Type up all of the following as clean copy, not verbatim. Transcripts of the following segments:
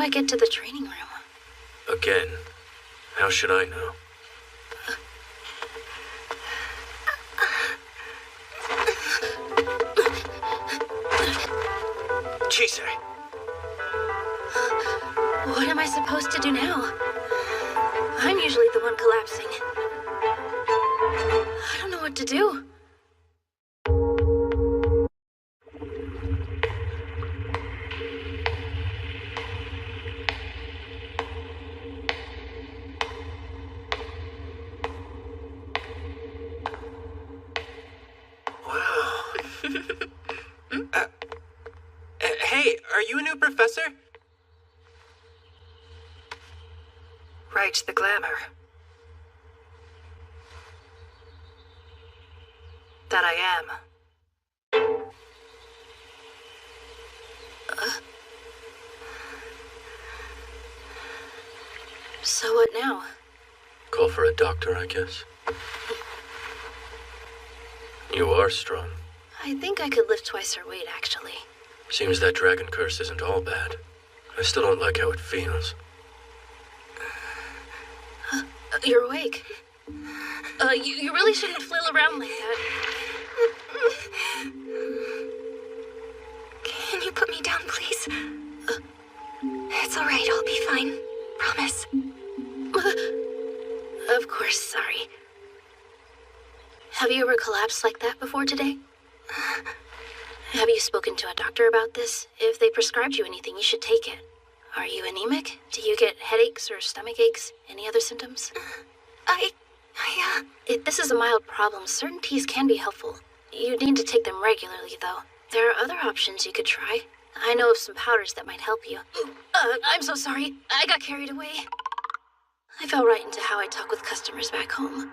do I get to the training room? Again, how should I know? Chise! What am I supposed to do now? I'm usually the one collapsing. I don't know what to do. Hey, are you a new professor? Right, the glamour. That I am. So what now? Call for a doctor, I guess. You are strong. I think I could lift twice her weight, actually. Seems that dragon curse isn't all bad. I still don't like how it feels. You're awake. You really shouldn't flail around like that. Can you put me down, please? It's all right, I'll be fine. Promise. Of course, sorry. Have you ever collapsed like that before today? Have you spoken to a doctor about this? If they prescribed you anything, you should take it. Are you anemic? Do you get headaches or stomach aches? Any other symptoms? If this is a mild problem, certain teas can be helpful. You need to take them regularly, though. There are other options you could try. I know of some powders that might help you. I'm so sorry. I got carried away. I fell right into how I talk with customers back home.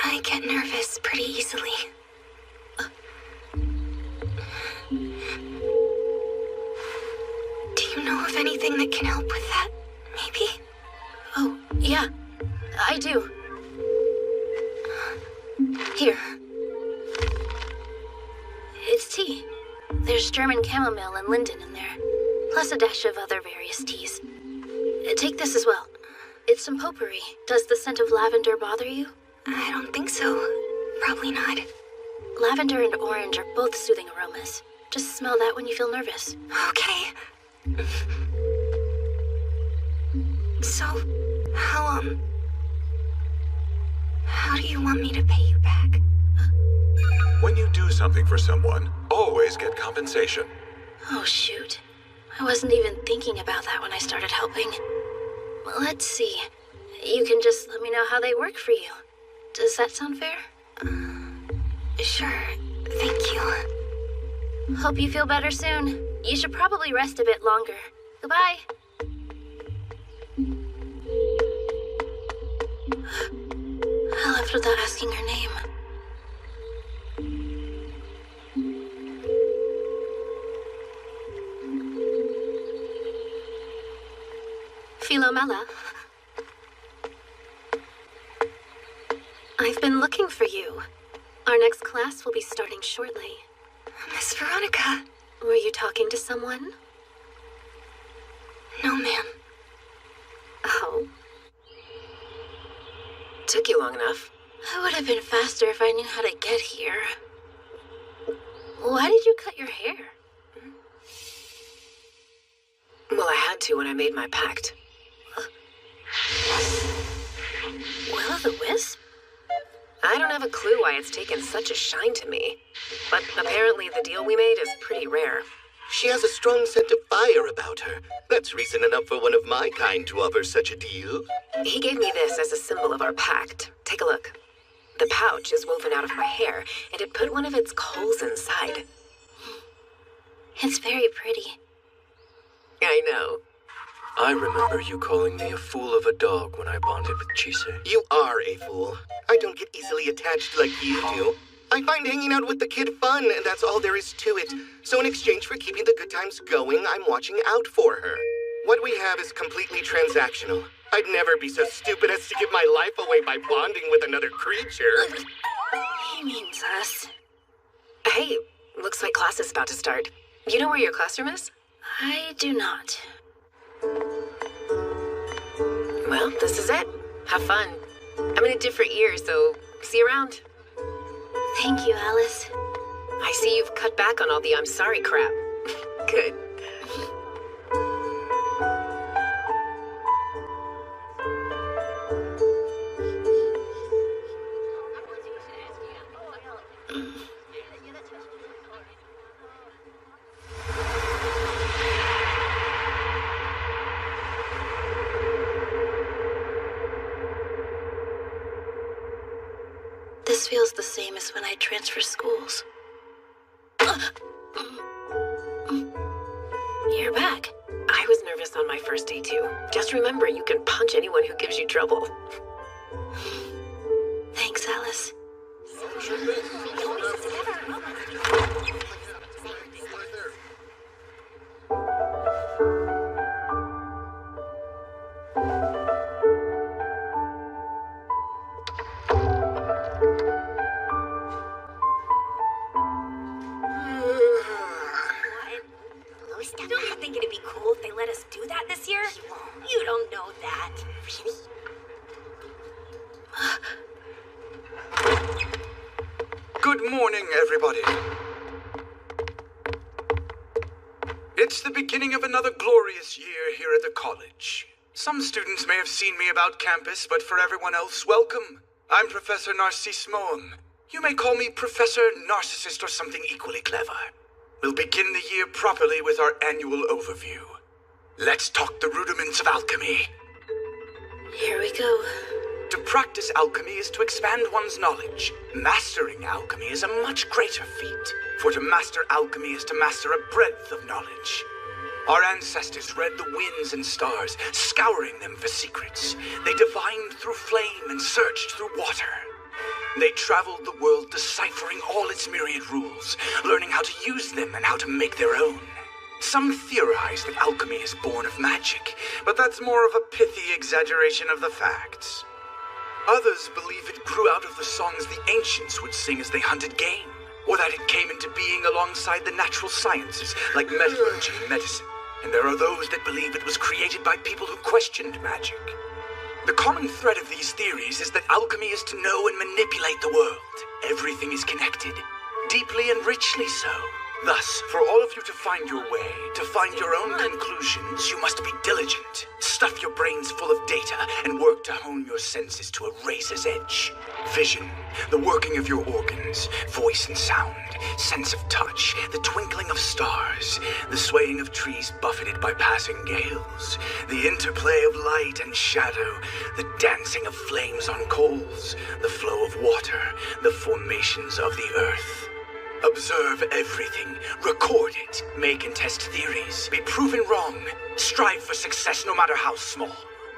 I get nervous pretty easily. Do you know of anything that can help with that? Maybe? Oh, yeah. I do. Here. It's tea. There's German chamomile and linden in there, plus a dash of other various teas. Take this as well. It's some potpourri. Does the scent of lavender bother you? I don't think so. Probably not. Lavender and orange are both soothing aromas. Just smell that when you feel nervous. Okay. So, how do you want me to pay you back? When you do something for someone, always get compensation. Oh, shoot. I wasn't even thinking about that when I started helping. Well, let's see. You can just let me know how they work for you. Does that sound fair? Sure. Thank you. Hope you feel better soon. You should probably rest a bit longer. Goodbye. I left without asking her name. Philomela. I've been looking for you. Our next class will be starting shortly. Miss Veronica. Were you talking to someone? No, ma'am. Oh. Took you long enough. I would have been faster if I knew how to get here. Why did you cut your hair? Well, I had to when I made my pact. Will-o'-the-wisp? I don't have a clue why it's taken such a shine to me. But apparently the deal we made is pretty rare. She has a strong scent of fire about her. That's reason enough for one of my kind to offer such a deal. He gave me this as a symbol of our pact. Take a look. The pouch is woven out of my hair, and it put one of its coals inside. It's very pretty. I know. I remember you calling me a fool of a dog when I bonded with Chise. You are a fool. I don't get easily attached like you do. I find hanging out with the kid fun, and that's all there is to it. So in exchange for keeping the good times going, I'm watching out for her. What we have is completely transactional. I'd never be so stupid as to give my life away by bonding with another creature. He means us. Hey, looks like class is about to start. You know where your classroom is? I do not. Well, this is it. Have fun. I'm in a different year, so see you around. Thank you, Alice. I see you've cut back on all the I'm sorry crap. Good. This feels the same as when I transfer schools. You're back. I was nervous on my first day, too. Just remember, you can punch anyone who gives you trouble. Thanks, Alice. Don't you think it'd be cool if they let us do that this year? You don't know that. Good morning, everybody. It's the beginning of another glorious year here at the college. Some students may have seen me about campus, but for everyone else, welcome. I'm Professor Narcisse Moem. You may call me Professor Narcissist or something equally clever. We'll begin the year properly with our annual overview. Let's talk the rudiments of alchemy. Here we go. To practice alchemy is to expand one's knowledge. Mastering alchemy is a much greater feat, for to master alchemy is to master a breadth of knowledge. Our ancestors read the winds and stars, scouring them for secrets. They divined through flame and searched through water. They traveled the world deciphering all its myriad rules, learning how to use them and how to make their own. Some theorize that alchemy is born of magic, but that's more of a pithy exaggeration of the facts. Others believe it grew out of the songs the ancients would sing as they hunted game, or that it came into being alongside the natural sciences like metallurgy and medicine. And there are those that believe it was created by people who questioned magic. The common thread of these theories is that alchemy is to know and manipulate the world. Everything is connected, deeply and richly so. Thus, for all of you to find your way, to find your own conclusions, you must be diligent. Stuff your brains full of data and work to hone your senses to a razor's edge. Vision, the working of your organs, voice and sound, sense of touch, the twinkling of stars, the swaying of trees buffeted by passing gales, the interplay of light and shadow, the dancing of flames on coals, the flow of water, the formations of the earth. Observe everything, record it, make and test theories, be proven wrong, strive for success no matter how small.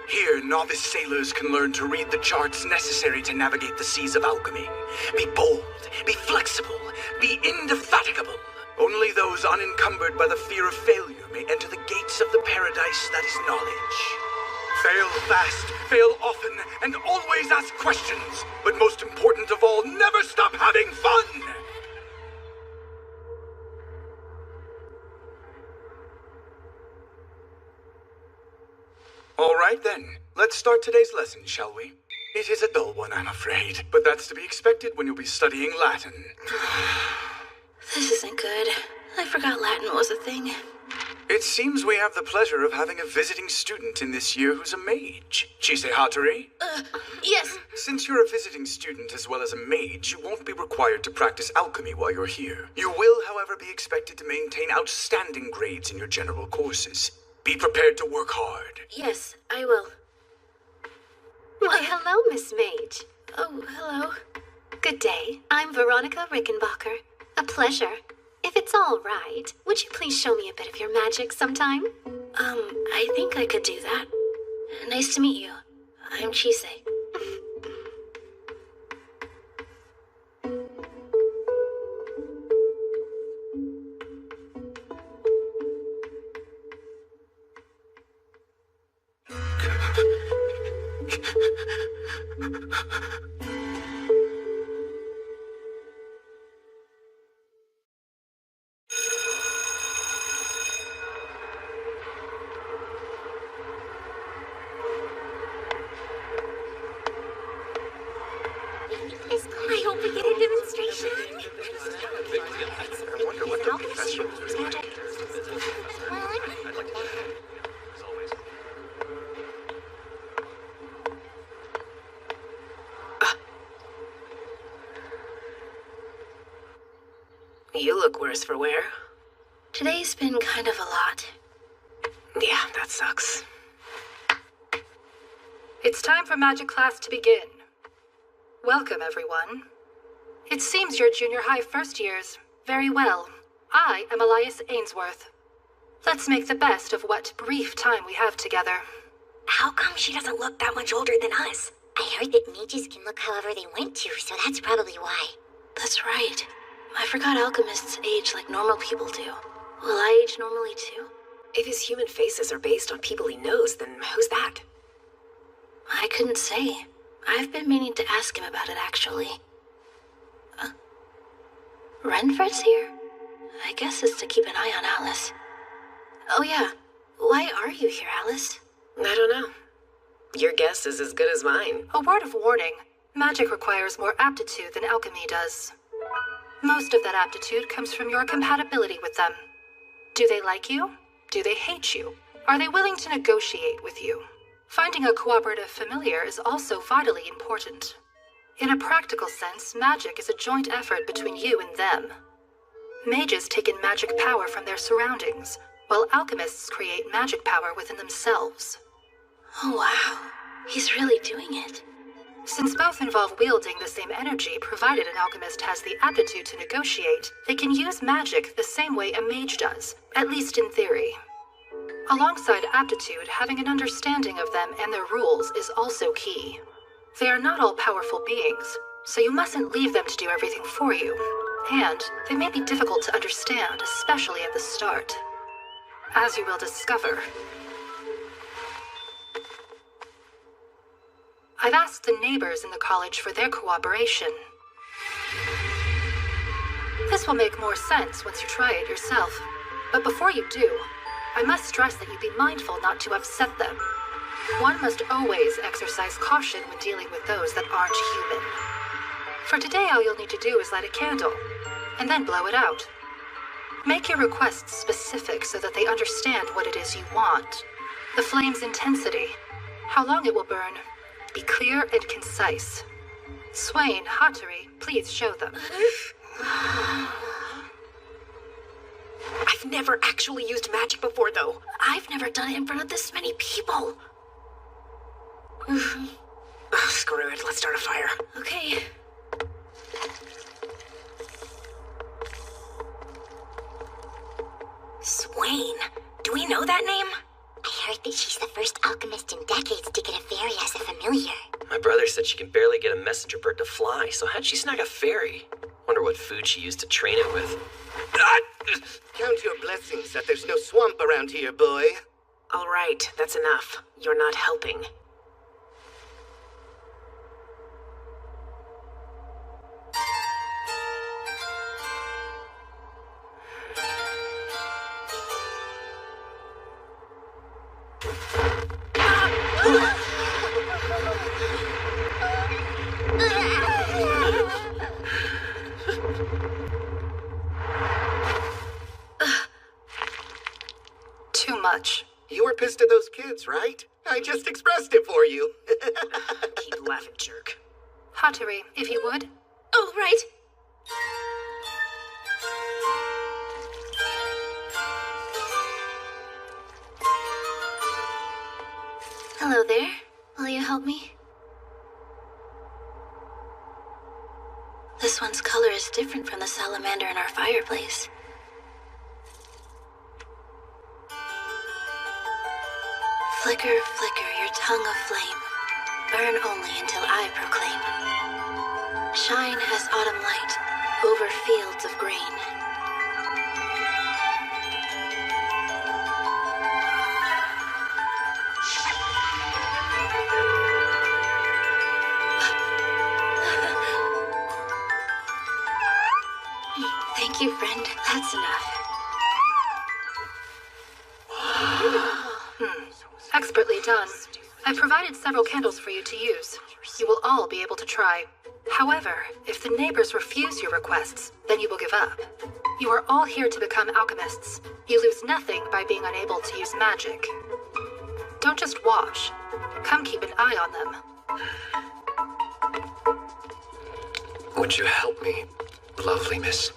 Here, novice sailors can learn to read the charts necessary to navigate the seas of alchemy. Be bold, be flexible, be indefatigable. Only those unencumbered by the fear of failure may enter the gates of the paradise that is knowledge. Fail fast, fail often, and always ask questions. But most important of all, never stop having fun! All right then, let's start today's lesson, shall we? It is a dull one, I'm afraid, but that's to be expected when you'll be studying Latin. This isn't good. I forgot Latin was a thing. It seems we have the pleasure of having a visiting student in this year who's a mage. Chise Hattori? Yes. Since you're a visiting student as well as a mage, you won't be required to practice alchemy while you're here. You will, however, be expected to maintain outstanding grades in your general courses. Be prepared to work hard. Yes, I will. Why, hello, Miss Mage. Oh, hello. Good day. I'm Veronica Rickenbacker. A pleasure. If it's all right, would you please show me a bit of your magic sometime? I think I could do that. Nice to meet you. I'm Chise. You look worse for wear. Today's been kind of a lot. Yeah, that sucks. It's time for magic class to begin. Welcome, everyone. It seems you're junior high first years. Very well. I am Elias Ainsworth. Let's make the best of what brief time we have together. How come she doesn't look that much older than us? I heard that mages can look however they want to, so that's probably why. That's right. I forgot alchemists age like normal people do. Will I age normally too? If his human faces are based on people he knows, then who's that? I couldn't say. I've been meaning to ask him about it, actually. Renfred's here? I guess it's to keep an eye on Alice. Oh yeah, why are you here, Alice? I don't know. Your guess is as good as mine. A word of warning. Magic requires more aptitude than alchemy does. Most of that aptitude comes from your compatibility with them. Do they like you? Do they hate you? Are they willing to negotiate with you? Finding a cooperative familiar is also vitally important. In a practical sense, magic is a joint effort between you and them. Mages take in magic power from their surroundings, while alchemists create magic power within themselves. Oh wow, he's really doing it. Since both involve wielding the same energy, provided an alchemist has the aptitude to negotiate, they can use magic the same way a mage does, at least in theory. Alongside aptitude, having an understanding of them and their rules is also key. They are not all powerful beings, so you mustn't leave them to do everything for you. And they may be difficult to understand, especially at the start. As you will discover. I've asked the neighbors in the college for their cooperation. This will make more sense once you try it yourself. But before you do, I must stress that you be mindful not to upset them. One must always exercise caution when dealing with those that aren't human. For today, all you'll need to do is light a candle, and then blow it out. Make your requests specific so that they understand what it is you want. The flame's intensity, how long it will burn. Be clear and concise. Swain, Hattori, please show them. I've never actually used magic before, though. I've never done it in front of this many people. Ugh, screw it, let's start a fire. Okay. Swain. Do we know that name? I heard that she's the first alchemist in decades to get a fairy as a familiar. My brother said she can barely get a messenger bird to fly, so how'd she snag a fairy? Wonder what food she used to train it with. Count your blessings that there's no swamp around here, boy. All right, that's enough. You're not helping. Too much. You were pissed at those kids, right? I just expressed it for you. Keep laughing, jerk. Hattori, if you would. Oh, right. Hello there. Will you help me? This one's color is different from the salamander in our fireplace. Flicker, flicker, your tongue of flame. Burn only until I proclaim. Shine as autumn light over fields of grain. Thank you, friend. That's enough. Expertly done. I've provided several candles for you to use. You will all be able to try. However, if the neighbors refuse your requests, then you will give up. You are all here to become alchemists. You lose nothing by being unable to use magic. Don't just watch. Come keep an eye on them. Would you help me, lovely miss?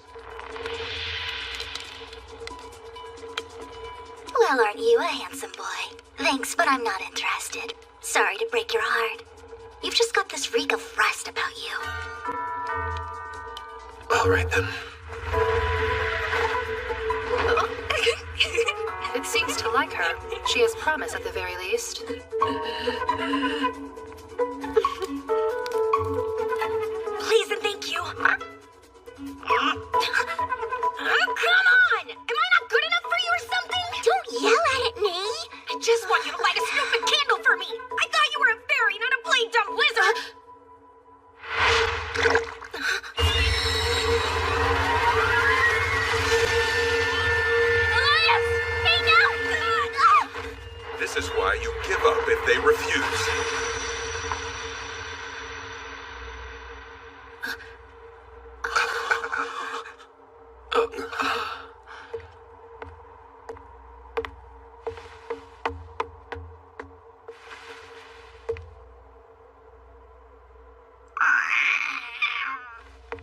Well, aren't you a handsome boy? Thanks, but I'm not interested. Sorry to break your heart. You've just got this reek of rust about you. All right, then. It seems to like her. She has promise at the very least. Please and thank you. Come on! Am I not good enough for you or something? Don't yell at me! I just want you to light a stupid candle for me. I thought you were a fairy, not a blade dumb wizard. Elias! Hey, now! This is why you give up if they refuse.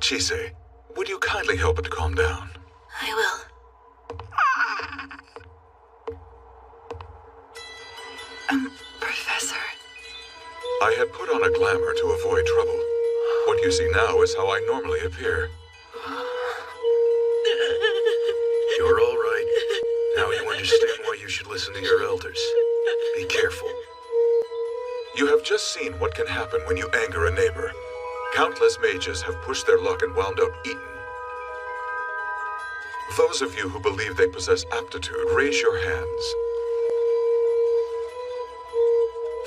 Chise, would you kindly help it to calm down? I will. Professor. I had put on a glamour to avoid trouble. What you see now is how I normally appear. You're all right. Now you understand why you should listen to your elders. Be careful. You have just seen what can happen when you anger a neighbor. Countless mages have pushed their luck and wound up eaten. Those of you who believe they possess aptitude, raise your hands.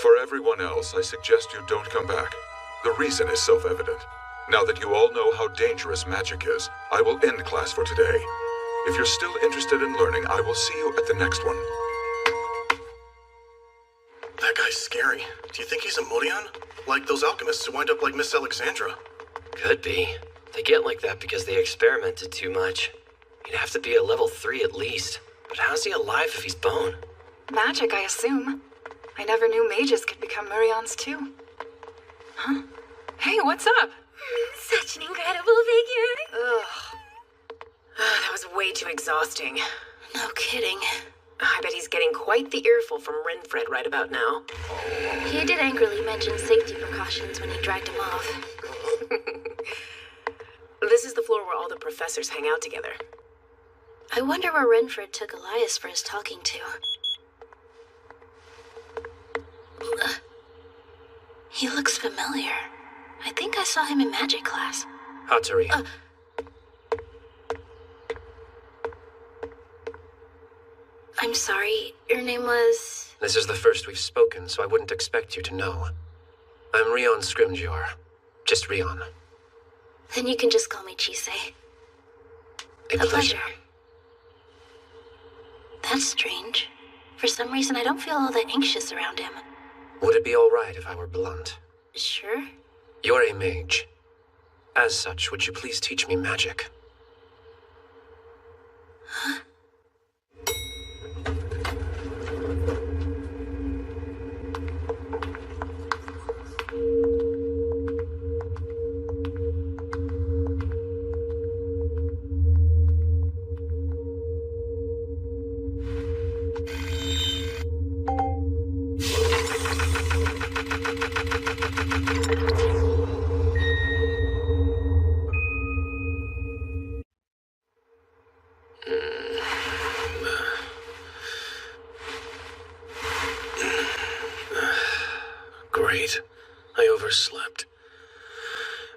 For everyone else, I suggest you don't come back. The reason is self-evident. Now that you all know how dangerous magic is, I will end class for today. If you're still interested in learning, I will see you at the next one. That guy's scary. Do you think he's a Morion? Like those alchemists who wind up like Miss Alexandra? Could be. They get like that because they experimented too much. He'd have to be a level 3 at least. But how's he alive if he's bone? Magic, I assume. I never knew mages could become Murions too. Huh? Hey, what's up? Such an incredible figure. Ugh. That was way too exhausting. No kidding. I bet he's getting quite the earful from Renfred right about now. He did angrily mention safety precautions when he dragged him off. This is the floor where all the professors hang out together. I wonder where Renfred took Elias for his talking to. He looks familiar. I think I saw him in magic class. Hatori. I'm sorry, your name was... This is the first we've spoken, so I wouldn't expect you to know. I'm Rion Scrimgeour. Just Rion. Then you can just call me Chise. A pleasure. That's strange. For some reason, I don't feel all that anxious around him. Would it be all right if I were blunt? Sure. You're a mage. As such, would you please teach me magic? Huh? Great. I overslept.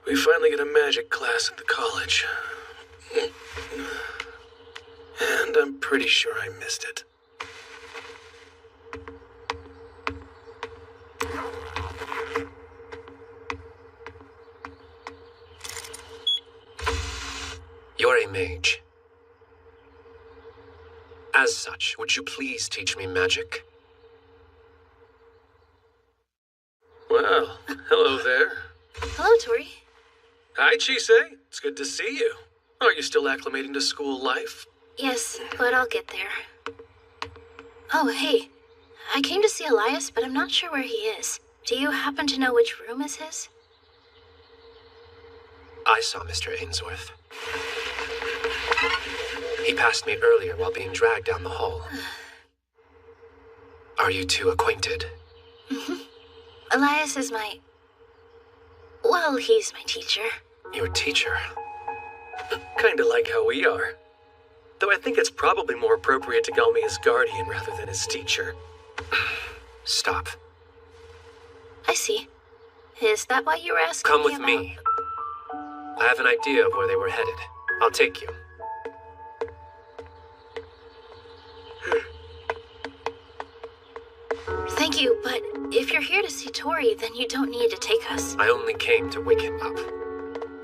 We finally get a magic class at the college. And I'm pretty sure I missed it. You're a mage. As such, would you please teach me magic? Well, hello there. Hello, Tori. Hi, Chise. It's good to see you. Are you still acclimating to school life? Yes, but I'll get there. Oh, hey. I came to see Elias, but I'm not sure where he is. Do you happen to know which room is his? I saw Mr. Ainsworth. He passed me earlier while being dragged down the hall. Are you two acquainted? Elias is my... Well, he's my teacher. Your teacher? Kinda like how we are. Though I think it's probably more appropriate to call me his guardian rather than his teacher. Stop. I see. Is that why you were asking Come me with about... me. I have an idea of where they were headed. I'll take you. Thank you, but if you're here to see Tori, then you don't need to take us. I only came to wake him up.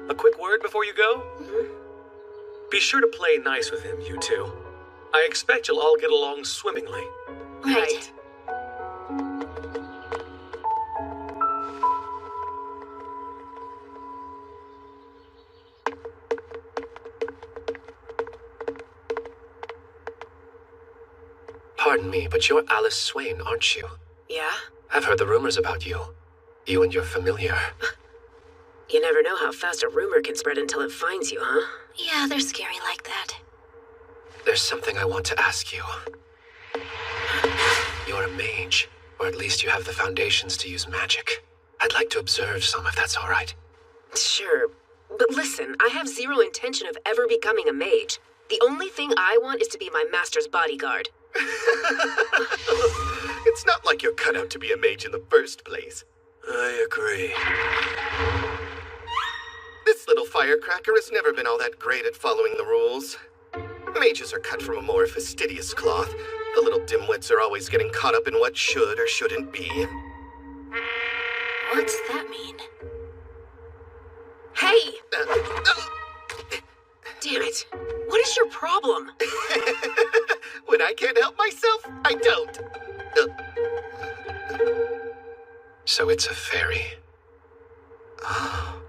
A quick word before you go? Be sure to play nice with him, you two. I expect you'll all get along swimmingly. Right. Pardon me, but you're Alice Swain, aren't you? Yeah? I've heard the rumors about you. You and your familiar. You never know how fast a rumor can spread until it finds you, huh? Yeah, they're scary like that. There's something I want to ask you. You're a mage, or at least you have the foundations to use magic. I'd like to observe some, if that's all right. Sure. But listen, I have zero intention of ever becoming a mage. The only thing I want is to be my master's bodyguard. It's not like you're cut out to be a mage in the first place. I agree. This little firecracker has never been all that great at following the rules. Mages are cut from a more fastidious cloth. The little dimwits are always getting caught up in what should or shouldn't be. What's that mean? Hey! Damn it. What is your problem? When I can't help myself, I don't. So it's a fairy. Oh,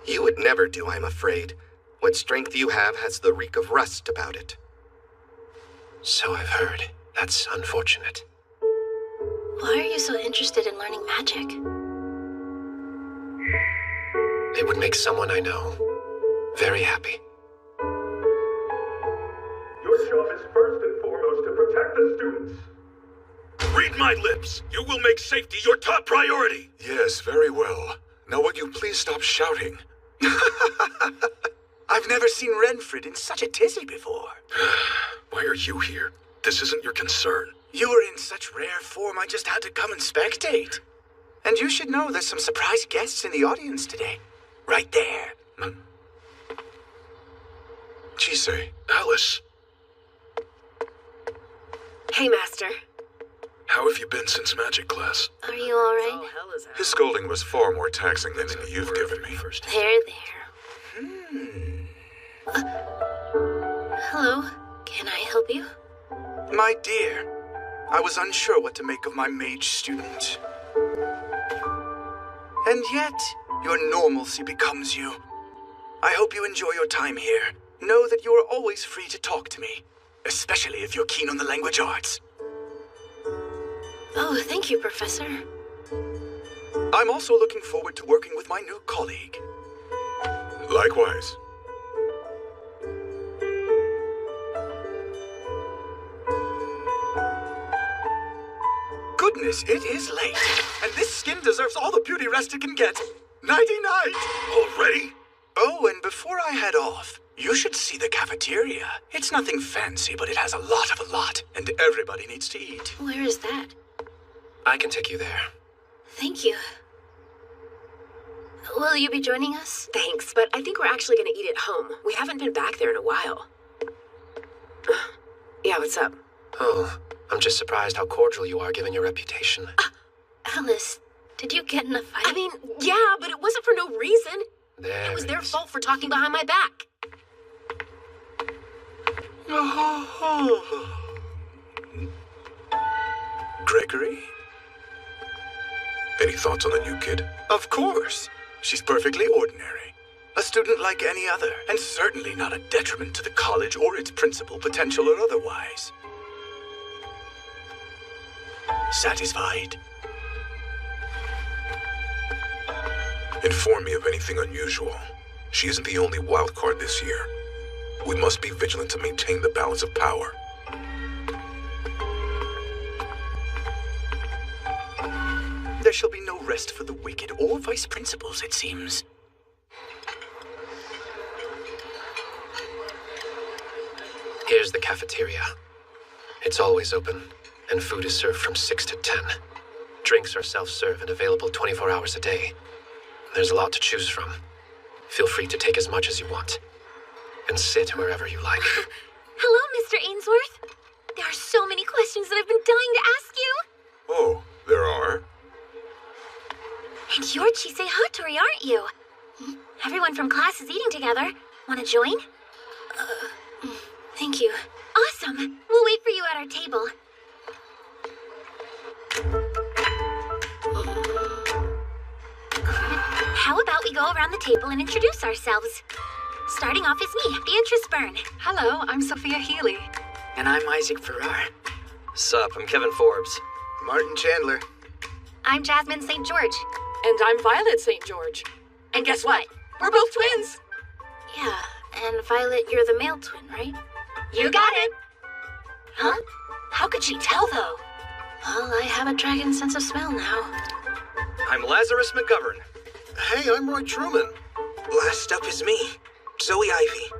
you would never do, I'm afraid. What strength you have has the reek of rust about it. So I've heard. That's unfortunate. Why are you so interested in learning magic? It would make someone I know very happy. Your job is first and foremost to protect the students. Read my lips. You will make safety your top priority. Yes, very well. Now will you please stop shouting? I've never seen Renfred in such a tizzy before. Why are you here? This isn't your concern. You were in such rare form, I just had to come and spectate. And you should know there's some surprise guests in the audience today. Right there. Chise, Alice, Hey, Master. how have you been since magic class? Are you alright? Oh, hell is that? His scolding was far more taxing than any you've given me. There. Hello, can I help you? My dear, I was unsure what to make of my mage student. And yet, your normalcy becomes you. I hope you enjoy your time here. Know that you are always free to talk to me, especially if you're keen on the language arts. Oh, thank you, Professor. I'm also looking forward to working with my new colleague. Likewise. Goodness, it is late, and this skin deserves all the beauty rest it can get. Nighty-night! Already? Oh, and before I head off, you should see the cafeteria. It's nothing fancy, but it has a lot, and everybody needs to eat. Where is that? I can take you there. Thank you. Will you be joining us? Thanks, but I think we're actually gonna eat at home. We haven't been back there in a while. Yeah, what's up? Oh, I'm just surprised how cordial you are given your reputation. Alice, did you get in a fight? I mean, yeah, but it wasn't for no reason. There It was it their is. fault for talking behind my back. Gregory? Any thoughts on the new kid? Of course. She's perfectly ordinary. A student like any other, and certainly not a detriment to the college or its principal, potential or otherwise. Satisfied? Inform me of anything unusual. She isn't the only wild card this year. We must be vigilant to maintain the balance of power. shall be no rest for the wicked or vice principals, it seems. Here's the cafeteria. It's always open, and food is served from 6 to 10. Drinks are self-serve and available 24 hours a day. There's a lot to choose from. Feel free to take as much as you want. And sit wherever you like. Hello, Mr. Ainsworth. There are so many questions that I've been dying to ask you. Oh, there are? And you're Chisei Hattori, aren't you? Everyone from class is eating together. Want to join? Thank you. Awesome. We'll wait for you at our table. How about we go around the table and introduce ourselves? Starting off is me, Beatrice Byrne. Hello, I'm Sophia Healy. And I'm Isaac Farrar. Sup, I'm Kevin Forbes. Martin Chandler. I'm Jasmine St. George. And I'm Violet St. George. And guess what? We're both twins! Yeah, and Violet, you're the male twin, right? You got it! Huh? How could she tell, though? Well, I have a dragon sense of smell now. I'm Lazarus McGovern. Hey, I'm Roy Truman. Last up is me, Zoe Ivy.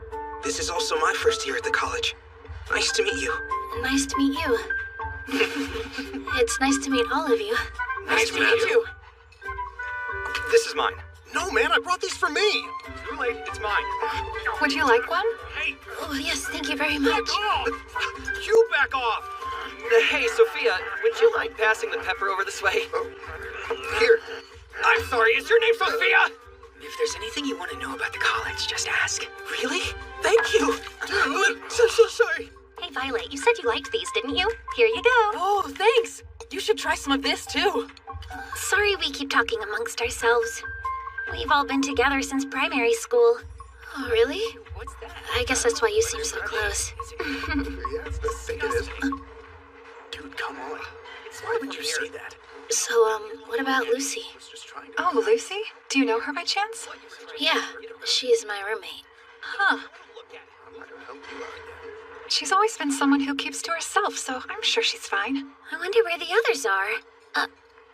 This is also my first year at the college. Nice to meet you. Nice to meet you. It's nice to meet all of you. Nice to meet you. This is mine. No, man, I brought these for me. Too late, it's mine. Would you like one? Hey, Oh, yes, thank you very much. you back off! Hey, Sophia, would you mind passing the pepper over this way? Here. I'm sorry, is your name Sophia? If there's anything you want to know about the college, just ask. Really? Thank you. Dude, so sorry. Hey, Violet, you said you liked these, didn't you? Here you go. Oh, thanks. You should try some of this, too. Sorry we keep talking amongst ourselves. We've all been together since primary school. Oh, really? What's that? I guess that's why you seem so close. Yes, I think it is. Dude, come on. Why would you say that? So, what about Lucy? Oh, Lucy? Do you know her by chance? Yeah, she's my roommate. Huh. She's always been someone who keeps to herself, so I'm sure she's fine. I wonder where the others are.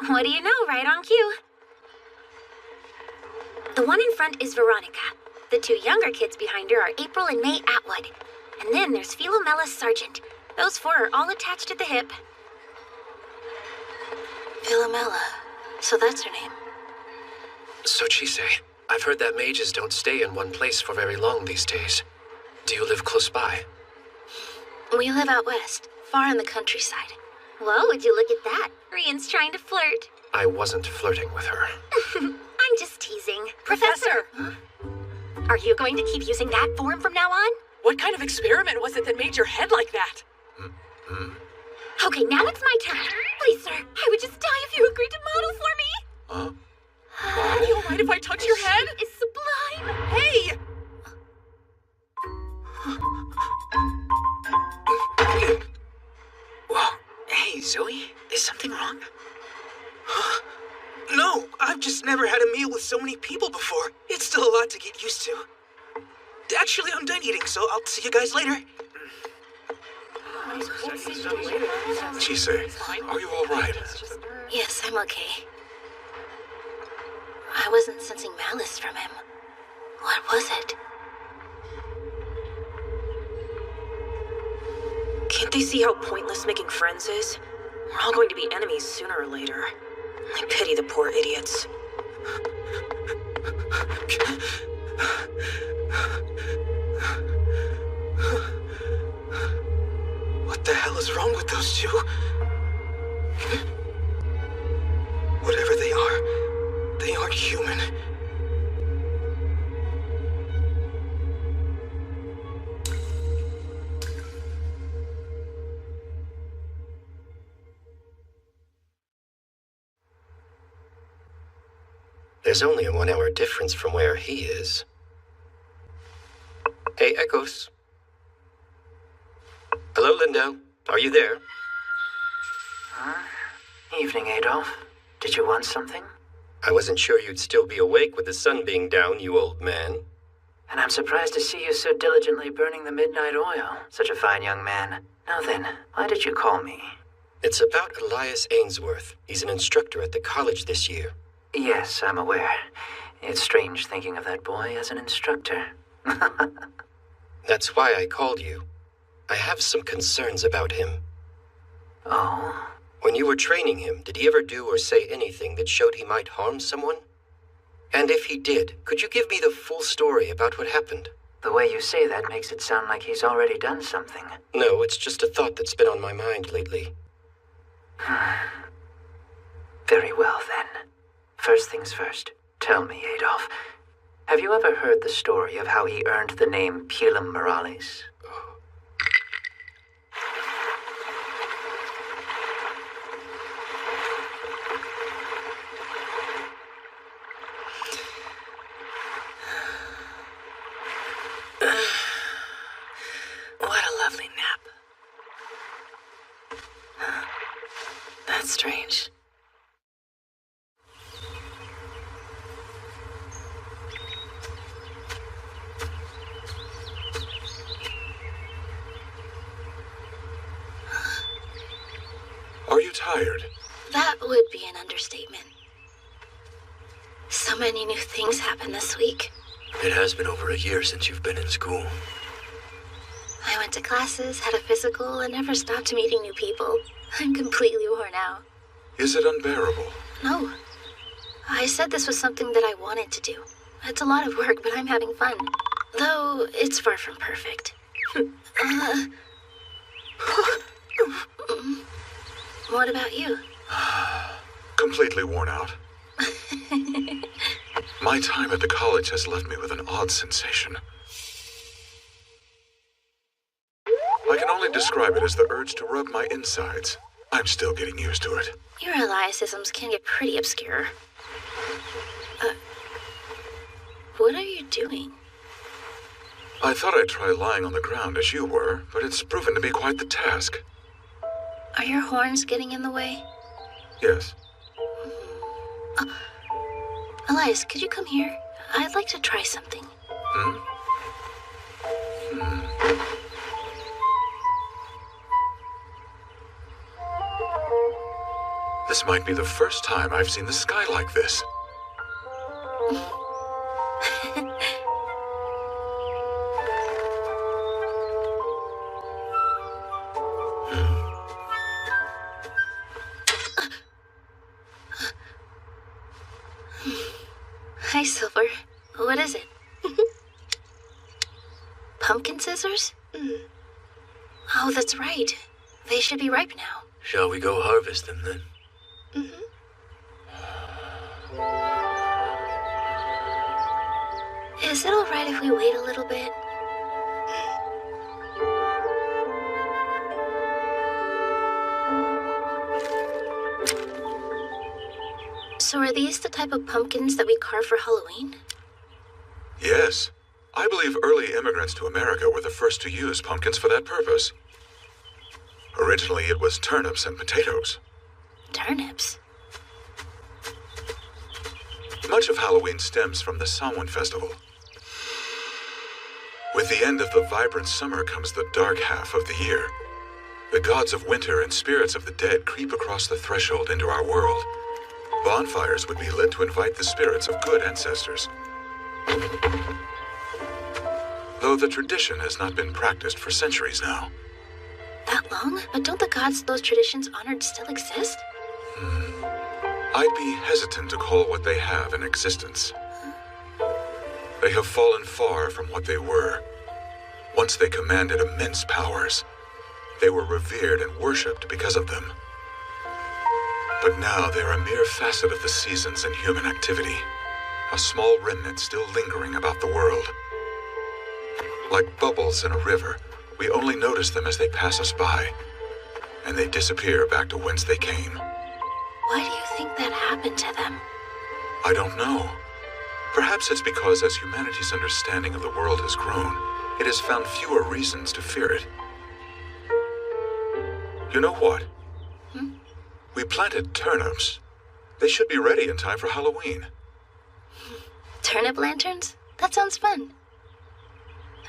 What do you know, right on cue? The one in front is Veronica. The two younger kids behind her are April and May Atwood. And then there's Philomela Sargent. Those four are all attached at the hip. Philomela. So that's her name. So, Chisei, I've heard that mages don't stay in one place for very long these days. Do you live close by? We live out west, far in the countryside. Whoa, would you look at that? Rian's trying to flirt. I wasn't flirting with her. I'm just teasing. Professor! Are you going to keep using that form from now on? What kind of experiment was it that made your head like that? Okay, now it's my turn. Please, sir, I would just die if you agreed to model for me. Huh? Are you alright if I touch your head? It's sublime. Hey! Whoa. Hey, Zoe, is something wrong? Huh? No, I've just never had a meal with so many people before. It's still a lot to get used to. Actually, I'm done eating, so I'll see you guys later. Chisei, are you all right? Yes, I'm okay. I wasn't sensing malice from him. What was it? Can't they see how pointless making friends is? We're all going to be enemies sooner or later. I pity the poor idiots. What the hell is wrong with those two? Whatever they aren't human. There's only a 1 hour difference from where he is. Hey, Echoes. Hello, Lindo. Are you there? Huh? Evening, Adolf. Did you want something? I wasn't sure you'd still be awake with the sun being down, you old man. And I'm surprised to see you so diligently burning the midnight oil. Such a fine young man. Now then, why did you call me? It's about Elias Ainsworth. He's an instructor at the college this year. Yes, I'm aware. It's strange thinking of that boy as an instructor. That's why I called you. I have some concerns about him. Oh? When you were training him, did he ever do or say anything that showed he might harm someone? And if he did, could you give me the full story about what happened? The way you say that makes it sound like he's already done something. No, it's just a thought that's been on my mind lately. Very well, then. First things first. Tell me, Adolf. Have you ever heard the story of how he earned the name Pilum Morales? What a lovely nap. That's strange. Are you tired? That would be an understatement. So many new things happened this week. It has been over a year since you've been in school. I went to classes, had a physical, and never stopped meeting new people. I'm completely worn out. Is it unbearable? No. I said this was something that I wanted to do. It's a lot of work, but I'm having fun. Though, it's far from perfect. What about you? Completely worn out. My time at the college has left me with an odd sensation. I can only describe it as the urge to rub my insides. I'm still getting used to it. Your Eliasisms can get pretty obscure. What are you doing? I thought I'd try lying on the ground as you were, but it's proven to be quite the task. Are your horns getting in the way? Yes. Elias, could you come here? I'd like to try something. This might be the first time I've seen the sky like this. Hi, Silver. What is it? Pumpkin scissors? Oh, that's right. They should be ripe now. Shall we go harvest them then? Is it all right if we wait a little bit? So are these the type of pumpkins that we carve for Halloween? Yes. I believe early immigrants to America were the first to use pumpkins for that purpose. Originally, it was turnips and potatoes. Turnips? Much of Halloween stems from the Samhain festival. With the end of the vibrant summer comes the dark half of the year. The gods of winter and spirits of the dead creep across the threshold into our world. Bonfires would be lit to invite the spirits of good ancestors. Though the tradition has not been practiced for centuries now. That long? But don't the gods those traditions honored still exist? I'd be hesitant to call what they have in existence. They have fallen far from what they were. Once they commanded immense powers. They were revered and worshipped because of them. But now they're a mere facet of the seasons and human activity. A small remnant still lingering about the world. Like bubbles in a river, we only notice them as they pass us by. And they disappear back to whence they came. Why do you think that happened to them? I don't know. Perhaps it's because as humanity's understanding of the world has grown, it has found fewer reasons to fear it. You know what? We planted turnips. They should be ready in time for Halloween. Turnip lanterns? That sounds fun.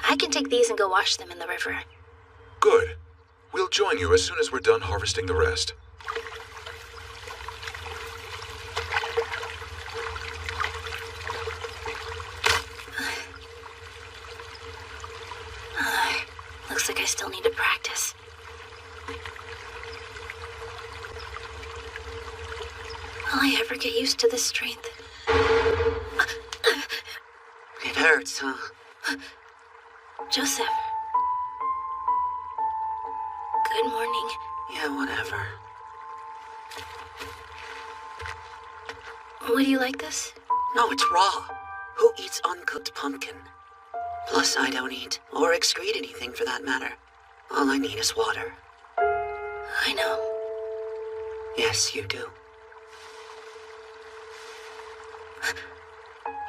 I can take these and go wash them in the river. Good. We'll join you as soon as we're done harvesting the rest. Looks like I still need to practice. Will I ever get used to this strength? It hurts, huh? Joseph. Good morning. Yeah, whatever. Would you like this? No, it's raw. Who eats uncooked pumpkin? Plus, I don't eat, or excrete anything for that matter. All I need is water. I know. Yes, you do.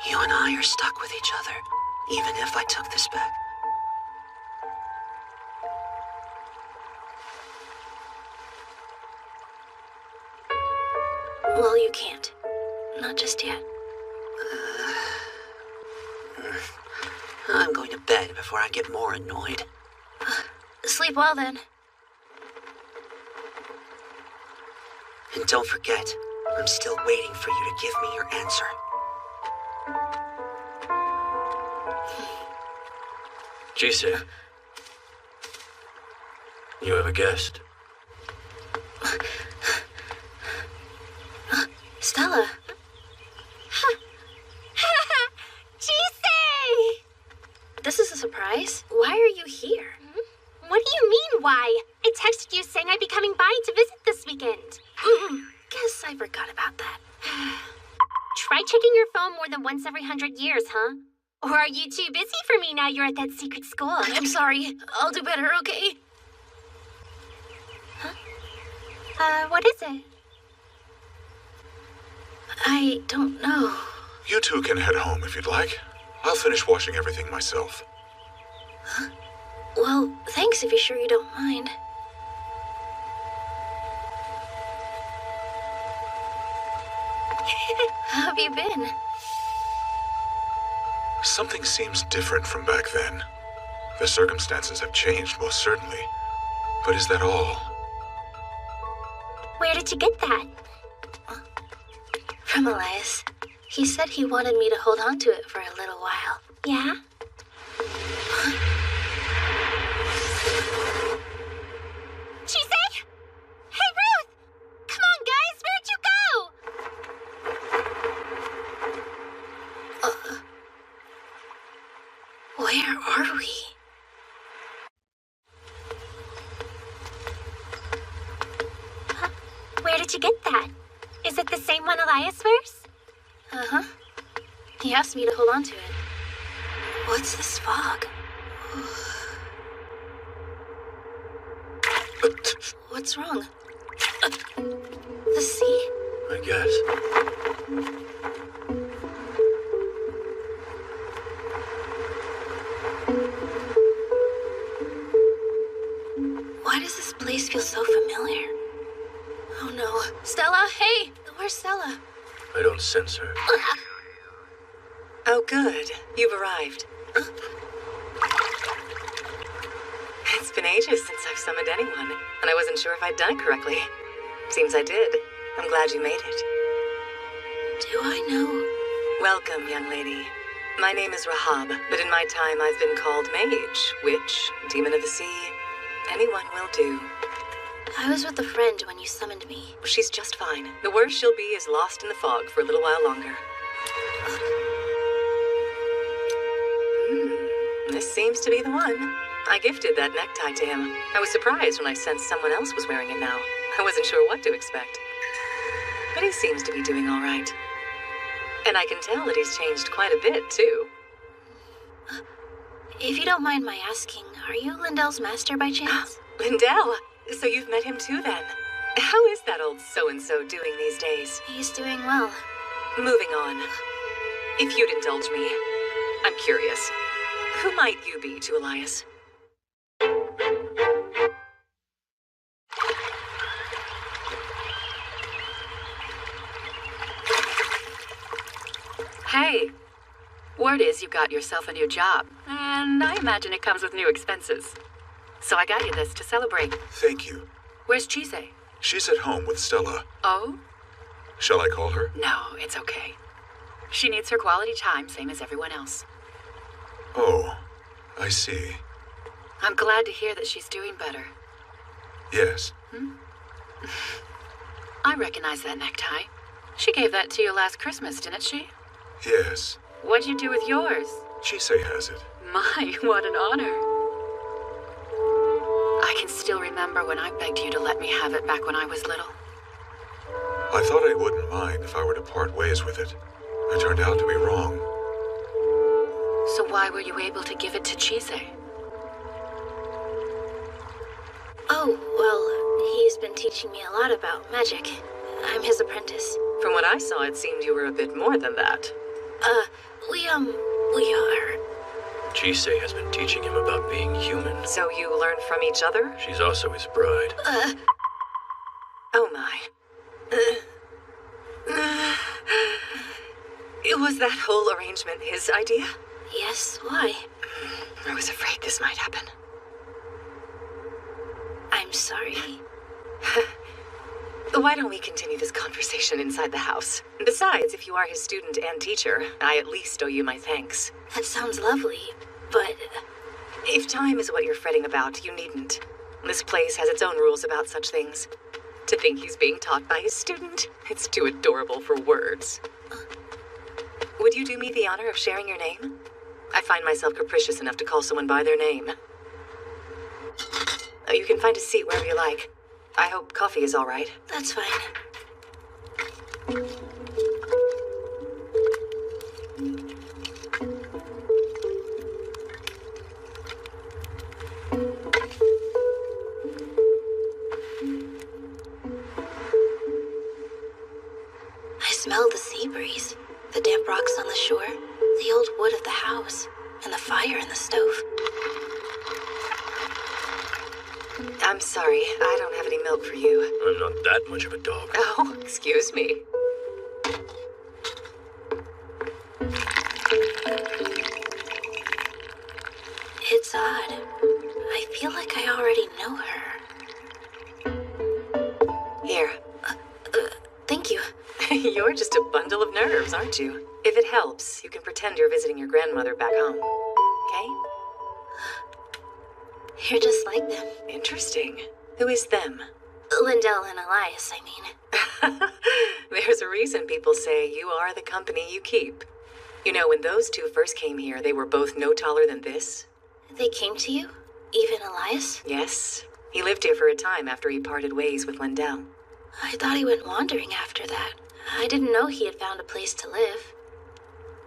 You and I are stuck with each other, even if I took this back. Well, you can't. Not just yet. I'm going to bed before I get more annoyed. Sleep well, then. And don't forget, I'm still waiting for you to give me your answer. Jise, you have a guest. Stella. Jise! This is a surprise. Why are you here? What do you mean, why? I texted you saying I'd be coming by to visit this weekend. Guess I forgot about that. Try checking your phone more than once every 100 years, huh? Or are you too busy for me now you're at that secret school? I'm sorry. I'll do better, okay? What is it? I don't know. You two can head home if you'd like. I'll finish washing everything myself. Huh? Well, thanks if you're sure you don't mind. How have you been? Something seems different from back then. The circumstances have changed, most certainly. But is that all? Where did you get that? From Elias. He said he wanted me to hold on to it for a little while. Yeah? Jise? Hey, Ruth! Come on, guys! Where'd you go? Where are we? Huh? Where did you get that? Is it the same one Elias wears? Uh-huh. He asked me to hold on to it. What's this fog? What's wrong? The sea? I guess. Why does this place feel so familiar? Oh no. Stella, hey! Where's Stella? I don't sense her. Oh, good. You've arrived. It's been ages since I've summoned anyone, and I wasn't sure if I'd done it correctly. Seems I did. I'm glad you made it. Do I know? Welcome, young lady. My name is Rahab, but in my time I've been called Mage, Witch, Demon of the Sea. Anyone will do. I was with a friend when you summoned me. She's just fine. The worst she'll be is lost in the fog for a little while longer. This seems to be the one. I gifted that necktie to him. I was surprised when I sensed someone else was wearing it now. I wasn't sure what to expect. But he seems to be doing all right. And I can tell that he's changed quite a bit, too. If you don't mind my asking, are you Lindell's master by chance? Lindell? So you've met him too, then? How is that old so-and-so doing these days? He's doing well. Moving on. If you'd indulge me, I'm curious. Who might you be to Elias? Hey, word is you got yourself a new job, and I imagine it comes with new expenses. So I got you this to celebrate. Thank you. Where's Jise? She's at home with Stella. Oh? Shall I call her? No, it's okay. She needs her quality time, same as everyone else. Oh, I see. I'm glad to hear that she's doing better. Yes. I recognize that necktie. She gave that to you last Christmas, didn't she? Yes. What'd you do with yours? Chisei has it. My, what an honor. I can still remember when I begged you to let me have it back when I was little. I thought I wouldn't mind if I were to part ways with it. I turned out to be wrong. So why were you able to give it to Chisei? Oh, well, he's been teaching me a lot about magic. I'm his apprentice. From what I saw, it seemed you were a bit more than that. We are... Chisei has been teaching him about being human. So you learned from each other? She's also his bride. Oh my. Was that whole arrangement his idea? Yes, why? I was afraid this might happen. I'm sorry. Why don't we continue this conversation inside the house? Besides, if you are his student and teacher, I at least owe you my thanks. That sounds lovely, but... If time is what you're fretting about, you needn't. This place has its own rules about such things. To think he's being taught by his student, it's too adorable for words. Would you do me the honor of sharing your name? I find myself capricious enough to call someone by their name. You can find a seat wherever you like. I hope coffee is all right. That's fine. I smell the sea breeze, the damp rocks on the shore, the old wood of the house, and the fire in the stove. I'm sorry, I don't have any milk for you. I'm not that much of a dog. Oh, excuse me. It's odd. I feel like I already know her. Here. Thank you. You're just a bundle of nerves, aren't you? If it helps, you can pretend you're visiting your grandmother back home. Okay? You're just like them. Interesting. Who is them? Lindell and Elias, I mean. There's a reason people say you are the company you keep. You know, when those two first came here, they were both no taller than this. They came to you? Even Elias? Yes. He lived here for a time after he parted ways with Lindell. I thought he went wandering after that. I didn't know he had found a place to live.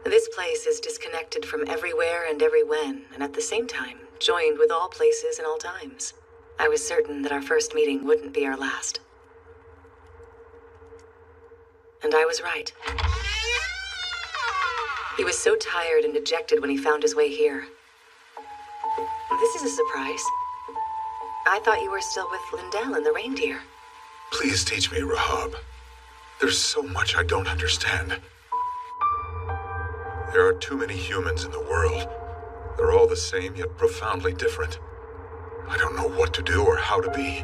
This place is disconnected from everywhere and everywhen, and at the same time, joined with all places and all times. I was certain that our first meeting wouldn't be our last. And I was right. He was so tired and dejected when he found his way here. This is a surprise. I thought you were still with Lindell and the reindeer. Please teach me, Rahab. There's so much I don't understand. There are too many humans in the world. They're all the same, yet profoundly different. I don't know what to do or how to be.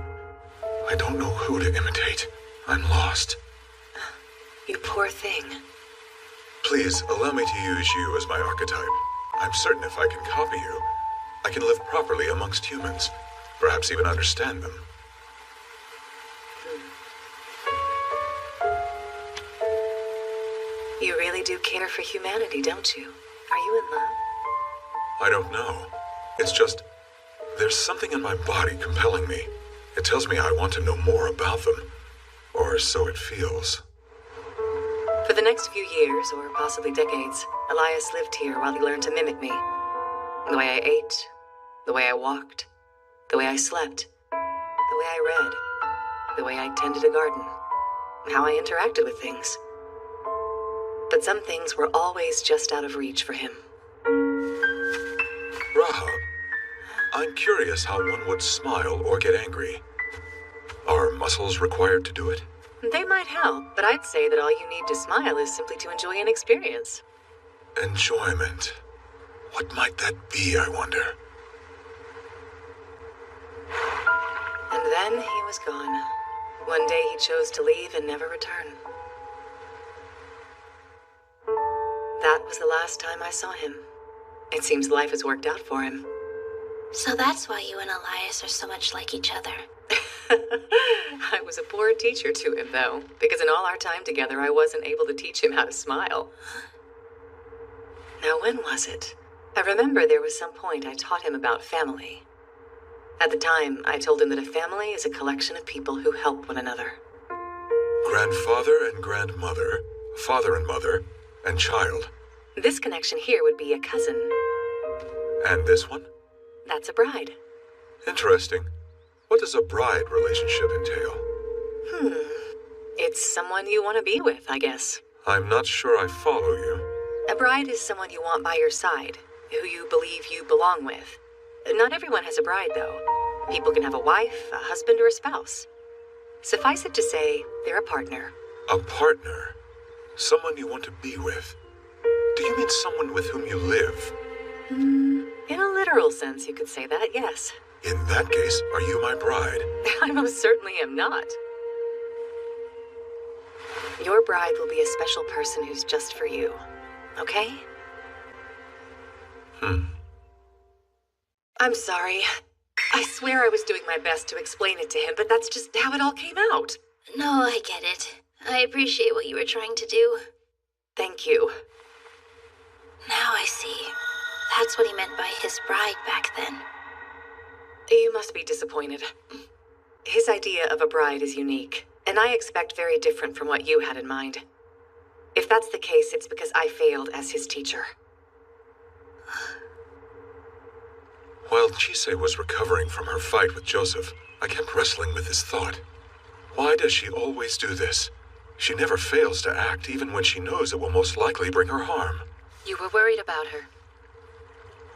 I don't know who to imitate. I'm lost. You poor thing. Please, allow me to use you as my archetype. I'm certain if I can copy you, I can live properly amongst humans, perhaps even understand them. You really do care for humanity, don't you? Are you in love? I don't know. It's just, there's something in my body compelling me. It tells me I want to know more about them. Or so it feels. For the next few years, or possibly decades, Elias lived here while he learned to mimic me. The way I ate, the way I walked, the way I slept, the way I read, the way I tended a garden, how I interacted with things. But some things were always just out of reach for him. Rahab, I'm curious how one would smile or get angry. Are muscles required to do it? They might help, but I'd say that all you need to smile is simply to enjoy an experience. Enjoyment. What might that be, I wonder? And then he was gone. One day he chose to leave and never return. That was the last time I saw him. It seems life has worked out for him. So that's why you and Elias are so much like each other. I was a poor teacher to him, though, because in all our time together, I wasn't able to teach him how to smile. Now, when was it? I remember there was some point I taught him about family. At the time, I told him that a family is a collection of people who help one another. Grandfather and grandmother, father and mother, and child. This connection here would be a cousin. And this one? That's a bride. Interesting. What does a bride relationship entail? It's someone you want to be with, I guess. I'm not sure I follow you. A bride is someone you want by your side, who you believe you belong with. Not everyone has a bride, though. People can have a wife, a husband, or a spouse. Suffice it to say, they're a partner. A partner? Someone you want to be with? Do you mean someone with whom you live? In a literal sense, you could say that, yes. In that case, are you my bride? I most certainly am not. Your bride will be a special person who's just for you, okay? I'm sorry. I swear I was doing my best to explain it to him, but that's just how it all came out. No, I get it. I appreciate what you were trying to do. Thank you. Now I see. That's what he meant by his bride back then. You must be disappointed. His idea of a bride is unique, and I expect very different from what you had in mind. If that's the case, it's because I failed as his teacher. While Chise was recovering from her fight with Joseph, I kept wrestling with this thought. Why does she always do this? She never fails to act, even when she knows it will most likely bring her harm. You were worried about her.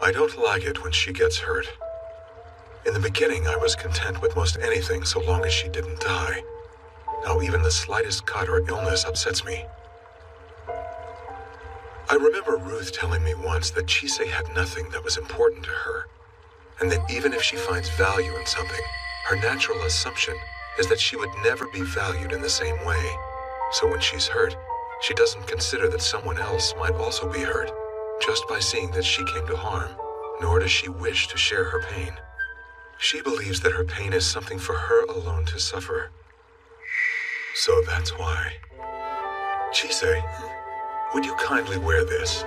I don't like it when she gets hurt. In the beginning, I was content with most anything so long as she didn't die. Now even the slightest cut or illness upsets me. I remember Ruth telling me once that Chise had nothing that was important to her, and that even if she finds value in something, her natural assumption is that she would never be valued in the same way. So when she's hurt, she doesn't consider that someone else might also be hurt, just by seeing that she came to harm, nor does she wish to share her pain. She believes that her pain is something for her alone to suffer. So that's why. Chise, would you kindly wear this?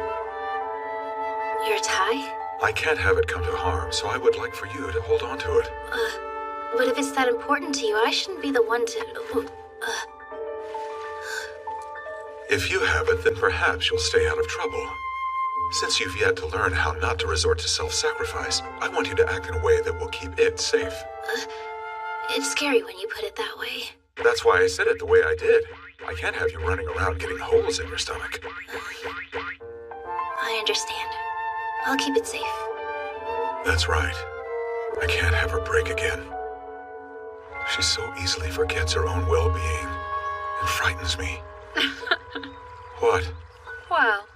Your tie? I can't have it come to harm, so I would like for you to hold on to it. But if it's that important to you, I shouldn't be the one to... If you have it, then perhaps you'll stay out of trouble. Since you've yet to learn how not to resort to self-sacrifice, I want you to act in a way that will keep it safe. It's scary when you put it that way. That's why I said it the way I did. I can't have you running around getting holes in your stomach. I understand. I'll keep it safe. That's right. I can't have her break again. She so easily forgets her own well-being and frightens me. What? Well.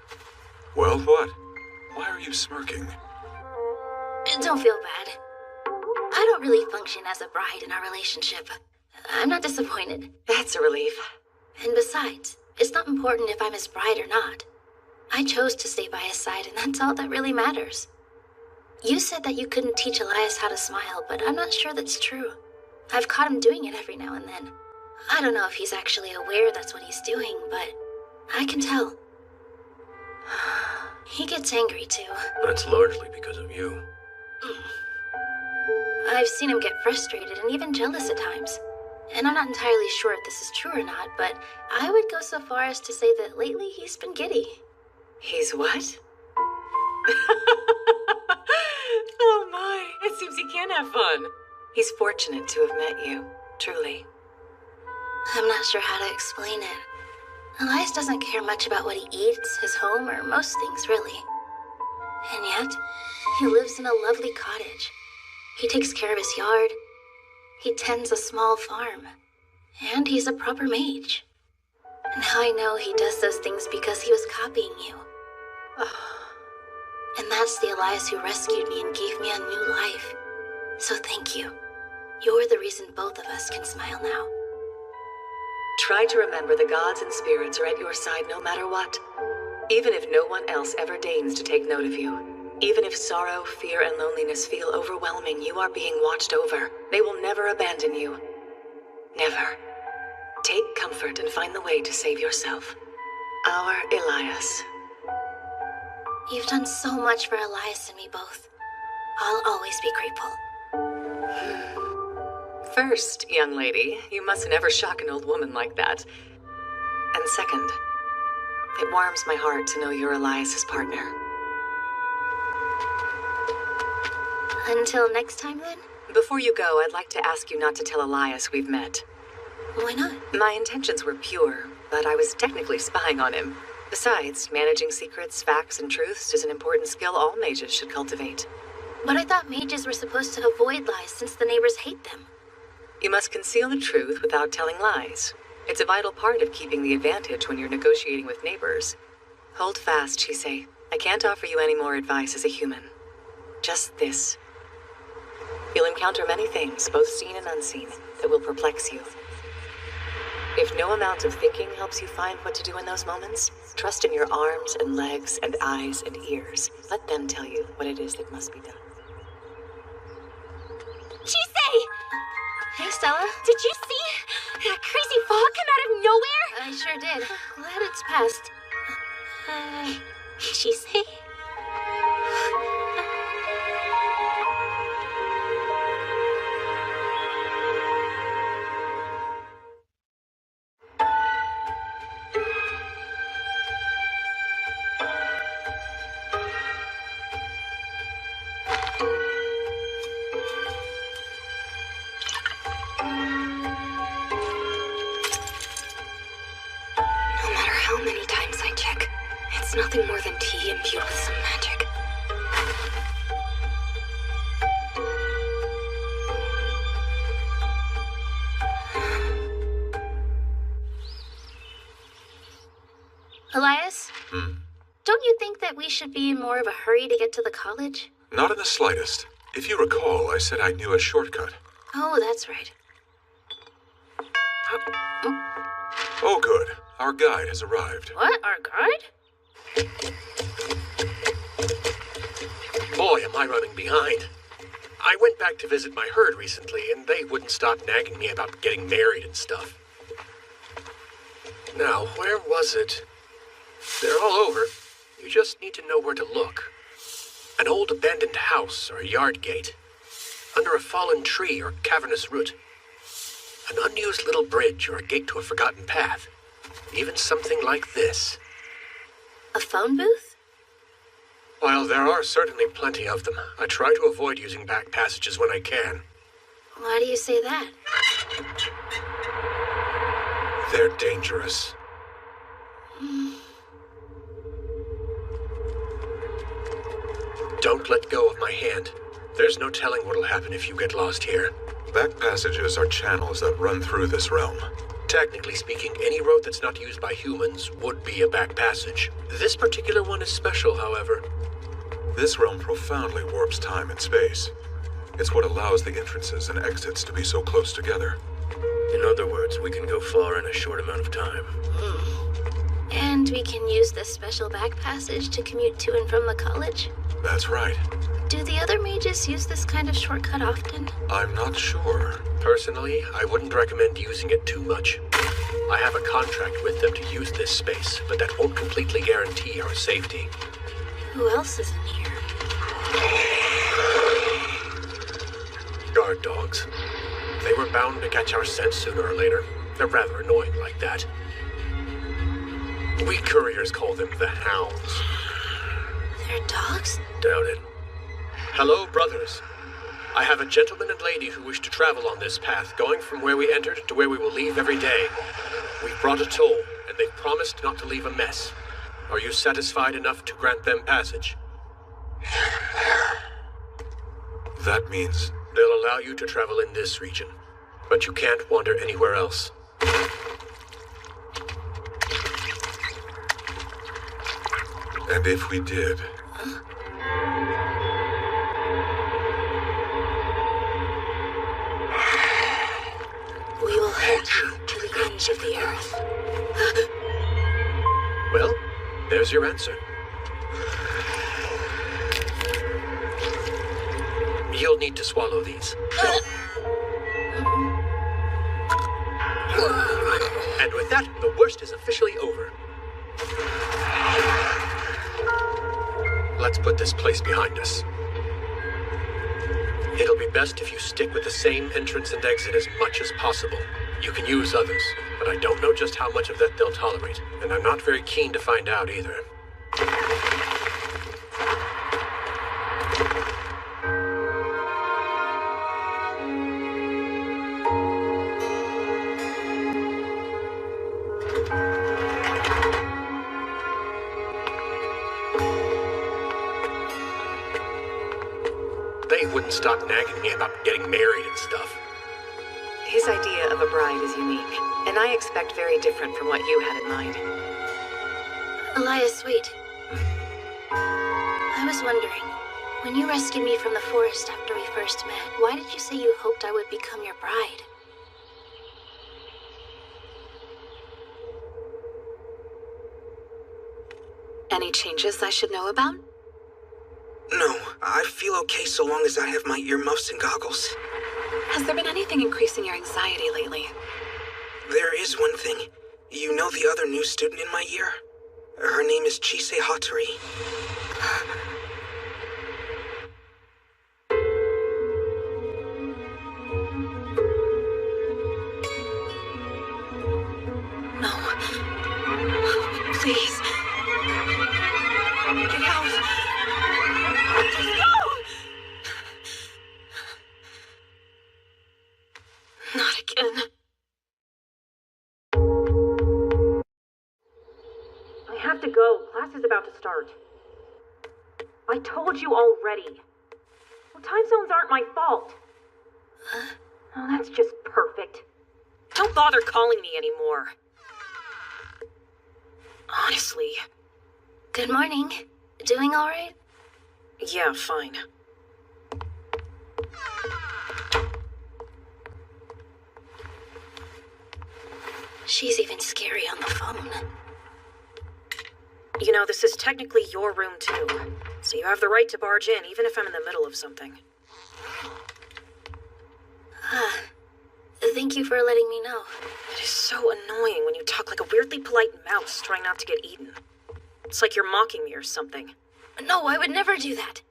Well, what? Why are you smirking? Don't feel bad. I don't really function as a bride in our relationship. I'm not disappointed. That's a relief. And besides, it's not important if I'm his bride or not. I chose to stay by his side, and that's all that really matters. You said that you couldn't teach Elias how to smile, but I'm not sure that's true. I've caught him doing it every now and then. I don't know if he's actually aware that's what he's doing, but I can tell. He gets angry, too. That's largely because of you. I've seen him get frustrated and even jealous at times. And I'm not entirely sure if this is true or not, but I would go so far as to say that lately he's been giddy. He's what? Oh my, it seems he can have fun. He's fortunate to have met you, truly. I'm not sure how to explain it. Elias doesn't care much about what he eats, his home, or most things, really. And yet, he lives in a lovely cottage. He takes care of his yard. He tends a small farm. And he's a proper mage. Now I know he does those things because he was copying you. And that's the Elias who rescued me and gave me a new life. So thank you. You're the reason both of us can smile now. Try to remember the gods and spirits are at your side no matter what. Even if no one else ever deigns to take note of you. Even if sorrow, fear, and loneliness feel overwhelming, you are being watched over. They will never abandon you. Never. Take comfort and find the way to save yourself. Our Elias. You've done so much for Elias and me both. I'll always be grateful. First, young lady, you must never shock an old woman like that. And second, it warms my heart to know you're Elias's partner. Until next time, then? Before you go, I'd like to ask you not to tell Elias we've met. Why not? My intentions were pure, but I was technically spying on him. Besides, managing secrets, facts, and truths is an important skill all mages should cultivate. But I thought mages were supposed to avoid lies since the neighbors hate them. You must conceal the truth without telling lies. It's a vital part of keeping the advantage when you're negotiating with neighbors. Hold fast, she say. I can't offer you any more advice as a human. Just this. You'll encounter many things, both seen and unseen, that will perplex you. If no amount of thinking helps you find what to do in those moments, trust in your arms and legs and eyes and ears. Let them tell you what it is that must be done. Chisei! Hey, Stella. Did you see that crazy fog come out of nowhere? I sure did. Glad it's passed. Chisei? Nothing more than tea imbued with some magic. Elias? Don't you think that we should be in more of a hurry to get to the college? Not in the slightest. If you recall, I said I knew a shortcut. Oh, that's right. Oh, good. Our guide has arrived. What? Our guide? Boy, am I running behind. I went back to visit my herd recently, and they wouldn't stop nagging me about getting married and stuff. Now, where was it? They're all over. You just need to know where to look. An old abandoned house or a yard gate. Under a fallen tree or cavernous root. An unused little bridge or a gate to a forgotten path. Even something like this. A phone booth? While there are certainly plenty of them, I try to avoid using back passages when I can. Why do you say that? They're dangerous. Don't let go of my hand. There's no telling what'll happen if you get lost here. Back passages are channels that run through this realm. Technically speaking, any road that's not used by humans would be a back passage. This particular one is special, however. This realm profoundly warps time and space. It's what allows the entrances and exits to be so close together. In other words, we can go far in a short amount of time. And we can use this special back passage to commute to and from the college? That's right. Do the other mages use this kind of shortcut often? I'm not sure. Personally, I wouldn't recommend using it too much. I have a contract with them to use this space, but that won't completely guarantee our safety. Who else is in here? Guard dogs. They were bound to catch our scent sooner or later. They're rather annoying like that. We couriers call them the Hounds. They're dogs? Doubt it. Hello, brothers. I have a gentleman and lady who wish to travel on this path, going from where we entered to where we will leave every day. We've brought a toll, and they've promised not to leave a mess. Are you satisfied enough to grant them passage? That means... They'll allow you to travel in this region, but you can't wander anywhere else. And if we did... We will hold you to the ends of the earth. Well, there's your answer. You'll need to swallow these. And with that, the worst is officially over. Let's put this place behind us. It'll be best if you stick with the same entrance and exit as much as possible. You can use others, but I don't know just how much of that they'll tolerate, and I'm not very keen to find out either. They wouldn't stop nagging me about getting married and stuff. His idea of a bride is unique, and I expect very different from what you had in mind. Elias, wait. I was wondering, when you rescued me from the forest after we first met, why did you say you hoped I would become your bride? Any changes I should know about? No, I feel okay so long as I have my earmuffs and goggles. Has there been anything increasing your anxiety lately? There is one thing. You know the other new student in my year? Her name is Chise Hattori. No. Please. Get out. Just go! Not again. I have to go. Class is about to start. I told you already. Well, time zones aren't my fault. Oh, that's just perfect. Don't bother calling me anymore. Honestly. Good morning. Doing all right? Yeah, fine. She's even scary on the phone. You know, this is technically your room too, so you have the right to barge in even if I'm in the middle of something. Thank you for letting me know. It is so annoying when you talk like a weirdly polite mouse trying not to get eaten. It's like you're mocking me or something. No, I would never do that.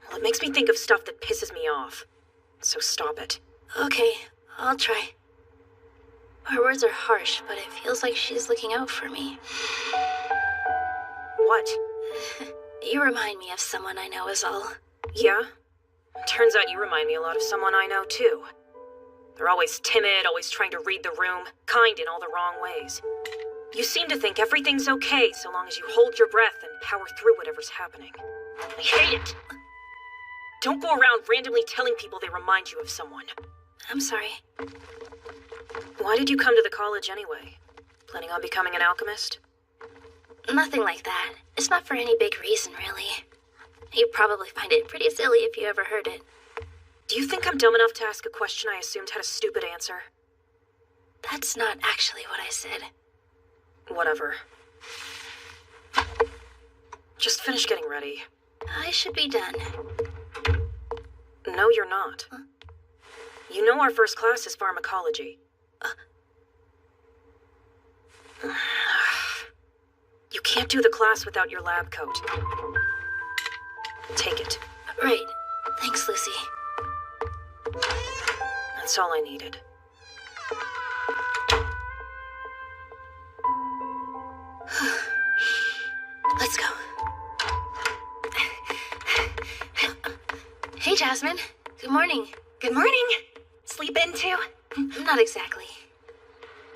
Well, it makes me think of stuff that pisses me off. So stop it. Okay, I'll try. Her words are harsh, but it feels like she's looking out for me. What? You remind me of someone I know is all. Yeah? Turns out you remind me a lot of someone I know too. They're always timid, always trying to read the room, kind in all the wrong ways. You seem to think everything's okay so long as you hold your breath and power through whatever's happening. I hate it! Don't go around randomly telling people they remind you of someone. I'm sorry. Why did you come to the college anyway? Planning on becoming an alchemist? Nothing like that. It's not for any big reason, really. You'd probably find it pretty silly if you ever heard it. Do you think I'm dumb enough to ask a question I assumed had a stupid answer? That's not actually what I said. Whatever. Just finish getting ready. I should be done. No, you're not. Huh? You know our first class is pharmacology. You can't do the class without your lab coat. Take it. Right. Thanks, Lucy. That's all I needed. Let's go. Hey, Jasmine. Good morning. Good morning. Sleep in too? Not exactly.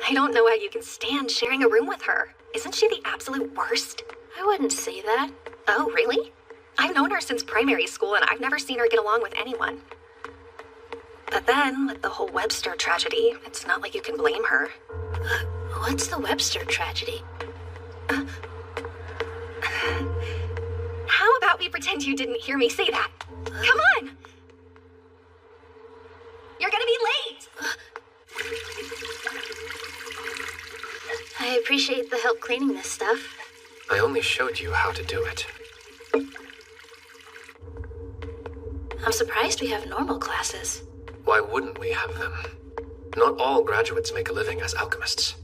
I don't know how you can stand sharing a room with her. Isn't she the absolute worst? I wouldn't say that. Oh, really? I've known her since primary school and I've never seen her get along with anyone. But then, with the whole Webster tragedy, it's not like you can blame her. What's the Webster tragedy? How about we pretend you didn't hear me say that? Come on! You're gonna be late! I appreciate the help cleaning this stuff. I only showed you how to do it. I'm surprised we have normal classes. Why wouldn't we have them? Not all graduates make a living as alchemists.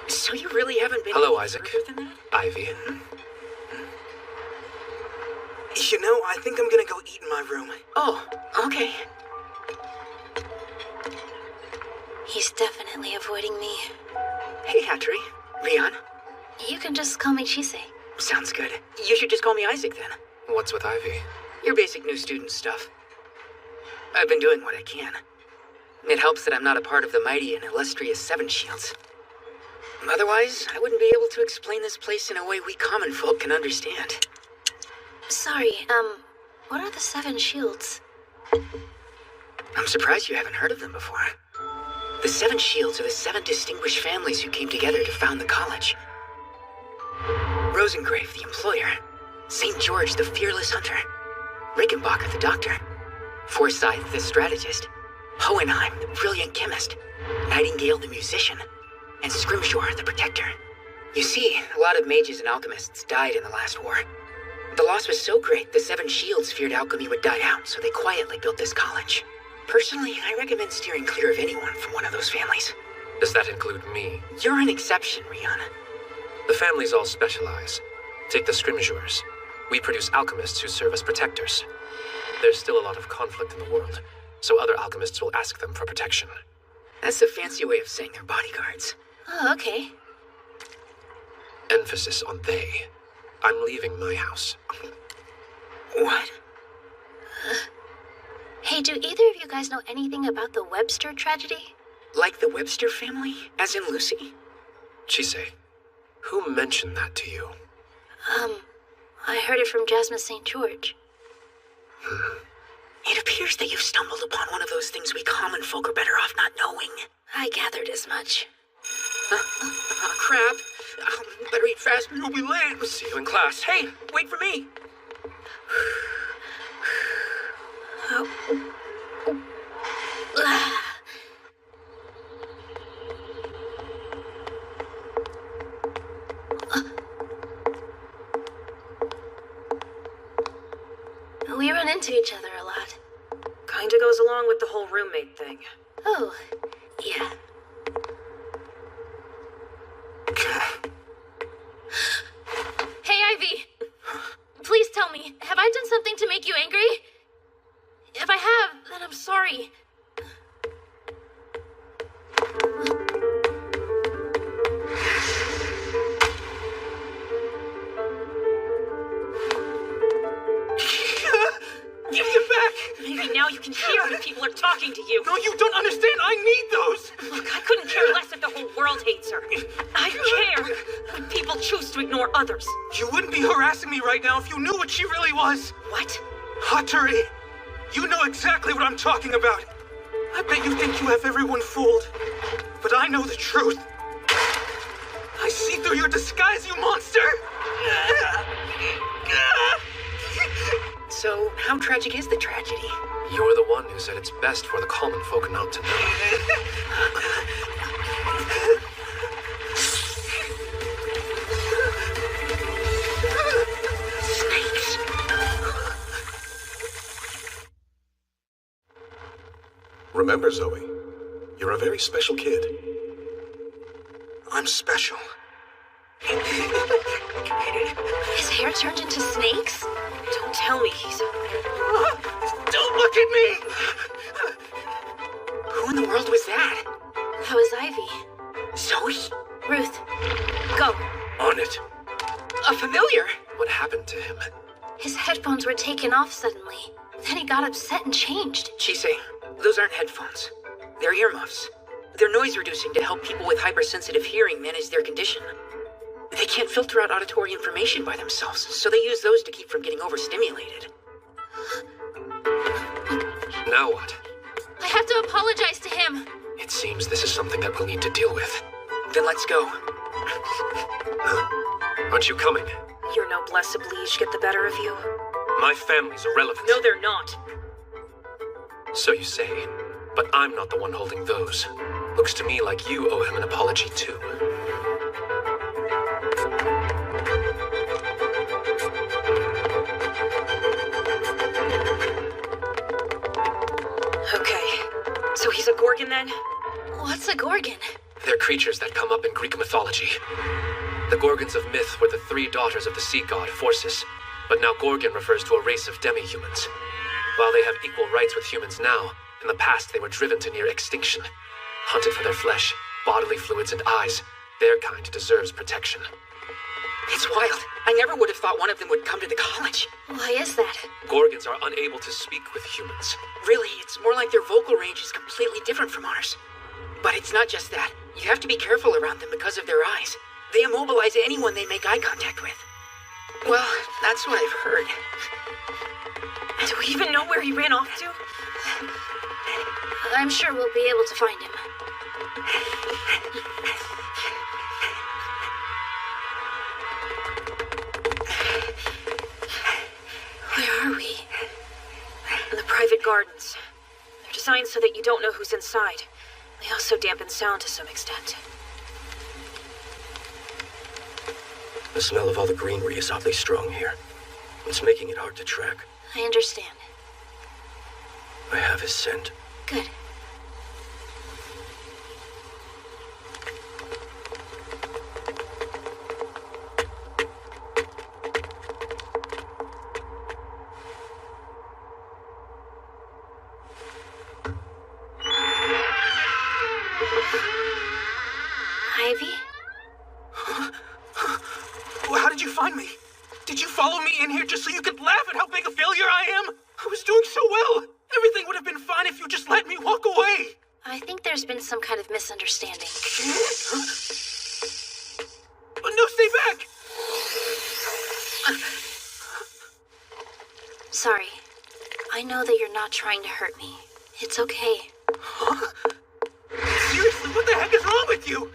So you really haven't been Hello, any Isaac. further than that? Ivy. You know, I think I'm gonna go eat in my room. Oh, okay. He's definitely avoiding me. Hey, Hattori. Leon. You can just call me Chise. Sounds good. You should just call me Isaac then. What's with Ivy? Your basic new student stuff. I've been doing what I can. It helps that I'm not a part of the mighty and illustrious Seven Shields. Otherwise, I wouldn't be able to explain this place in a way we common folk can understand. Sorry, what are the Seven Shields? I'm surprised you haven't heard of them before. The Seven Shields are the 7 distinguished families who came together to found the college. Rosengrave, the employer. St. George, the fearless hunter. Rickenbacker, the doctor. Forsyth, the strategist. Hohenheim, the brilliant chemist. Nightingale, the musician. And Scrimshore, the protector. You see, a lot of mages and alchemists died in the last war. The loss was so great, the Seven Shields feared alchemy would die out, so they quietly built this college. Personally, I recommend steering clear of anyone from one of those families. Does that include me? You're an exception, Rihanna. The families all specialize. Take the Scrimshores. We produce alchemists who serve as protectors. There's still a lot of conflict in the world, so other alchemists will ask them for protection. That's a fancy way of saying they're bodyguards. Oh, okay. Emphasis on they. I'm leaving my house. What? Hey, do either of you guys know anything about the Webster tragedy? Like the Webster family? As in Lucy? Chise, who mentioned that to you? I heard it from Jasmine St. George. It appears that you've stumbled upon one of those things we common folk are better off not knowing. I gathered as much. Crap. Better eat fast or you'll be late. See you in class. Hey, wait for me. We run into each other a lot. Kinda goes along with the whole roommate thing. Oh, yeah. Hey, Ivy. Please tell me, have I done something to make you angry? If I have, then I'm sorry. Give them back! Maybe now you can hear when people are talking to you. No, you don't understand! I need those! Look, I couldn't care less if the whole world hates her. I care when people choose to ignore others. You wouldn't be harassing me right now if you knew what she really was! What? Hattori! You know exactly what I'm talking about! I bet you think you have everyone fooled. But I know the truth. I see through your disguise, you monster! So, how tragic is the tragedy? You're the one who said it's best for the common folk not to know. Snakes. Remember, Zoe, you're a very special kid. I'm special. His hair turned into snakes? Don't tell me he's... Don't look at me! Who in the world was that? That was Ivy. Zoe? Ruth, go. On it. A familiar? What happened to him? His headphones were taken off suddenly. Then he got upset and changed. Chise, those aren't headphones. They're earmuffs. They're noise reducing to help people with hypersensitive hearing manage their condition. They can't filter out auditory information by themselves, so they use those to keep from getting overstimulated. Now what? I have to apologize to him. It seems this is something that we'll need to deal with. Then let's go. Aren't you coming? Your noblesse oblige get the better of you? My family's irrelevant. No, they're not. So you say, but I'm not the one holding those. Looks to me like you owe him an apology too. Gorgon, then? What's a Gorgon? They're creatures that come up in Greek mythology. The Gorgons of myth were the 3 daughters of the sea god Phorcys, but now Gorgon refers to a race of demi-humans. While they have equal rights with humans now, in the past they were driven to near extinction. Hunted for their flesh, bodily fluids, and eyes, their kind deserves protection. It's wild. I never would have thought one of them would come to the college. Why is that? Gorgons are unable to speak with humans. Really, it's more like their vocal range is completely different from ours. But it's not just that. You have to be careful around them because of their eyes. They immobilize anyone they make eye contact with. Well, that's what I've heard. Do we even know where he ran off to? I'm sure we'll be able to find him. Where are we? In the private gardens. They're designed so that you don't know who's inside. They also dampen sound to some extent. The smell of all the greenery is oddly strong here. It's making it hard to track. I understand. I have his scent. Good. Ivy? How did you find me? Did you follow me in here just so you could laugh at how big a failure I am? I was doing so well. Everything would have been fine if you just let me walk away. I think there's been some kind of misunderstanding. No, stay back! Sorry. I know that you're not trying to hurt me. It's okay. Huh? Seriously, what the heck is wrong with you?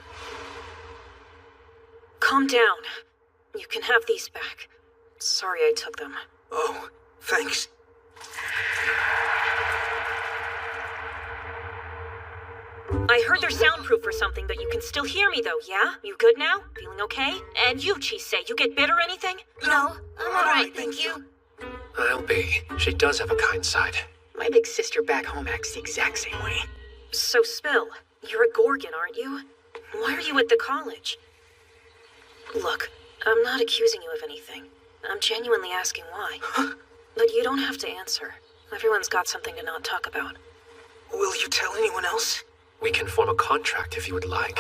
Calm down. You can have these back. Sorry I took them. Oh, thanks. I heard they're soundproof or something, but you can still hear me though, yeah? You good now? Feeling okay? And you, Chise, you get bit or anything? No, I'm alright, thank you. I'll be. She does have a kind side. My big sister back home acts the exact same way. So, Spill, you're a Gorgon, aren't you? Why are you at the college? Look, I'm not accusing you of anything. I'm genuinely asking why. But you don't have to answer. Everyone's got something to not talk about. Will you tell anyone else? We can form a contract if you would like.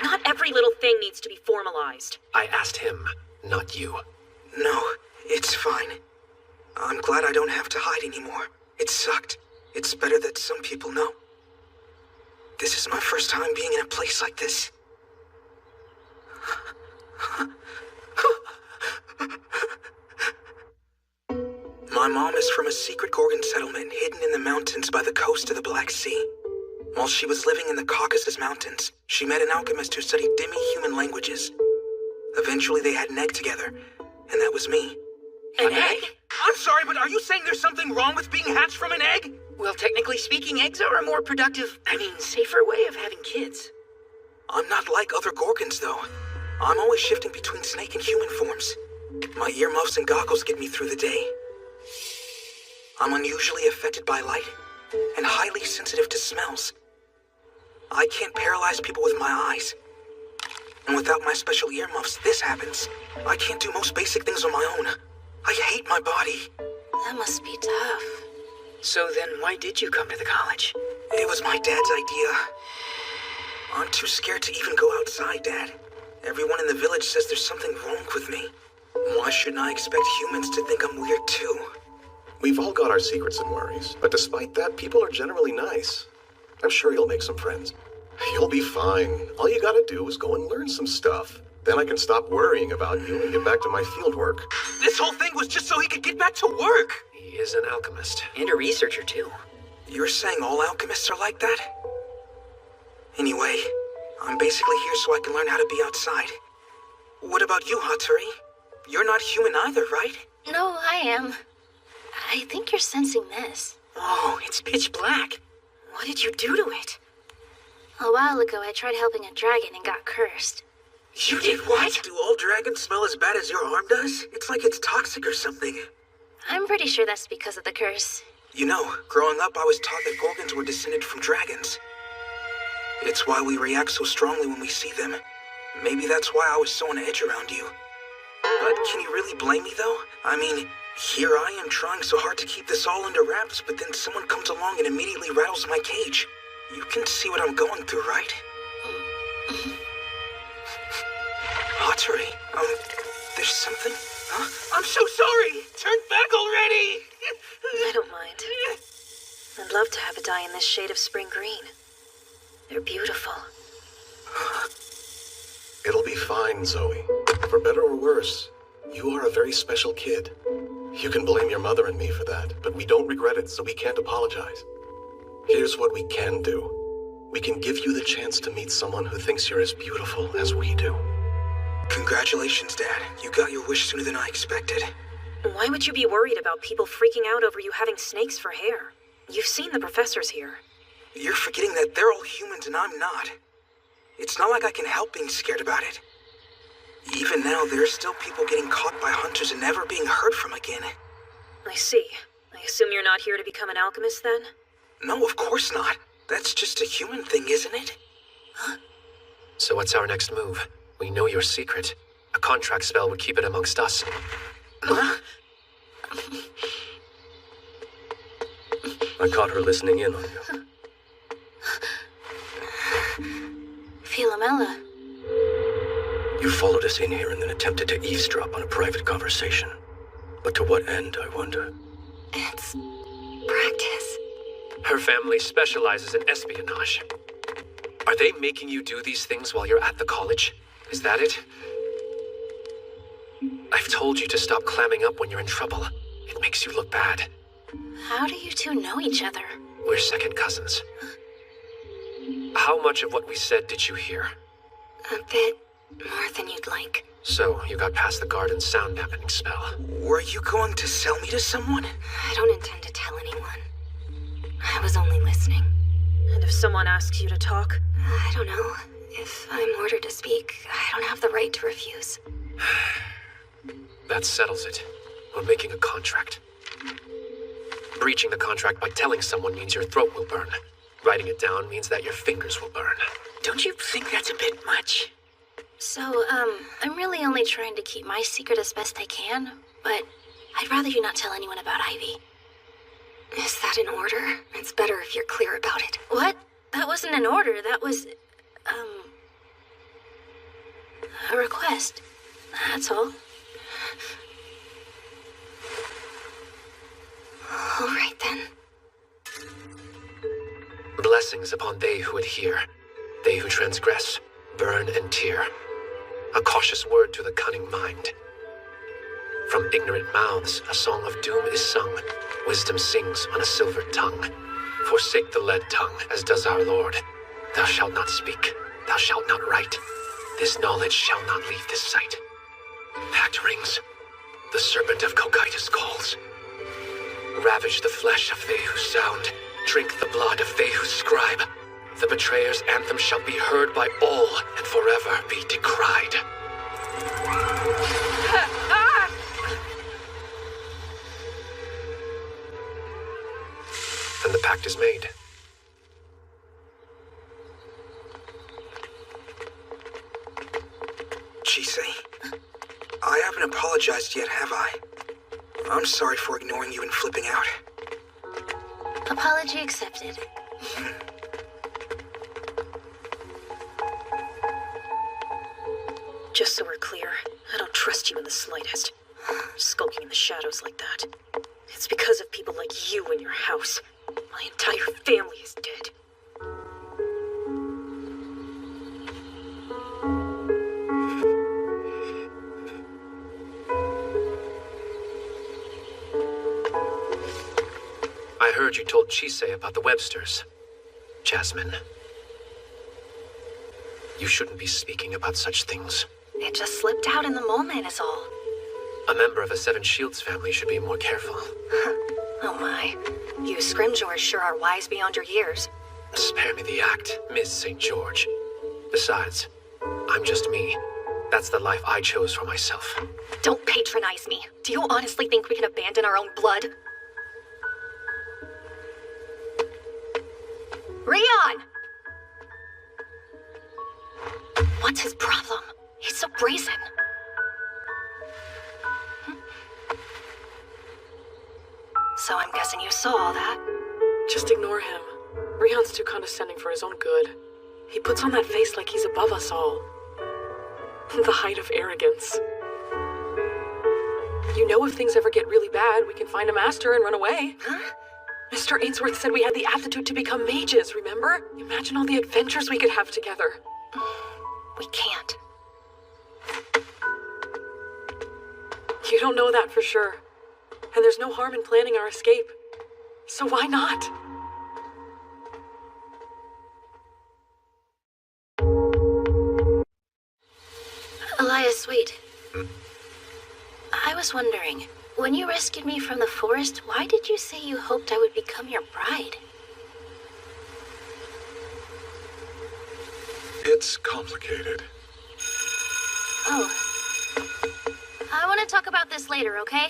Not every little thing needs to be formalized. I asked him, not you. No, it's fine. I'm glad I don't have to hide anymore. It sucked. It's better that some people know. This is my first time being in a place like this. My mom is from a secret Gorgon settlement hidden in the mountains by the coast of the Black Sea. While she was living in the Caucasus Mountains, she met an alchemist who studied demi-human languages. Eventually they had an egg together, and that was me. An egg? I'm sorry, but are you saying there's something wrong with being hatched from an egg? Well, technically speaking, eggs are a more productive, safer way of having kids. I'm not like other Gorgons, though. I'm always shifting between snake and human forms. My earmuffs and goggles get me through the day. I'm unusually affected by light, and highly sensitive to smells. I can't paralyze people with my eyes. And without my special earmuffs, this happens. I can't do most basic things on my own. I hate my body. That must be tough. So then why did you come to the college? It was my dad's idea. I'm too scared to even go outside, Dad. Everyone in the village says there's something wrong with me. Why shouldn't I expect humans to think I'm weird too? We've all got our secrets and worries, but despite that, people are generally nice. I'm sure you'll make some friends. You'll be fine. All you gotta do is go and learn some stuff. Then I can stop worrying about you and get back to my fieldwork. This whole thing was just so he could get back to work! He is an alchemist. And a researcher, too. You're saying all alchemists are like that? Anyway, I'm basically here so I can learn how to be outside. What about you, Hatori? You're not human either, right? No, I am. I think you're sensing this. Oh, it's pitch black. What did you do to it? A while ago, I tried helping a dragon and got cursed. You did what? Do all dragons smell as bad as your arm does? It's like it's toxic or something. I'm pretty sure that's because of the curse. You know, growing up, I was taught that Gorgons were descended from dragons. It's why we react so strongly when we see them. Maybe that's why I was so on edge around you. But can you really blame me, though? I mean, here I am trying so hard to keep this all under wraps, but then someone comes along and immediately rattles my cage. You can see what I'm going through, right? Hattori, there's something? Huh? I'm so sorry! Turn back already! I don't mind. I'd love to have a dye in this shade of spring green. They're beautiful. It'll be fine, Zoe. For better or worse, you are a very special kid. You can blame your mother and me for that, but we don't regret it, so we can't apologize. Here's what we can do. We can give you the chance to meet someone who thinks you're as beautiful as we do. Congratulations, Dad. You got your wish sooner than I expected. Why would you be worried about people freaking out over you having snakes for hair? You've seen the professors here. You're forgetting that they're all humans and I'm not. It's not like I can help being scared about it. Even now, there are still people getting caught by hunters and never being heard from again. I see. I assume you're not here to become an alchemist, then? No, of course not. That's just a human thing, isn't it? So what's our next move? We know your secret. A contract spell would keep it amongst us. Huh? I caught her listening in on you. Philomela. You followed us in here and then attempted to eavesdrop on a private conversation. But to what end, I wonder? It's practice. Her family specializes in espionage. Are they making you do these things while you're at the college? Is that it? I've told you to stop clamming up when you're in trouble. It makes you look bad. How do you two know each other? We're second cousins. How much of what we said did you hear? A bit more than you'd like. So, you got past the garden's sound dampening spell. Were you going to sell me to someone? I don't intend to tell anyone. I was only listening. And if someone asks you to talk? I don't know. If I'm ordered to speak, I don't have the right to refuse. That settles it. We're making a contract. Breaching the contract by telling someone means your throat will burn. Writing it down means that your fingers will burn. Don't you think that's a bit much? So, I'm really only trying to keep my secret as best I can, but I'd rather you not tell anyone about Ivy. Is that an order? It's better if you're clear about it. What? That wasn't an order, that was, a request. That's all. All right, then. Blessings upon they who adhere, they who transgress, burn and tear. A cautious word to the cunning mind. From ignorant mouths a song of doom is sung. Wisdom sings on a silver tongue. Forsake the lead tongue, as does our Lord. Thou shalt not speak, thou shalt not write. This knowledge shall not leave this sight. Pact rings. The serpent of Cocytus calls. Ravage the flesh of they who sound. Drink the blood of they who scribe. The betrayer's anthem shall be heard by all and forever be decried. Then the pact is made. Chise, I haven't apologized yet, have I? I'm sorry for ignoring you and flipping out. Apology accepted. Just so we're clear, I don't trust you in the slightest. Skulking in the shadows like that. It's because of people like you in your house. My entire family is dead. I heard you told Chise about the Websters. Jasmine. You shouldn't be speaking about such things. It just slipped out in the moment is all. A member of a Seven Shields family should be more careful. Oh my. You Scrimgeours sure are wise beyond your years. Spare me the act, Miss St. George. Besides, I'm just me. That's the life I chose for myself. Don't patronize me. Do you honestly think we can abandon our own blood? Rion! What's his problem? He's so brazen. So I'm guessing you saw all that? Just ignore him. Rion's too condescending for his own good. He puts on that face like he's above us all. The height of arrogance. You know, if things ever get really bad, we can find a master and run away. Huh? Mr. Ainsworth said we had the aptitude to become mages, remember? Imagine all the adventures we could have together. We can't. You don't know that for sure. And there's no harm in planning our escape. So why not? Elias, wait. I was wondering, when you rescued me from the forest, why did you say you hoped I would become your bride? It's complicated. Oh. I want to talk about this later, okay?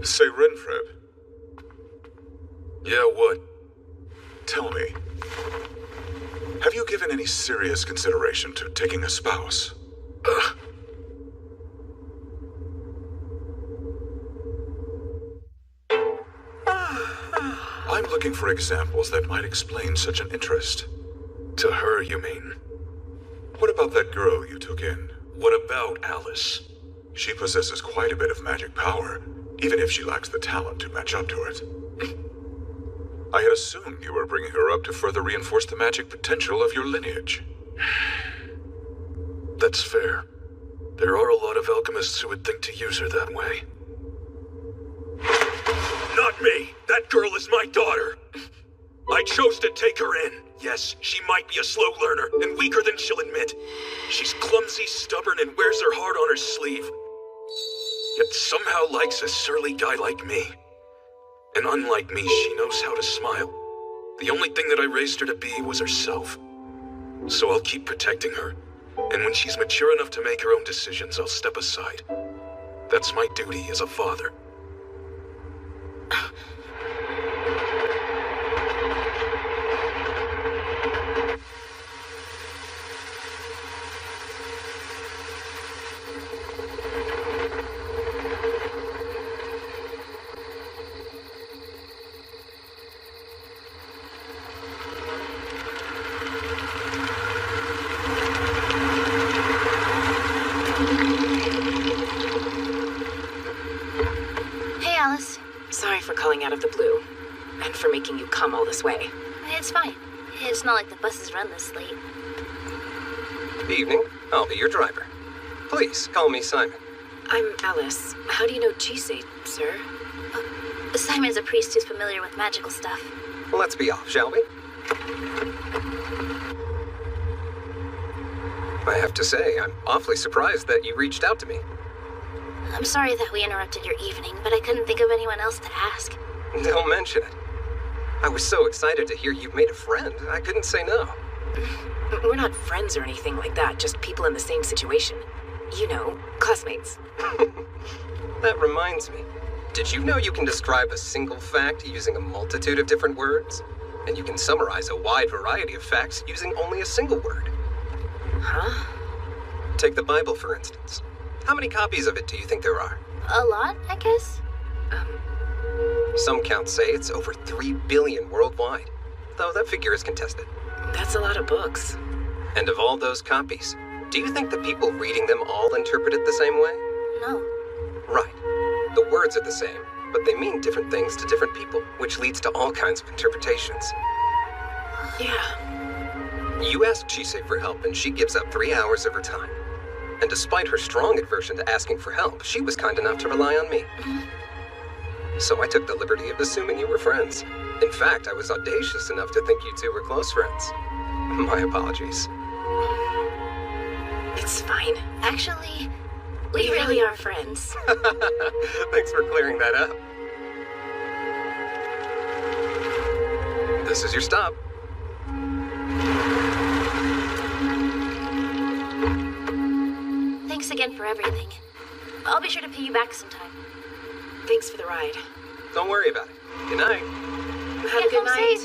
Say, Renfred. Yeah, what? Tell me, have you given any serious consideration to taking a spouse? I'm looking for examples that might explain such an interest. To her, you mean? What about that girl you took in? What about Alice? She possesses quite a bit of magic power, even if she lacks the talent to match up to it. I had assumed you were bringing her up to further reinforce the magic potential of your lineage. That's fair. There are a lot of alchemists who would think to use her that way. Not me! That girl is my daughter! I chose to take her in. Yes, she might be a slow learner, and weaker than she'll admit. She's clumsy, stubborn, and wears her heart on her sleeve. Yet somehow likes a surly guy like me. And unlike me, she knows how to smile. The only thing that I raised her to be was herself. So I'll keep protecting her. And when she's mature enough to make her own decisions, I'll step aside. That's my duty as a father. Sorry for calling out of the blue, and for making you come all this way. It's fine. It's not like the buses run this late. Evening. I'll be your driver. Please, call me Simon. I'm Alice. How do you know Chisei, sir? Simon's a priest who's familiar with magical stuff. Let's be off, shall we? I have to say, I'm awfully surprised that you reached out to me. I'm sorry that we interrupted your evening, but I couldn't think of anyone else to ask. Don't mention it. I was so excited to hear you've made a friend, I couldn't say no. We're not friends or anything like that, just people in the same situation. You know, classmates. That reminds me. Did you know you can describe a single fact using a multitude of different words? And you can summarize a wide variety of facts using only a single word. Huh? Take the Bible, for instance. How many copies of it do you think there are? A lot, I guess. Some counts say it's over 3 billion worldwide, though that figure is contested. That's a lot of books. And of all those copies, do you think the people reading them all interpret it the same way? No. Right. The words are the same, but they mean different things to different people, which leads to all kinds of interpretations. Yeah. You ask Chisei for help, and she gives up 3 hours of her time. And despite her strong aversion to asking for help, she was kind enough to rely on me. So I took the liberty of assuming you were friends. In fact, I was audacious enough to think you two were close friends. My apologies. It's fine. Actually, we really are friends. Thanks for clearing that up. This is your stop. again for everything. I'll be sure to pay you back sometime. Thanks for the ride. Don't worry about it. Good night. Have a good night.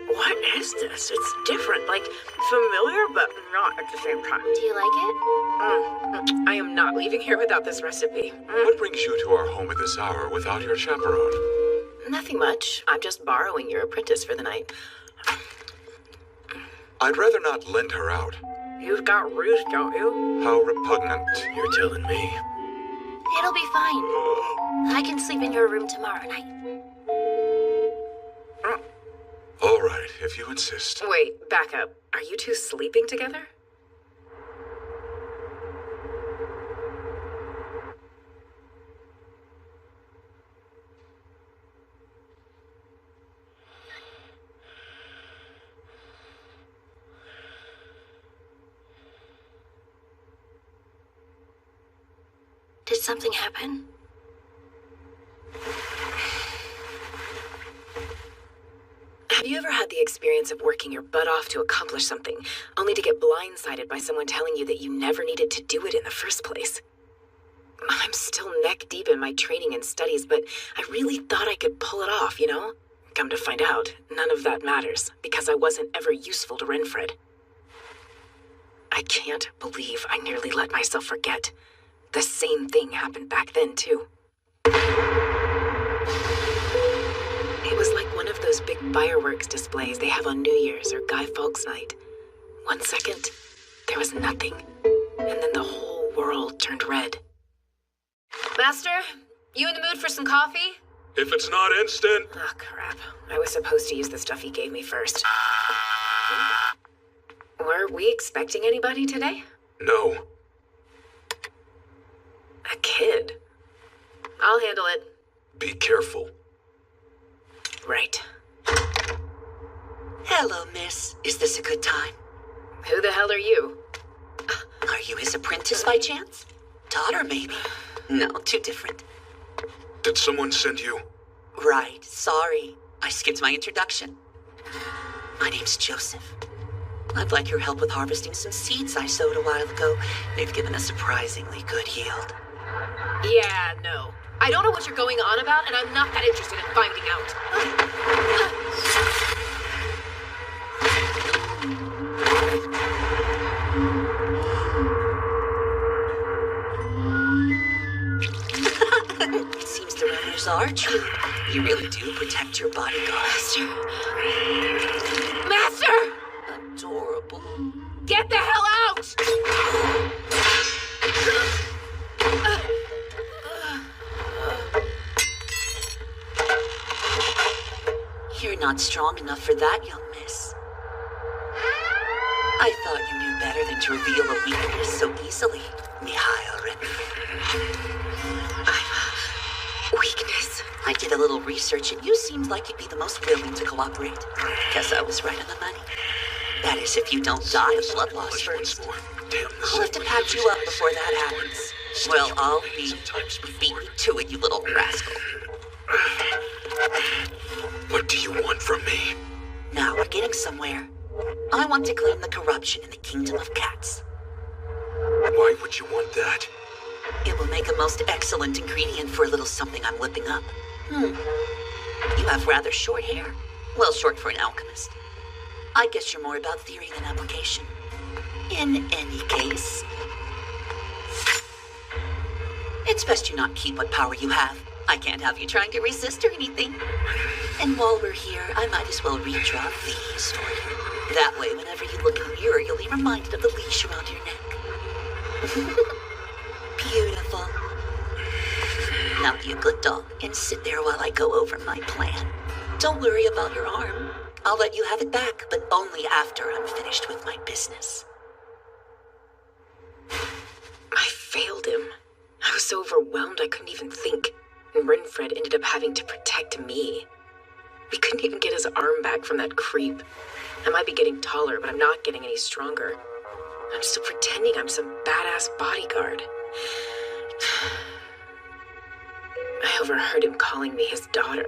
What is this? It's different, like familiar, but not at the same time. Do you like it? I am not leaving here without this recipe. What brings you to our home at this hour without your chaperone? Nothing much. I'm just borrowing your apprentice for the night. I'd rather not lend her out. You've got roost, don't you? How repugnant. You're telling me. It'll be fine. I can sleep in your room tomorrow night. All right, if you insist. Wait, back up. Are you two sleeping together? Did something happen? Have you ever had the experience of working your butt off to accomplish something, only to get blindsided by someone telling you that you never needed to do it in the first place? I'm still neck deep in my training and studies, but I really thought I could pull it off, you know? Come to find out, none of that matters, because I wasn't ever useful to Renfred. I can't believe I nearly let myself forget. The same thing happened back then, too. It was like one of those big fireworks displays they have on New Year's or Guy Fawkes Night. 1 second, there was nothing, and then the whole world turned red. Master, you in the mood for some coffee? If it's not instant... Oh, crap. I was supposed to use the stuff he gave me first. Were we expecting anybody today? No. A kid. I'll handle it. Be careful. Right. Hello, miss. Is this a good time? Who the hell are you? Are you his apprentice by chance? Daughter, maybe? No, too different. Did someone send you? Right. Sorry. I skipped my introduction. My name's Joseph. I'd like your help with harvesting some seeds I sowed a while ago. They've given a surprisingly good yield. Yeah, no. I don't know what you're going on about, and I'm not that interested in finding out. It seems the runners are true. You really do protect your bodyguard. Master! Adorable. Get the hell out! You're not strong enough for that, young miss. I thought you knew better than to reveal a weakness so easily, Mikhail Renfred. Weakness? I did a little research and you seemed like you'd be the most willing to cooperate. Guess I was right on the money. That is, if you don't die of blood loss first. I'll have to patch you up before that happens. Well, I'll beat you to it, you little rascal. What do you want from me? Now we're getting somewhere. I want to claim the corruption in the kingdom of cats. Why would you want that? It will make a most excellent ingredient for a little something I'm whipping up. You have rather short hair. Well, short for an alchemist. I guess you're more about theory than application. In any case, it's best you not keep what power you have. I can't have you trying to resist or anything. And while we're here, I might as well redraw these for you. That way, whenever you look in the mirror, you'll be reminded of the leash around your neck. Beautiful. Now be a good dog and sit there while I go over my plan. Don't worry about your arm. I'll let you have it back, but only after I'm finished with my business. I failed him. I was so overwhelmed I couldn't even think. And Renfred ended up having to protect me. We couldn't even get his arm back from that creep. I might be getting taller, but I'm not getting any stronger. I'm still pretending I'm some badass bodyguard. I overheard him calling me his daughter.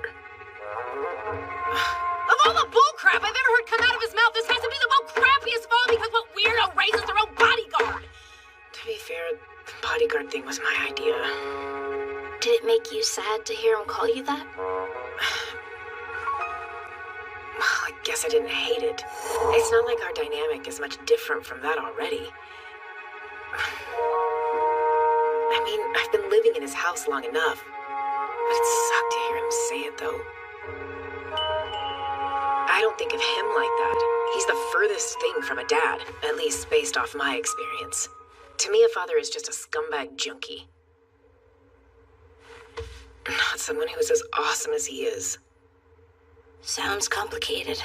Of all the bullcrap I've ever heard come out of his mouth. This has to be the most crappiest of all because what weirdo raises their own bodyguard? To be fair, the bodyguard thing was my idea. Did it make you sad to hear him call you that? Well, I guess I didn't hate it. It's not like our dynamic is much different from that already. I mean, I've been living in his house long enough. But it sucked to hear him say it, though. I don't think of him like that. He's the furthest thing from a dad, at least based off my experience. To me, a father is just a scumbag junkie. Not someone who's as awesome as he is. Sounds complicated.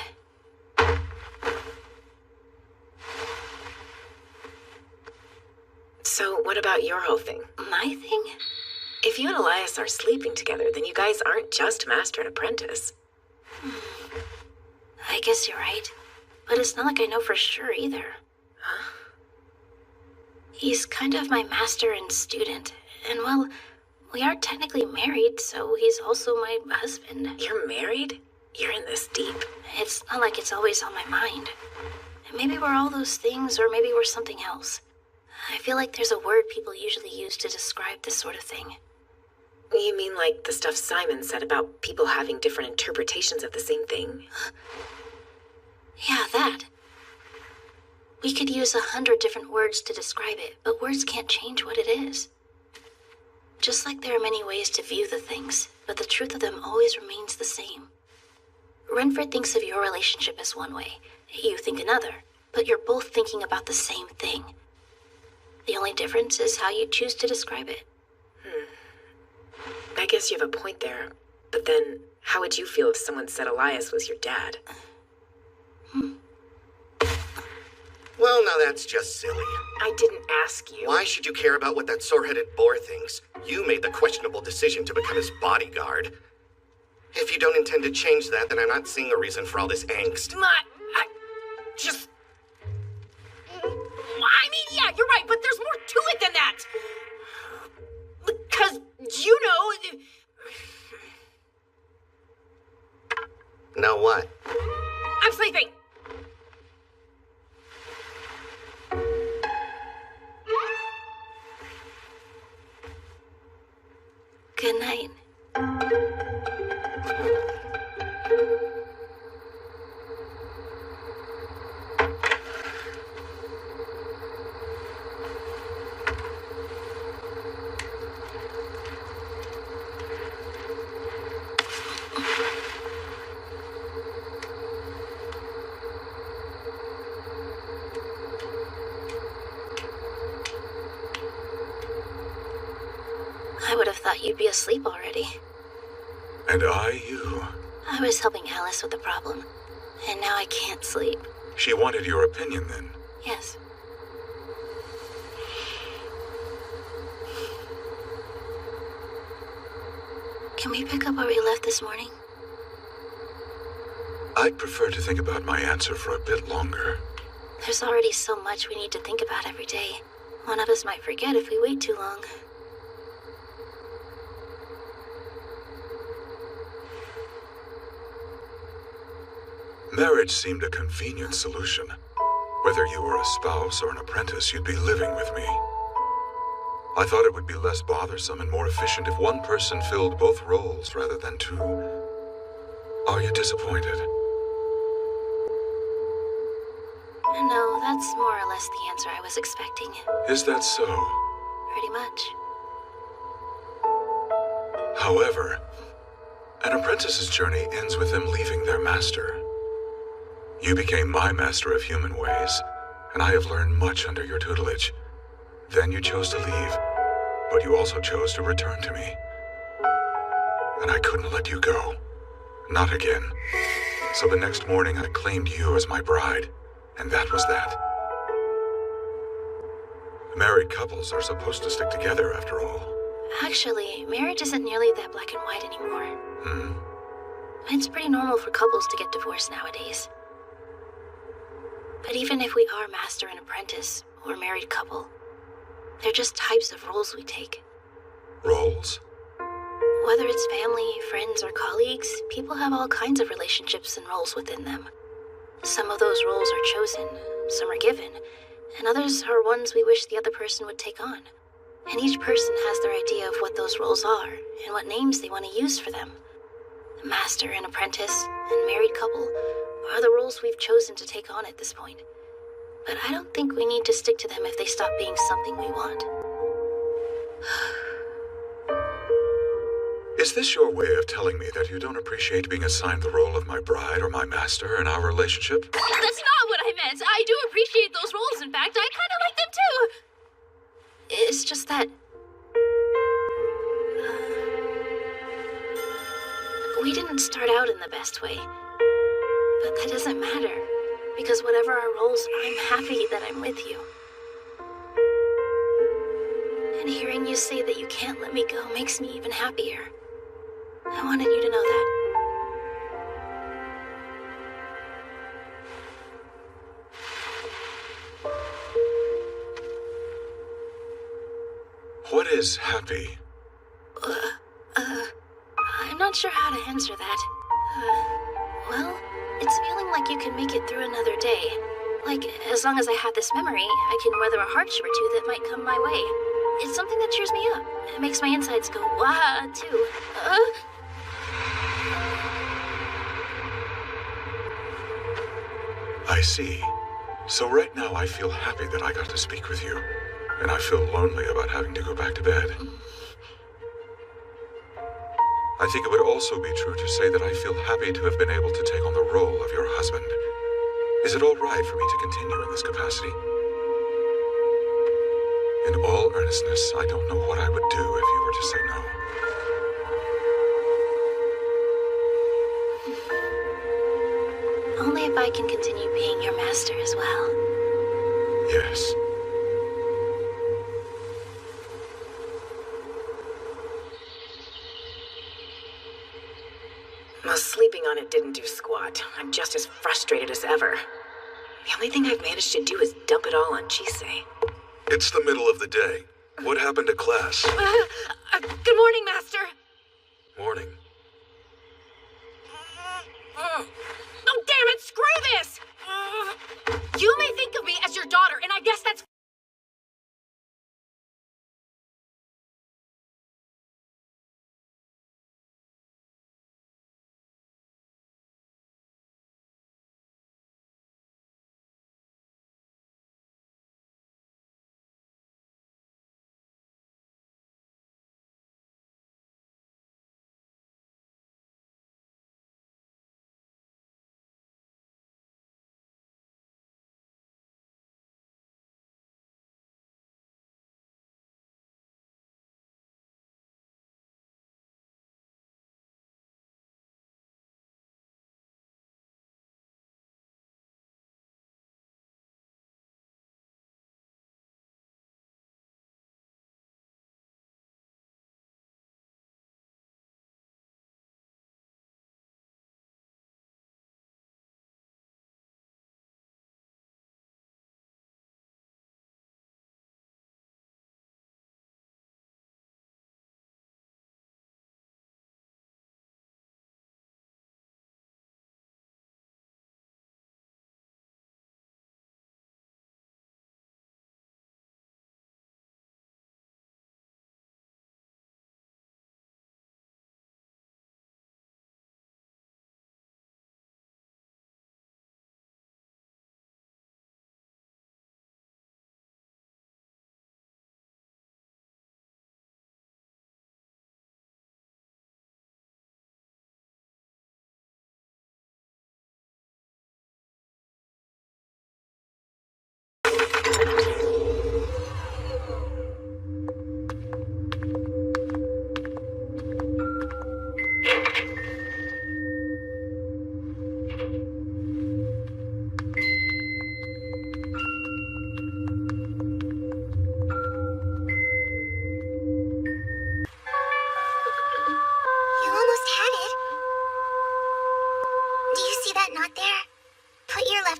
So, what about your whole thing? My thing? If you and Elias are sleeping together, then you guys aren't just master and apprentice. I guess you're right. But it's not like I know for sure either. Huh? He's kind of my master and student. And well, we are technically married, so he's also my husband. You're married? You're in this deep. It's not like it's always on my mind. Maybe we're all those things, or maybe we're something else. I feel like there's a word people usually use to describe this sort of thing. You mean like the stuff Simon said about people having different interpretations of the same thing? Yeah, that. We could use 100 different words to describe it, but words can't change what it is. Just like there are many ways to view the things, but the truth of them always remains the same. Renford thinks of your relationship as one way, you think another, but you're both thinking about the same thing. The only difference is how you choose to describe it. I guess you have a point there, but then how would you feel if someone said Elias was your dad? Well, now that's just silly. I didn't ask you. Why should you care about what that sore-headed boar thinks? You made the questionable decision to become his bodyguard. If you don't intend to change that, then I'm not seeing a reason for all this angst. I mean, yeah, you're right, but there's more to it than that. Because, you know... Now what? I'm sleeping. Good night. I would have thought you'd be asleep already. And I, you. I was helping Alice with the problem, and now I can't sleep. She wanted your opinion then? Yes. Can we pick up where we left this morning? I'd prefer to think about my answer for a bit longer. There's already so much we need to think about every day. One of us might forget if we wait too long. Marriage seemed a convenient solution. Whether you were a spouse or an apprentice, you'd be living with me. I thought it would be less bothersome and more efficient if one person filled both roles rather than two. Are you disappointed? No, that's more or less the answer I was expecting. Is that so? Pretty much. However, an apprentice's journey ends with them leaving their master. You became my master of human ways, and I have learned much under your tutelage. Then you chose to leave, but you also chose to return to me. And I couldn't let you go. Not again. So the next morning I claimed you as my bride, and that was that. Married couples are supposed to stick together after all. Actually, marriage isn't nearly that black and white anymore. It's pretty normal for couples to get divorced nowadays. But even if we are master and apprentice, or married couple, they're just types of roles we take. Roles? Whether it's family, friends, or colleagues, people have all kinds of relationships and roles within them. Some of those roles are chosen, some are given, and others are ones we wish the other person would take on. And each person has their idea of what those roles are and what names they want to use for them. Master and apprentice and married couple are the roles we've chosen to take on at this point. But I don't think we need to stick to them if they stop being something we want. Is this your way of telling me that you don't appreciate being assigned the role of my bride or my master in our relationship? That's not what I meant. I do appreciate those roles. In fact, I kind of like them too. It's just that... we didn't start out in the best way. But that doesn't matter. Because whatever our roles, I'm happy that I'm with you. And hearing you say that you can't let me go makes me even happier. I wanted you to know that. What is happy? I'm not sure how to answer that. Well, it's feeling like you can make it through another day. Like, as long as I have this memory, I can weather a hardship or two that might come my way. It's something that cheers me up. It makes my insides go wah, too. I see. So right now I feel happy that I got to speak with you. And I feel lonely about having to go back to bed. I think it would also be true to say that I feel happy to have been able to take on the role of your husband. Is it all right for me to continue in this capacity? In all earnestness, I don't know what I would do if you were to say no. Only if I can continue being your master as well. Yes. Well, sleeping on it didn't do squat. I'm just as frustrated as ever. The only thing I've managed to do is dump it all on Chisei. It's the middle of the day. What happened to class? Good morning, Master. Morning. Oh, damn it! Screw this! You may think of me as your daughter, and I guess that's...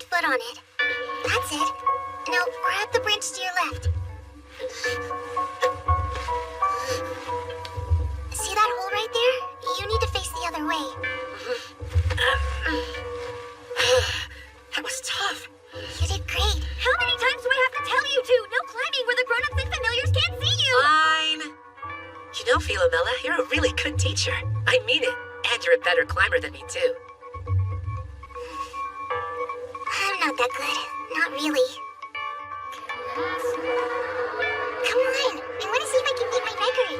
foot on it. That's it. Now grab the branch to your left. See that hole right there? the other way. That was tough. You did great. How many times do I have to tell you to? No climbing where the grown-ups and familiars can't see you! Fine. You know, Philomela, you're a really good teacher. I mean it. And you're a better climber than me, too. I'm not that good. Not really. Come on. I want to see if I can beat my record.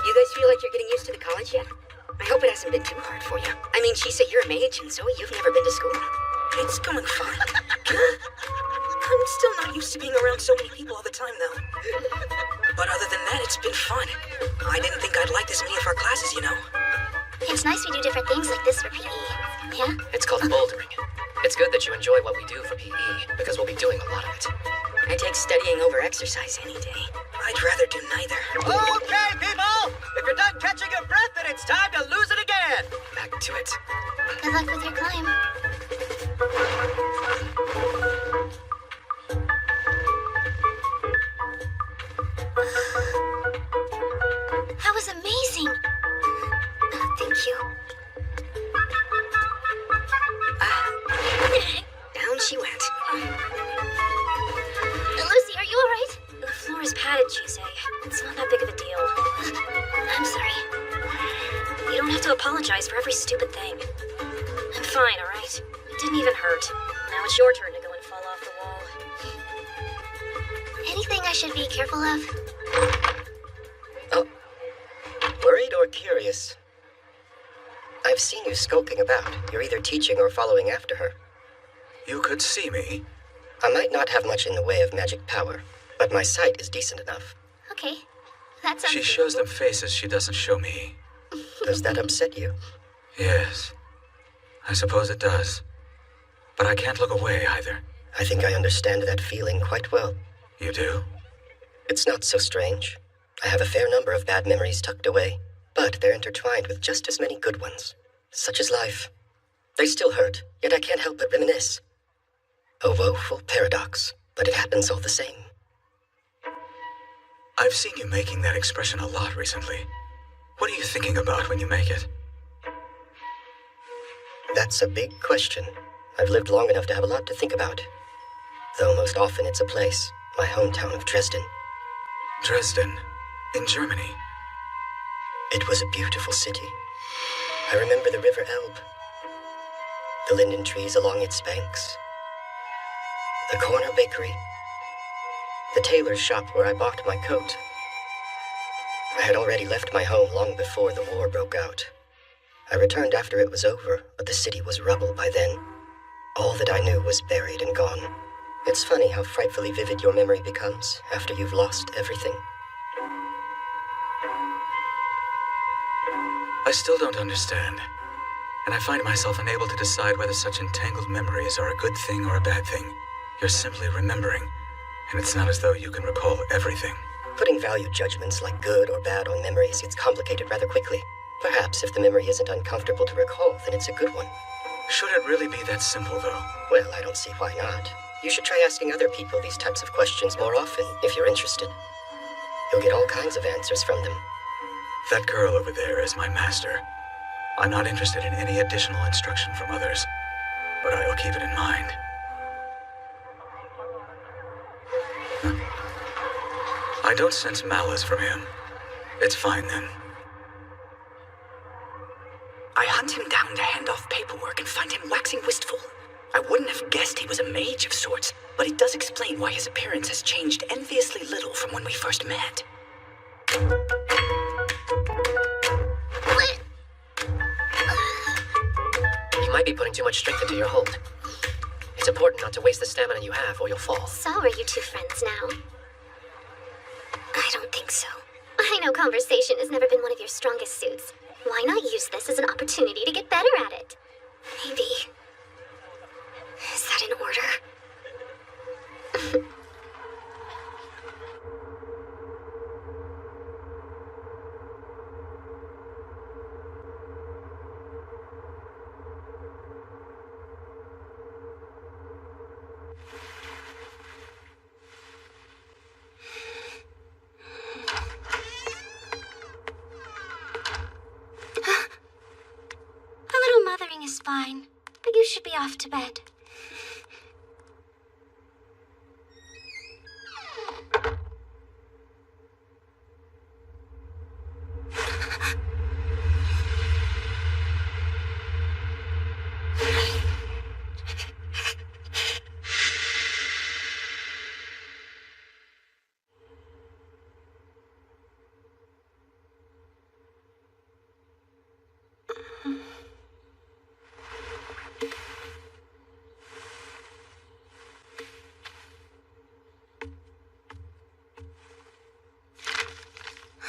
You guys feel like you're getting used to the college yet? I hope it hasn't been too hard for you. I mean, she said you're a mage, and Zoe, you've never been to school. It's going fine. I'm still not used to being around so many people all the time, though. But other than that, it's been fun. I didn't think I'd like this many of our classes, you know. It's nice we do different things like this for PE. Yeah? It's called bouldering. It's good that you enjoy what we do for PE, because we'll be doing a lot of it. I take studying over exercise any day. I'd rather do neither. Okay, people! If you're done catching your breath, then it's time to lose it again! Back to it. Good luck with your climb. That was amazing! Thank you. Down she went. Lucy, are you alright? The floor is padded, she say. It's not that big of a deal. I'm sorry. You don't have to apologize for every stupid thing. I'm fine, alright? It didn't even hurt. Now it's your turn to go and fall off the wall. Anything I should be careful of? Oh. Worried or curious? I've seen you skulking about. You're either teaching or following after her. You could see me. I might not have much in the way of magic power, but my sight is decent enough. Okay. That sounds She shows them faces she doesn't show me. Does that upset you? Yes. I suppose it does. But I can't look away either. I think I understand that feeling quite well. You do? It's not so strange. I have a fair number of bad memories tucked away, but they're intertwined with just as many good ones. Such is life. They still hurt, yet I can't help but reminisce. A woeful paradox, but it happens all the same. I've seen you making that expression a lot recently. What are you thinking about when you make it? That's a big question. I've lived long enough to have a lot to think about. Though most often it's a place, my hometown of Dresden. Dresden? In Germany? It was a beautiful city. I remember the River Elbe, the linden trees along its banks, the corner bakery, the tailor's shop where I bought my coat. I had already left my home long before the war broke out. I returned after it was over, but the city was rubble by then. All that I knew was buried and gone. It's funny how frightfully vivid your memory becomes after you've lost everything. I still don't understand. And I find myself unable to decide whether such entangled memories are a good thing or a bad thing. You're simply remembering, and it's not as though you can recall everything. Putting value judgments like good or bad on memories gets complicated rather quickly. Perhaps if the memory isn't uncomfortable to recall, then it's a good one. Should it really be that simple, though? Well, I don't see why not. You should try asking other people these types of questions more often, if you're interested. You'll get all kinds of answers from them. That girl over there is my master. I'm not interested in any additional instruction from others, but I'll keep it in mind. I don't sense malice from him. It's fine, then. I hunt him down to hand off paperwork and find him waxing wistful. I wouldn't have guessed he was a mage of sorts, but it does explain why his appearance has changed enviously little from when we first met. What? You might be putting too much strength into your hold. It's important not to waste the stamina you have, or you'll fall. So are you two friends now? I don't think so. I know conversation has never been one of your strongest suits. Why not use this as an opportunity to get better at it? Maybe. Is that in order? fine, but you should be off to bed.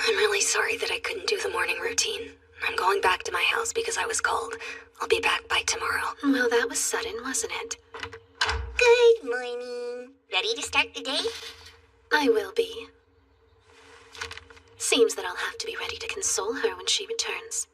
I'm really sorry that I couldn't do the morning routine. I'm going back to my house because I was called. I'll be back by tomorrow. Well, that was sudden, wasn't it? Good morning. Ready to start the day? I will be. Seems that I'll have to be ready to console her when she returns.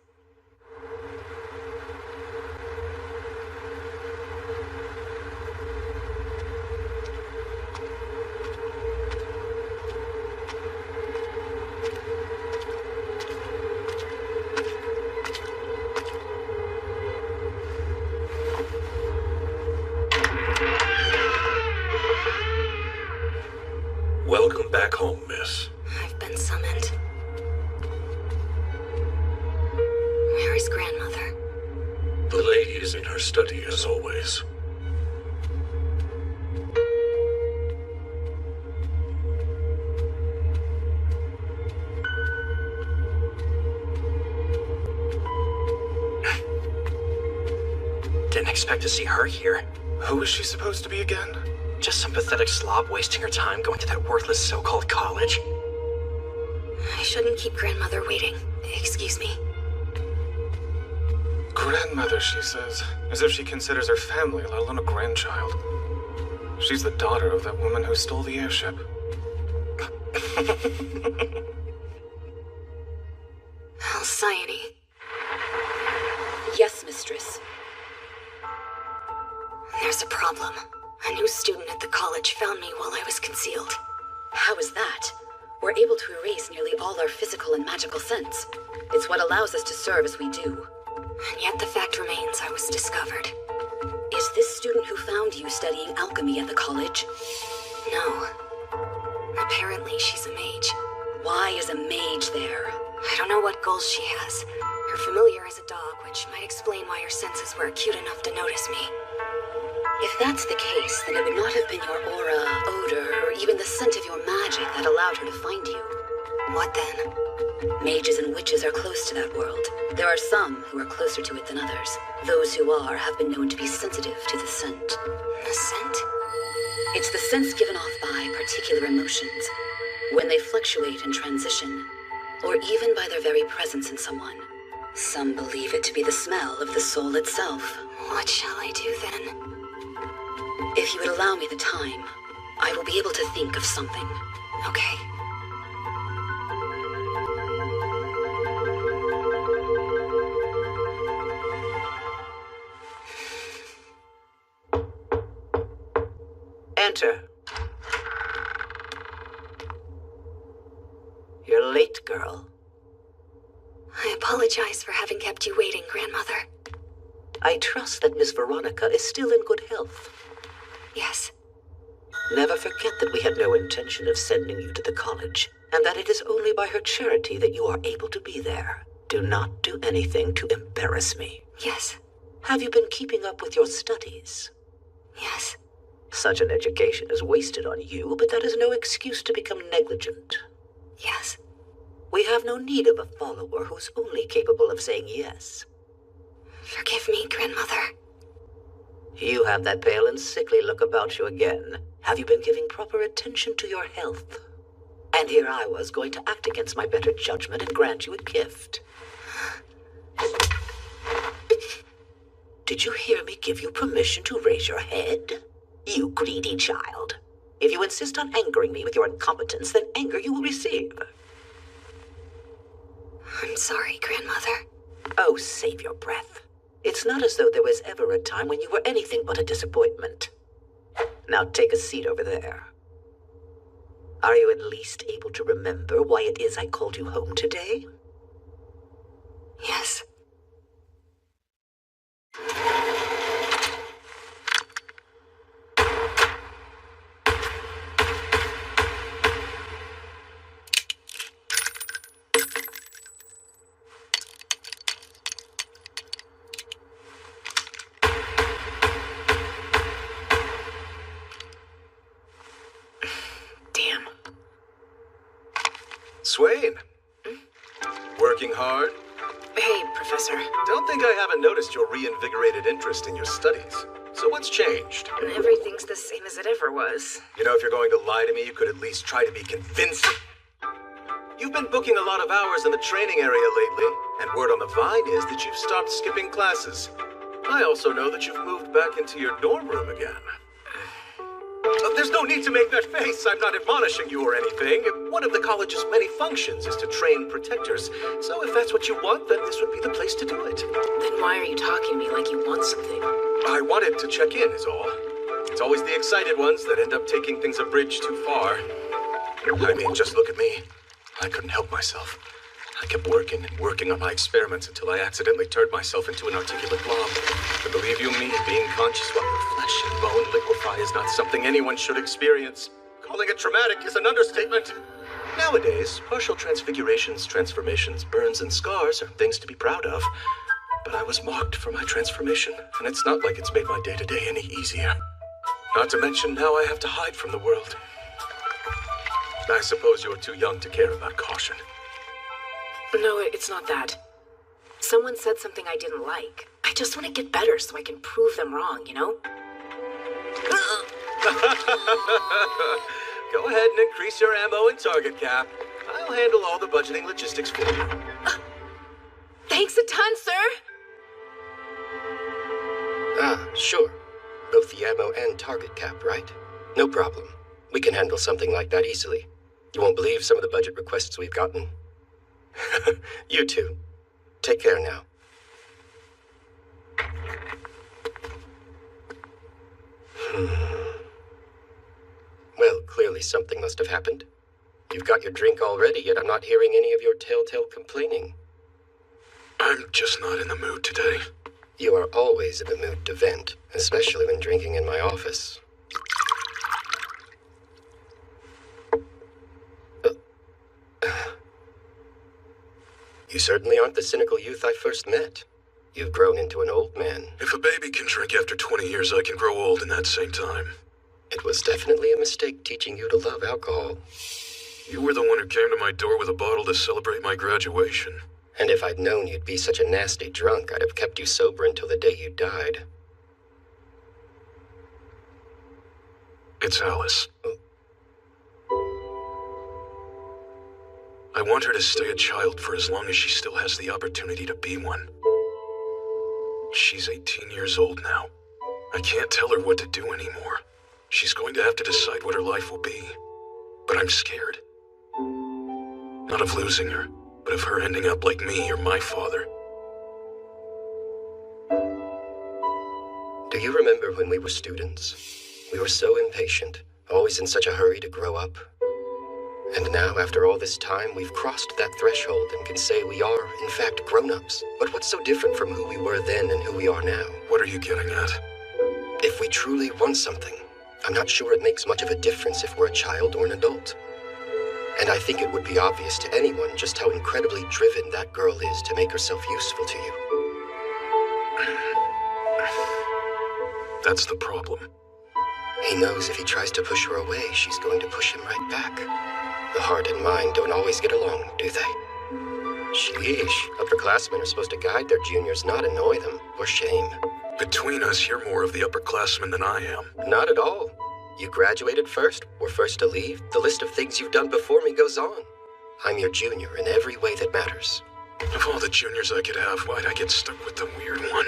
Welcome back home, miss. I've been summoned. Where is grandmother? The lady is in her study, as always. Didn't expect to see her here. Who is she supposed to be again? Just some pathetic slob wasting her time going to that worthless so-called college. I shouldn't keep grandmother waiting. Excuse me. Grandmother, she says, as if she considers her family, let alone a grandchild. She's the daughter of that woman who stole the airship. Alcyone. Yes, mistress. There's a problem. A new student at the college found me while I was concealed. How is that? We're able to erase nearly all our physical and magical sense. It's what allows us to serve as we do. And yet the fact remains I was discovered. Is this student who found you studying alchemy at the college? No. Apparently she's a mage. Why is a mage there? I don't know what goals she has. Her familiar is a dog, which might explain why her senses were acute enough to notice me. If that's the case, then it would not have been your aura, odor, or even the scent of your magic that allowed her to find you. What then? Mages and witches are close to that world. There are some who are closer to it than others. Those who are have been known to be sensitive to the scent. The scent? It's the sense given off by particular emotions, when they fluctuate and transition, or even by their very presence in someone. Some believe it to be the smell of the soul itself. What shall I do then? If you would allow me the time, I will be able to think of something. Okay. Enter. You're late, girl. I apologize for having kept you waiting, grandmother. I trust that Miss Veronica is still in good health. Yes. Never forget that we had no intention of sending you to the college, and that it is only by her charity that you are able to be there. Do not do anything to embarrass me. Yes. Have you been keeping up with your studies? Yes. Such an education is wasted on you, but that is no excuse to become negligent. Yes. We have no need of a follower who's only capable of saying yes. Forgive me, grandmother. You have that pale and sickly look about you again. Have you been giving proper attention to your health? And here I was going to act against my better judgment and grant you a gift. Did you hear me give you permission to raise your head? You greedy child. If you insist on angering me with your incompetence, then anger you will receive. I'm sorry, grandmother. Oh, save your breath. It's not as though there was ever a time when you were anything but a disappointment. Now take a seat over there. Are you at least able to remember why it is I called you home today? Yes. Swain. Working hard? Hey, Professor. Don't think I haven't noticed your reinvigorated interest in your studies. So what's changed? Everything's the same as it ever was. You know, if you're going to lie to me, you could at least try to be convincing. You've been booking a lot of hours in the training area lately, and word on the vine is that you've stopped skipping classes. I also know that you've moved back into your dorm room again. There's no need to make that face. I'm not admonishing you or anything. One of the college's many functions is to train protectors. So if that's what you want, then this would be the place to do it. Then why are you talking to me like you want something? I wanted to check in, is all. It's always the excited ones that end up taking things a bridge too far. I mean, just look at me. I couldn't help myself. I kept working and working on my experiments until I accidentally turned myself into an articulate blob. But believe you me, being conscious while your flesh and bone liquefy is not something anyone should experience. Calling it traumatic is an understatement. Nowadays, partial transfigurations, transformations, burns, and scars are things to be proud of. But I was mocked for my transformation, and it's not like it's made my day-to-day any easier. Not to mention, now I have to hide from the world. I suppose you're too young to care about caution. No, it's not that. Someone said something I didn't like. I just want to get better so I can prove them wrong, you know? Go ahead and increase your ammo and target cap. I'll handle all the budgeting logistics for you. Thanks a ton, sir! Ah, sure. Both the ammo and target cap, right? No problem. We can handle something like that easily. You won't believe some of the budget requests we've gotten. You too. Take care now. Well, clearly something must have happened. You've got your drink already, yet I'm not hearing any of your telltale complaining. I'm just not in the mood today. You are always in the mood to vent, especially when drinking in my office. You certainly aren't the cynical youth I first met. You've grown into an old man. If a baby can drink after 20 years, I can grow old in that same time. It was definitely a mistake teaching you to love alcohol. You were the one who came to my door with a bottle to celebrate my graduation. And if I'd known you'd be such a nasty drunk, I'd have kept you sober until the day you died. It's Alice. I want her to stay a child for as long as she still has the opportunity to be one. She's 18 years old now. I can't tell her what to do anymore. She's going to have to decide what her life will be. But I'm scared. Not of losing her, but of her ending up like me or my father. Do you remember when we were students? We were so impatient, always in such a hurry to grow up. And now, after all this time, we've crossed that threshold and can say we are, in fact, grown-ups. But what's so different from who we were then and who we are now? What are you getting at? If we truly want something, I'm not sure it makes much of a difference if we're a child or an adult. And I think it would be obvious to anyone just how incredibly driven that girl is to make herself useful to you. That's the problem. He knows if he tries to push her away, she's going to push him right back. The heart and mind don't always get along, do they? Sheesh, upperclassmen are supposed to guide their juniors, not annoy them, or shame. Between us, you're more of the upperclassman than I am. Not at all. You graduated first, were first to leave. The list of things you've done before me goes on. I'm your junior in every way that matters. Of all the juniors I could have, why'd I get stuck with the weird one?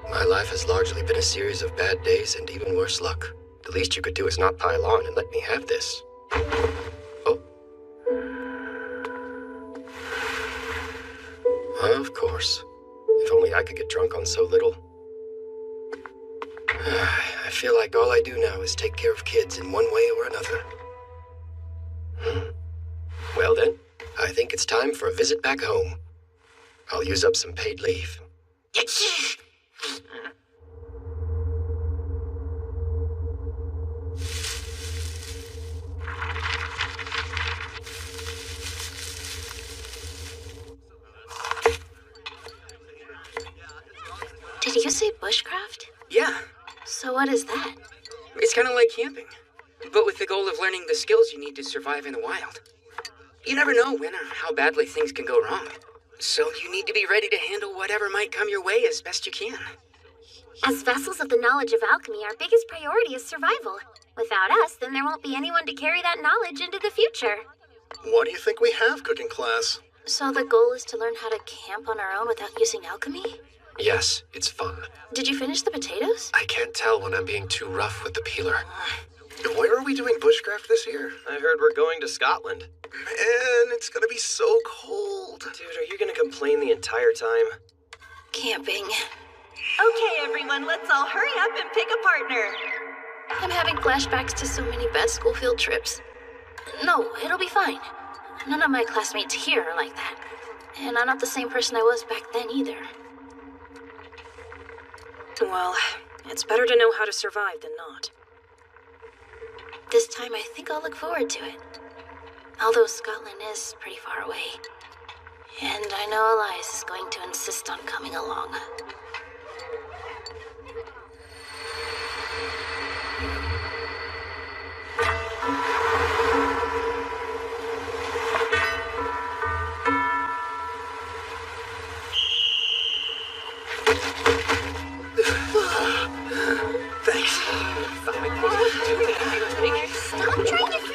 My life has largely been a series of bad days and even worse luck. The least you could do is not pile on and let me have this. Oh. Of course. If only I could get drunk on so little. I feel like all I do now is take care of kids in one way or another. Well then, I think it's time for a visit back home. I'll use up some paid leave. Did you say bushcraft? Yeah. So what is that? It's kind of like camping, but with the goal of learning the skills you need to survive in the wild. You never know when or how badly things can go wrong. So you need to be ready to handle whatever might come your way as best you can. As vessels of the knowledge of alchemy, our biggest priority is survival. Without us, then there won't be anyone to carry that knowledge into the future. What do you think we have, cooking class? So the goal is to learn how to camp on our own without using alchemy? Yes, it's fun. Did you finish the potatoes? I can't tell when I'm being too rough with the peeler. Where are we doing bushcraft this year? I heard we're going to Scotland. Man, it's gonna be so cold. Dude, are you gonna complain the entire time? Camping. Okay, everyone, let's all hurry up and pick a partner. I'm having flashbacks to so many bad school field trips. No, it'll be fine. None of my classmates here are like that. And I'm not the same person I was back then either. Well, it's better to know how to survive than not. This time I think I'll look forward to it. Although Scotland is pretty far away. And I know Elias is going to insist on coming along.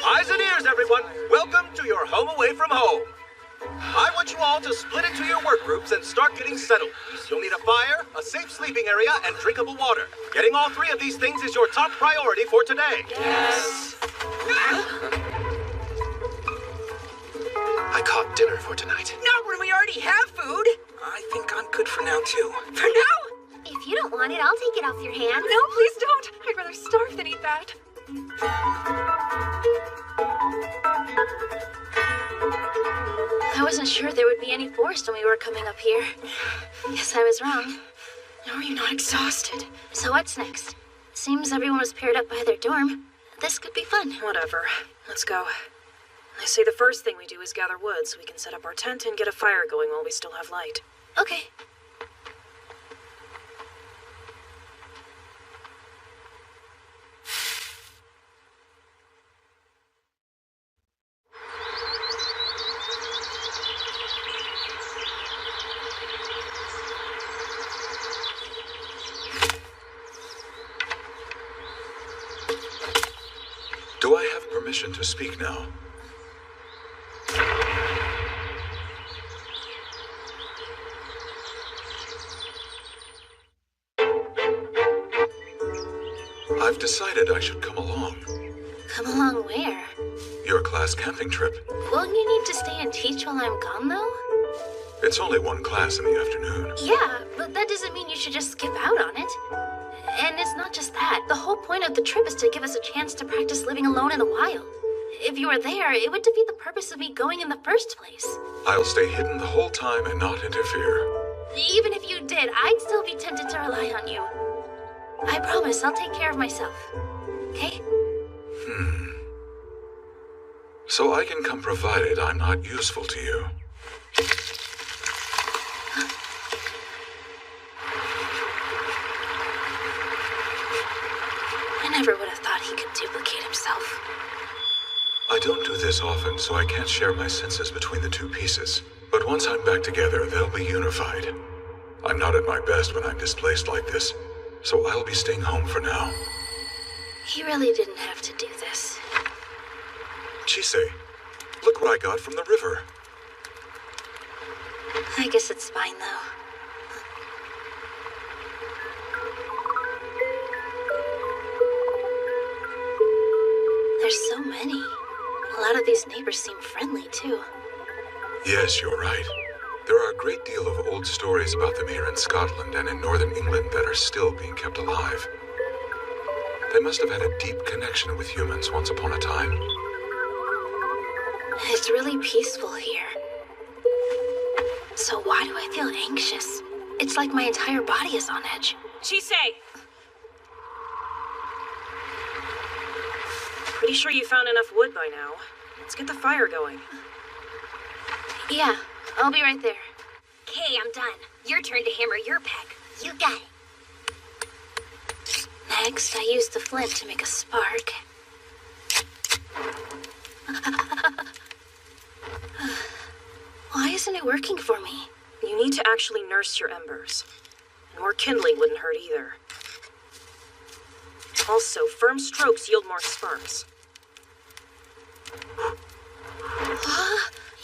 Eyes and ears, everyone. Welcome to your home away from home. I want you all to split into your work groups and start getting settled. You'll need a fire, a safe sleeping area, and drinkable water. Getting all three of these things is your top priority for today. Yes. I caught dinner for tonight. Not when we already have food. I think I'm good for now, too. For now? If you don't want it, I'll take it off your hands. No, please don't. I'd rather starve than eat that. I wasn't sure there would be any forest when we were coming up here. Guess I was wrong. Are you not exhausted? So what's next? Seems everyone was paired up by their dorm. This could be fun. Whatever. Let's go. I say the first thing we do is gather wood so we can set up our tent and get a fire going while we still have light. Okay. Do I have permission to speak now? I've decided I should come along. Come along where? Your class camping trip. Won't you need to stay and teach while I'm gone, though? It's only one class in the afternoon. Yeah, but that doesn't mean you should just skip out on it. And it's not just that. The whole point of the trip is to give us a chance to practice living alone in the wild. If you were there, it would defeat the purpose of me going in the first place. I'll stay hidden the whole time and not interfere. Even if you did, I'd still be tempted to rely on you. I promise I'll take care of myself. Okay? So I can come provided I'm not useful to you. I never would have thought he could duplicate himself. I don't do this often, so I can't share my senses between the two pieces. But once I'm back together, they'll be unified. I'm not at my best when I'm displaced like this, so I'll be staying home for now. He really didn't have to do this. Chise, look what I got from the river. I guess it's fine, though. There's so many. A lot of these neighbors seem friendly, too. Yes, you're right. There are a great deal of old stories about them here in Scotland and in northern England that are still being kept alive. They must have had a deep connection with humans once upon a time. It's really peaceful here. So why do I feel anxious? It's like my entire body is on edge. Chise! Pretty sure you found enough wood by now. Let's get the fire going. Yeah, I'll be right there. Okay, I'm done. Your turn to hammer your peg. You got it. Next, I use the flint to make a spark. isn't it working for me? You need to actually nurse your embers. More kindling wouldn't hurt either. Also, firm strokes yield more sparks.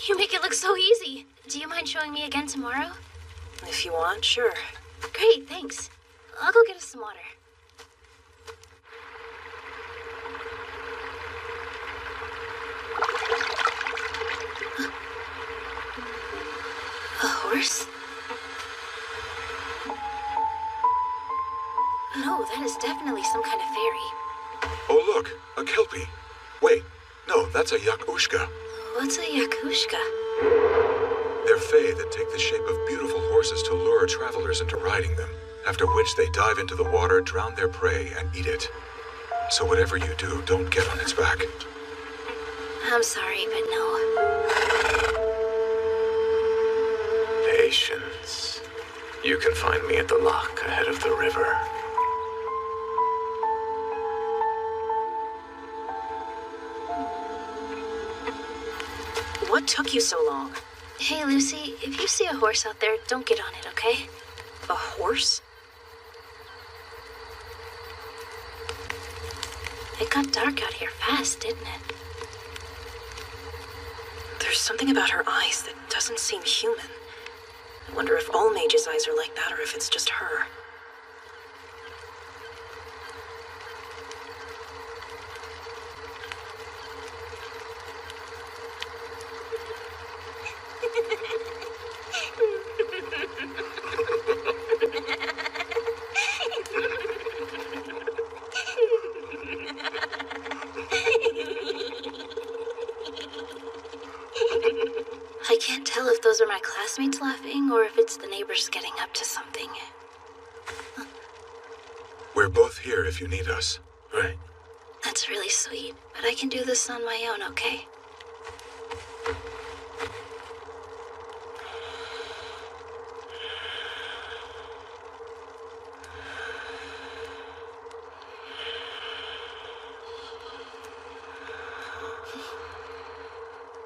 You make it look so easy. Do you mind showing me again tomorrow? If you want, sure. Great, thanks. I'll go get us some water. A horse? No, that is definitely some kind of fairy. Oh, look, a kelpie. Wait, no, that's a yakushka. What's a yakushka? They're fae that take the shape of beautiful horses to lure travelers into riding them, after which they dive into the water, drown their prey, and eat it. So whatever you do, don't get on its back. I'm sorry, but no. Patience. You can find me at the lock ahead of the river. What took you so long? Hey, Lucy, if you see a horse out there, don't get on it, okay? A horse? It got dark out here fast, didn't it? There's something about her eyes that doesn't seem human. I wonder if all mages' eyes are like that or if it's just her. I can't tell if those are my classmates laughing or if it's the neighbors getting up to something. We're both here if you need us, right? That's really sweet, but I can do this on my own, okay?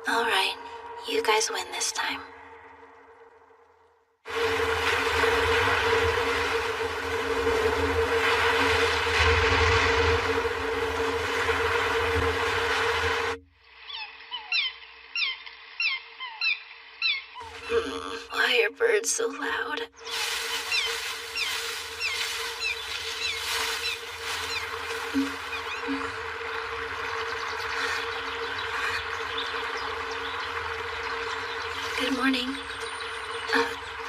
All right, you guys win this time. Why are birds so loud? Good morning.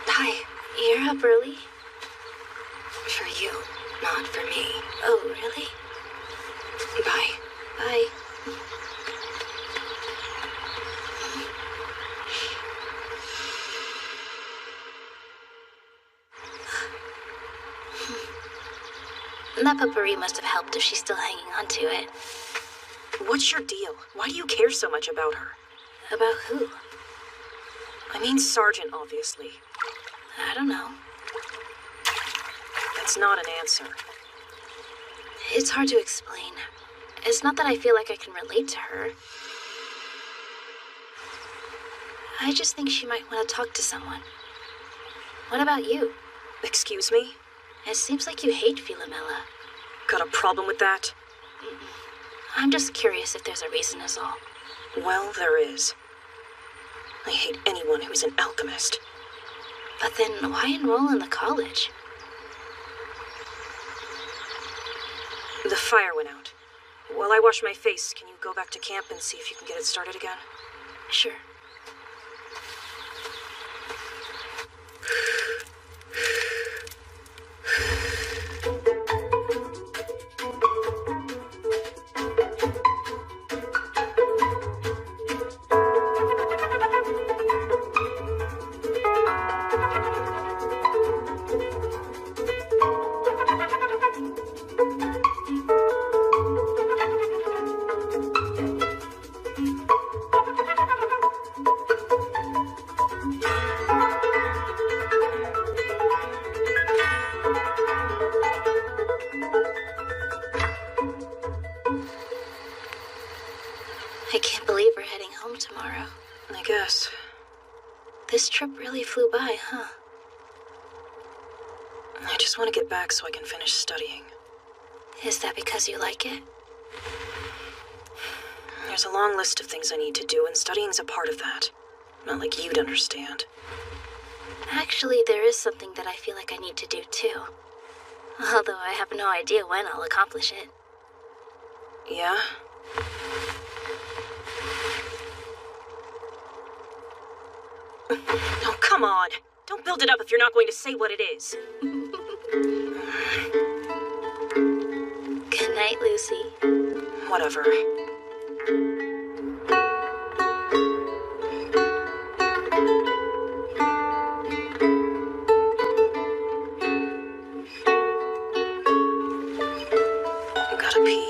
Hi. You're up early? For you, not for me. Oh, really? Bye. Bye. That potpourri must have helped if she's still hanging on to it. What's your deal? Why do you care so much about her? About who? I mean Sergeant, obviously. I don't know. That's not an answer. It's hard to explain. It's not that I feel like I can relate to her. I just think she might want to talk to someone. What about you? Excuse me? It seems like you hate Philomela. Got a problem with that? I'm just curious if there's a reason is all. Well, there is. I hate anyone who's an alchemist. But then why enroll in the college? The fire went out. While I wash my face, can you go back to camp and see if you can get it started again? Sure. I can't believe we're heading home tomorrow. I guess. This trip really flew by, huh? I just want to get back so I can finish studying. Is that because you like it? There's a long list of things I need to do, and studying's a part of that. Not like you'd understand. Actually, there is something that I feel like I need to do too. Although I have no idea when I'll accomplish it. Yeah? Oh, come on! Don't build it up if you're not going to say what it is. Good night, Lucy. Whatever. Gotta pee.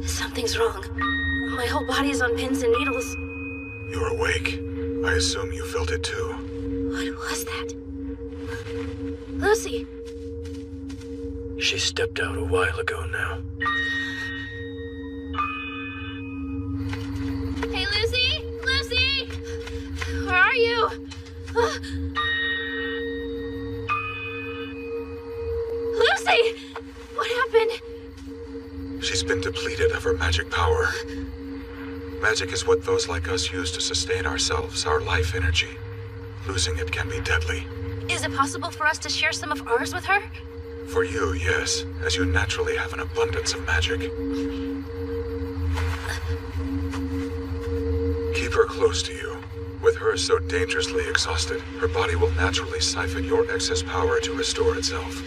Something's wrong. My whole body is on pins and needles. You're awake. I assume you felt it too. What was that? Lucy! She stepped out a while ago now. Hey, Lucy! Lucy! Where are you? Lucy! What happened? She's been depleted of her magic power. Magic is what those like us use to sustain ourselves, our life energy. Losing it can be deadly. Is it possible for us to share some of ours with her? For you, yes, as you naturally have an abundance of magic. Keep her close to you. With her so dangerously exhausted, her body will naturally siphon your excess power to restore itself.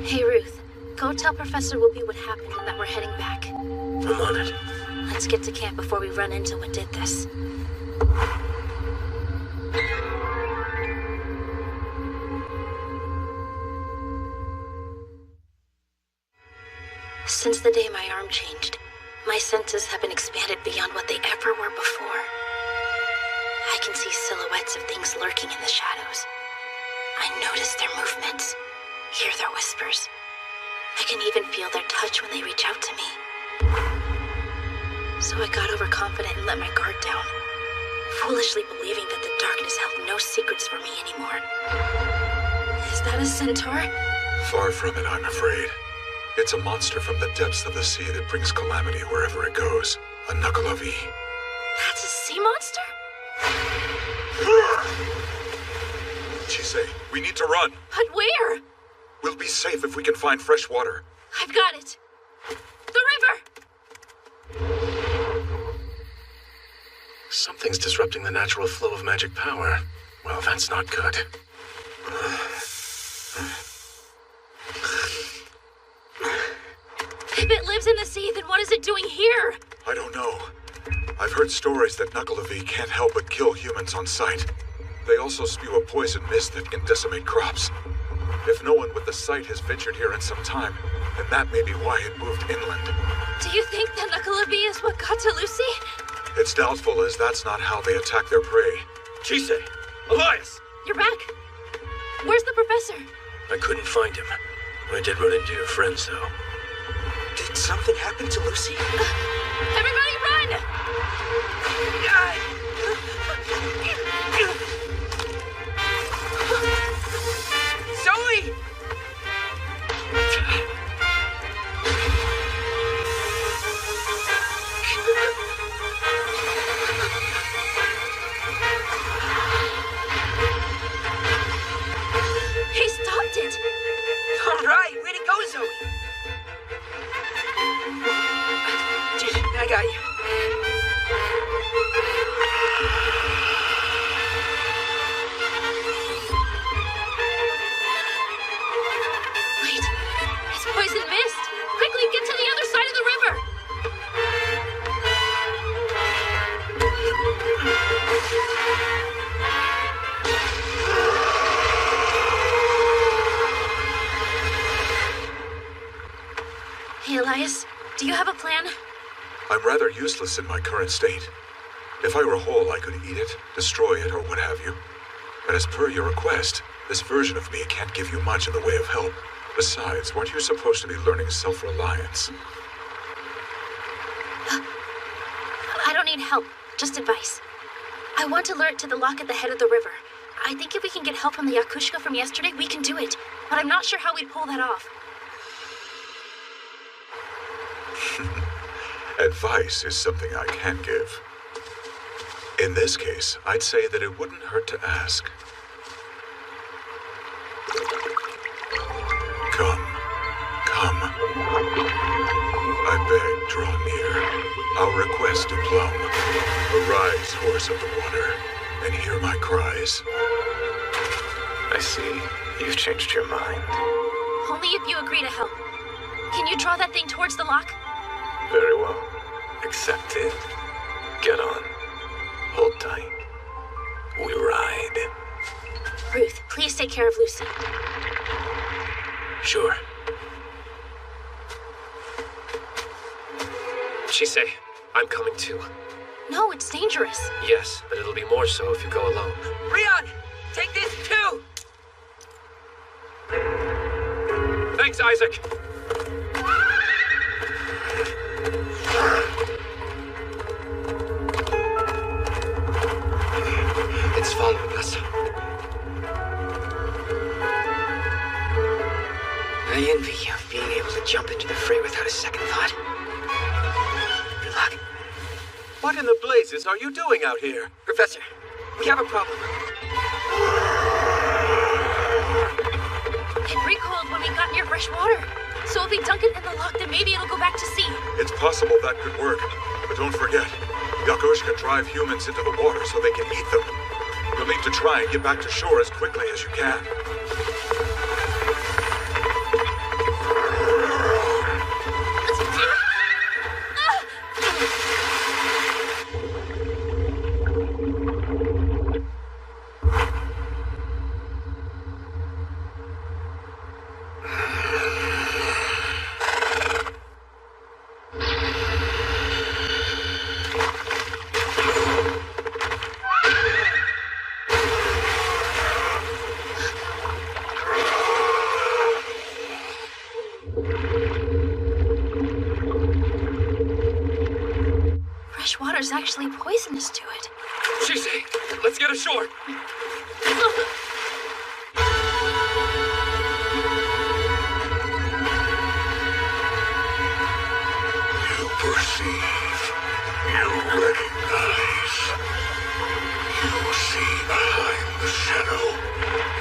Hey, Ruth. Go tell Professor Whoopi what happened and that we're heading back. I'm on it. Let's get to camp before we run into what did this. Since the day my arm changed, my senses have been expanded beyond what they ever were before. I can see silhouettes of things lurking in the shadows. I notice their movements, hear their whispers. I can even feel their touch when they reach out to me. So I got overconfident and let my guard down, foolishly believing that the darkness held no secrets for me anymore. Is that a centaur? Far from it, I'm afraid. It's a monster from the depths of the sea that brings calamity wherever it goes. A knuckle of E. That's a sea monster? Chise, we need to run. But where? We'll be safe if we can find fresh water. I've got it. The river! Something's disrupting the natural flow of magic power. Well, that's not good. If it lives in the sea, then what is it doing here? I don't know. I've heard stories that Knuckle of E can't help but kill humans on sight. They also spew a poison mist that can decimate crops. If no one with the sight has ventured here in some time, then that may be why it moved inland. Do you think that Knuckle of E is what got to Lucy? It's doubtful, as that's not how they attack their prey. Chise! Elias! You're back. Where's the professor? I couldn't find him. I did run into your friends, though. Did something happen to Lucy? Everybody run! Zoe! He stopped it! All right, way to go, Zoe! I got you. Do you have a plan? I'm rather useless in my current state. If I were whole, I could eat it, destroy it, or what have you. But as per your request, this version of me can't give you much in the way of help. Besides, weren't you supposed to be learning self-reliance? I don't need help, just advice. I want to lure it to the lock at the head of the river. I think if we can get help from the Yakushka from yesterday, we can do it. But I'm not sure how we'd pull that off. Advice is something I can give. In this case, I'd say that it wouldn't hurt to ask. Come. I beg, draw near. Our request to Plum. Arise, horse of the water, and hear my cries. I see. You've changed your mind. Only if you agree to help. Can you draw that thing towards the lock? Very well. Accepted. Get on. Hold tight. We ride. Ruth, please take care of Lucy. Sure. Chisei, I'm coming too. No, it's dangerous. Yes, but it'll be more so if you go alone. Rion, take this too! Thanks, Isaac. It's following us. I envy you, being able to jump into the fray without a second thought. Good luck. What in the blazes are you doing out here? Professor, we have a problem. It recoiled when we got near fresh water. So if we dunk it in the lock, then maybe it'll go back to sea. It's possible that could work, but don't forget, Yakushka drive humans into the water so they can eat them. You'll need to try and get back to shore as quickly as you can. Fresh water's actually poisonous to it. Chisei, let's get ashore. You perceive. You recognize. You see behind the shadow.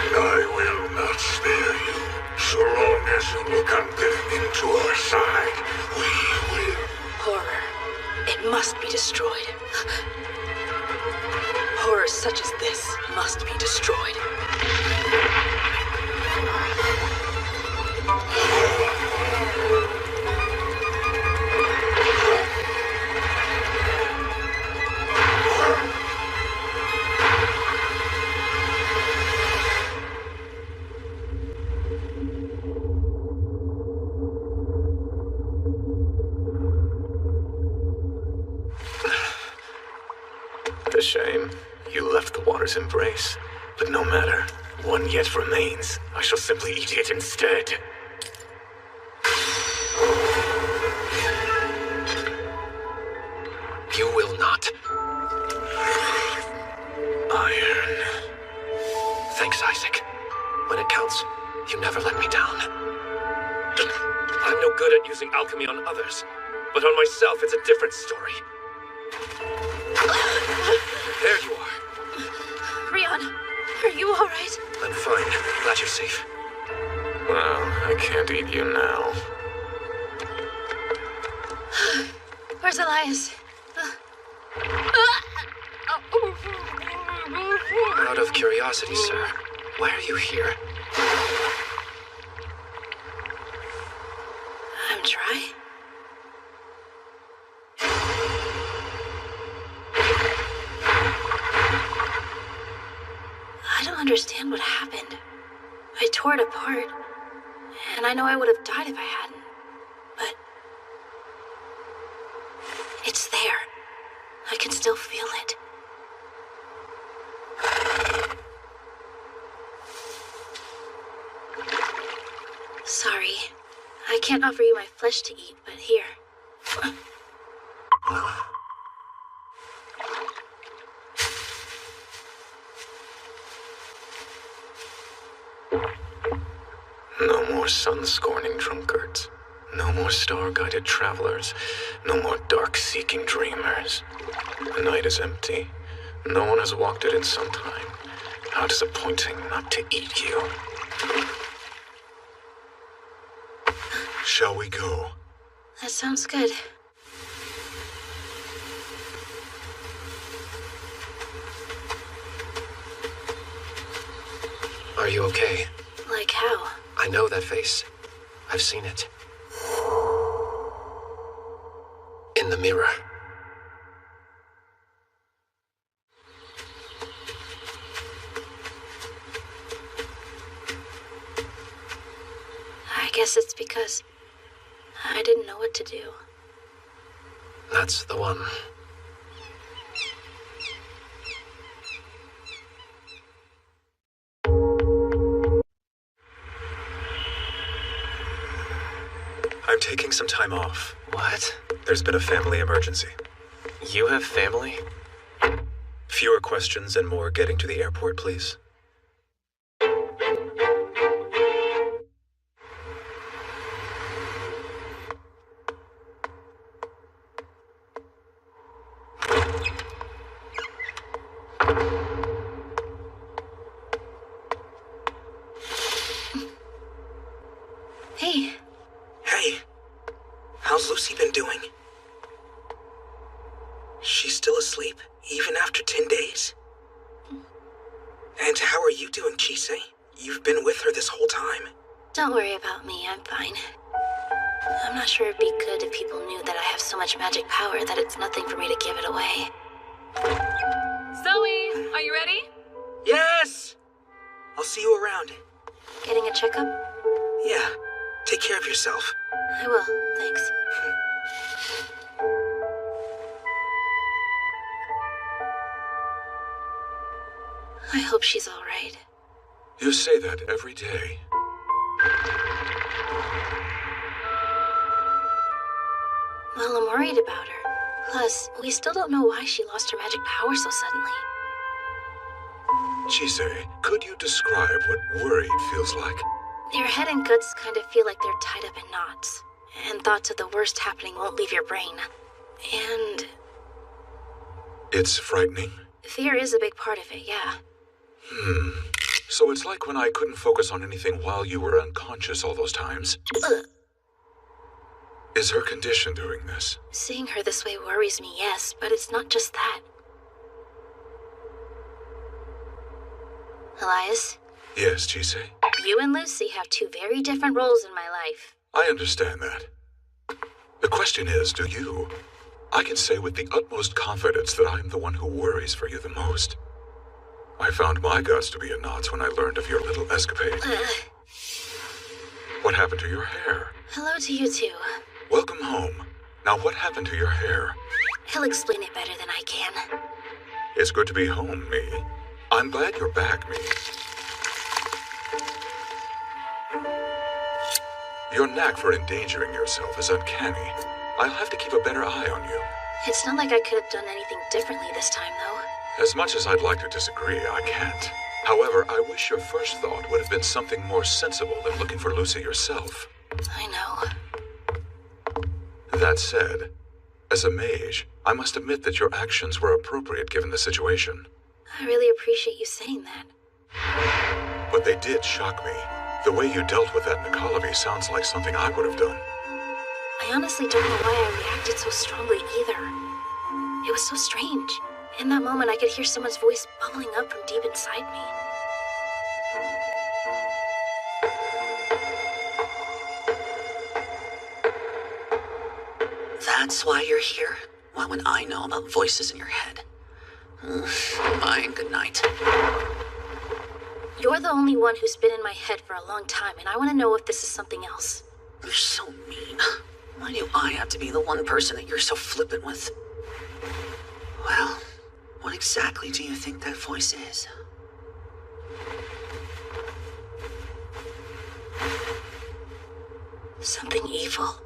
And I will not spare you. So long as you look unbidden into our side, we will. Horror. It must be destroyed. Horrors such as this must be destroyed. A shame. You left the water's embrace. But no matter. One yet remains. I shall simply eat it instead. You will not. Iron. Thanks, Isaac. When it counts, you never let me down. I'm no good at using alchemy on others, but on myself it's a different story. There you are. Rion, are you alright? I'm fine. Glad you're safe. Well, I can't eat you now. Where's Elias? Out of curiosity, sir, why are you here? I'm dry. I don't understand what happened. I tore it apart, and I know I would have died if I hadn't. But It's there. I can still feel it. Sorry. I can't offer you my flesh to eat, but here. No more sun-scorning drunkards. No more star-guided travelers. No more dark-seeking dreamers. The night is empty. No one has walked it in some time. How disappointing not to eat you. Shall we go? That sounds good. Are you okay? Like how? I know that face. I've seen it. In the mirror. I guess it's because I didn't know what to do. That's the one. I'm taking some time off. What? There's been a family emergency. You have family? Fewer questions and more getting to the airport, please. Hey. Hey. How's Lucy been doing? She's still asleep, even after 10 days? And how are you doing, Chise? You've been with her this whole time. Don't worry about me, I'm fine. I'm not sure it'd be good if people knew that I have so much magic power that it's nothing for me to give it away. Zoe, are you ready? Yes! I'll see you around. Getting a checkup? Yeah. Take care of yourself. I will, thanks. I hope she's all right. You say that every day. Well, I'm worried about her. Plus, we still don't know why she lost her magic power so suddenly. Chise, could you describe what worried feels like? Your head and guts kind of feel like they're tied up in knots. And thoughts of the worst happening won't leave your brain. And It's frightening. fear is a big part of it, yeah. So it's like when I couldn't focus on anything while you were unconscious all those times. Is her condition doing this? Seeing her this way worries me, yes, but it's not just that. Elias? Yes, Chise. You and Lucy have two very different roles in my life. I understand that. The question is, do you? I can say with the utmost confidence that I'm the one who worries for you the most. I found my guts to be in knots when I learned of your little escapade. What happened to your hair? Hello to you too. Welcome home. Now what happened to your hair? He'll explain it better than I can. It's good to be home, Me. I'm glad you're back, Me. Your knack for endangering yourself is uncanny. I'll have to keep a better eye on you. It's not like I could have done anything differently this time, though. As much as I'd like to disagree, I can't. However, I wish your first thought would have been something more sensible than looking for Lucy yourself. I know. That said, as a mage, I must admit that your actions were appropriate given the situation. I really appreciate you saying that. But they did shock me. The way you dealt with that Nicolaby sounds like something I would have done. I honestly don't know why I reacted so strongly either. It was so strange. In that moment, I could hear someone's voice bubbling up from deep inside me. That's why you're here? Why would I know about voices in your head? Fine, good night. You're the only one who's been in my head for a long time, and I want to know if this is something else. You're so mean. Why do I have to be the one person that you're so flippant with? Well, what exactly do you think that voice is? Something evil.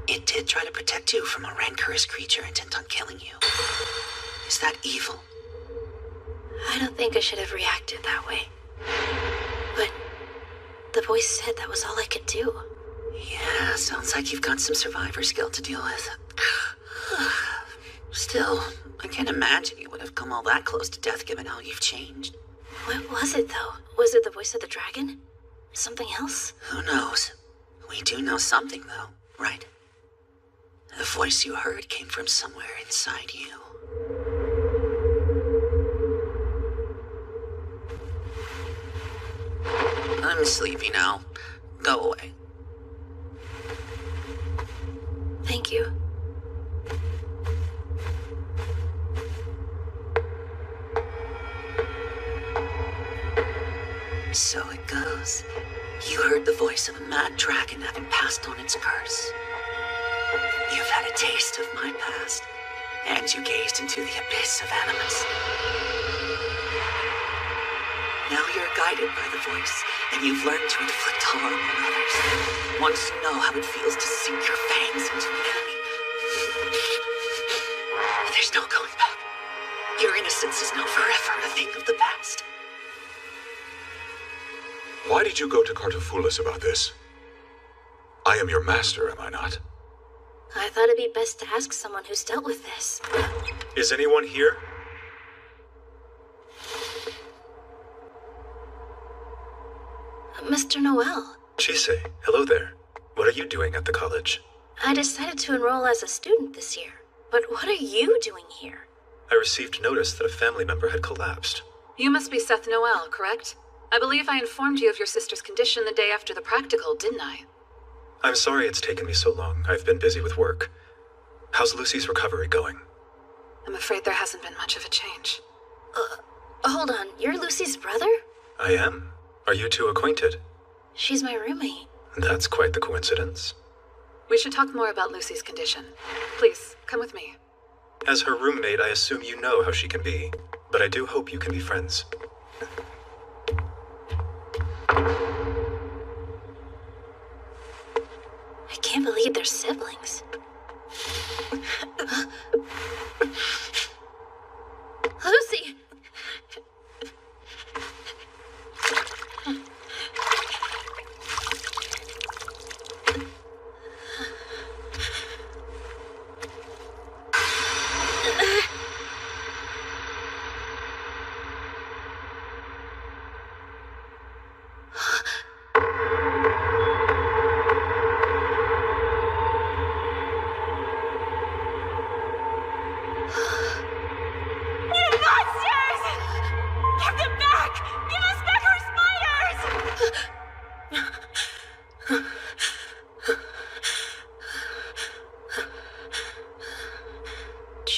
It did try to protect you from a rancorous creature intent on killing you. Is that evil? I don't think I should have reacted that way. But the voice said that was all I could do. Yeah, sounds like you've got some survivor skill to deal with. Still, I can't imagine you would have come all that close to death given how you've changed. What was it, though? Was it the voice of the dragon? Something else? Who knows? We do know something, though, right? The voice you heard came from somewhere inside you. I'm sleepy now. Go away. Thank you. So it goes. You heard the voice of a mad dragon having passed on its curse. You've had a taste of my past, and you gazed into the abyss of animus. Now you're guided by the voice, and you've learned to inflict harm on others. Once you know how it feels to sink your fangs into the enemy, there's no going back. Your innocence is now forever a thing of the past. Why did you go to Cartofulus about this? I am your master, am I not? I thought it'd be best to ask someone who's dealt with this. Is anyone here? Mr. Noel. Chise, hello there. What are you doing at the college? I decided to enroll as a student this year. But what are you doing here? I received notice that a family member had collapsed. You must be Seth Noel, correct? I believe I informed you of your sister's condition the day after the practical, didn't I? I'm sorry it's taken me so long. I've been busy with work. How's Lucy's recovery going? I'm afraid there hasn't been much of a change. Hold on, you're Lucy's brother? I am. Are you two acquainted? She's my roommate. That's quite the coincidence. We should talk more about Lucy's condition. Please, come with me. As her roommate, I assume you know how she can be, but I do hope you can be friends. I can't believe they're siblings.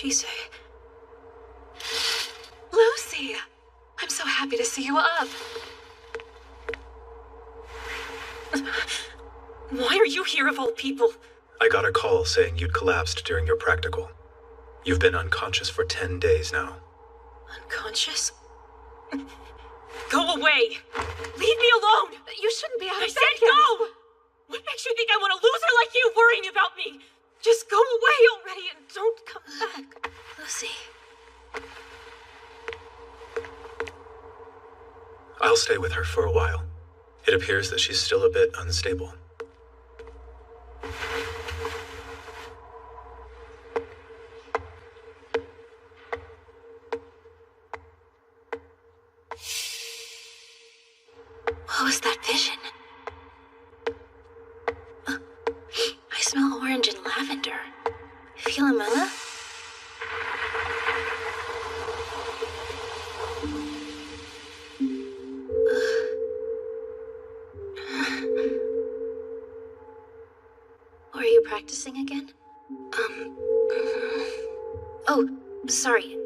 Lucy! Lucy! I'm so happy to see you up. Why are you here of all people? I got a call saying you'd collapsed during your practical. You've been unconscious for 10 days now. Unconscious? Go away! Leave me alone! You shouldn't be out of I said go! What makes you think I want a loser like you worrying about me? Just go away already and don't come back. Lucy. I'll stay with her for a while. It appears that she's still a bit unstable. What was that vision? I smell orange and lavender. Philomela? Were you practicing again? Oh, sorry.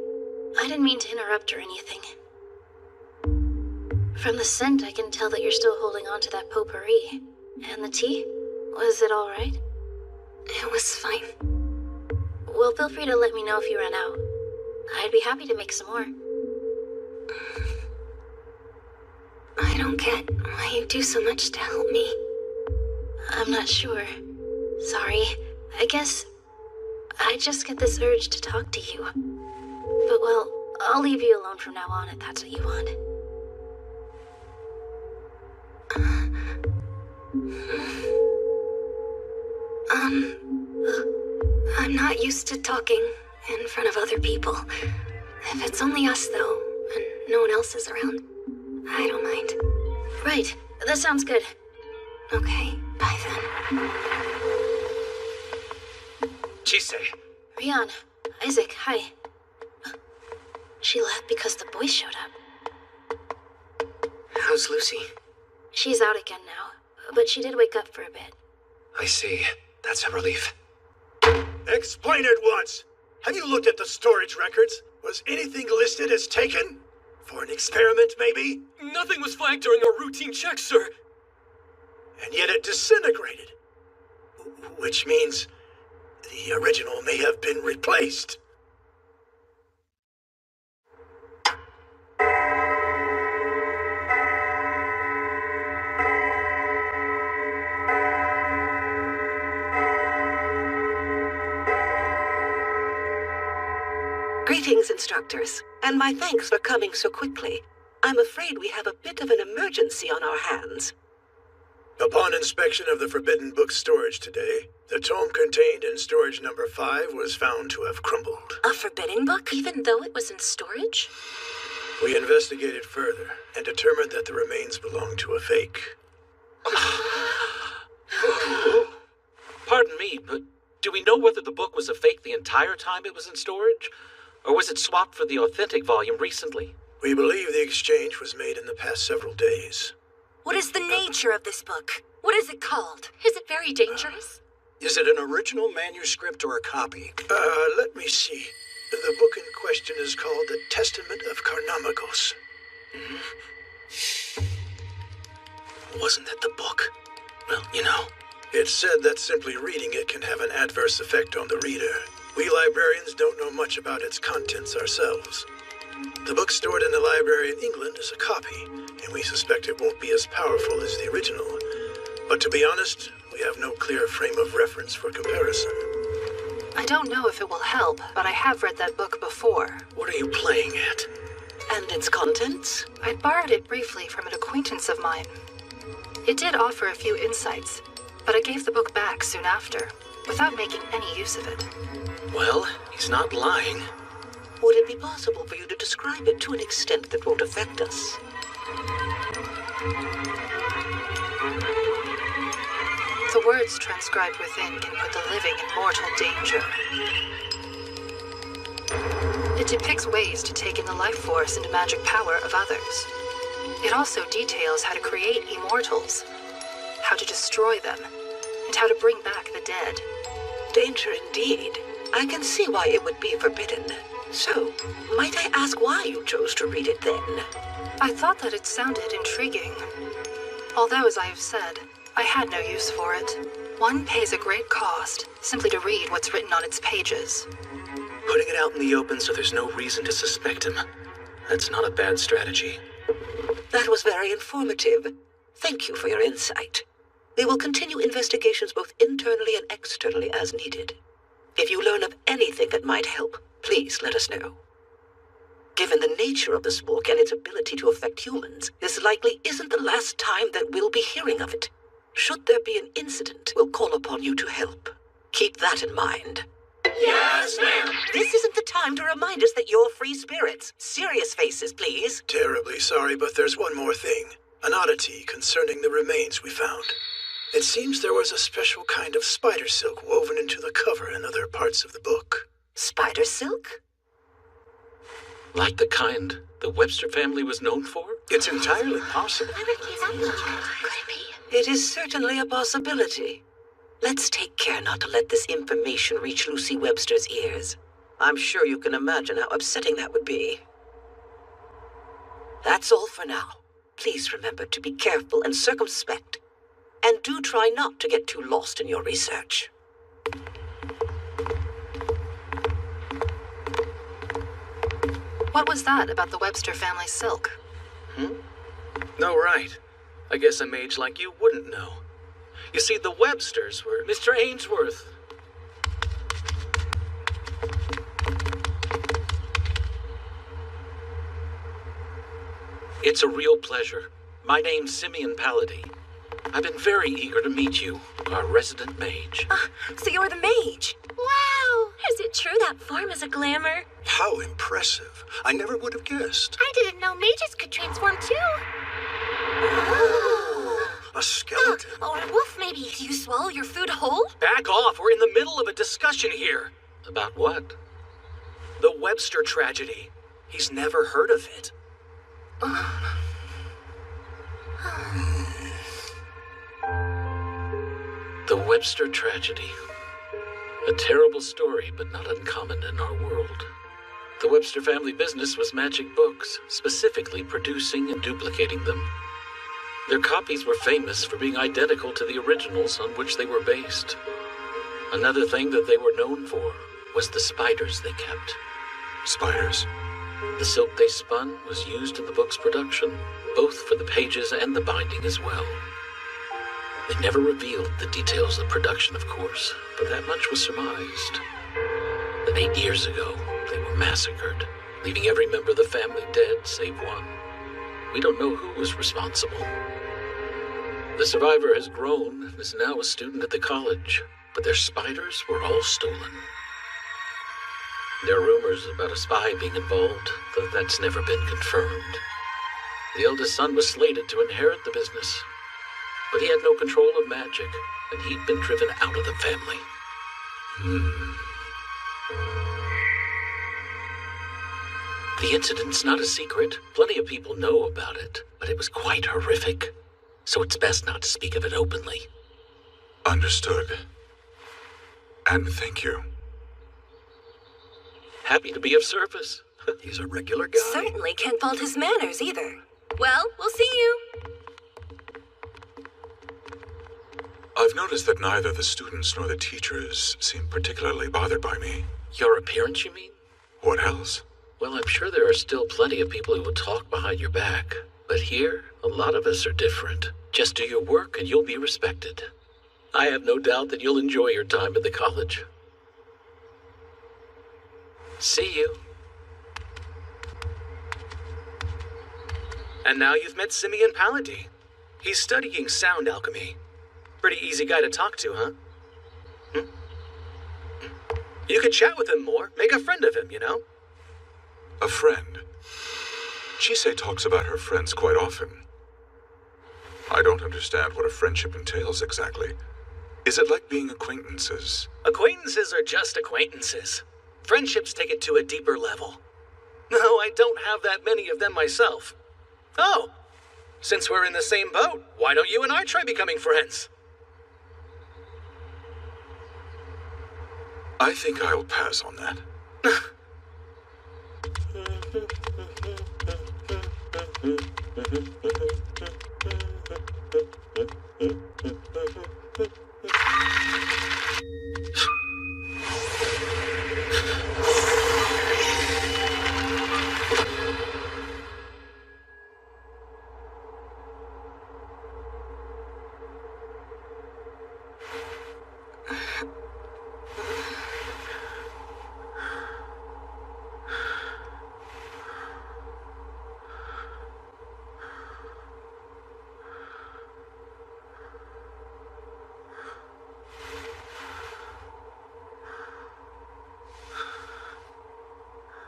I didn't mean to interrupt or anything. From the scent, I can tell that you're still holding on to that potpourri. And the tea? Was it alright? It was fine. Well, feel free to let me know if you run out. I'd be happy to make some more. I don't get why you do so much to help me. I'm not sure. Sorry. I guess I just get this urge to talk to you. But well, I'll leave you alone from now on if that's what you want. I'm not used to talking in front of other people. If it's only us, though, and no one else is around, I don't mind. Right, that sounds good. Okay, bye then. Chise. Rian, Isaac, hi. She left because the boys showed up. How's Lucy? She's out again now, but she did wake up for a bit. I see. That's a relief. Explain it once! Have you looked at the storage records? Was anything listed as taken? For an experiment, maybe? Nothing was flagged during our routine check, sir. And yet it disintegrated. Which means the original may have been replaced. Greetings, instructors, and my thanks for coming so quickly. I'm afraid we have a bit of an emergency on our hands. Upon inspection of the Forbidden Book storage today, the tome contained in storage number 5 was found to have crumbled. A forbidden book, even though it was in storage? We investigated further and determined that the remains belonged to a fake. Pardon me, but do we know whether the book was a fake the entire time it was in storage? Or was it swapped for the authentic volume recently? We believe the exchange was made in the past several days. What is the nature of this book? What is it called? Is it very dangerous? Is it an original manuscript or a copy? Let me see. The book in question is called The Testament of Carnamagos. Wasn't that the book? Well, you know. It's said that simply reading it can have an adverse effect on the reader. We librarians don't know much about its contents ourselves. The book stored in the library in England is a copy, and we suspect it won't be as powerful as the original. But to be honest, we have no clear frame of reference for comparison. I don't know if it will help, but I have read that book before. What are you playing at? And its contents? I borrowed it briefly from an acquaintance of mine. It did offer a few insights, but I gave the book back soon after, without making any use of it. Well, he's not lying. Would it be possible for you to describe it to an extent that won't affect us? The words transcribed within can put the living in mortal danger. It depicts ways to take in the life force and magic power of others. It also details how to create immortals, how to destroy them, and how to bring back the dead. Danger indeed. I can see why it would be forbidden. So, might I ask why you chose to read it then? I thought that it sounded intriguing. Although, as I have said, I had no use for it. One pays a great cost simply to read what's written on its pages. Putting it out in the open so there's no reason to suspect him. That's not a bad strategy. That was very informative. Thank you for your insight. We will continue investigations both internally and externally as needed. If you learn of anything that might help, please let us know. Given the nature of this book and its ability to affect humans, this likely isn't the last time that we'll be hearing of it. Should there be an incident, we'll call upon you to help. Keep that in mind. Yes, ma'am! This isn't the time to remind us that you're free spirits. Serious faces, please. Terribly sorry, but there's one more thing. An oddity concerning the remains we found. It seems there was a special kind of spider silk woven into the cover and other parts of the book. Spider silk? Like the kind the Webster family was known for? It's entirely possible. Could it be? It is certainly a possibility. Let's take care not to let this information reach Lucy Webster's ears. I'm sure you can imagine how upsetting that would be. That's all for now. Please remember to be careful and circumspect. And do try not to get too lost in your research. What was that about the Webster family silk? No, right. I guess a mage like you wouldn't know. You see, the Websters were... Mr. Ainsworth. It's a real pleasure. My name's Simeon Pallady. I've been very eager to meet you, our resident mage. So you're the mage? Wow! Is it true that form is a glamour? How impressive. I never would have guessed. I didn't know mages could transform too. A skeleton. Or a wolf, maybe. Do you swallow your food whole? Back off! We're in the middle of a discussion here. About what? The Webster tragedy. He's never heard of it. The Webster tragedy. A terrible story, but not uncommon in our world. The Webster family business was magic books, specifically producing and duplicating them. Their copies were famous for being identical to the originals on which they were based. Another thing that they were known for was the spiders they kept. Spiders? The silk they spun was used in the book's production, both for the pages and the binding as well. They never revealed the details of production, of course, but that much was surmised. Then 8 years ago, they were massacred, leaving every member of the family dead save one. We don't know who was responsible. The survivor has grown and is now a student at the college, but their spiders were all stolen. There are rumors about a spy being involved, though that's never been confirmed. The eldest son was slated to inherit the business, but he had no control of magic, and he'd been driven out of the family. The incident's not a secret. Plenty of people know about it, but it was quite horrific, so it's best not to speak of it openly. Understood. And thank you. Happy to be of service. He's a regular guy. Certainly can't fault his manners either. Well, we'll see you. I've noticed that neither the students nor the teachers seem particularly bothered by me. Your appearance, you mean? What else? Well, I'm sure there are still plenty of people who will talk behind your back. But here, a lot of us are different. Just do your work and you'll be respected. I have no doubt that you'll enjoy your time at the college. See you. And now you've met Simeon Pallady. He's studying sound alchemy. Pretty easy guy to talk to, huh? You could chat with him more, make a friend of him, you know? A friend? Chise talks about her friends quite often. I don't understand what a friendship entails exactly. Is it like being acquaintances? Acquaintances are just acquaintances. Friendships take it to a deeper level. No, I don't have that many of them myself. Oh, since we're in the same boat, why don't you and I try becoming friends? I think I'll pass on that.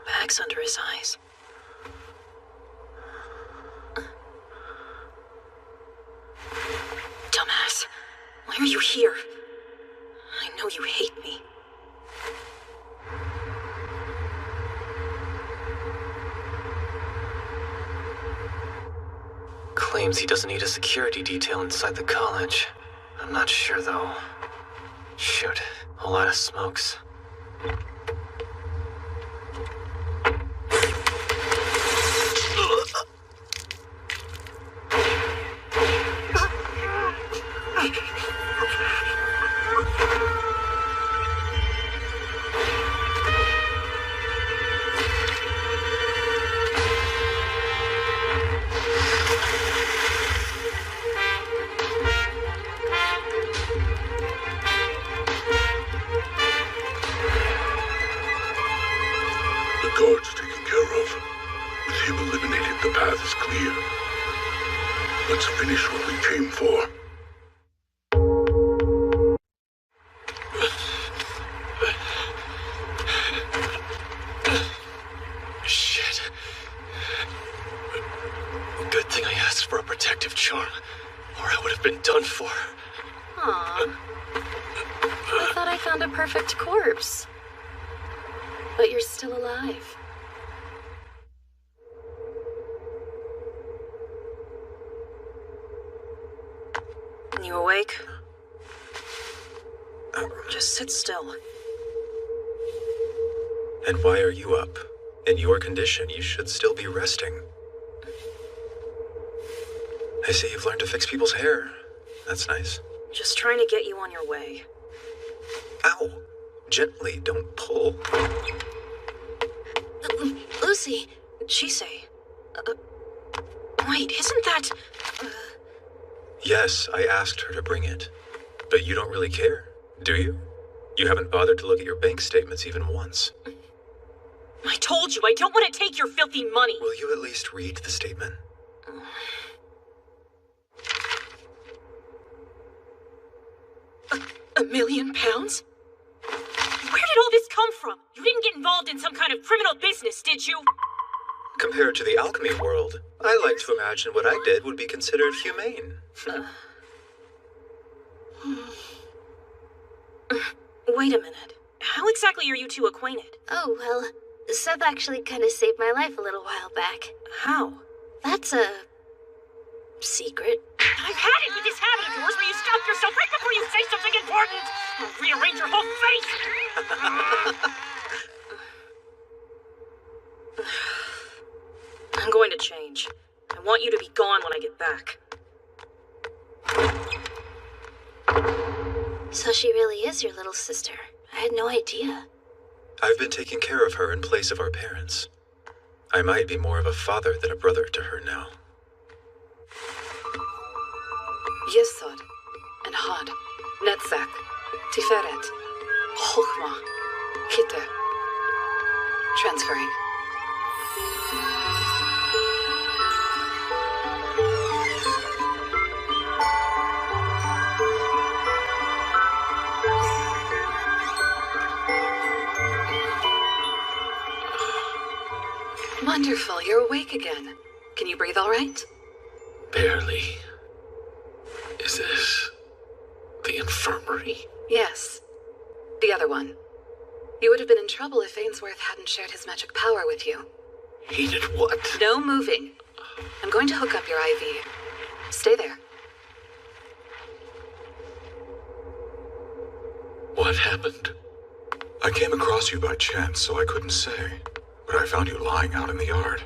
Bags under his eyes. Dumbass. Why are you here? I know you hate me. Claims he doesn't need a security detail inside the college. I'm not sure, though. Shoot, a lot of smokes. you've eliminated, the path is clear. Let's finish what we came for. Shit. Good thing I asked for a protective charm, or I would have been done for. Aw. I thought I found a perfect corpse. But you're still alive. You awake? Just sit still. And why are you up? In your condition, you should still be resting. I see you've learned to fix people's hair. That's nice. Just trying to get you on your way. Ow! Gently, don't pull. Lucy. Chise. Wait, isn't that... Yes, I asked her to bring it. But you don't really care, do you? You haven't bothered to look at your bank statements even once. I told you, I don't want to take your filthy money. Will you at least read the statement? £1 million? Where did all this come from? You didn't get involved in some kind of criminal business, did you? Compared to the alchemy world, I like to imagine what I did would be considered humane. Wait a minute. How exactly are you two acquainted? Oh, well, Seb actually kind of saved my life a little while back. How? That's a... secret. I've had it with this habit of yours where you stop yourself right before you say something important! I'll rearrange your whole face! I'm going to change. I want you to be gone when I get back. So she really is your little sister. I had no idea. I've been taking care of her in place of our parents. I might be more of a father than a brother to her now. Yesod, and Had, Netzach, Tiferet, Chochmah, Kitter. Transferring. Wonderful, you're awake again. Can you breathe all right? Barely. Is this the infirmary? Yes. The other one. You would have been in trouble if Ainsworth hadn't shared his magic power with you. He did what? No moving. I'm going to hook up your IV. Stay there. What happened? I came across you by chance, so I couldn't say. But I found you lying out in the yard.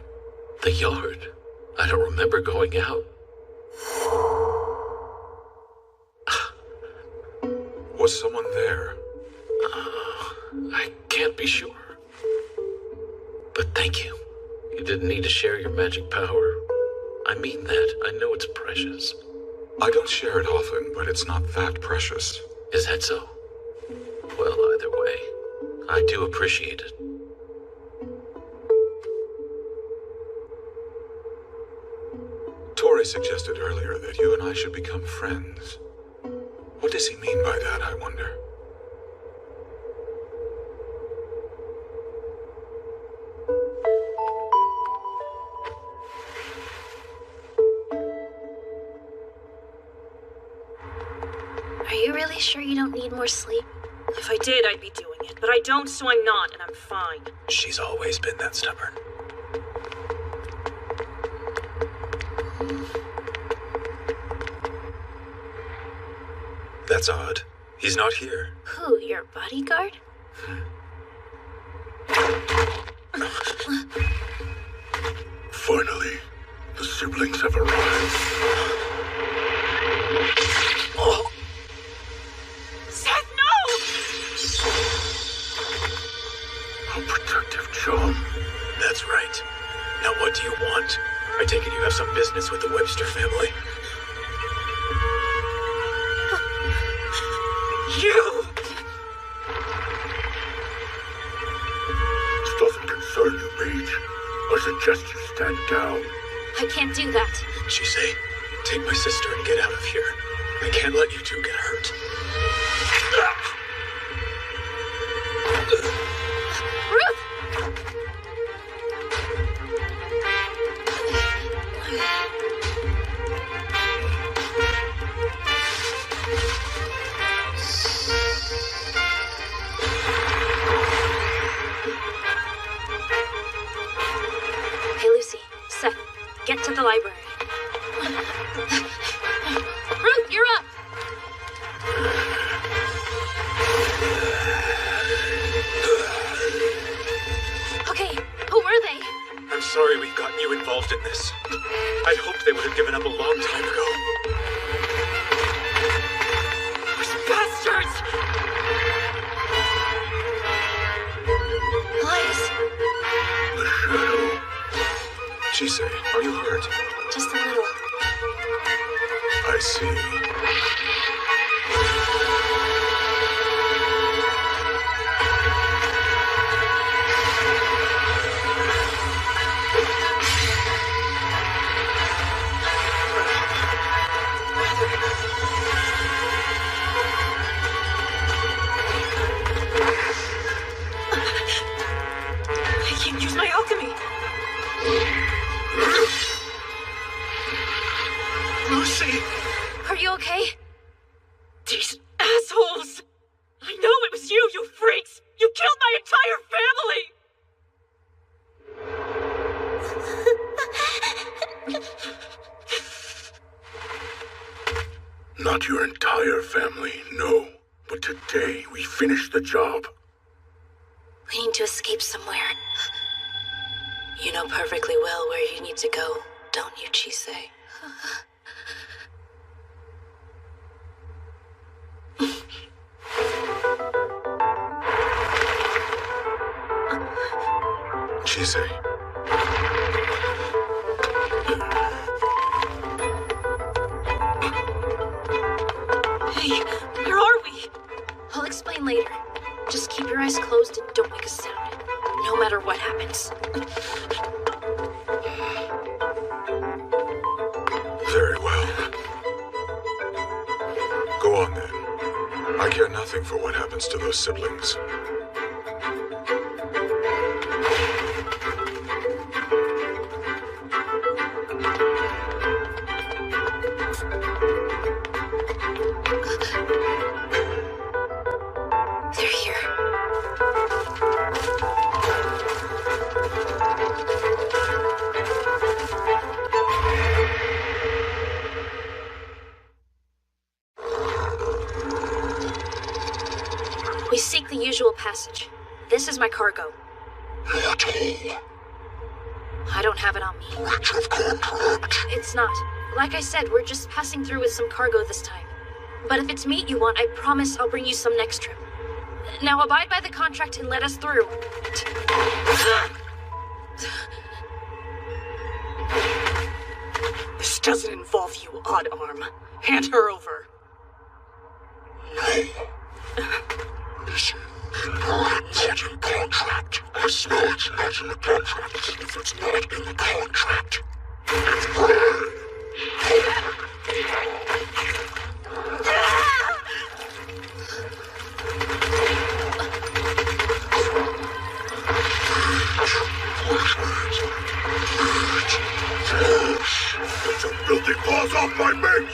The yard? I don't remember going out. Was someone there? I can't be sure. But thank you. You didn't need to share your magic power. I mean that. I know it's precious. I don't share it often, but it's not that precious. Is that so? Well, either way, I do appreciate it. Tori suggested earlier that you and I should become friends. What does he mean by that, I wonder? Are you really sure you don't need more sleep? If I did, I'd be doing it. But I don't, so I'm not, and I'm fine. She's always been that stubborn. That's odd. He's not here. Who, your bodyguard? Finally, the siblings have arrived. Oh. Seth, no! A protective charm. That's right. Now what do you want? I take it you have some business with the Webster family. You! This doesn't concern you, Mage. I suggest you Stand down. I can't do that. Chise, take my sister and get out of here. I can't let you two get hurt. Ruth! Hey, Lucy. Seth, get to the library. Ruth, you're up! Okay, who were they? I'm sorry we got you involved in this. I'd hoped they would have given up a long time ago. Those bastards! Elias, Chise, are you hurt? just a little. I see. I can't use my alchemy. Lucy! Are you okay? These assholes! I know it was you, you freaks! You killed my entire family! Not your entire family, no. But today, we finished the job. We need to escape somewhere. You know perfectly well where you need to go, don't you, Chise? Chise. Hey, where are we? I'll explain later. Just keep your eyes closed and don't make a sound. No matter what happens. Very well. Go on then. I care nothing for what happens to those siblings. They're here. We seek the usual passage. This is my cargo. Not all. I don't have it on me. Breach of contract. It's not. Like I said, we're just passing through with some cargo this time. But if it's meat you want, I promise I'll bring you some next trip. Now abide by the contract and let us through. This doesn't involve you, Odd Arm. Hand her over. No. Listen, you know it's not in the contract. I swear it's not in the contract. If it's not in the contract, it's mine. Get your filthy paws off my mate!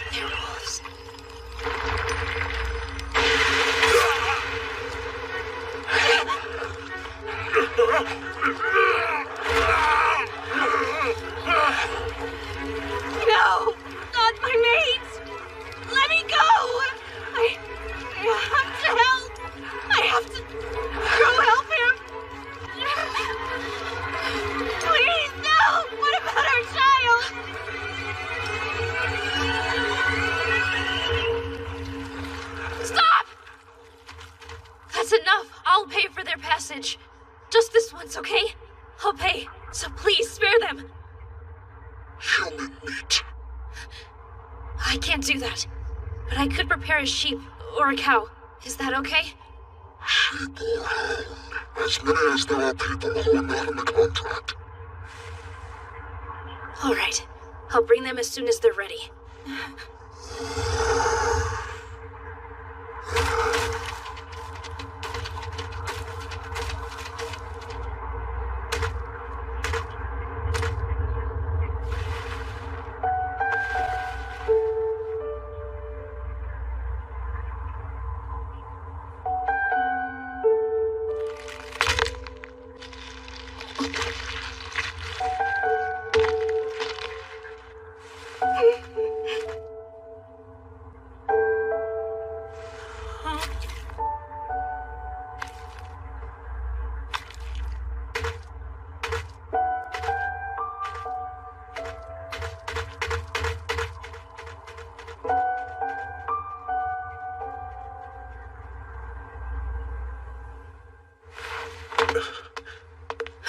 No! Not my mates! Let me go! I have to help! I have to go help him! Please, no! What about our child? Stop! That's enough. I'll pay for their passage. Just this once, okay? I'll pay. So please spare them. Human meat. I can't do that. But I could prepare a sheep or a cow. Is that okay? Sheep or hound. As many as there are people who are not in the contract. All right. I'll bring them as soon as they're ready.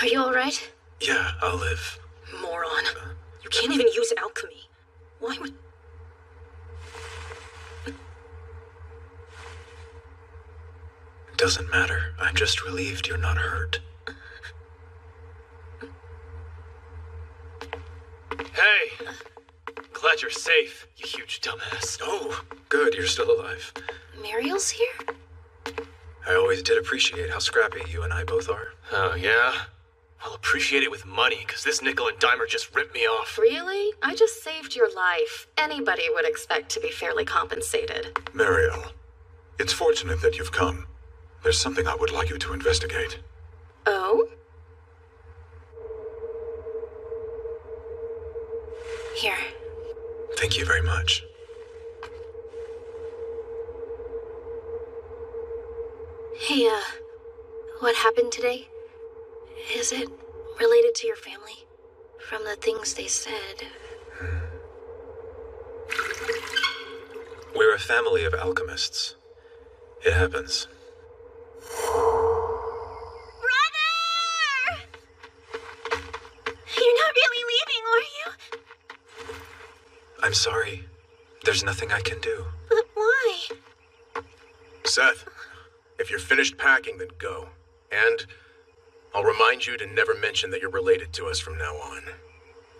Are you all right? Yeah, I'll live. Moron. You can't even use alchemy. Why would... Doesn't matter. I'm just relieved you're not hurt. Hey! Glad you're safe, you huge dumbass. Oh, good, you're still alive. Muriel's here? I always did appreciate how scrappy you and I both are. Oh, yeah? I'll appreciate it with money, because this nickel and dimer just ripped me off. Really? I just saved your life. Anybody would expect to be fairly compensated. Mariel, it's fortunate that you've come. There's something I would like you to investigate. Oh? Here. Thank you very much. Hey, what happened today? Is it related to your family? From the things they said. We're a family of alchemists. It happens. Brother! You're not really leaving, are you? I'm sorry. There's nothing I can do. But why? Seth, if you're finished packing, then go. And I'll remind you to never mention that you're related to us from now on.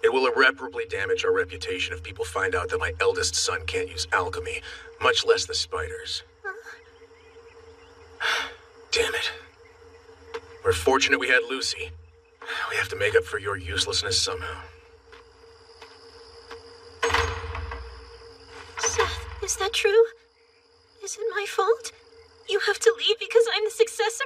It will irreparably damage our reputation if people find out that my eldest son can't use alchemy, much less the spiders. Damn it. We're fortunate we had Lucy. We have to make up for your uselessness somehow. Seth, is that true? Is it my fault? You have to leave because I'm the successor?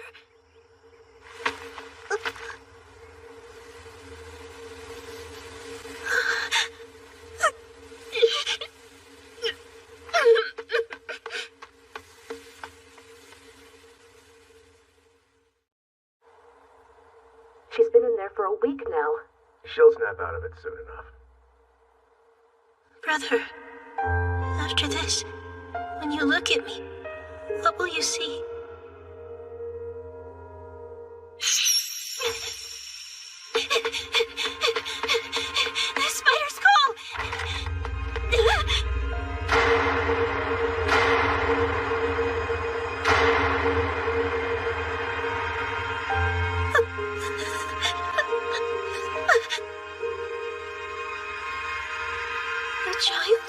She's been in there for a week now. She'll snap out of it soon enough. Brother, after this, when you look at me, what will you see? The spider's call! A child?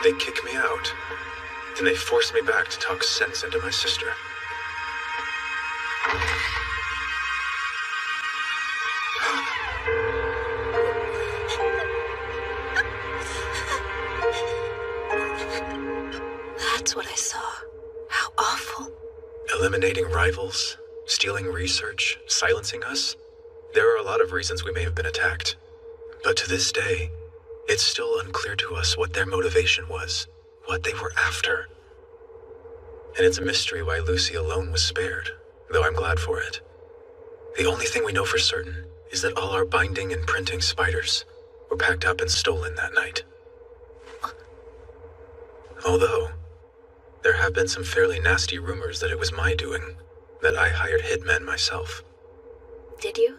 They kick me out. Then they force me back to talk sense into my sister. That's what I saw. How awful. Eliminating rivals, stealing research, silencing us. There are a lot of reasons we may have been attacked. But to this day, it's still unclear to us what their motivation was, what they were after. And it's a mystery why Lucy alone was spared, though I'm glad for it. The only thing we know for certain is that all our binding and printing spiders were packed up and stolen that night. Although, there have been some fairly nasty rumors that it was my doing, that I hired hitmen myself. Did you?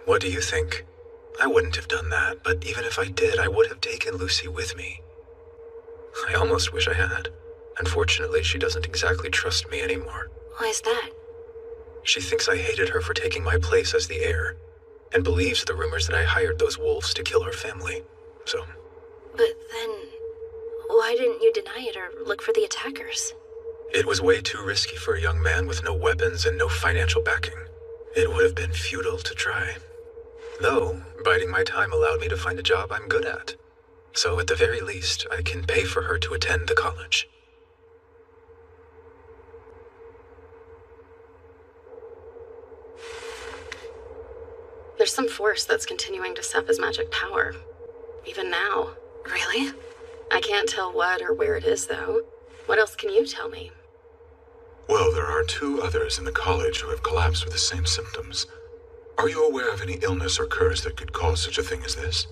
What do you think? I wouldn't have done that, but even if I did, I would have taken Lucy with me. I almost wish I had. Unfortunately, she doesn't exactly trust me anymore. Why is that? She thinks I hated her for taking my place as the heir, and believes the rumors that I hired those wolves to kill her family. So... But then, why didn't you deny it or look for the attackers? It was way too risky for a young man with no weapons and no financial backing. It would have been futile to try. Though, biding my time allowed me to find a job I'm good at. So at the very least, I can pay for her to attend the college. There's some force that's continuing to sap his magic power. Even now. Really? I can't tell what or where it is, though. What else can you tell me? Well, there are 2 others in the college who have collapsed with the same symptoms. Are you aware of any illness or curse that could cause such a thing as this?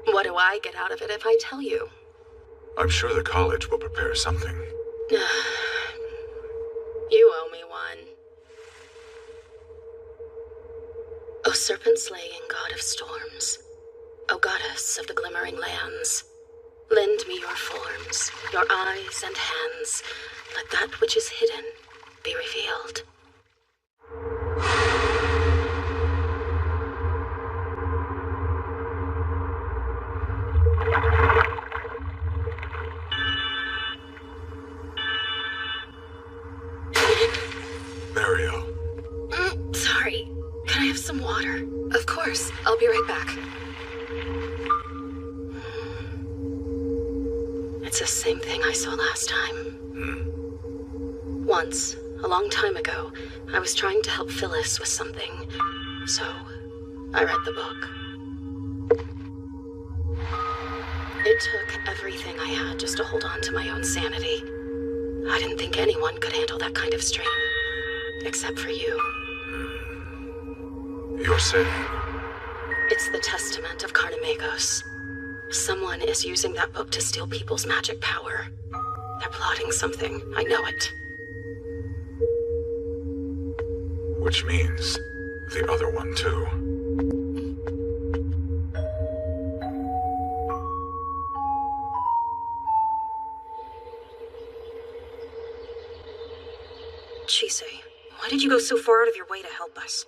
What do I get out of it if I tell you? I'm sure the college will prepare something. You owe me one. O serpent-slaying god of storms, O goddess of the glimmering lands, lend me your forms, your eyes and hands. Let that which is hidden be revealed. Mariel. Sorry. Can I have some water? Of course. I'll be right back. It's the same thing I saw last time. Once, a long time ago, I was trying to help Phyllis with something, so I read the book. It took everything I had just to hold on to my own sanity. I didn't think anyone could handle that kind of strain, except for you. You're saying? It's the testament of Magus. Someone is using that book to steal people's magic power. They're plotting something, I know it. Which means the other one, too. Chise, why did you go so far out of your way to help us?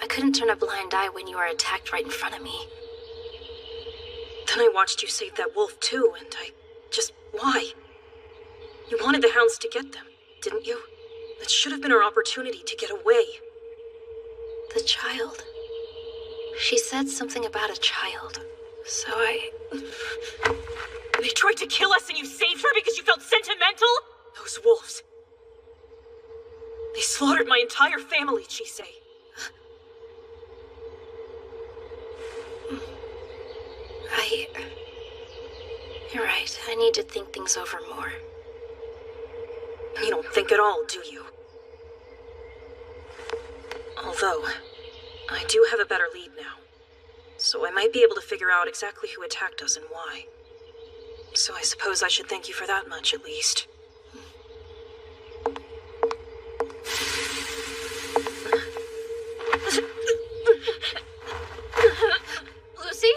I couldn't turn a blind eye when you were attacked right in front of me. Then I watched you save that wolf too, and why? You wanted the hounds to get them, didn't you? That should have been our opportunity to get away. The child. She said something about a child, so They tried to kill us and you saved her because you felt sentimental? Those wolves. They slaughtered my entire family, Chise. You're right. I need to think things over more. You don't think at all, do you? Although, I do have a better lead now. So I might be able to figure out exactly who attacked us and why. So I suppose I should thank you for that much, at least. Lucy?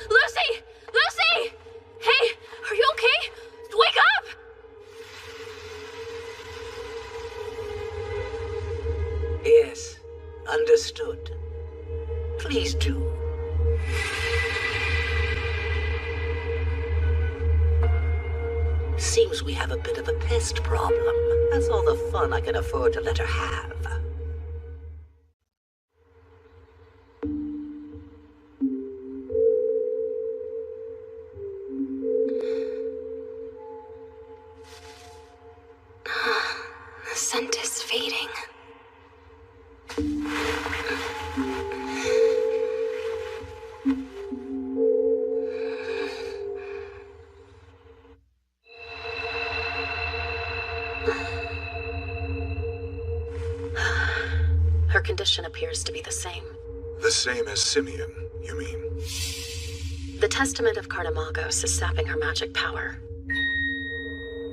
Lucy! Lucy! Hey, are you okay? Wake up! Yes, understood. Please do. Seems we have a bit of a pest problem. That's all the fun I can afford to let her have. The scent is fading. Her condition appears to be the same. The same as Simeon, you mean? The Testament of Magos is sapping her magic power.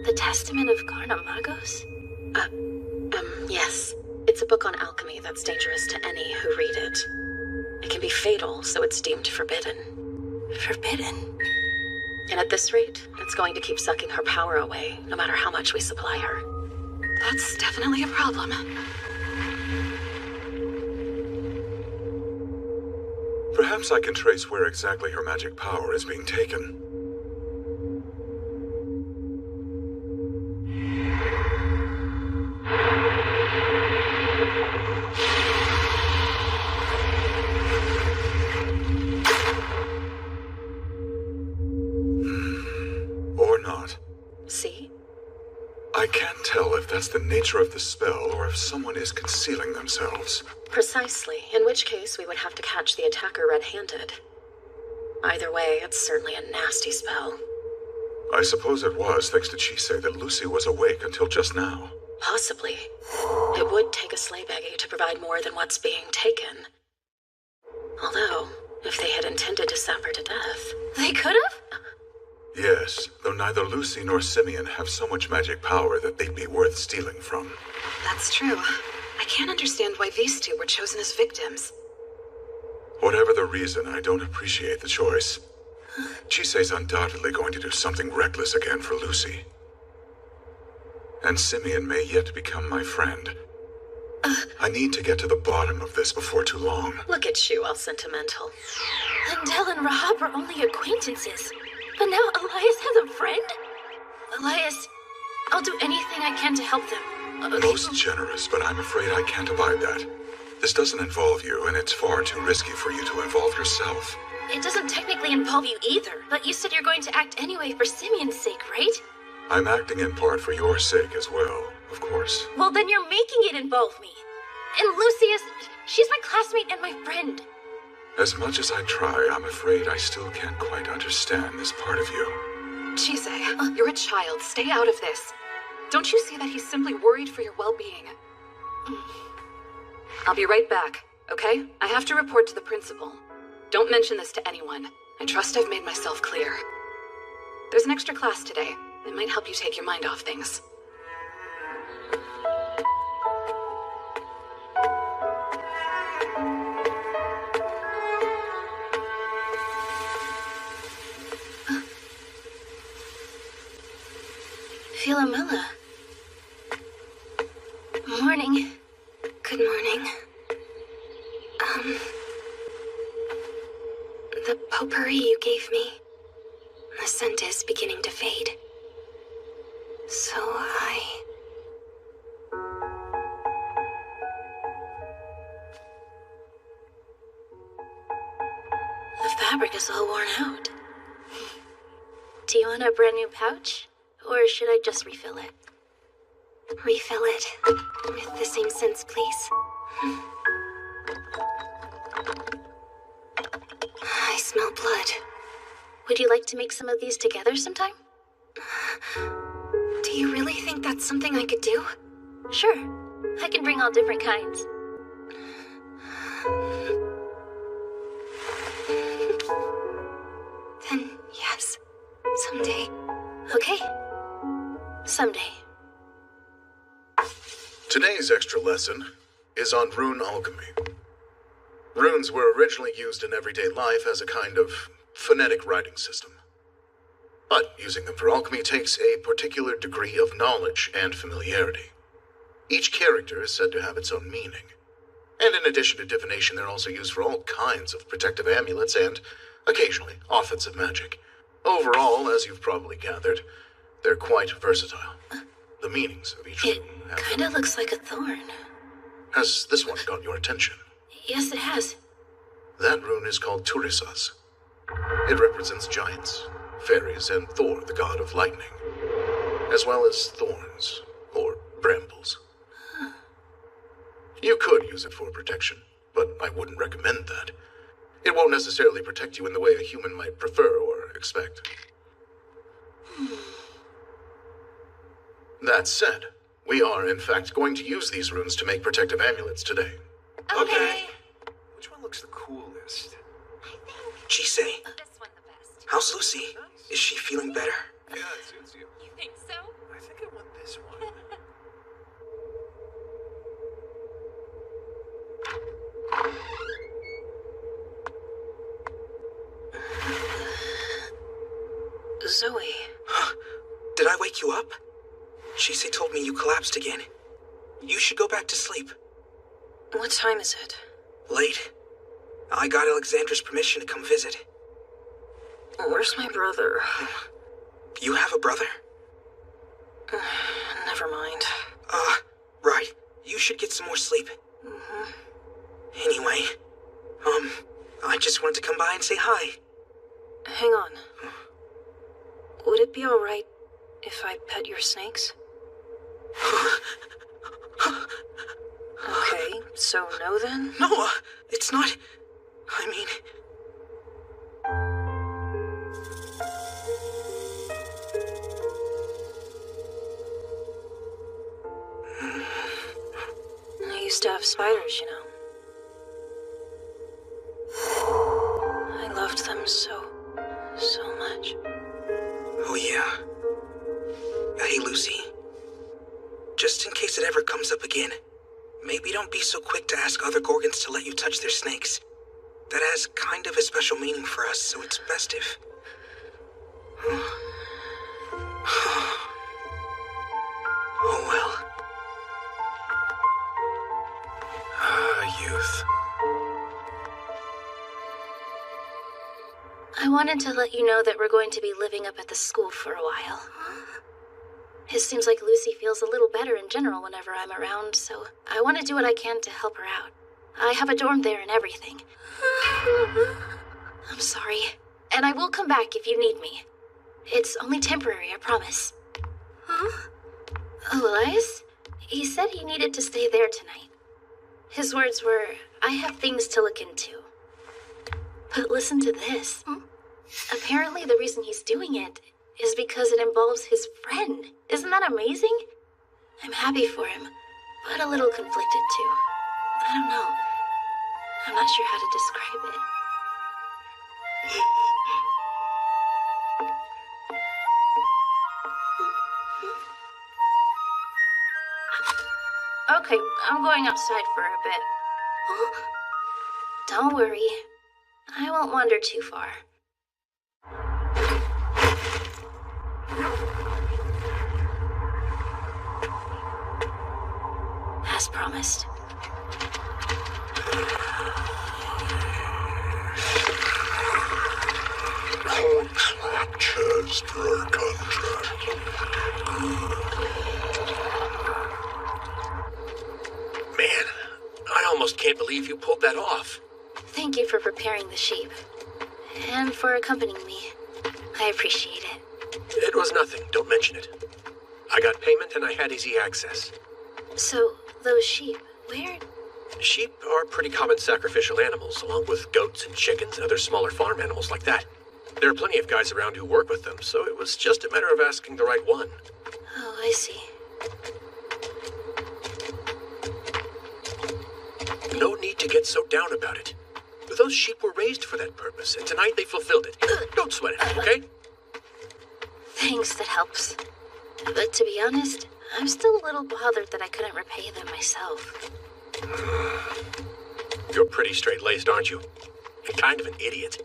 The Testament of Magos? Yes. It's a book on alchemy that's dangerous to any who read it. It can be fatal, so it's deemed forbidden. Forbidden? And at this rate, it's going to keep sucking her power away, no matter how much we supply her. That's definitely a problem. Perhaps I can trace where exactly her magic power is being taken. Or not. See? I can't tell if that's the nature of the spell or if someone is concealing themselves. Precisely, in which case we would have to catch the attacker red-handed. Either way, it's certainly a nasty spell. I suppose it was thanks to Chisei that Lucy was awake until just now. Possibly. It would take a Sleighbaggy to provide more than what's being taken. Although, if they had intended to sap her to death... They could have? Yes, though neither Lucy nor Simeon have so much magic power that they'd be worth stealing from. That's true. I can't understand why these two were chosen as victims. Whatever the reason, I don't appreciate the choice. Chisei's undoubtedly going to do something reckless again for Lucy. And Simeon may yet become my friend. I need to get to the bottom of this before too long. Look at you, all sentimental. Lindell and Rahab are only acquaintances. But now Elias has a friend? Elias, I'll do anything I can to help them. Most generous, but I'm afraid I can't abide that. This doesn't involve you, and it's far too risky for you to involve yourself. It doesn't technically involve you either, but you said you're going to act anyway for Simeon's sake, right? I'm acting in part for your sake as well, of course. Well, then you're making it involve me. And Lucy she's my classmate and my friend. As much as I try, I'm afraid I still can't quite understand this part of you. Chisei, you're a child. Stay out of this. Don't you see that he's simply worried for your well-being? I'll be right back, okay? I have to report to the principal. Don't mention this to anyone. I trust I've made myself clear. There's an extra class today. It might help you take your mind off things. Philomela. Morning. Good morning. The potpourri you gave me, the scent is beginning to fade. So the fabric is all worn out. Do you want a brand new pouch? Or should I just refill it? Refill it. With the same scents, please. I smell blood. Would you like to make some of these together sometime? Do you really think that's something I could do? Sure. I can bring all different kinds. Then, yes. Someday. Okay? Someday. Today's extra lesson is on rune alchemy. Runes were originally used in everyday life as a kind of phonetic writing system. But using them for alchemy takes a particular degree of knowledge and familiarity. Each character is said to have its own meaning. And in addition to divination, they're also used for all kinds of protective amulets and, occasionally, offensive magic. Overall, as you've probably gathered, they're quite versatile. The meanings of each rune have... It kinda looks like a thorn. Has this one got your attention? Yes, it has. That rune is called Turisas. It represents giants, fairies, and Thor, the god of lightning, as well as thorns, or brambles. You could use it for protection, but I wouldn't recommend that. It won't necessarily protect you in the way a human might prefer or expect. That said, we are, in fact, going to use these runes to make protective amulets today. Okay. Which one looks the coolest? Chisei. How's Lucy? Is she feeling better? Yeah, it suits you. You think so? I think I want this one. Zoe. Did I wake you up? Chise told me you collapsed again. You should go back to sleep. What time is it? Late. I got Alexandra's permission to come visit. Where's my brother? You have a brother? Never mind. Right. You should get some more sleep. Mm-hmm. Anyway, I just wanted to come by and say hi. Hang on. Would it be alright if I pet your snakes? Okay, so no then? No, it's not... I mean... I used to have spiders, you know. I loved them so much. Oh, yeah. Hey, Lucy. Just in case it ever comes up again, maybe don't be so quick to ask other Gorgons to let you touch their snakes. That has kind of a special meaning for us, so it's best if... Oh, well. Youth. I wanted to let you know that we're going to be living up at the school for a while. It seems like Lucy feels a little better in general whenever I'm around, so I want to do what I can to help her out. I have a dorm there and everything. I'm sorry. And I will come back if you need me. It's only temporary, I promise. Huh? Oh, Elias? He said he needed to stay there tonight. His words were, I have things to look into. But listen to this. Apparently the reason he's doing it is because it involves his friend. Isn't that amazing? I'm happy for him, but a little conflicted too. I don't know. I'm not sure how to describe it. Okay, I'm going outside for a bit. Don't worry. I won't wander too far. As promised. Contractors for our contract. Man, I almost can't believe you pulled that off. Thank you for preparing the sheep. And for accompanying me. I appreciate it. It was nothing. Don't mention it. I got payment and I had easy access. So, those sheep, where? Sheep are pretty common sacrificial animals, along with goats and chickens and other smaller farm animals like that. There are plenty of guys around who work with them, so it was just a matter of asking the right one. Oh, I see. No need to get so down about it. Those sheep were raised for that purpose, and tonight they fulfilled it. Don't sweat it, okay? Thanks, that helps. But to be honest, I'm still a little bothered that I couldn't repay them myself. You're pretty straight-laced, aren't you? And kind of an idiot.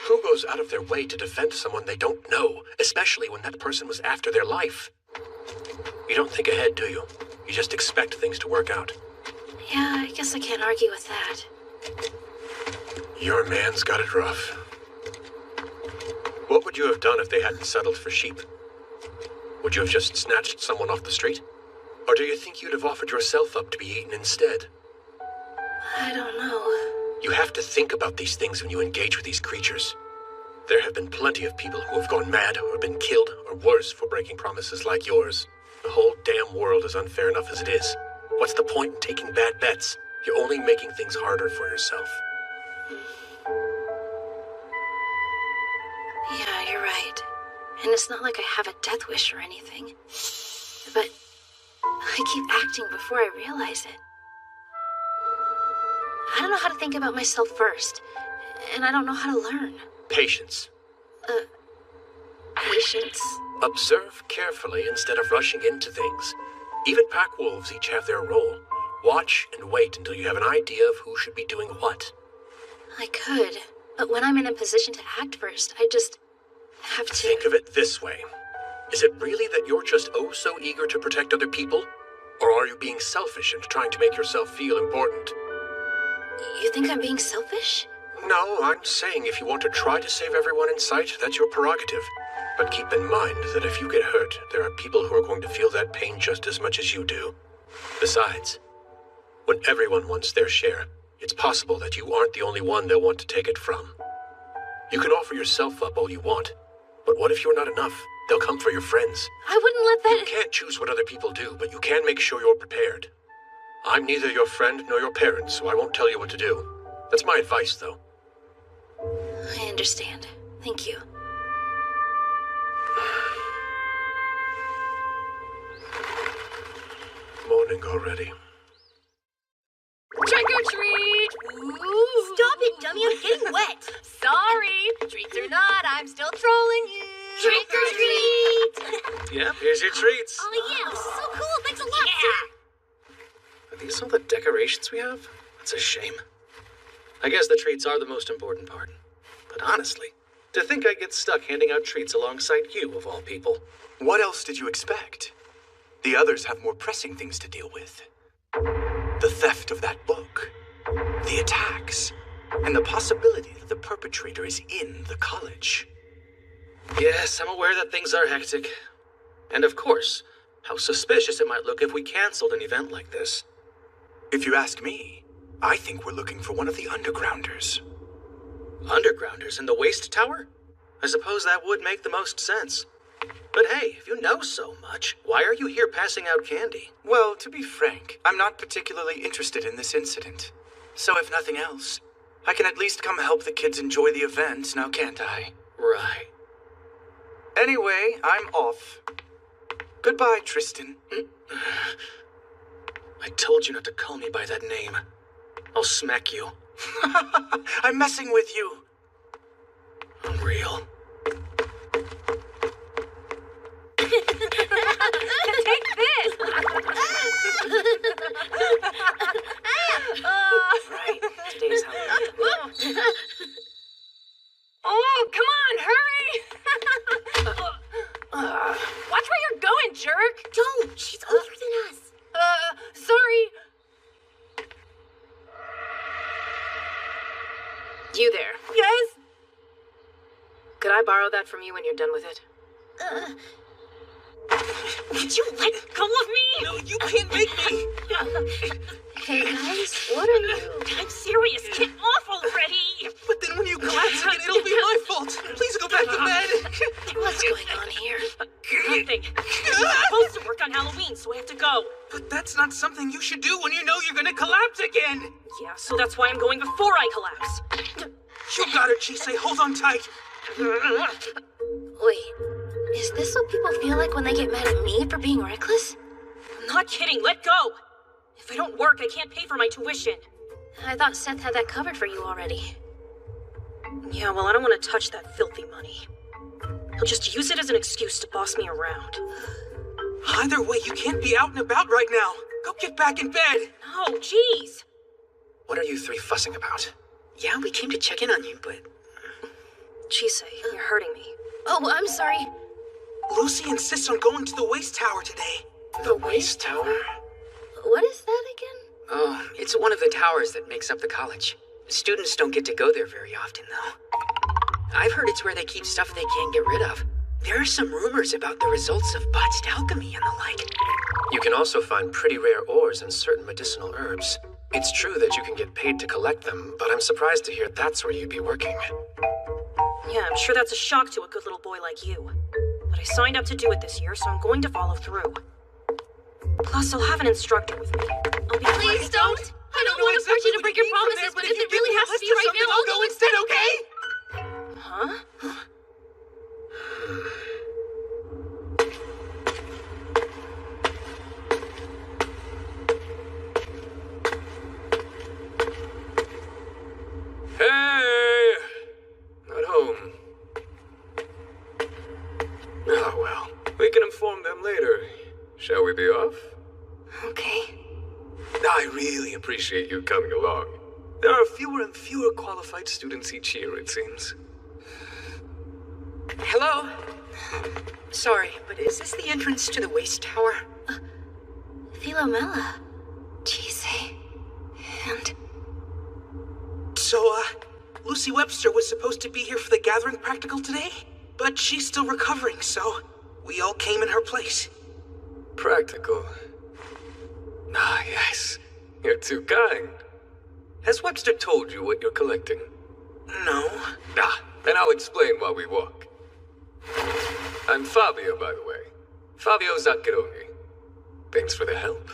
Who goes out of their way to defend someone they don't know, especially when that person was after their life? You don't think ahead, do you? You just expect things to work out. Yeah, I guess I can't argue with that. Your man's got it rough. What would you have done if they hadn't settled for sheep? Would you have just snatched someone off the street? Or do you think you'd have offered yourself up to be eaten instead? I don't know. You have to think about these things when you engage with these creatures. There have been plenty of people who have gone mad or been killed or worse for breaking promises like yours. The whole damn world is unfair enough as it is. What's the point in taking bad bets? You're only making things harder for yourself. Yeah, you're right. And it's not like I have a death wish or anything. But I keep acting before I realize it. I don't know how to think about myself first. And I don't know how to learn. Patience. Patience? Observe carefully instead of rushing into things. Even pack wolves each have their role. Watch and wait until you have an idea of who should be doing what. I could, but when I'm in a position to act first, have to... Think of it this way. Is it really that you're just oh so eager to protect other people? Or are you being selfish and trying to make yourself feel important? You think I'm being selfish? No, I'm saying if you want to try to save everyone in sight, that's your prerogative. But keep in mind that if you get hurt, there are people who are going to feel that pain just as much as you do. Besides, when everyone wants their share, it's possible that you aren't the only one they'll want to take it from. You can offer yourself up all you want, but what if you're not enough? They'll come for your friends. I wouldn't let that... You can't choose what other people do, but you can make sure you're prepared. I'm neither your friend nor your parent, so I won't tell you what to do. That's my advice, though. I understand. Thank you. Morning already. Trick or treat! Ooh. Stop it, dummy, I'm getting wet. Sorry, treats or not, I'm still trolling you. Trick or treat! Yeah, here's your treats. Oh yeah, this is so cool. Thanks a lot, sir. Are these all the decorations we have? That's a shame. I guess the treats are the most important part. But honestly, to think I get stuck handing out treats alongside you, of all people. What else did you expect? The others have more pressing things to deal with. The theft of that book, the attacks, and the possibility that the perpetrator is in the college. Yes, I'm aware that things are hectic. And of course, how suspicious it might look if we canceled an event like this. If you ask me, I think we're looking for one of the undergrounders. Undergrounders in the waste tower? I suppose that would make the most sense. But hey, if you know so much, why are you here passing out candy? Well, to be frank, I'm not particularly interested in this incident. So if nothing else, I can at least come help the kids enjoy the event, now can't I? Right. Anyway, I'm off. Goodbye, Tristan. I told you not to call me by that name. I'll smack you. I'm messing with you. Unreal. Take this! Right, today's Halloween. Oh, come on, hurry! Watch where you're going, jerk! Don't! She's older than us. Sorry. You there? Yes? Could I borrow that from you when you're done with it? Would you let go of me? No, you can't make me! Hey guys, what are you? I'm serious. Get off already! But then when you collapse again, it'll be my fault. Please go back to bed. What's going on here? Nothing. You're supposed to work on Halloween, so I have to go. But that's not something you should do when you know you're gonna collapse again. Yeah, so that's why I'm going before I collapse. You got her, Chise. Hold on tight. Wait, is this what people feel like when they get mad at me for being reckless? I'm not kidding. Let go. If I don't work, I can't pay for my tuition. I thought Seth had that covered for you already. Yeah, well, I don't want to touch that filthy money. He'll just use it as an excuse to boss me around. Either way, you can't be out and about right now. Go get back in bed. No, jeez. What are you three fussing about? Yeah, we came to check in on you, but... Chise, you're hurting me. Oh, I'm sorry. Lucy insists on going to the waste tower today. The waste tower? What is that again? Oh, it's one of the towers that makes up the college. Students don't get to go there very often, though. I've heard it's where they keep stuff they can't get rid of. There are some rumors about the results of botched alchemy and the like. You can also find pretty rare ores and certain medicinal herbs. It's true that you can get paid to collect them, but I'm surprised to hear that's where you'd be working. Yeah, I'm sure that's a shock to a good little boy like you. But I signed up to do it this year, so I'm going to follow through. Plus, I'll have an instructor with me. I'll be Please don't! I don't want to force you to break your promises, but if it really has to be right now, I'll go instead, okay? Huh? Hey! Not home. Oh, well. We can inform them later. Shall we be off? Okay. I really appreciate you coming along. There are fewer and fewer qualified students each year, it seems. Hello? Sorry, but is this the entrance to the waste tower? Philomela. Chise. And... So, Lucy Webster was supposed to be here for the gathering practical today, but she's still recovering, so we all came in her place. Practical? Ah, yes. You're too kind. Has Webster told you what you're collecting? No. Ah, then I'll explain while we walk. I'm Fabio, by the way. Fabio Zaccheroni. Thanks for the help.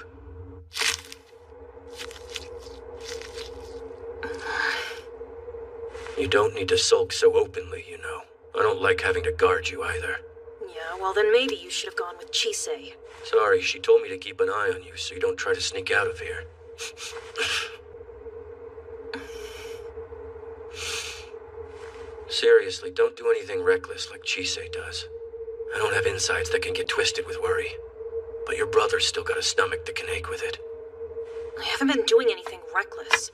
You don't need to sulk so openly, you know. I don't like having to guard you either. Yeah, well then maybe you should have gone with Chise. Sorry, she told me to keep an eye on you so you don't try to sneak out of here. Seriously, don't do anything reckless like Chise does. I don't have insides that can get twisted with worry. But your brother's still got a stomach that can ache with it. I haven't been doing anything reckless.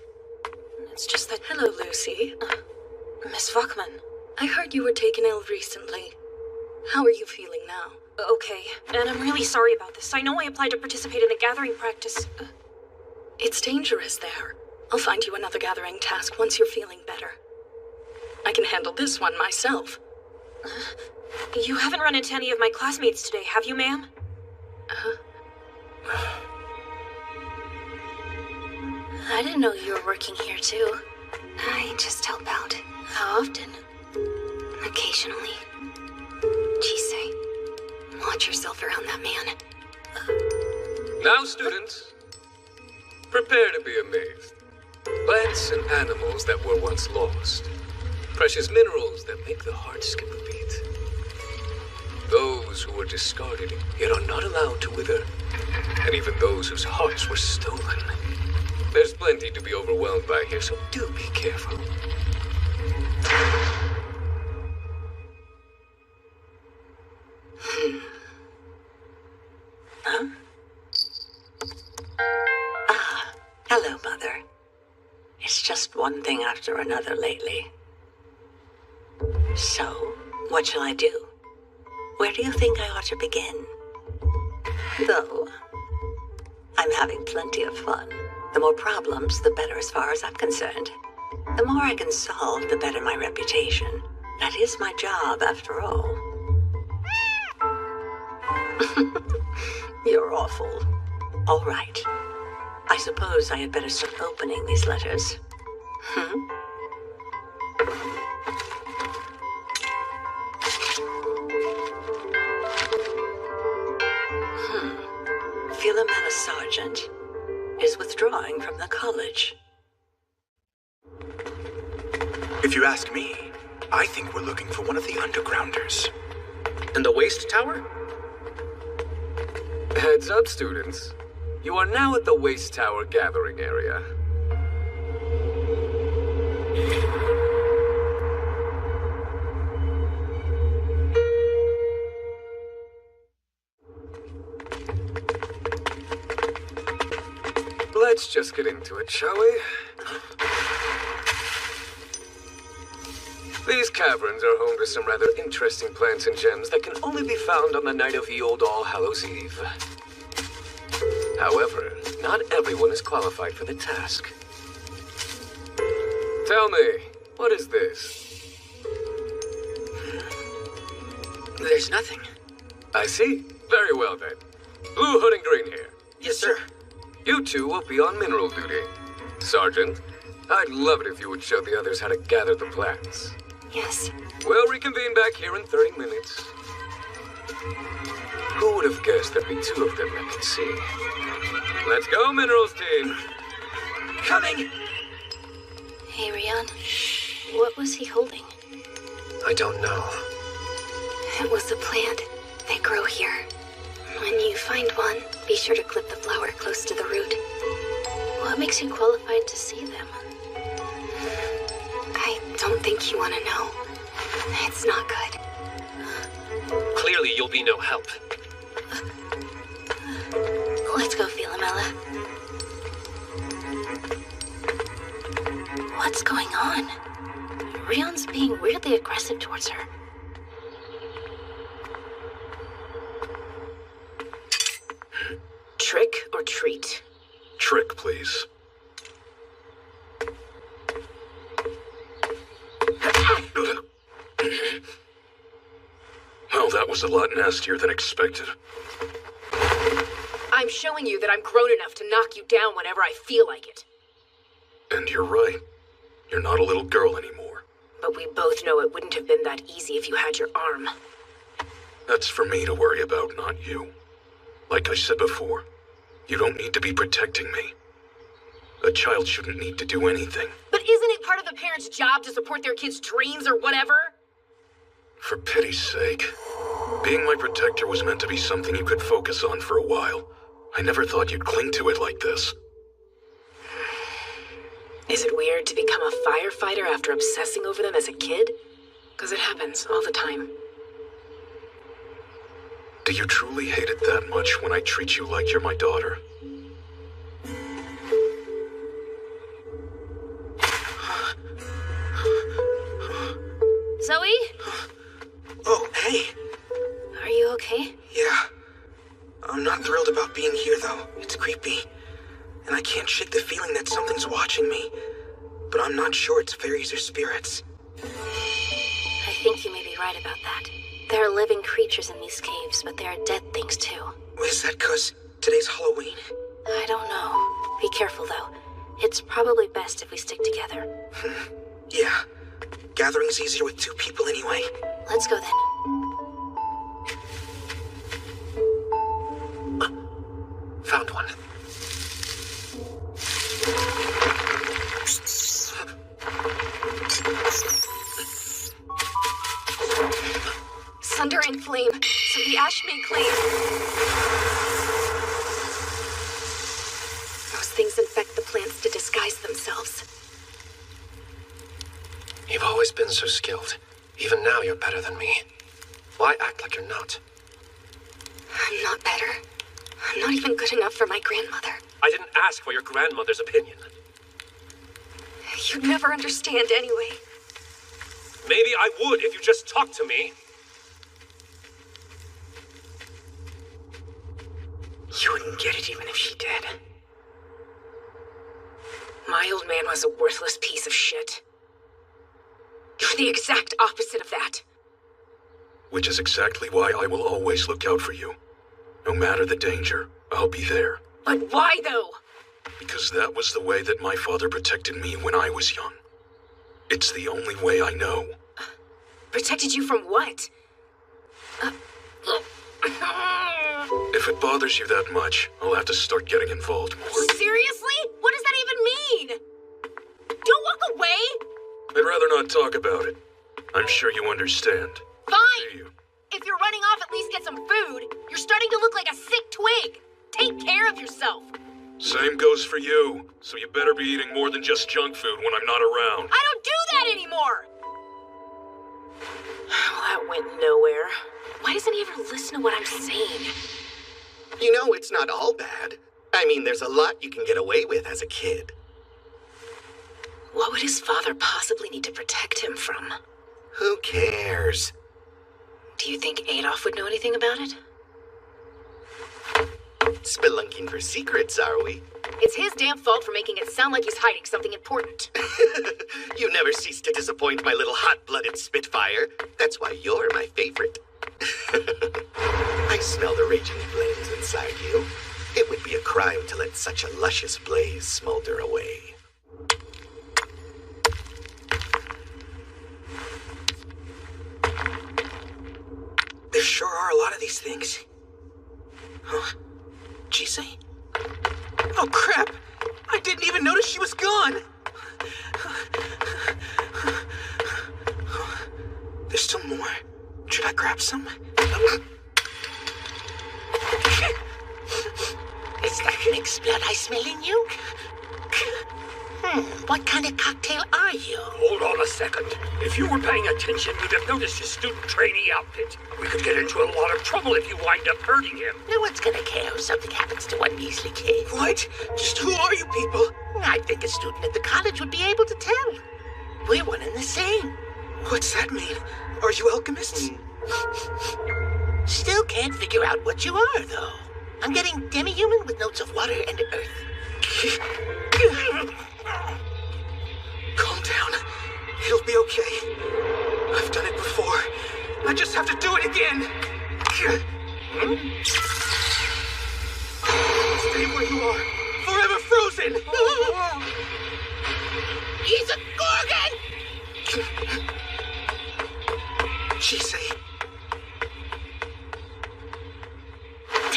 It's just that... Hello, Lucy. Miss Fuckman. I heard you were taken ill recently. How are you feeling now? Okay, and I'm really sorry about this. I know I applied to participate in the gathering practice. It's dangerous there. I'll find you another gathering task once you're feeling better. I can handle this one myself. You haven't run into any of my classmates today, have you, ma'am? I didn't know you were working here, too. I just help out. How often? Occasionally. Chise, watch yourself around that man. Now, students, prepare to be amazed. Plants and animals that were once lost. Precious minerals that make the heart skip a beat. Those who were discarded yet are not allowed to wither. And even those whose hearts were stolen. There's plenty to be overwhelmed by here, so do be careful. Huh? Ah, hello, Mother. It's just one thing after another lately. So, what shall I do? Where do you think I ought to begin? Though, I'm having plenty of fun. The more problems, the better as far as I'm concerned. The more I can solve, the better my reputation. That is my job, after all. You're awful. All right. I suppose I had better start opening these letters. Philomela Sargent is withdrawing from the college. If you ask me, I think we're looking for one of the undergrounders. And the waste tower? Heads up, students. You are now at the waste tower gathering area. Let's just get into it, shall we? These caverns are home to some rather interesting plants and gems that can only be found on the night of the old All Hallows Eve. However, not everyone is qualified for the task. Tell me, what is this? There's nothing. I see. Very well then. Blue hood and green hair. Yes, sir. You two will be on mineral duty. Sergeant, I'd love it if you would show the others how to gather the plants. Yes. We'll reconvene back here in 30 minutes. Who would have guessed there'd be two of them that could see? Let's go, Minerals team. Coming! Hey, Rion. What was he holding? I don't know. It was a plant. They grow here. When you find one, be sure to clip the flower close to the root. What makes you qualified to see them? I don't think you want to know. It's not good. Clearly, you'll be no help. Let's go, Philomela. What's going on? Rion's being weirdly aggressive towards her. Trick or treat? Trick, please. Well, that was a lot nastier than expected. I'm showing you that I'm grown enough to knock you down whenever I feel like it. And you're right. You're not a little girl anymore. But we both know it wouldn't have been that easy if you had your arm. That's for me to worry about, not you. Like I said before, you don't need to be protecting me. A child shouldn't need to do anything. But isn't it part of the parent's job to support their kids' dreams or whatever? For pity's sake. Being my protector was meant to be something you could focus on for a while. I never thought you'd cling to it like this. Is it weird to become a firefighter after obsessing over them as a kid? Because it happens all the time. Do you truly hate it that much when I treat you like you're my daughter? Zoe? Oh, hey. Are you okay? Yeah. I'm not thrilled about being here, though. It's creepy. And I can't shake the feeling that something's watching me. But I'm not sure it's fairies or spirits. I think you may be right about that. There are living creatures in these caves, but there are dead things too. Is that 'cause today's Halloween? I don't know. Be careful, though. It's probably best if we stick together. Yeah. Gathering's easier with two people anyway. Let's go then. Found one. Thunder and flame, so the ash may claim. Those things infect the plants to disguise themselves. You've always been so skilled. Even now, you're better than me. Why act like you're not? I'm not better. I'm not even good enough for my grandmother. I didn't ask for your grandmother's opinion. You'd never understand anyway. Maybe I would if you just talked to me. You wouldn't get it even if she did. My old man was a worthless piece of shit. You're the exact opposite of that. Which is exactly why I will always look out for you. No matter the danger, I'll be there. But why, though? Because that was the way that my father protected me when I was young. It's the only way I know. Protected you from what? If it bothers you that much, I'll have to start getting involved more. Seriously? What does that even mean? Don't walk away! I'd rather not talk about it. I'm sure you understand. Fine! If you're running off, at least get some food. You're starting to look like a sick twig. Take care of yourself. Same goes for you. So you better be eating more than just junk food when I'm not around. I don't do that anymore! Well, that went nowhere. Why doesn't he ever listen to what I'm saying? You know, it's not all bad. I mean, there's a lot you can get away with as a kid. What would his father possibly need to protect him from? Who cares? Do you think Adolf would know anything about it? Spelunking for secrets, are we? It's his damn fault for making it sound like he's hiding something important. You never cease to disappoint my little hot-blooded Spitfire. That's why you're my favorite. I smell the raging flames inside you. It would be a crime to let such a luscious blaze smolder away. There sure are a lot of these things. Huh? What'd she say? Oh, crap! I didn't even notice she was gone! There's still more. Should I grab some? Is that mixed blood I smell in you? What kind of cocktail are you? Hold on a second. If you were paying attention, you'd have noticed his student trainee outfit. We could get into a lot of trouble if you wind up hurting him. No one's gonna care if something happens to one measly kid. What? Just who are you people? I think a student at the college would be able to tell. We're one and the same. What's that mean? Are you alchemists? Still can't figure out what you are, though. I'm getting demi-human with notes of water and earth. Calm down. It'll be okay. I've done it before. I just have to do it again. Stay where you are. Forever frozen. He's a Gorgon! Chisei.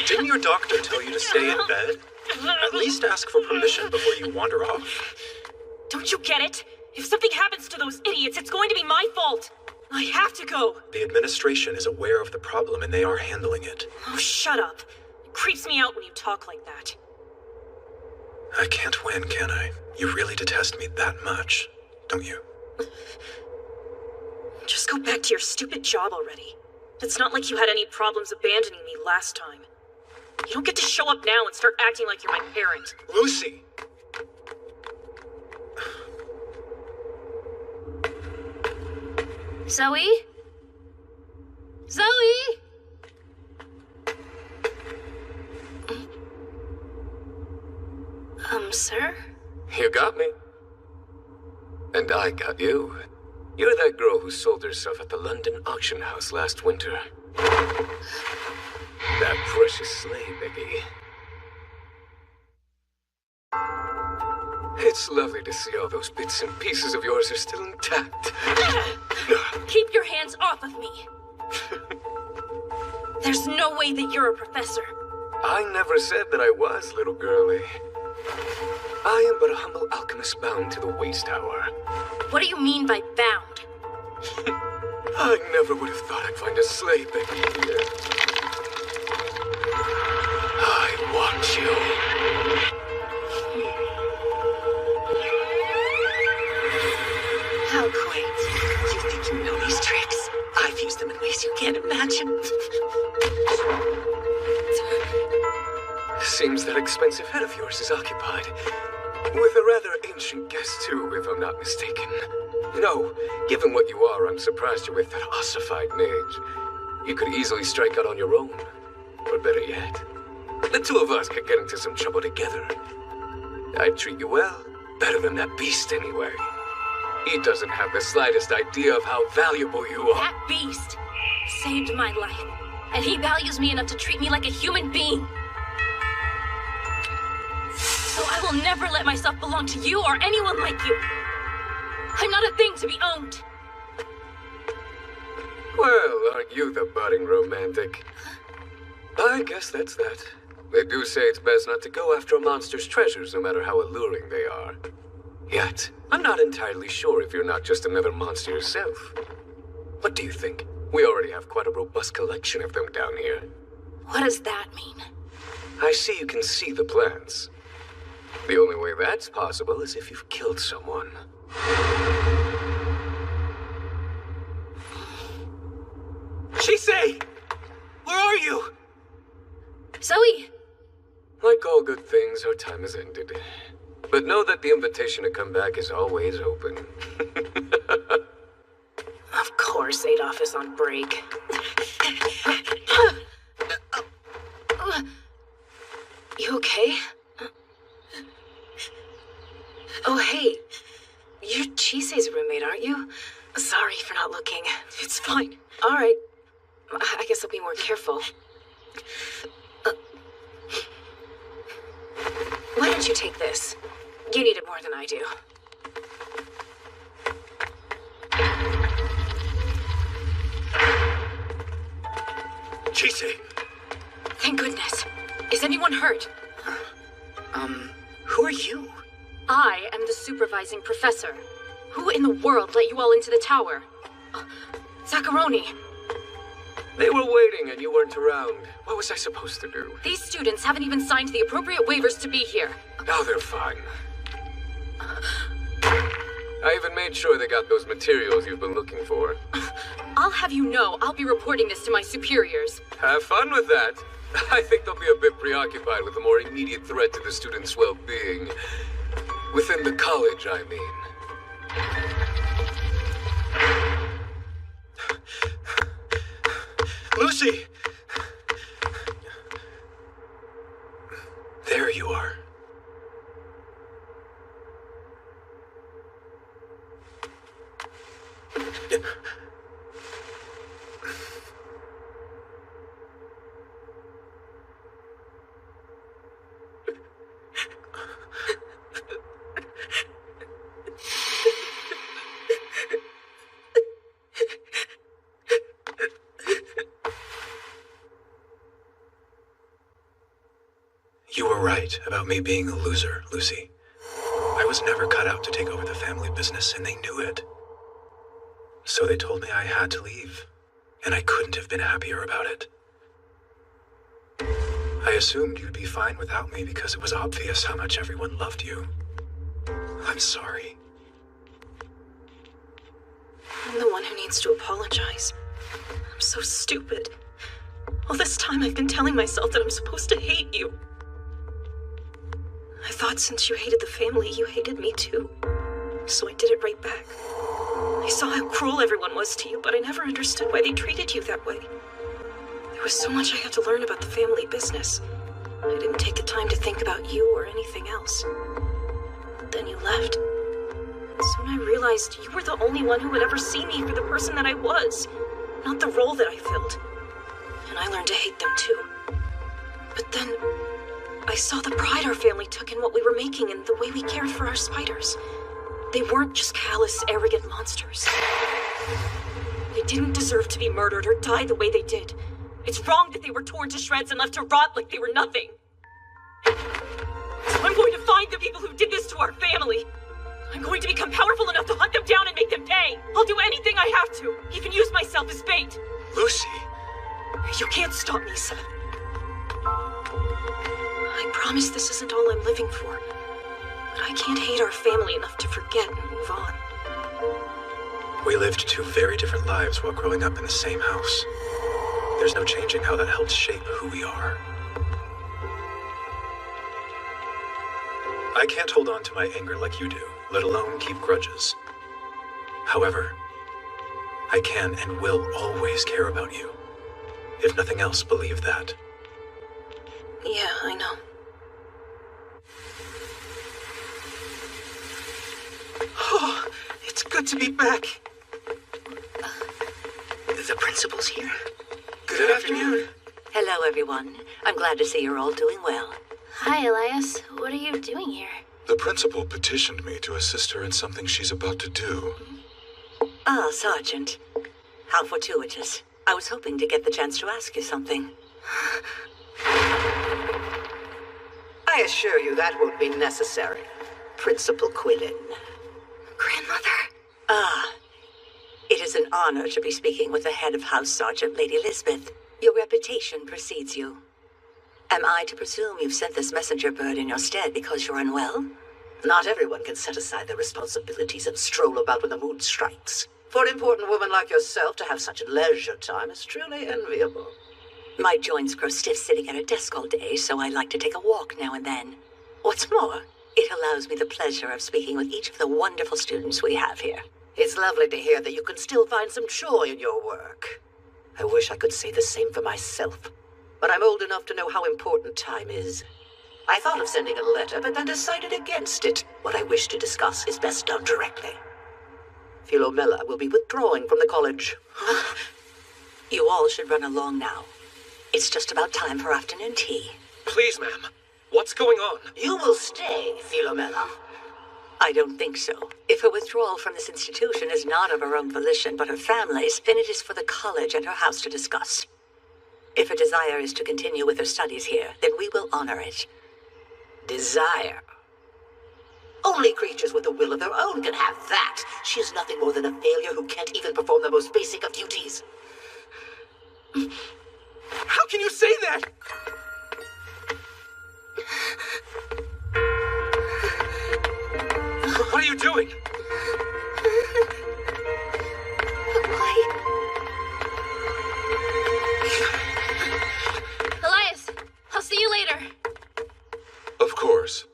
Didn't your doctor tell you to stay in bed? At least ask for permission before you wander off. Don't you get it? If something happens to those idiots, it's going to be my fault. I have to go. The administration is aware of the problem and they are handling it. Oh, shut up. It creeps me out when you talk like that. I can't win, can I? You really detest me that much, don't you? Just go back to your stupid job already. It's not like you had any problems abandoning me last time. You don't get to show up now and start acting like you're my parent. Lucy! Zoe? Zoe? Sir? You got me. And I got you. You're that girl who sold herself at the London auction house last winter. That precious slave, Biggie. It's lovely to see all those bits and pieces of yours are still intact. Keep your hands off of me. There's no way that you're a professor. I never said that I was, little girlie. I am but a humble alchemist bound to the Waste Tower. What do you mean by bound? I never would have thought I'd find a slave Biggie here. I want you. How quaint. You think you know these tricks? I've used them in ways you can't imagine. Seems that expensive head of yours is occupied. With a rather ancient guest, too, if I'm not mistaken. No, given what you are, I'm surprised you're with that ossified mage. You could easily strike out on your own. Or better yet, the two of us could get into some trouble together. I'd treat you well, better than that beast anyway. He doesn't have the slightest idea of how valuable you are. That beast saved my life, and he values me enough to treat me like a human being. So I will never let myself belong to you or anyone like you. I'm not a thing to be owned. Well, aren't you the budding romantic? I guess that's that. They do say it's best not to go after a monster's treasures, no matter how alluring they are. Yet, I'm not entirely sure if you're not just another monster yourself. What do you think? We already have quite a robust collection of them down here. What does that mean? I see you can see the plans. The only way that's possible is if you've killed someone. Chisei! Where are you? Zoe! Like all good things, our time has ended. But know that the invitation to come back is always open. Of course, Adolf is on break. You okay? Oh, hey. You're Chisei's roommate, aren't you? Sorry for not looking. It's fine. All right. I guess I'll be more careful. Why don't you take this? You need it more than I do. Chisei! Thank goodness. Is anyone hurt? Who are you? I am the supervising professor. Who in the world let you all into the tower? Zaccaroni. They were waiting and you weren't around. What was I supposed to do? These students haven't even signed the appropriate waivers to be here. Now they're fine. I even made sure they got those materials you've been looking for. I'll have you know I'll be reporting this to my superiors. Have fun with that. I think they'll be a bit preoccupied with the more immediate threat to the students' well-being. Within the college, I mean. Lucy! You were right about me being a loser, Lucy. I was never cut out to take over the family business, and they knew it. So they told me I had to leave, and I couldn't have been happier about it. I assumed you'd be fine without me because it was obvious how much everyone loved you. I'm sorry. I'm the one who needs to apologize. I'm so stupid. All this time I've been telling myself that I'm supposed to hate you. I thought since you hated the family, you hated me too. So I did it right back. I saw how cruel everyone was to you, but I never understood why they treated you that way. There was so much I had to learn about the family business. I didn't take the time to think about you or anything else. Then you left. Soon I realized you were the only one who would ever see me for the person that I was, not the role that I filled. And I learned to hate them too. But then I saw the pride our family took in what we were making and the way we cared for our spiders. They weren't just callous, arrogant monsters. They didn't deserve to be murdered or die the way they did. It's wrong that they were torn to shreds and left to rot like they were nothing. So I'm going to find the people who did this to our family. I'm going to become powerful enough to hunt them down and make them pay. I'll do anything I have to, even use myself as bait. Lucy! You can't stop me, Seth. I promise this isn't all I'm living for. But I can't hate our family enough to forget and move on. We lived two very different lives while growing up in the same house. There's no changing how that helped shape who we are. I can't hold on to my anger like you do, let alone keep grudges. However, I can and will always care about you. If nothing else, believe that. Yeah, I know. Oh, it's good to be back. The principal's here. Good afternoon. Hello, everyone. I'm glad to see you're all doing well. Hi, Elias. What are you doing here? The principal petitioned me to assist her in something she's about to do. Ah, Sergeant. How fortuitous. I was hoping to get the chance to ask you something. I assure you that won't be necessary, Principal Quillen. Grandmother? Ah, it is an honor to be speaking with the head of House Sergeant, Lady Lisbeth. Your reputation precedes you. Am I to presume you've sent this messenger bird in your stead because you're unwell? Not everyone can set aside their responsibilities and stroll about when the mood strikes. For an important woman like yourself to have such leisure time is truly enviable. My joints grow stiff sitting at a desk all day, so I like to take a walk now and then. What's more, it allows me the pleasure of speaking with each of the wonderful students we have here. It's lovely to hear that you can still find some joy in your work. I wish I could say the same for myself, but I'm old enough to know how important time is. I thought of sending a letter, but then decided against it. What I wish to discuss is best done directly. Philomela will be withdrawing from the college. You all should run along now. It's just about time for afternoon tea. Please, ma'am. What's going on? You will stay, Philomela. I don't think so. If her withdrawal from this institution is not of her own volition, but her family's, then it is for the college and her house to discuss. If her desire is to continue with her studies here, then we will honor it. Desire? Only creatures with a will of their own can have that. She is nothing more than a failure who can't even perform the most basic of duties. How can you say that? What are you doing? Elias, I'll see you later. Of course.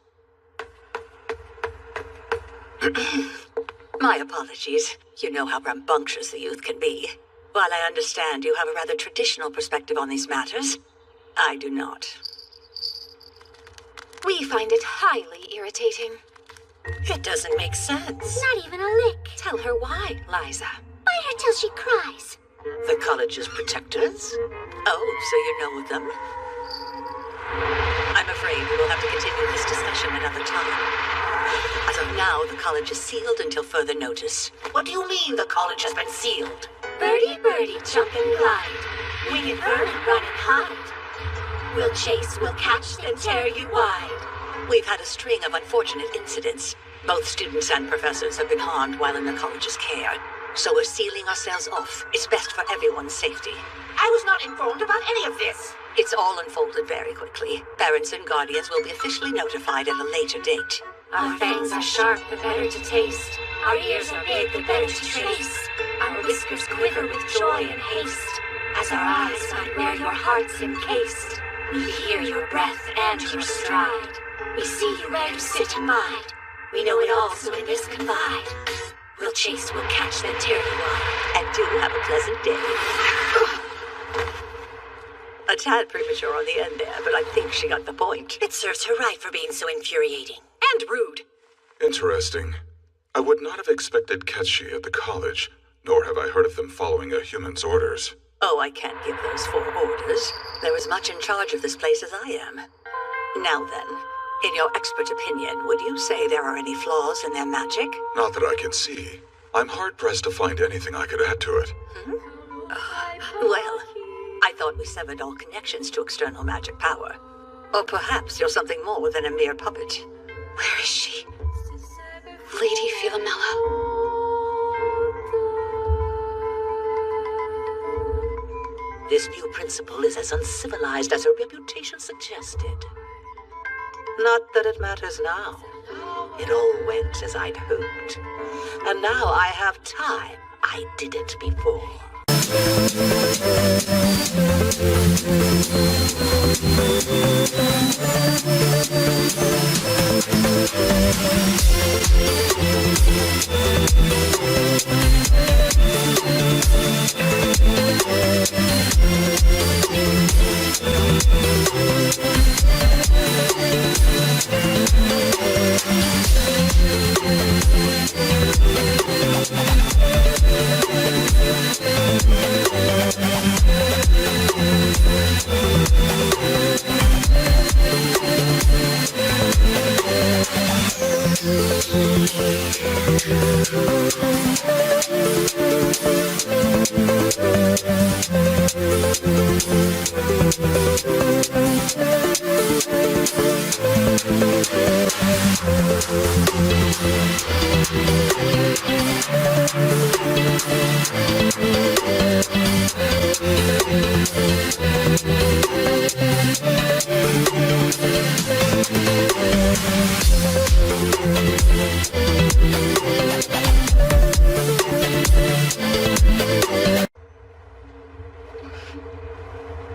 My apologies. You know how rambunctious the youth can be. While I understand you have a rather traditional perspective on these matters, I do not. We find it highly irritating. It doesn't make sense. Not even a lick. Tell her why, Liza. Bite her till she cries. The college's protectors? Oh, so you know of them? I'm afraid we will have to continue this discussion another time. As of now, the college is sealed until further notice. What do you mean the college has been sealed? Birdie, birdie, jump and glide. Wing and burn and run and hide. We'll chase, we'll catch, then tear you wide. We've had a string of unfortunate incidents. Both students and professors have been harmed while in the college's care. So we're sealing ourselves off. It's best for everyone's safety. I was not informed about any of this. It's all unfolded very quickly. Parents and guardians will be officially notified at a later date. Our fangs are sharp, the better to taste. Our ears are big, the better to trace. Our whiskers quiver with joy and haste. As our eyes find where your heart's encased. We hear your breath and your stride. We see you where you sit and bide. We know it all, so in this confide. We'll chase, we'll catch, then tear you wide. And do have a pleasant day. A tad premature on the end there, but I think she got the point. It serves her right for being so infuriating. And rude. Interesting. I would not have expected Ketchi at the college, nor have I heard of them following a human's orders. Oh, I can't give those 4 orders. They're as much in charge of this place as I am. Now then, in your expert opinion, would you say there are any flaws in their magic? Not that I can see. I'm hard-pressed to find anything I could add to it. Well, I thought we severed all connections to external magic power. Or perhaps you're something more than a mere puppet. Where is she? Lady Philomela. This new principal is as uncivilized as her reputation suggested. Not that it matters now. It all went as I'd hoped. And now I have time. I did it before.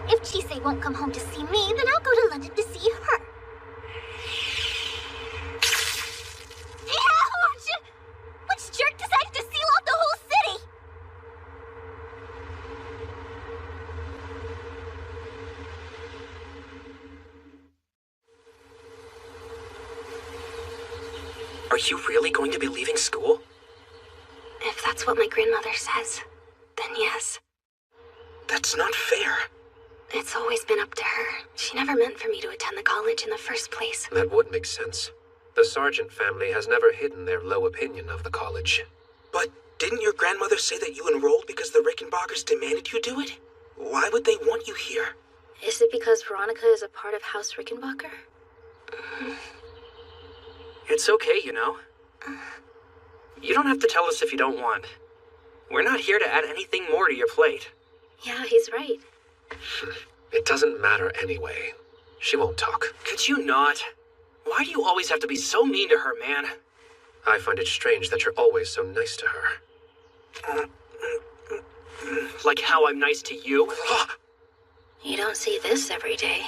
If Chisei won't come home to see me, then I'll go to London to see her. Ouch! Which jerk decided to seal off the whole city? Are you really going to be leaving school? If that's what my grandmother says, then yes. That's not fair. It's always been up to her. She never meant for me to attend the college in the first place. That would make sense. The Sargent family has never hidden their low opinion of the college. But didn't your grandmother say that you enrolled because the Rickenbackers demanded you do it? Why would they want you here? Is it because Veronica is a part of House Rickenbacker? It's okay, you know. You don't have to tell us if you don't want. We're not here to add anything more to your plate. Yeah, he's right. It doesn't matter anyway. She won't talk. Could you not? Why do you always have to be so mean to her, man? I find it strange that you're always so nice to her. Like how I'm nice to you? You don't see this every day.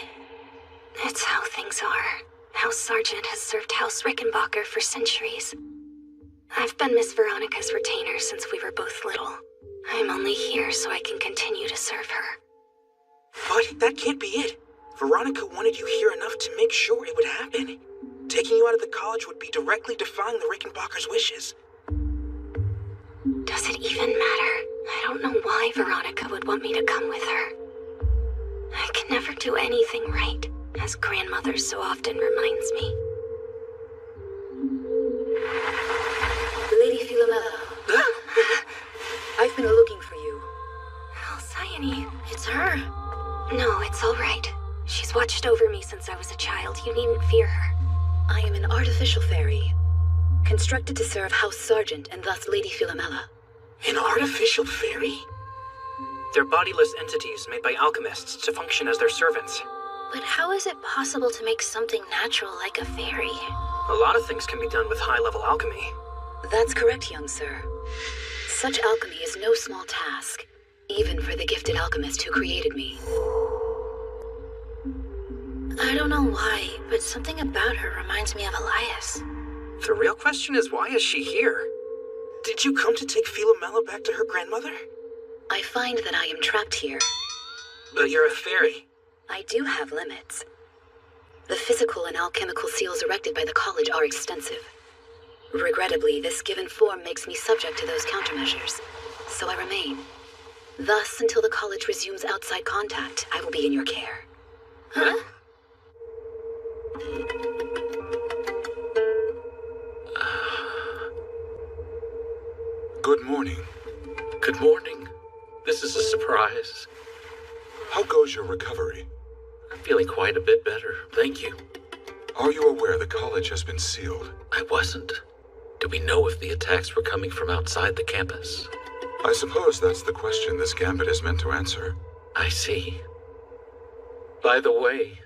It's how things are. House Sargent has served House Rickenbacker for centuries. I've been Miss Veronica's retainer since we were both little. I'm only here so I can continue to serve her. But that can't be it. Veronica wanted you here enough to make sure it would happen. Taking you out of the college would be directly defying the Rickenbackers' wishes. Does it even matter? I don't know why Veronica would want me to come with her. I can never do anything right, as grandmother so often reminds me. Lady Philomela. I've been looking for you. Alcyone, it's her. No, it's all right. She's watched over me since I was a child. You needn't fear her. I am an artificial fairy, constructed to serve House Sergeant and thus Lady Philomela. An artificial fairy? They're bodiless entities made by alchemists to function as their servants. But how is it possible to make something natural like a fairy? A lot of things can be done with high-level alchemy. That's correct, young sir. Such alchemy is no small task, even for the gifted alchemist who created me. I don't know why, but something about her reminds me of Elias. The real question is, why is she here? Did you come to take Philomela back to her grandmother? I find that I am trapped here. But you're a fairy. I do have limits. The physical and alchemical seals erected by the college are extensive. Regrettably, this given form makes me subject to those countermeasures, so I remain. Thus, until the college resumes outside contact, I will be in your care. Huh? Good morning. Good morning. This is a surprise. How goes your recovery? I'm feeling quite a bit better, thank you. Are you aware the college has been sealed? I wasn't. Do we know if the attacks were coming from outside the campus? I suppose that's the question this gambit is meant to answer. I see. By the way,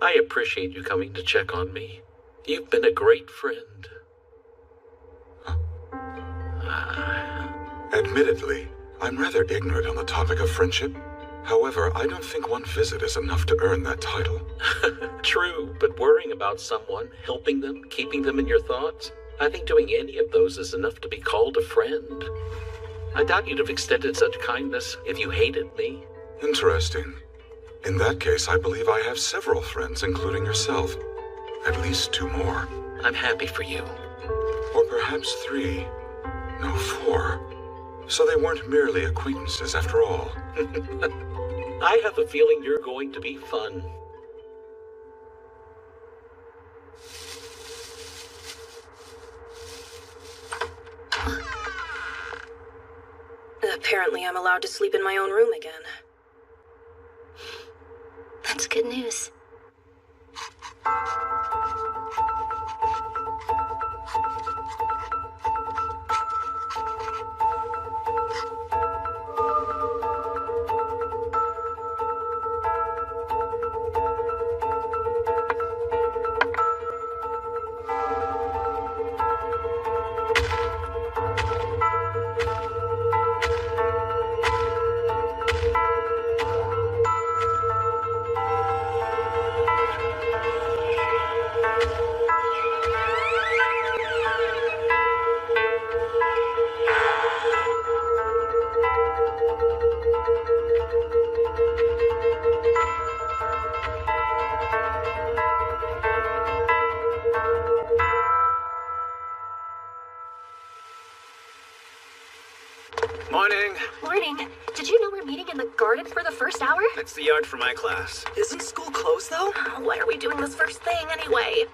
I appreciate you coming to check on me. You've been a great friend. Admittedly, I'm rather ignorant on the topic of friendship. However, I don't think one visit is enough to earn that title. True, but worrying about someone, helping them, keeping them in your thoughts, I think doing any of those is enough to be called a friend. I doubt you'd have extended such kindness if you hated me. Interesting. In that case, I believe I have several friends, including yourself. At least 2 more. I'm happy for you. Or perhaps 3. No, 4. So they weren't merely acquaintances after all. I have a feeling you're going to be fun. Apparently I'm allowed to sleep in my own room again. That's good news. Morning. Morning. Did you know we're meeting in the garden for the first hour? That's the yard for my class. Isn't school closed, though? Why are we doing this first thing anyway?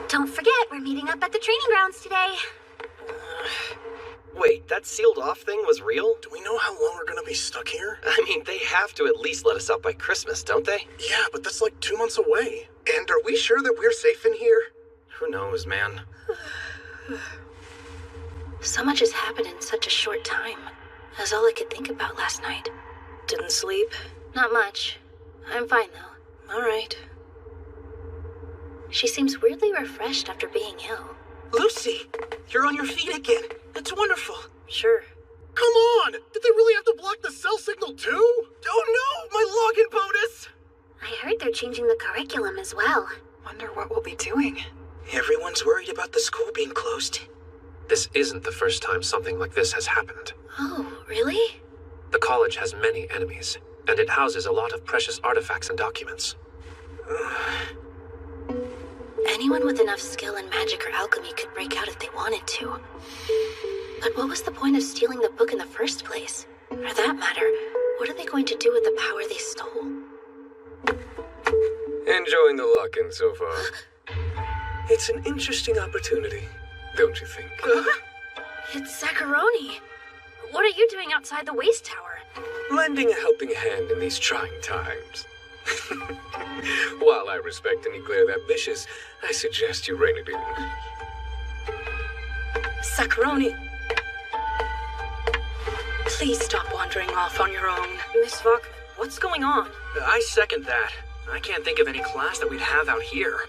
Don't forget, we're meeting up at the training grounds today. Wait, that sealed off thing was real? Do we know how long we're gonna be stuck here? I mean, they have to at least let us out by Christmas, don't they? Yeah, but that's like 2 months away. And are we sure that we're safe in here? Who knows, man? So much has happened in such a short time. That's all I could think about last night. Didn't sleep? Not much. I'm fine, though. All right. She seems weirdly refreshed after being ill. Lucy, you're on your feet again. That's wonderful. Sure. Come on! Did they really have to block the cell signal too? Oh no, my login bonus! I heard they're changing the curriculum as well. Wonder what we'll be doing. Everyone's worried about the school being closed. This isn't the first time something like this has happened. Oh, really? The college has many enemies, and it houses a lot of precious artifacts and documents. Anyone with enough skill in magic or alchemy could break out if they wanted to. But what was the point of stealing the book in the first place? For that matter, what are they going to do with the power they stole? Enjoying the lock-in so far? It's an interesting opportunity. Don't you think? It's Zacharoni. What are you doing outside the waste tower? Lending a helping hand in these trying times. While I respect and declare that vicious, I suggest you rein it in. Saccharoni. Please stop wandering off on your own. Miss Vok, what's going on? I second that. I can't think of any class that we'd have out here.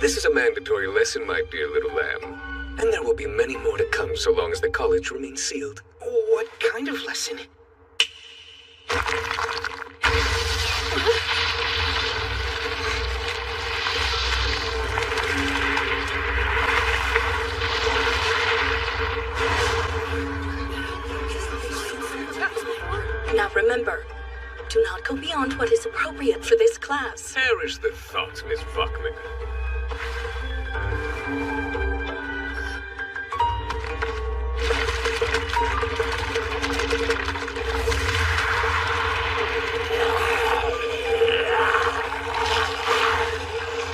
This is a mandatory lesson, my dear little lamb. And there will be many more to come so long as the college remains sealed. What kind of lesson? Now remember, do not go beyond what is appropriate for this class. Perish the thought, Miss Buckman.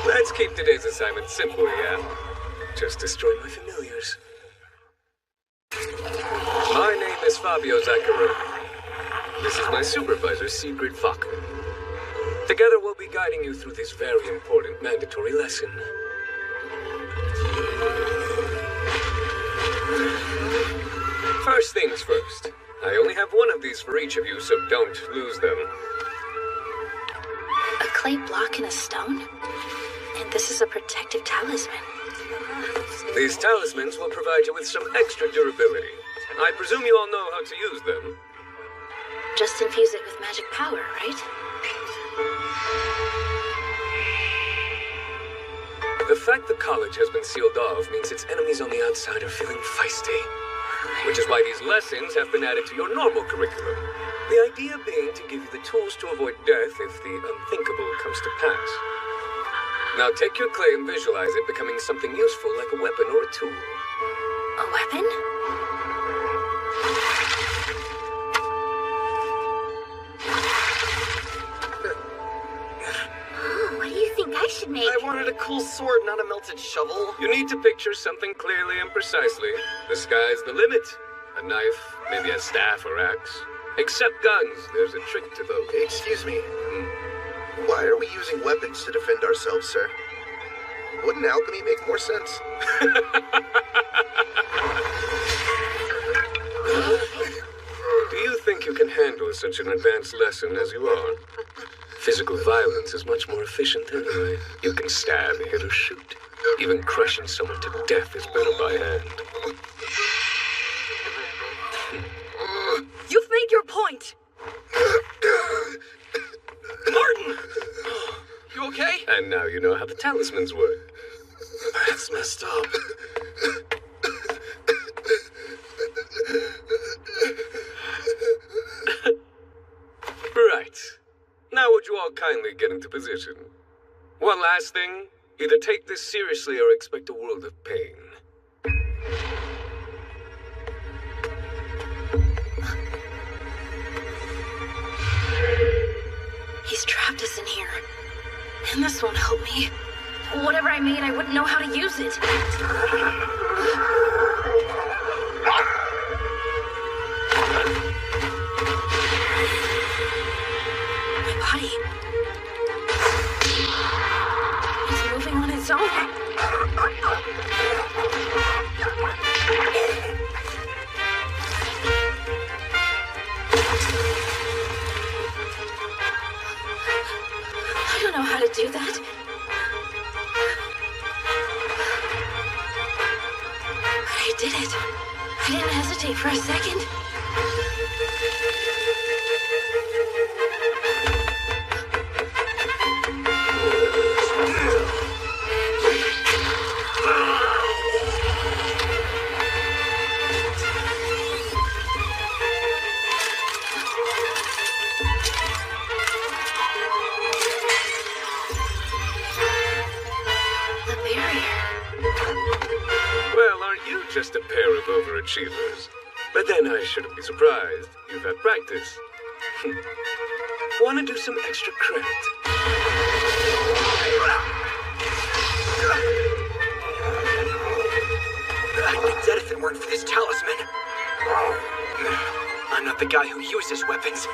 Let's keep today's assignment simple, yeah? Just destroy my familiars. My name is Fabio Zaccaroni. This is my supervisor, Sigrid Fachman. Together we'll be guiding you through this very important mandatory lesson. First things first. I only have one of these for each of you, so don't lose them. A clay block and a stone? And this is a protective talisman. These talismans will provide you with some extra durability. I presume you all know how to use them. Just infuse it with magic power, right? The fact the college has been sealed off means its enemies on the outside are feeling feisty. Which is why these lessons have been added to your normal curriculum. The idea being to give you the tools to avoid death if the unthinkable comes to pass. Now take your clay and visualize it becoming something useful like a weapon or a tool. A weapon? What do you think I should make? I wanted a cool sword, not a melted shovel. You need to picture something clearly and precisely. The sky's the limit. A knife, maybe a staff or axe. Except guns, there's a trick to those. Excuse me. Why are we using weapons to defend ourselves, sir? Wouldn't alchemy make more sense? Do you think you can handle such an advanced lesson as you are? Physical violence is much more efficient anyway. You can stab, hit, or shoot. Even crushing someone to death is better by hand. You've made your point! Martin! You okay? And now you know how the talismans work. That's messed up. Right. Now would you all kindly get into position? One last thing. Either take this seriously or expect a world of pain. He's trapped us in here. And this won't help me. Whatever I made, I wouldn't know how to use it. My body. It's moving on its own. I don't know how to do that. But I did it. I didn't hesitate for a second. Just a pair of overachievers. But then I shouldn't be surprised. You've had practice. Want to do some extra credit? I'd be dead if it weren't for this talisman. I'm not the guy who uses weapons.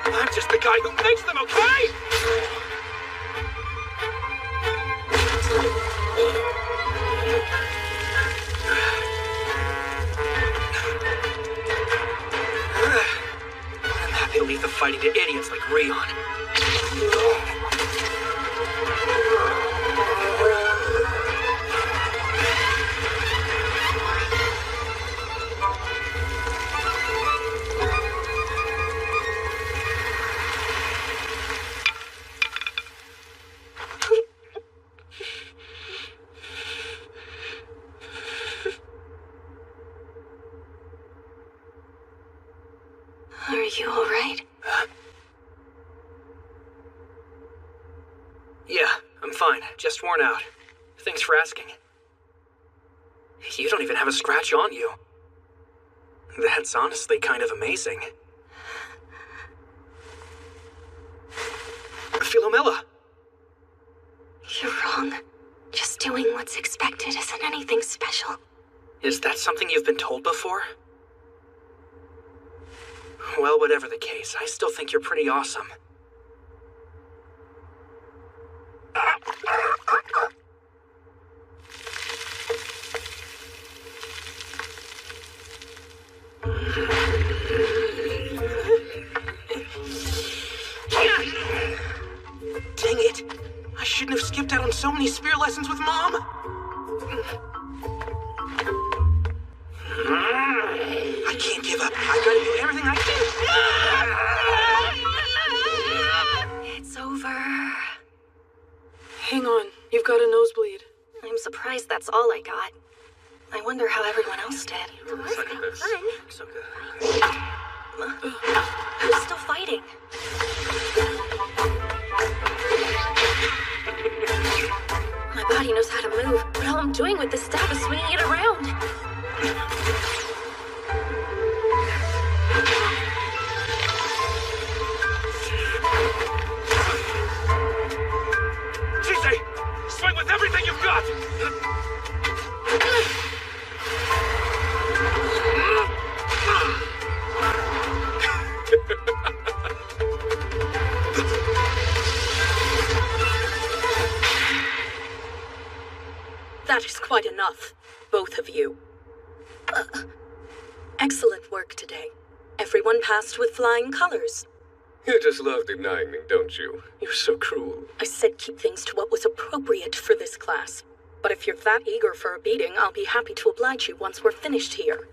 I'm just the guy who makes them, okay? I'm happy to leave the fighting to idiots like Rion. Are you alright? Yeah, I'm fine. Just worn out. Thanks for asking. You don't even have a scratch on you. That's honestly kind of amazing. Philomela! You're wrong. Just doing what's expected isn't anything special. Is that something you've been told before? Well, whatever the case, I still think you're pretty awesome. Dang it! I shouldn't have skipped out on so many spear lessons with Mom! I can't give up. I gotta do everything I can. It's over. Hang on. You've got a nosebleed. I'm surprised that's all I got. I wonder how everyone else did. It wasn't fun. So good. Who's still fighting? My body knows how to move, but all I'm doing with this staff is swinging it around. Swing with everything you've got! That is quite enough, both of you. Excellent work today. Everyone passed with flying colors. You just love denying me, don't you? You're so cruel. I said keep things to what was appropriate for this class. But if you're that eager for a beating, I'll be happy to oblige you once we're finished here.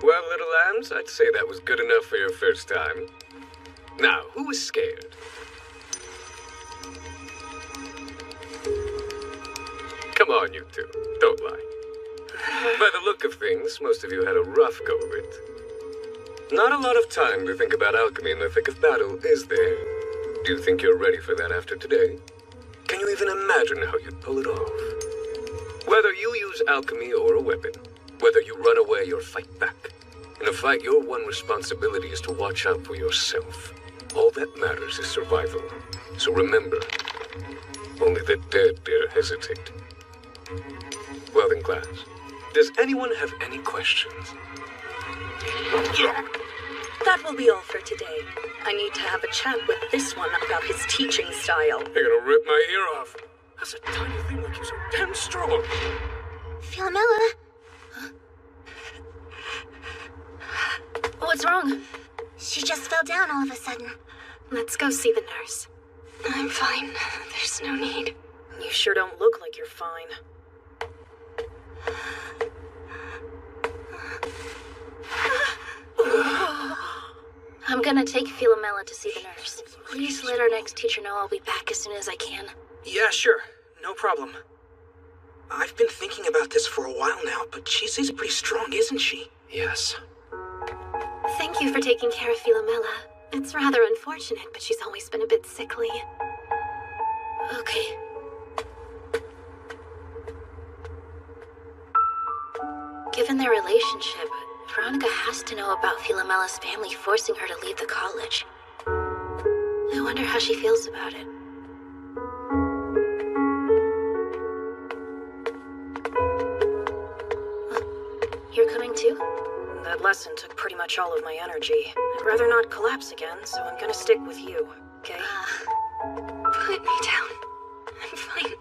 Well, little lambs, I'd say that was good enough for your first time. Now, who is scared? Come on, you two. Don't lie. By the look of things, most of you had a rough go of it. Not a lot of time to think about alchemy in the thick of battle, is there? Do you think you're ready for that after today? Can you even imagine how you'd pull it off? Whether you use alchemy or a weapon, whether you run away or fight back, in a fight your one responsibility is to watch out for yourself. All that matters is survival. So remember, only the dead dare hesitate. Well then, class, does anyone have any questions? That will be all for today. I need to have a chat with this one about his teaching style. You're gonna rip my ear off. That's a tiny thing like you so damn strong. Philomela? What's wrong? She just fell down all of a sudden. Let's go see the nurse. I'm fine. There's no need. You sure don't look like you're fine. I'm gonna take Philomela to see the nurse. Please let our next teacher know I'll be back as soon as I can. Yeah, sure. No problem. I've been thinking about this for a while now, but she seems pretty strong, isn't she? Yes. Thank you for taking care of Philomela. It's rather unfortunate, but she's always been a bit sickly. Okay. Given their relationship, Veronica has to know about Philomela's family forcing her to leave the college. I wonder how she feels about it. too? That lesson took pretty much all of my energy. I'd rather not collapse again, so I'm gonna stick with you, okay? Put me down. I'm fine.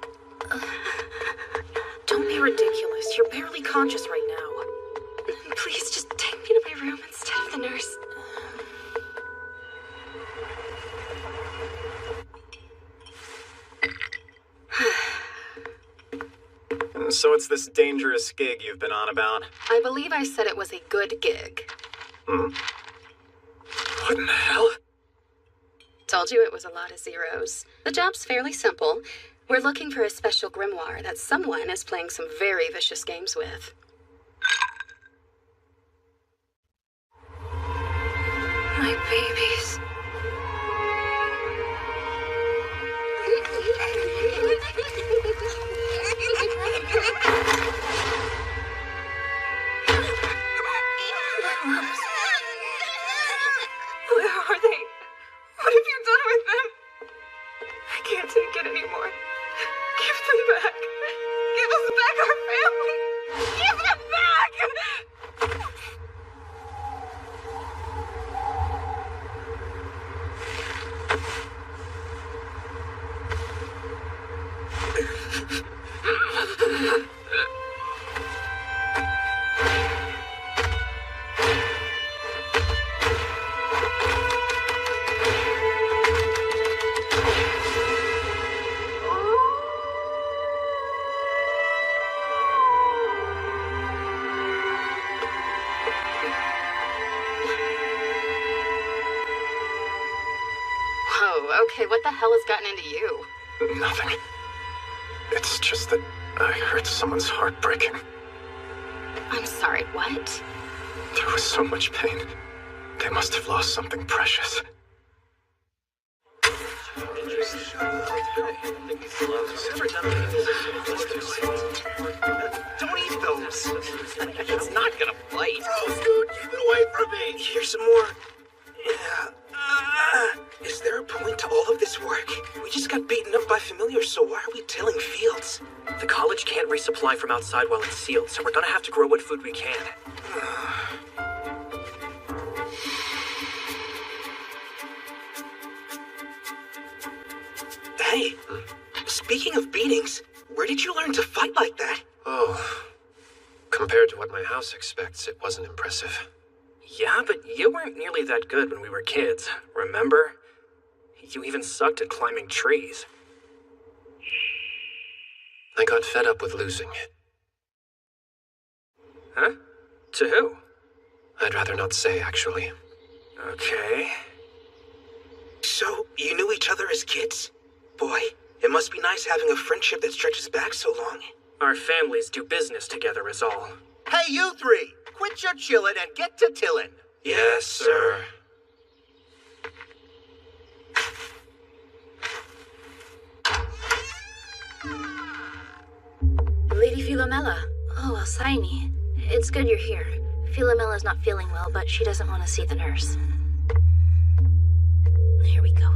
Don't be ridiculous. You're barely conscious right now. Please just take me to my room instead of the nurse. So it's this dangerous gig you've been on about? I believe I said it was a good gig. What in the hell? Told you it was a lot of zeros. The job's fairly simple. We're looking for a special grimoire that someone is playing some very vicious games with. My babies. Where are they? What have you done with them? I can't take it anymore. Give them back. Give us back our family. Give them back! Whoa, okay, what the hell has gotten into you? Nothing. It's just that I heard someone's heart breaking. I'm sorry, what? There was so much pain. They must have lost something precious. Don't eat those. It's not gonna bite. Gross, dude, keep it away from me. Here's some more. Yeah. Is there a point to all of this work? We just got beaten up by familiars, so why are we tilling fields? The college can't resupply from outside while it's sealed, so we're gonna have to grow what food we can. Hey, speaking of beatings, where did you learn to fight like that? Oh, compared to what my house expects, it wasn't impressive. Yeah, but you weren't nearly that good when we were kids, remember? You even sucked at climbing trees. I got fed up with losing. Huh? To who? I'd rather not say, actually. Okay. So, you knew each other as kids? Boy, it must be nice having a friendship that stretches back so long. Our families do business together is all. Hey, you three! Quit your chillin' and get to tillin'. Yes, sir. Lady Philomela. Oh, Alcyone. It's good you're here. Philomela's not feeling well, but she doesn't want to see the nurse. Here we go.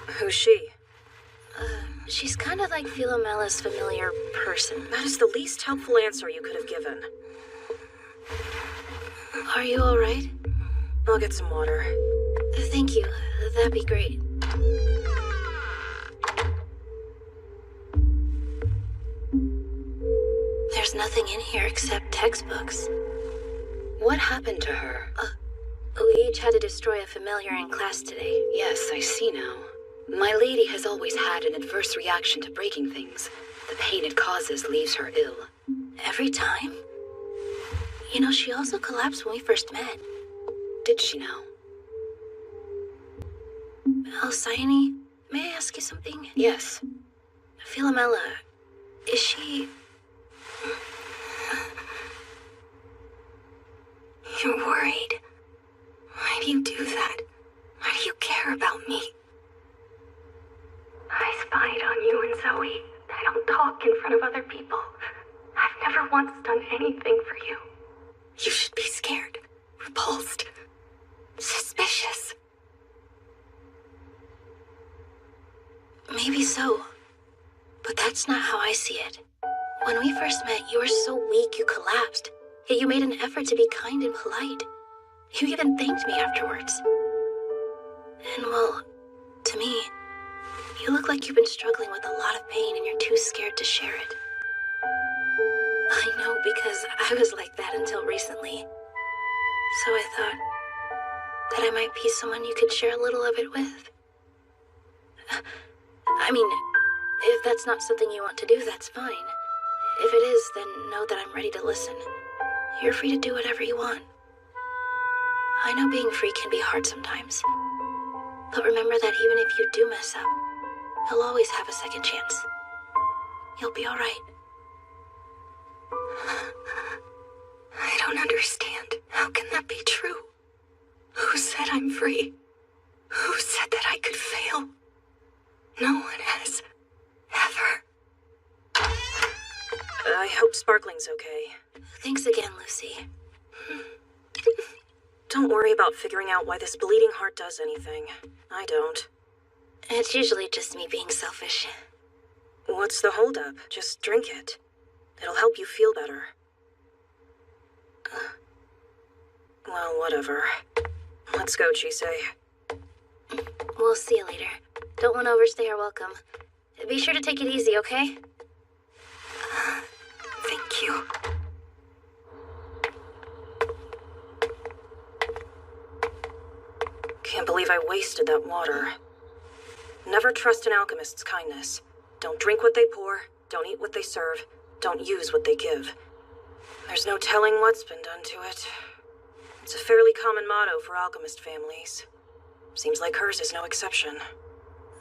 Who's she? She's kind of like Philomela's familiar person. That is the least helpful answer you could have given. Are you alright? I'll get some water. Thank you. That'd be great. There's nothing in here except textbooks. What happened to her? We each had to destroy a familiar in class today. Yes, I see now. My lady has always had an adverse reaction to breaking things. The pain it causes leaves her ill. Every time? You know, she also collapsed when we first met. Did she now? Alcyone, may I ask you something? Yes. Philomela, is she... You're worried. Why do you do that? Why do you care about me? I spied on you and Zoe. I don't talk in front of other people. I've never once done anything for you. You should be scared, repulsed, suspicious. Maybe so, but that's not how I see it. When we first met, you were so weak you collapsed. Yet you made an effort to be kind and polite. You even thanked me afterwards. And well, to me, you look like you've been struggling with a lot of pain and you're too scared to share it. I know, because I was like that until recently. So I thought that I might be someone you could share a little of it with. I mean, if that's not something you want to do, that's fine. If it is, then know that I'm ready to listen. You're free to do whatever you want. I know being free can be hard sometimes. But remember that even if you do mess up, you'll always have a second chance. You'll be all right. I don't understand. How can that be true? Who said I'm free? Who said that I could fail? No one has. Ever. I hope Sparkling's okay. Thanks again, Lucy. Don't worry about figuring out why this bleeding heart does anything. I don't. It's usually just me being selfish. What's the holdup? Just drink it. It'll help you feel better. Well, whatever. Let's go, Chisei. We'll see you later. Don't want to overstay our welcome. Be sure to take it easy, okay? Thank you. Can't believe I wasted that water. Never trust an alchemist's kindness. Don't drink what they pour, don't eat what they serve, don't use what they give. There's no telling what's been done to it. It's a fairly common motto for alchemist families. Seems like hers is no exception.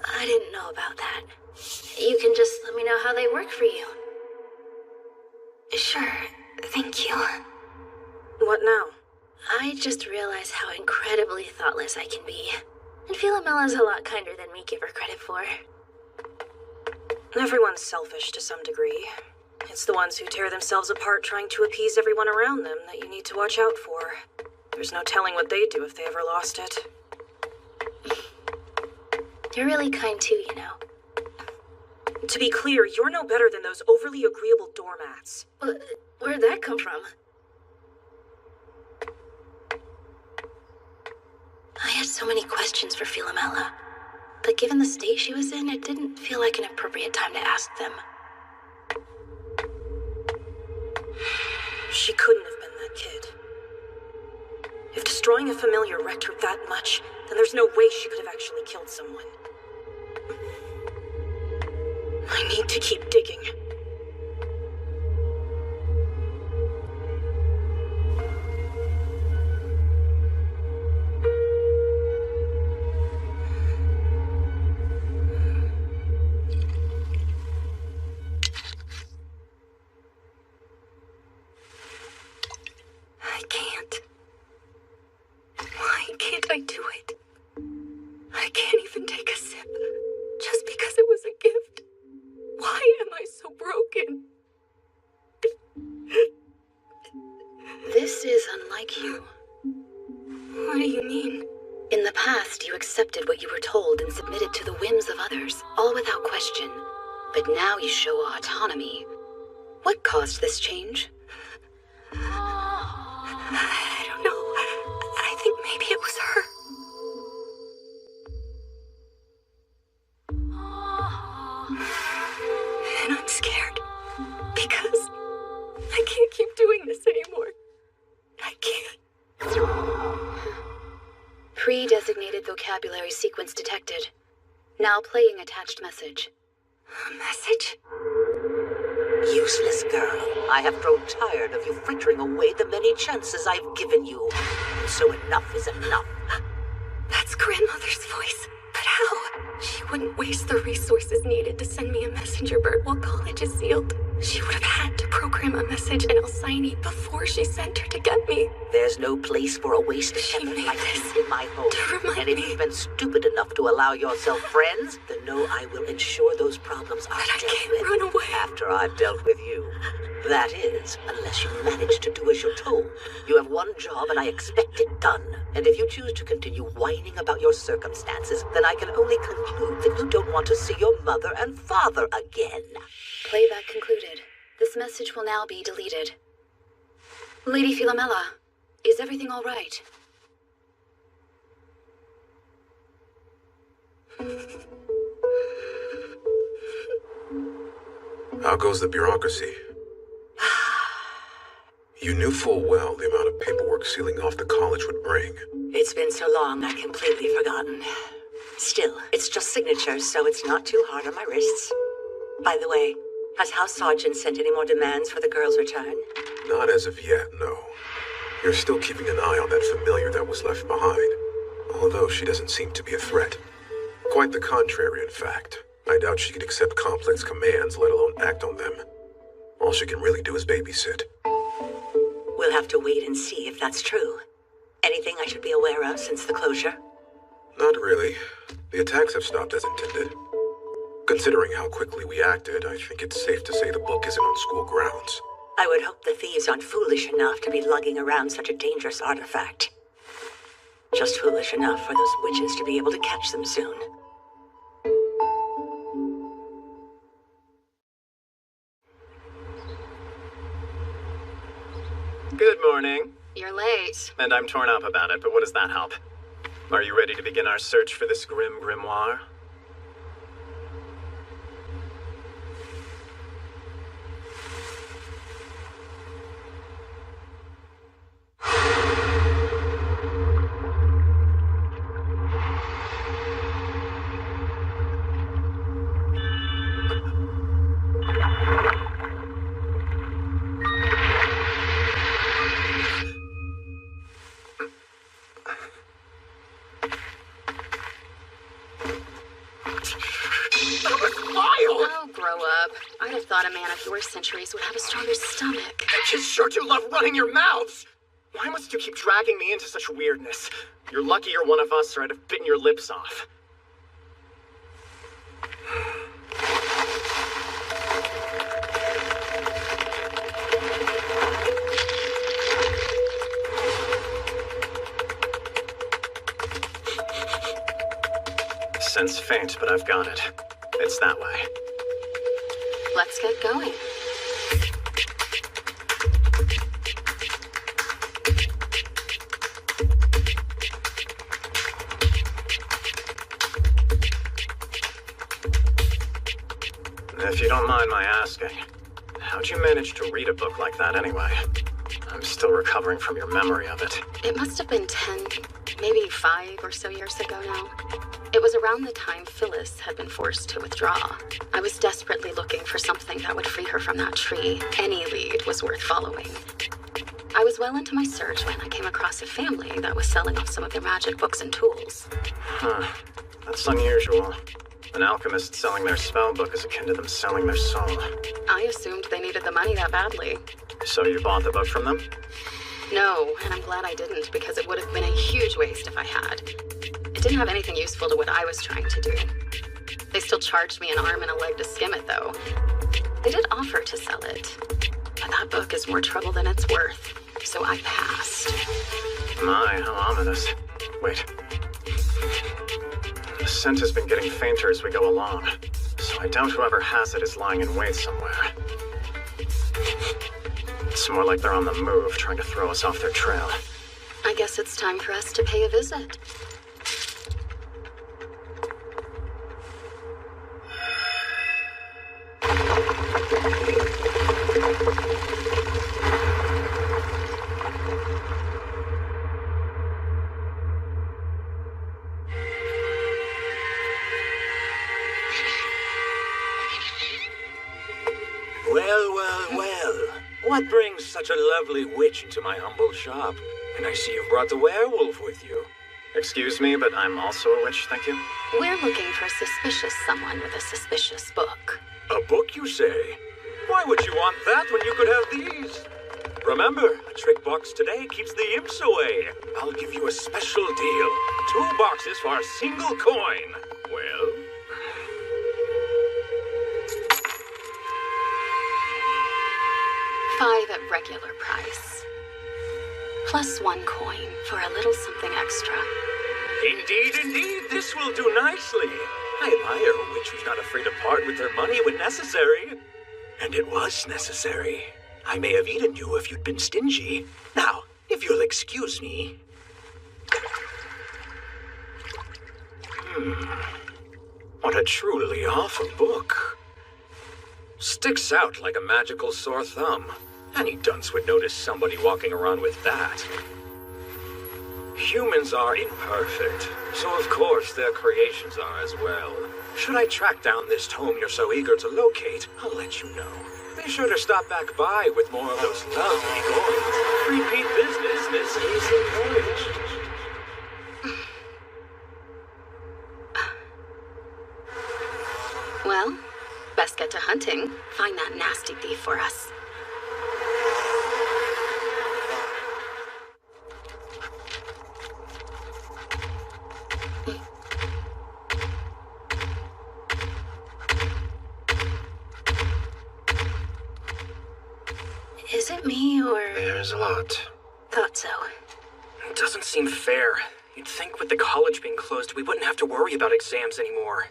I didn't know about that. You can just let me know how they work for you. Sure, thank you. What now? I just realized how incredibly thoughtless I can be. And Philomella's a lot kinder than we give her credit for. Everyone's selfish to some degree. It's the ones who tear themselves apart trying to appease everyone around them that you need to watch out for. There's no telling what they'd do if they ever lost it. You're really kind too, you know. To be clear, you're no better than those overly agreeable doormats. Where'd that come from? I had so many questions for Philomela, but given the state she was in, it didn't feel like an appropriate time to ask them. She couldn't have been that kid. If destroying a familiar wrecked her that much, then there's no way she could have actually killed someone. I need to keep digging. I can't. Why can't I do it? I can't even take a sip, just because it was a gift. Why am I so broken? This is unlike you. What do you mean? In the past, you accepted what you were told and submitted to the whims of others, all without question. But now you show autonomy. What caused this change? I don't know. I think maybe it was her. And I'm scared. Because I can't keep doing this anymore. I can't. Pre-designated vocabulary sequence detected. Now playing attached message. A message? Useless girl. I have grown tired of you frittering away the many chances I've given you. And so enough is enough. That's grandmother's voice. But how? She wouldn't waste the resources needed to send me a messenger bird while college is sealed. She would have had to program a message in Alcyone before she sent her to get me. There's no place for a wasted effort like this in my home. And if you've been stupid enough to allow yourself friends, then know I will ensure those problems are dealt with run away. after I've dealt with you. That is, unless you manage to do as you're told. You have one job and I expect it done. And if you choose to continue whining about your circumstances, then I can only conclude that you don't want to see your mother and father again. Playback concluded. This message will now be deleted. Lady Philomela, is everything all right? How goes the bureaucracy? You knew full well the amount of paperwork sealing off the college would bring. It's been so long, I've completely forgotten. Still, it's just signatures, so it's not too hard on my wrists. By the way, has House Sergeant sent any more demands for the girl's return? Not as of yet, no. You're still keeping an eye on that familiar that was left behind, although she doesn't seem to be a threat. Quite the contrary, in fact. I doubt she could accept complex commands, let alone act on them. All she can really do is babysit. We'll have to wait and see if that's true. Anything I should be aware of since the closure? Not really. The attacks have stopped as intended. Considering how quickly we acted, I think it's safe to say the book isn't on school grounds. I would hope the thieves aren't foolish enough to be lugging around such a dangerous artifact. Just foolish enough for those witches to be able to catch them soon. Good morning. You're late. And I'm torn up about it, but what does that help? Are you ready to begin our search for this grim grimoire? I'd have thought a man of your centuries would have a stronger stomach. You sure do love running your mouths! Why must you keep dragging me into such weirdness? You're lucky you're one of us, or I'd have bitten your lips off. Sense faint, but I've got it. It's that way. Let's get going. If you don't mind my asking, how'd you manage to read a book like that anyway? I'm still recovering from your memory of it. It must have been 10, maybe 5 or so years ago now. It was around the time Phyllis had been forced to withdraw. I was desperately looking for something that would free her from that tree. Any lead was worth following. I was well into my search when I came across a family that was selling off some of their magic books and tools. Huh. That's unusual. An alchemist selling their spell book is akin to them selling their soul. I assumed they needed the money that badly. So you bought the book from them? No, and I'm glad I didn't, because it would have been a huge waste if I had. It didn't have anything useful to what I was trying to do. They still charged me an arm and a leg to skim it, though. They did offer to sell it, but that book is more trouble than it's worth, so I passed. My, how ominous. Wait. The scent has been getting fainter as we go along, so I doubt whoever has it is lying in wait somewhere. It's more like they're on the move, trying to throw us off their trail. I guess it's time for us to pay a visit. What brings such a lovely witch into my humble shop? And I see you've brought the werewolf with you. Excuse me, but I'm also a witch, thank you. We're looking for suspicious someone with a suspicious book. A book, you say? Why would you want that when you could have these? Remember, a trick box today keeps the imps away. I'll give you a special deal. 2 boxes for a single coin. Well? $5 at regular price. Plus 1 coin for a little something extra. Indeed, indeed, this will do nicely. I admire a witch who's not afraid to part with her money when necessary. And it was necessary. I may have eaten you if you'd been stingy. Now, if you'll excuse me. What a truly awful book. Sticks out like a magical sore thumb. Any dunce would notice somebody walking around with that. Humans are imperfect, so of course their creations are as well. Should I track down this tome you're so eager to locate, I'll let you know. Be sure to stop back by with more of those lovely coins. Repeat business is encouraged. Well, best get to hunting. Find that nasty thief for us. Is it me, or... There's a lot. Thought so. It doesn't seem fair. You'd think with the college being closed, we wouldn't have to worry about exams anymore.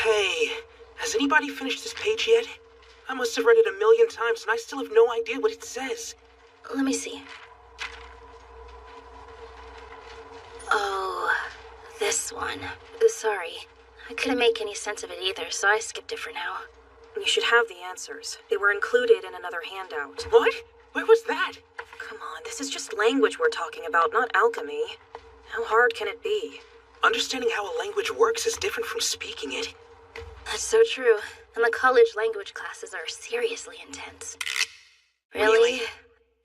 Hey, has anybody finished this page yet? I must have read it 1,000,000 times and I still have no idea what it says. Let me see. Oh, this one. Sorry. I couldn't make any sense of it either, so I skipped it for now. You should have the answers. They were included in another handout. What? Where was that? Come on, this is just language we're talking about, not alchemy. How hard can it be? Understanding how a language works is different from speaking it. That's so true. And the college language classes are seriously intense. Really?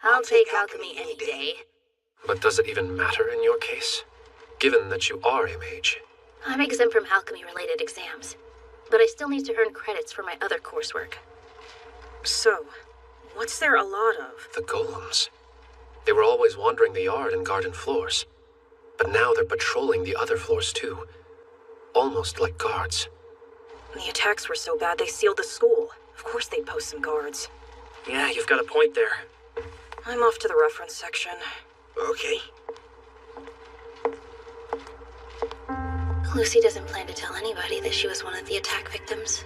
I'll take alchemy any day. But does it even matter in your case? Given that you are a mage. I'm exempt from alchemy-related exams, but I still need to earn credits for my other coursework. So, what's there a lot of? The golems. They were always wandering the yard and garden floors. But now they're patrolling the other floors too. Almost like guards. The attacks were so bad they sealed the school. Of course they'd post some guards. Yeah, you've got a point there. I'm off to the reference section. Okay. Lucy doesn't plan to tell anybody that she was one of the attack victims.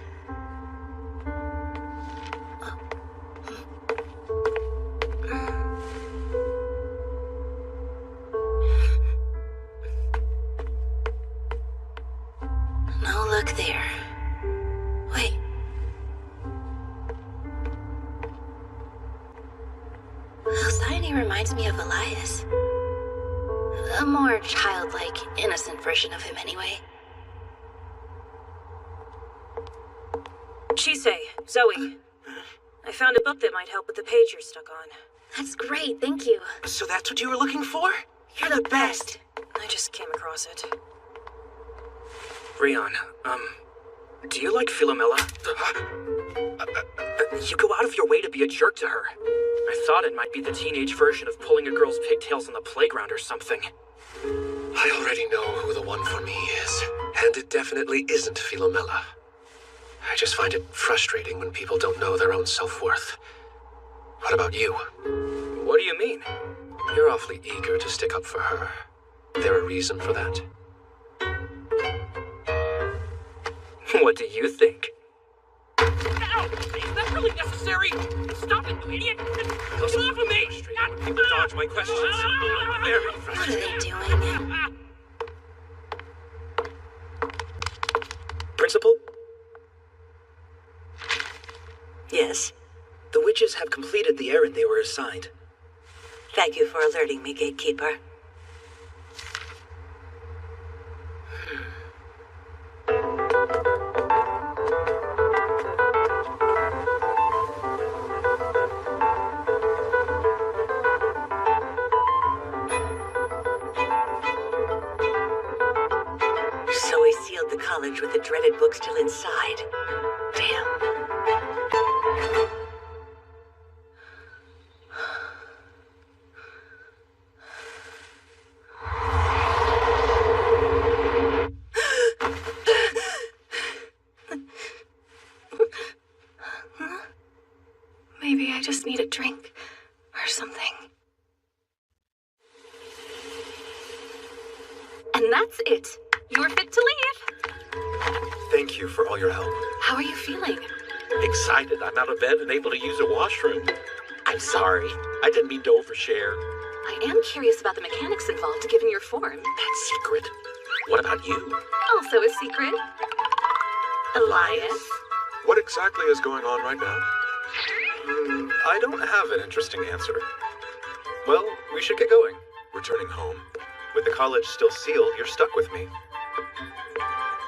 No luck there. Wait. Alcyone reminds me of Elias. A more childlike, innocent version of him anyway. Chise, Zoe. I found a book that might help with the page you're stuck on. That's great, thank you. So that's what you were looking for? You're the best. I just came across it. Rion, do you like Philomela? You go out of your way to be a jerk to her. I thought it might be the teenage version of pulling a girl's pigtails on the playground or something. I already know who the one for me is. And it definitely isn't Philomela. I just find it frustrating when people don't know their own self-worth. What about you? What do you mean? You're awfully eager to stick up for her. There a reason for that? What do you think? Ow! Is that really necessary? Stop it, you idiot! Get off of me! People dodge my questions. Very frustrating. What are they doing? Principal? Yes. The witches have completed the errand they were assigned. Thank you for alerting me, Gatekeeper. So we sealed the college with the dreaded book still inside. Damn. Maybe I just need a drink or something. And that's it. You're fit to leave. Thank you for all your help. How are you feeling? Excited I'm out of bed and able to use a washroom. I'm sorry. I didn't mean to overshare. I am curious about the mechanics involved given your form. That's secret. What about you? Also a secret. Elias? What exactly is going on right now? I don't have an interesting answer. Well, we should get going. Returning home. With the college still sealed, you're stuck with me.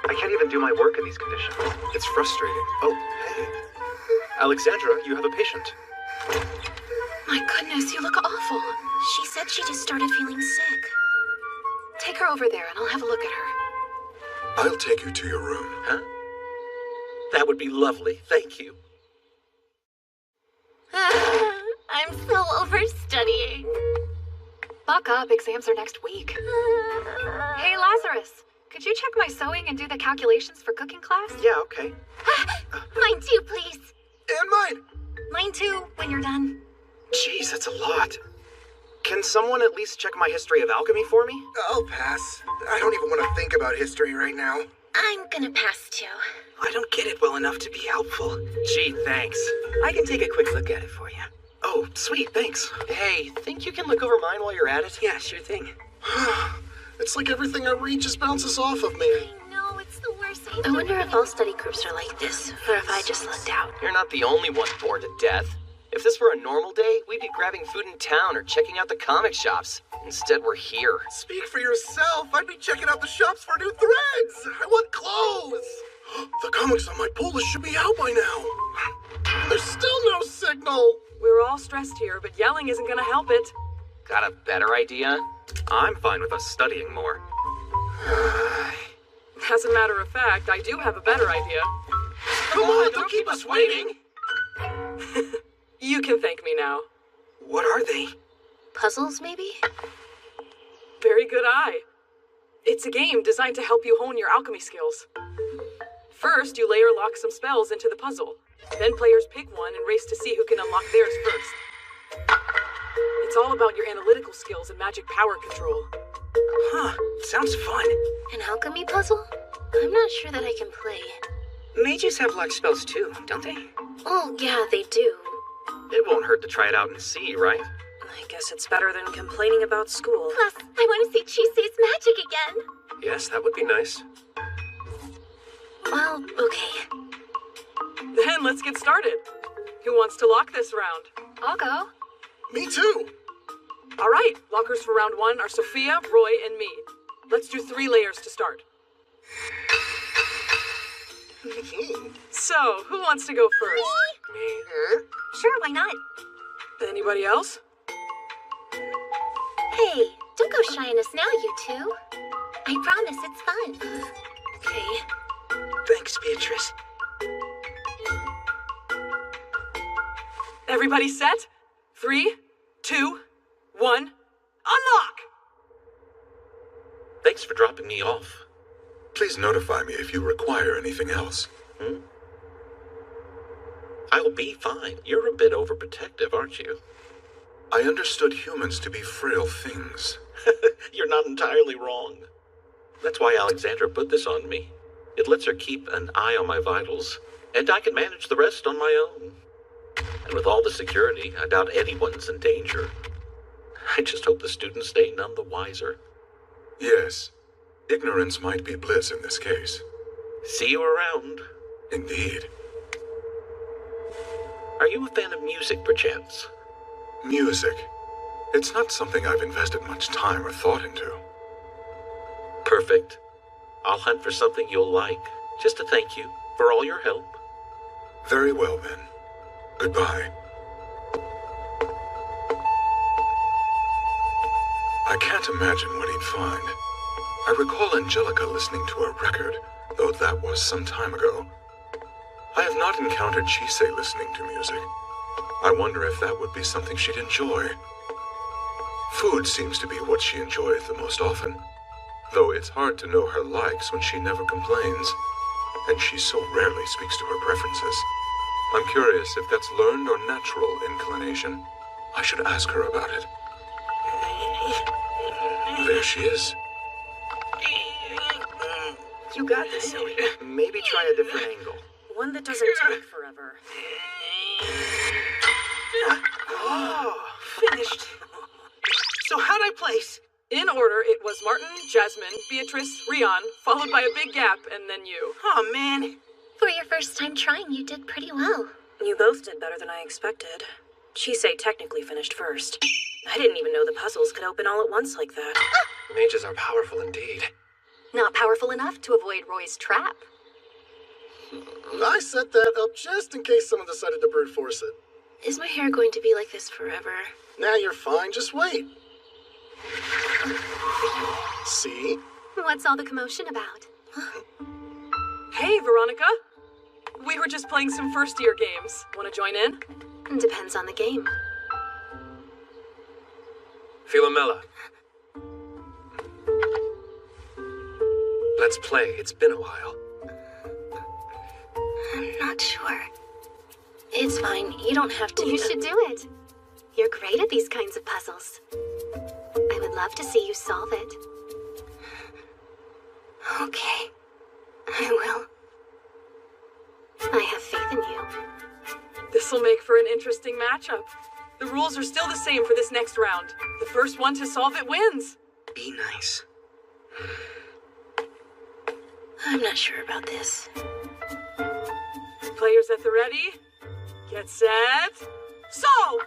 I can't even do my work in these conditions. It's frustrating. Oh, hey. Alexandra, you have a patient. My goodness, you look awful. She said she just started feeling sick. Take her over there and I'll have a look at her. I'll take you to your room. Huh? That would be lovely. Thank you. I'm so overstudying. Buck up, exams are next week. Hey, Lazarus, could you check my sewing and do the calculations for cooking class? Yeah, okay. Mine too, please. And mine. Mine too, when you're done. Jeez, that's a lot. Can someone at least check my history of alchemy for me? I'll pass. I don't even want to think about history right now. I'm gonna pass too. I don't get it well enough to be helpful. Gee, thanks. I can take a quick look at it for you. Oh, sweet, thanks. Hey, think you can look over mine while you're at it? Yeah, sure thing. It's like everything I read just bounces off of me. No, it's the worst. I wonder if all study groups are like this, or if I just lucked out. You're not the only one bored to death. If this were a normal day, we'd be grabbing food in town or checking out the comic shops. Instead, we're here. Speak for yourself. I'd be checking out the shops for new threads. I want clothes. The comics on my pull list should be out by now. There's still no signal. We're all stressed here, but yelling isn't gonna help it. Got a better idea? I'm fine with us studying more. As a matter of fact, I do have a better idea. Come on, don't keep us waiting. You can thank me now. What are they? Puzzles, maybe? Very good eye. It's a game designed to help you hone your alchemy skills. First, you layer lock some spells into the puzzle. Then players pick one and race to see who can unlock theirs first. It's all about your analytical skills and magic power control. Huh, sounds fun. An alchemy puzzle? I'm not sure that I can play. Mages have locked spells too, don't they? Oh, yeah, they do. It won't hurt to try it out and see, right? I guess it's better than complaining about school. Plus, I want to see Chise's magic again. Yes, that would be nice. Well, okay. Then let's get started. Who wants to lock this round? I'll go. Me too. All right, lockers for round 1 are Sophia, Roy, and me. Let's do 3 layers to start. So, who wants to go first? Me? Sure, why not? Anybody else? Hey, don't go shying us now, you two. I promise it's fun. Okay. Thanks, Beatrice. Everybody set? 3, 2, 1, unlock! Thanks for dropping me off. Please notify me if you require anything else. I'll be fine. You're a bit overprotective, aren't you? I understood humans to be frail things. You're not entirely wrong. That's why Alexandra put this on me. It lets her keep an eye on my vitals, and I can manage the rest on my own. And with all the security, I doubt anyone's in danger. I just hope the students stay none the wiser. Yes, ignorance might be bliss in this case. See you around. Indeed. Are you a fan of music, perchance? Music. It's not something I've invested much time or thought into. Perfect. I'll hunt for something you'll like, just to thank you for all your help. Very well, then. Goodbye. I can't imagine what he'd find. I recall Angelica listening to a record, though that was some time ago. I have not encountered Chise listening to music. I wonder if that would be something she'd enjoy. Food seems to be what she enjoys the most often, though it's hard to know her likes when she never complains, and she so rarely speaks to her preferences. I'm curious if that's learned or natural inclination. I should ask her about it. There she is. You got this, Zoe. Maybe try a different angle. One that doesn't take forever. Oh, finished. So how'd I place? In order, it was Martin, Jasmine, Beatrice, Rion, followed by a big gap, and then you. Oh, man. For your first time trying, you did pretty well. You both did better than I expected. Chisei technically finished first. I didn't even know the puzzles could open all at once like that. Mages are powerful indeed. Not powerful enough to avoid Roy's trap. I set that up just in case someone decided to brute force it. Is my hair going to be like this forever? Now you're fine, just wait. See? What's all the commotion about? Hey, Veronica. We were just playing some first-year games. Want to join in? Depends on the game. Philomela. Let's play. It's been a while. I'm not sure. It's fine. You don't have to. You should do it. You're great at these kinds of puzzles. I would love to see you solve it. Okay. I will. I have faith in you. This'll make for an interesting matchup. The rules are still the same for this next round. The first one to solve it wins. Be nice. I'm not sure about this. Players at the ready? Get set. Solve!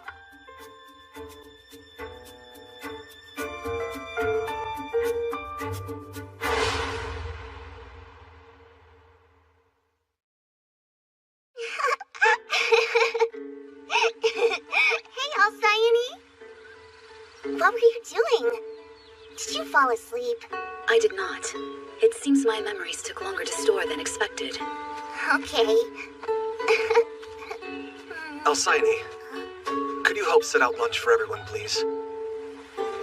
Hey, Alcyone. What were you doing? Did you fall asleep? I did not. It seems my memories took longer to store than expected. Okay. Alcyone, could you help set out lunch for everyone, please?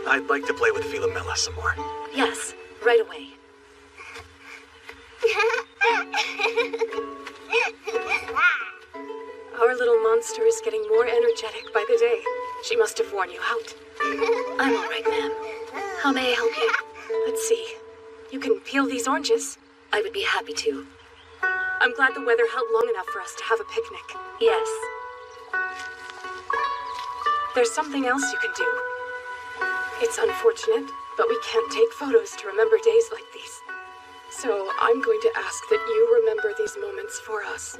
I'd like to play with Philomela some more. Yes, right away. Our little monster is getting more energetic by the day. She must have worn you out. I'm all right, ma'am. How may I help you? Let's see. You can peel these oranges. I would be happy to. I'm glad the weather held long enough for us to have a picnic. Yes. There's something else you can do. It's unfortunate, but we can't take photos to remember days like these. So I'm going to ask that you remember these moments for us.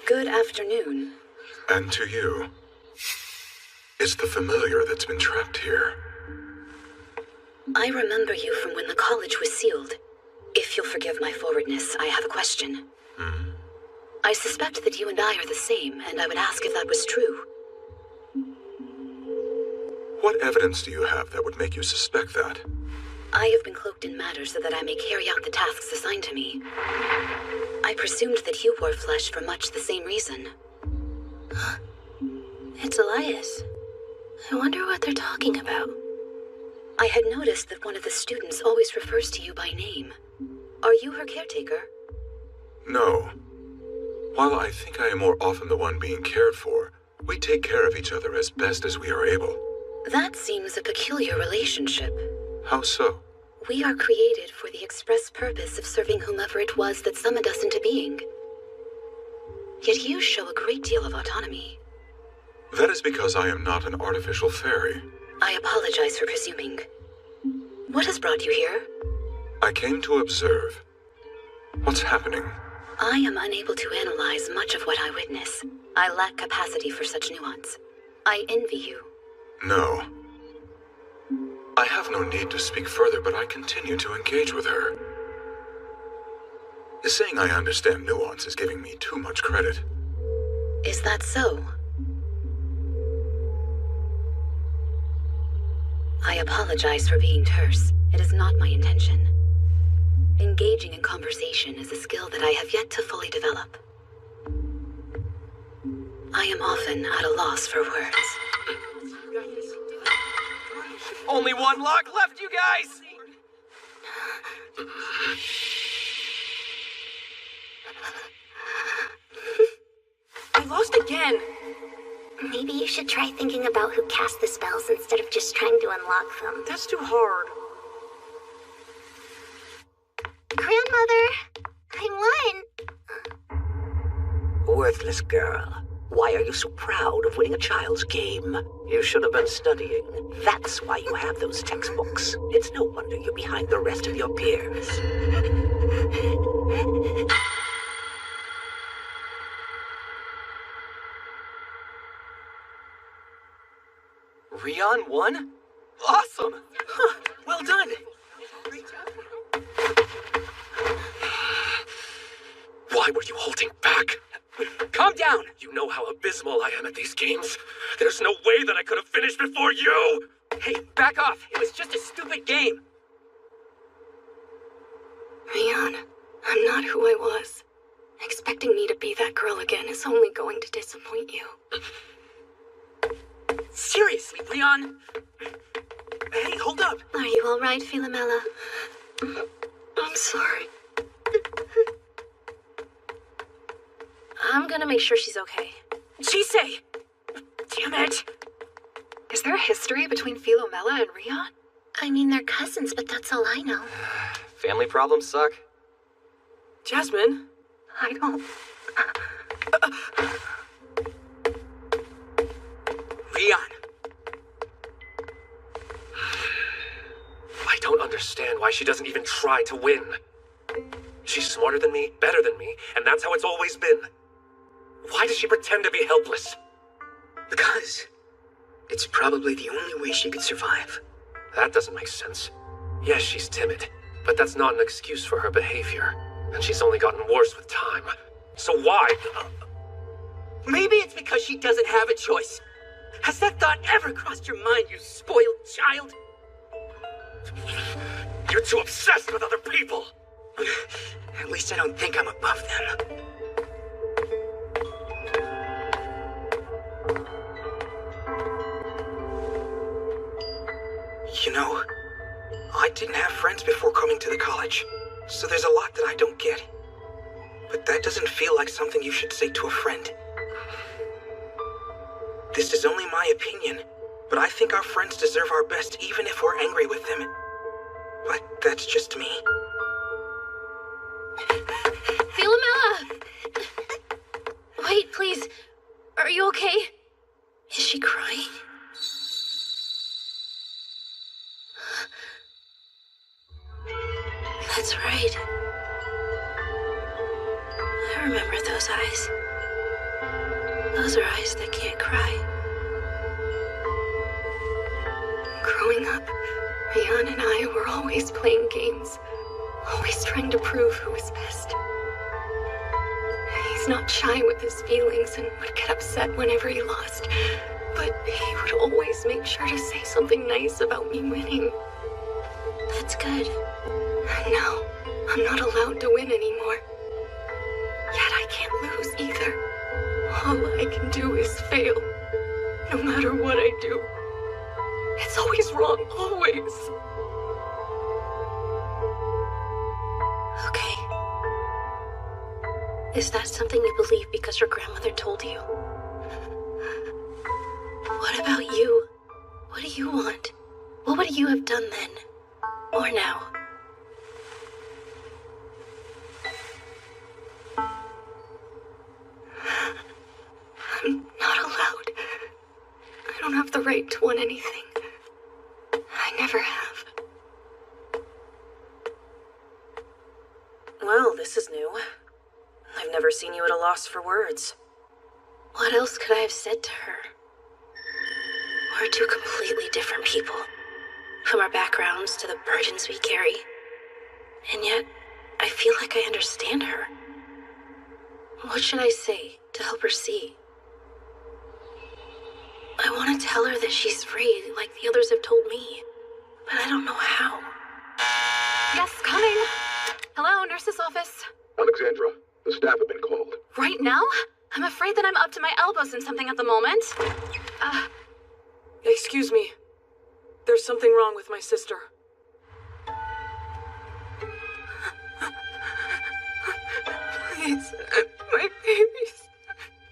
Good afternoon. And to you. It's the familiar that's been trapped here. I remember you from when the college was sealed. If you'll forgive my forwardness, I have a question. I suspect that you and I are the same, and I would ask if that was true. What evidence do you have that would make you suspect that? I have been cloaked in matter so that I may carry out the tasks assigned to me. I presumed that you wore flesh for much the same reason. It's Elias. I wonder what they're talking about. I had noticed that one of the students always refers to you by name. Are you her caretaker? No. While I think I am more often the one being cared for, we take care of each other as best as we are able. That seems a peculiar relationship. How so? We are created for the express purpose of serving whomever it was that summoned us into being. Yet you show a great deal of autonomy. That is because I am not an artificial fairy. I apologize for presuming. What has brought you here? I came to observe. What's happening? I am unable to analyze much of what I witness. I lack capacity for such nuance. I envy you. No. I have no need to speak further, but I continue to engage with her. Saying I understand nuance is giving me too much credit. Is that so? I apologize for being terse. It is not my intention. Engaging in conversation is a skill that I have yet to fully develop. I am often at a loss for words. Only one lock left, you guys! lost again. Maybe you should try thinking about who cast the spells instead of just trying to unlock them. That's too hard. Grandmother, I won! Worthless girl. Why are you so proud of winning a child's game? You should have been studying. That's why you have those textbooks. It's no wonder you're behind the rest of your peers. Rion won? Awesome! Huh, well done! Why were you holding back? Calm down! You know how abysmal I am at these games. There's no way that I could have finished before you! Hey, back off! It was just a stupid game! Rion, I'm not who I was. Expecting me to be that girl again is only going to disappoint you. Seriously, Rion! Hey, hold up! Are you alright, Philomela? I'm sorry. I'm gonna make sure she's okay. Chisei! Damn it! Is there a history between Philomela and Rion? I mean, they're cousins, but that's all I know. Family problems suck. Jasmine? I don't... Rion! I don't understand why she doesn't even try to win. She's smarter than me, better than me, and that's how it's always been. Why does she pretend to be helpless? Because it's probably the only way she could survive. That doesn't make sense. Yes, she's timid, but that's not an excuse for her behavior. And she's only gotten worse with time. So why? Maybe it's because she doesn't have a choice. Has that thought ever crossed your mind, you spoiled child? You're too obsessed with other people! At least I don't think I'm above them. You know, I didn't have friends before coming to the college, so there's a lot that I don't get. But that doesn't feel like something you should say to a friend. This is only my opinion, but I think our friends deserve our best even if we're angry with them. But that's just me. Philomela! Wait, please. Are you okay? Is she crying? That's right. I remember those eyes. Those are eyes that can't cry. Growing up, Rion and I were always playing games. Always trying to prove who was best. He's not shy with his feelings and would get upset whenever he lost. But he would always make sure to say something nice about me winning. That's good. Now, I'm not allowed to win anymore. Yet I can't lose either. All I can do is fail. No matter what I do. It's always wrong, always. Okay. Is that something you believe because your grandmother told you? What about you? What do you want? What would you have done then? Or now? I'm not allowed. I don't have the right to want anything. I never have. Well, this is new. I've never seen you at a loss for words. What else could I have said to her? We're two completely different people. From our backgrounds to the burdens we carry. And yet, I feel like I understand her. What should I say to help her see? I want to tell her that she's free, like the others have told me. But I don't know how. Yes, coming. Hello, nurse's office. Alexandra, the staff have been called. Right now? I'm afraid that I'm up to my elbows in something at the moment. Excuse me. There's something wrong with my sister. Please, my babies.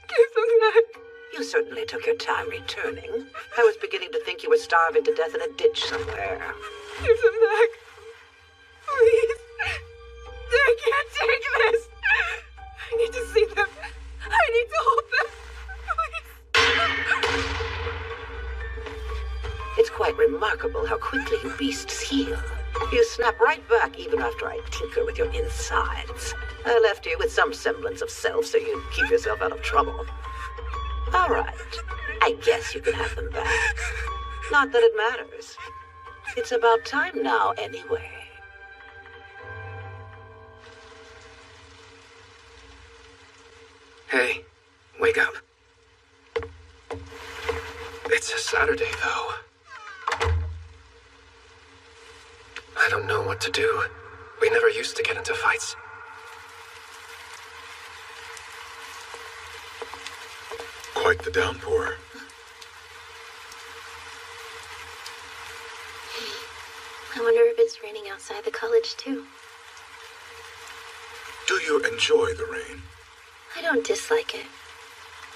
Give them Mac. You certainly took your time returning. I was beginning to think you were starving to death in a ditch somewhere. Give them back. Please. I can't take this. I need to see them. I need to hold them. Please. It's quite remarkable how quickly you beasts heal. You snap right back even after I tinker with your insides. I left you with some semblance of self so you keep yourself out of trouble. All right. I guess you can have them back. Not that it matters. It's about time now, anyway. Hey, wake up. It's a Saturday, though. I don't know what to do. We never used to get into fights. Quite the downpour. I wonder if it's raining outside the college, too. Do you enjoy the rain? I don't dislike it.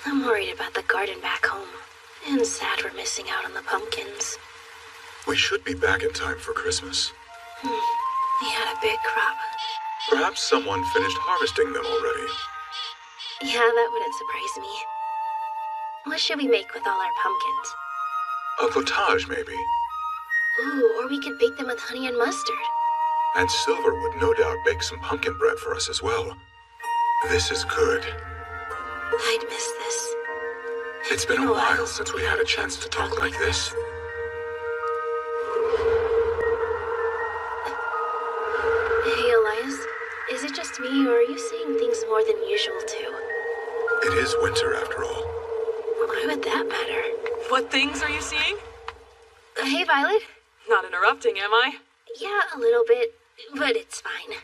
I'm worried about the garden back home. And sad we're missing out on the pumpkins. We should be back in time for Christmas. We had a big crop. Perhaps someone finished harvesting them already. Yeah, that wouldn't surprise me. What should we make with all our pumpkins? A potage, maybe. Ooh, or we could bake them with honey and mustard. And Silver would no doubt bake some pumpkin bread for us as well. This is good. I'd miss this. It's been a while since we had a chance to talk like this. Hey, Elias. Is it just me, or are you seeing things more than usual, too? It is winter, after all. Why would that matter? What things are you seeing? Hey, Violet. Not interrupting, am I? Yeah, a little bit, but it's fine.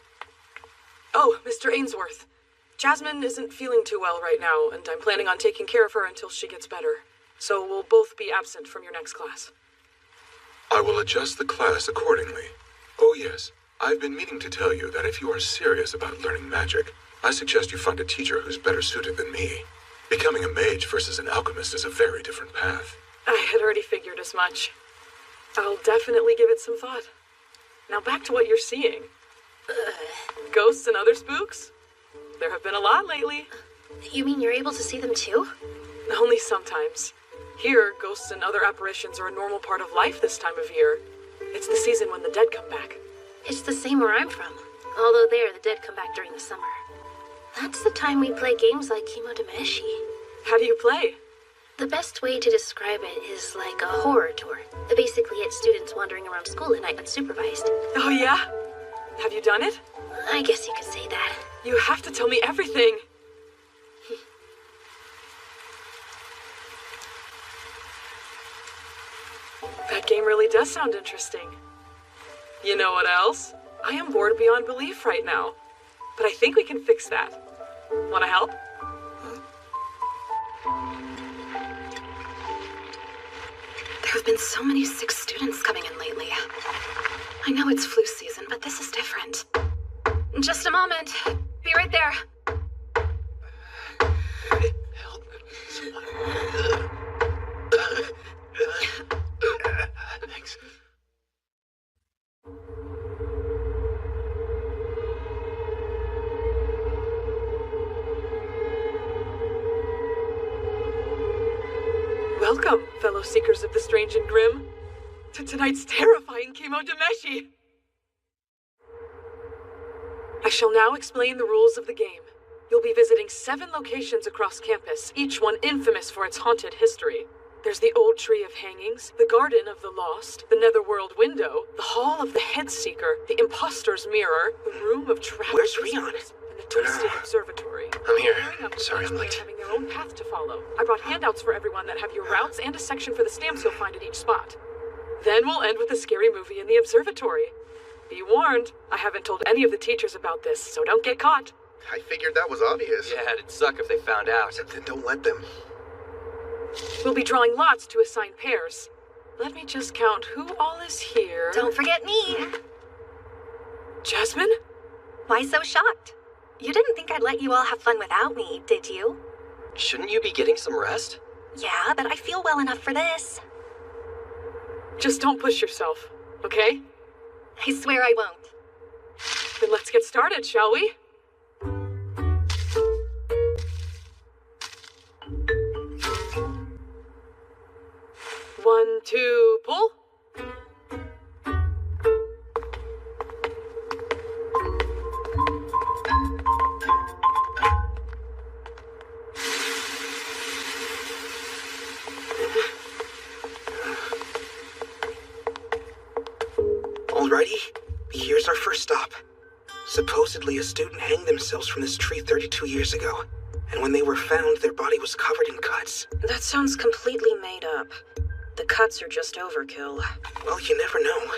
Oh, Mr. Ainsworth. Jasmine isn't feeling too well right now, and I'm planning on taking care of her until she gets better. So we'll both be absent from your next class. I will adjust the class accordingly. Oh yes, I've been meaning to tell you that if you are serious about learning magic, I suggest you find a teacher who's better suited than me. Becoming a mage versus an alchemist is a very different path. I had already figured as much. I'll definitely give it some thought. Now back to what you're seeing. Ghosts and other spooks? There have been a lot lately. You mean you're able to see them too? Only sometimes. Here, ghosts and other apparitions are a normal part of life this time of year. It's the season when the dead come back. It's the same where I'm from. Although there, the dead come back during the summer. That's the time we play games like Kimodameshi. How do you play? The best way to describe it is like a horror tour. Basically, it's students wandering around school at night unsupervised. Oh yeah? Have you done it? I guess you could say that. You have to tell me everything. That game really does sound interesting. You know what else? I am bored beyond belief right now. But I think we can fix that. Want to help? There have been so many sick students coming in lately. I know it's flu season, but this is different. Just a moment. Be right there. Help someone. Thanks. Welcome, fellow seekers of the strange and grim, to tonight's terrifying Kimodameshi. I shall now explain the rules of the game. You'll be visiting 7 locations across campus, each one infamous for its haunted history. There's the Old Tree of Hangings, the Garden of the Lost, the Netherworld Window, the Hall of the Head Seeker, the Imposter's Mirror, the Room of Trapped Where's Rion? and the Twisted Observatory. I'm here. Pairing up with Sorry I'm each late. having their own path to follow. I brought handouts for everyone that have your routes and a section for the stamps you'll find at each spot. Then we'll end with a scary movie in the observatory. Be warned, I haven't told any of the teachers about this, so don't get caught. I figured that was obvious. Yeah, it'd suck if they found out. Then don't let them. We'll be drawing lots to assign pairs. Let me just count who all is here. Don't forget me. Jasmine? Why so shocked? You didn't think I'd let you all have fun without me, did you? Shouldn't you be getting some rest? Yeah, but I feel well enough for this. Just don't push yourself, okay? I swear I won't. Then let's get started, shall we? One, two, pull. Alrighty, here's our first stop. Supposedly a student hanged themselves from this tree 32 years ago. And when they were found, their body was covered in cuts. That sounds completely made up. The cuts are just overkill. Well, you never know.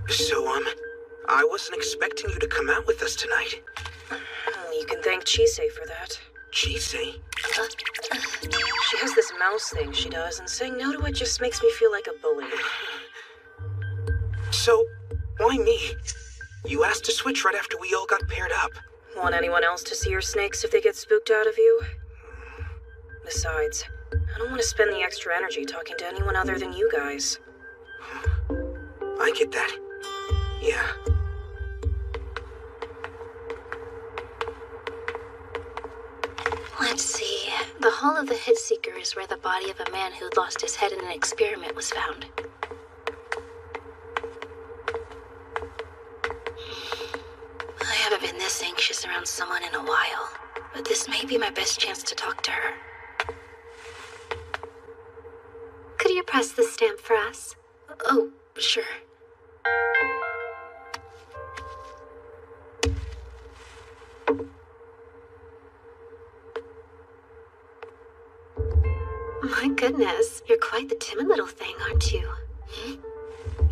So, I wasn't expecting you to come out with us tonight. You can thank Chise for that. Chise? She has this mouse thing she does, and saying no to it just makes me feel like a bully. So, why me? You asked to switch right after we all got paired up. Want anyone else to see your snakes if they get spooked out of you? Besides, I don't want to spend the extra energy talking to anyone other than you guys. I get that. Yeah. Let's see. The Hall of the Hitseeker is where the body of a man who'd lost his head in an experiment was found. I haven't been this anxious around someone in a while, but this may be my best chance to talk to her. Could you press the stamp for us? Oh, sure. My goodness, you're quite the timid little thing, aren't you?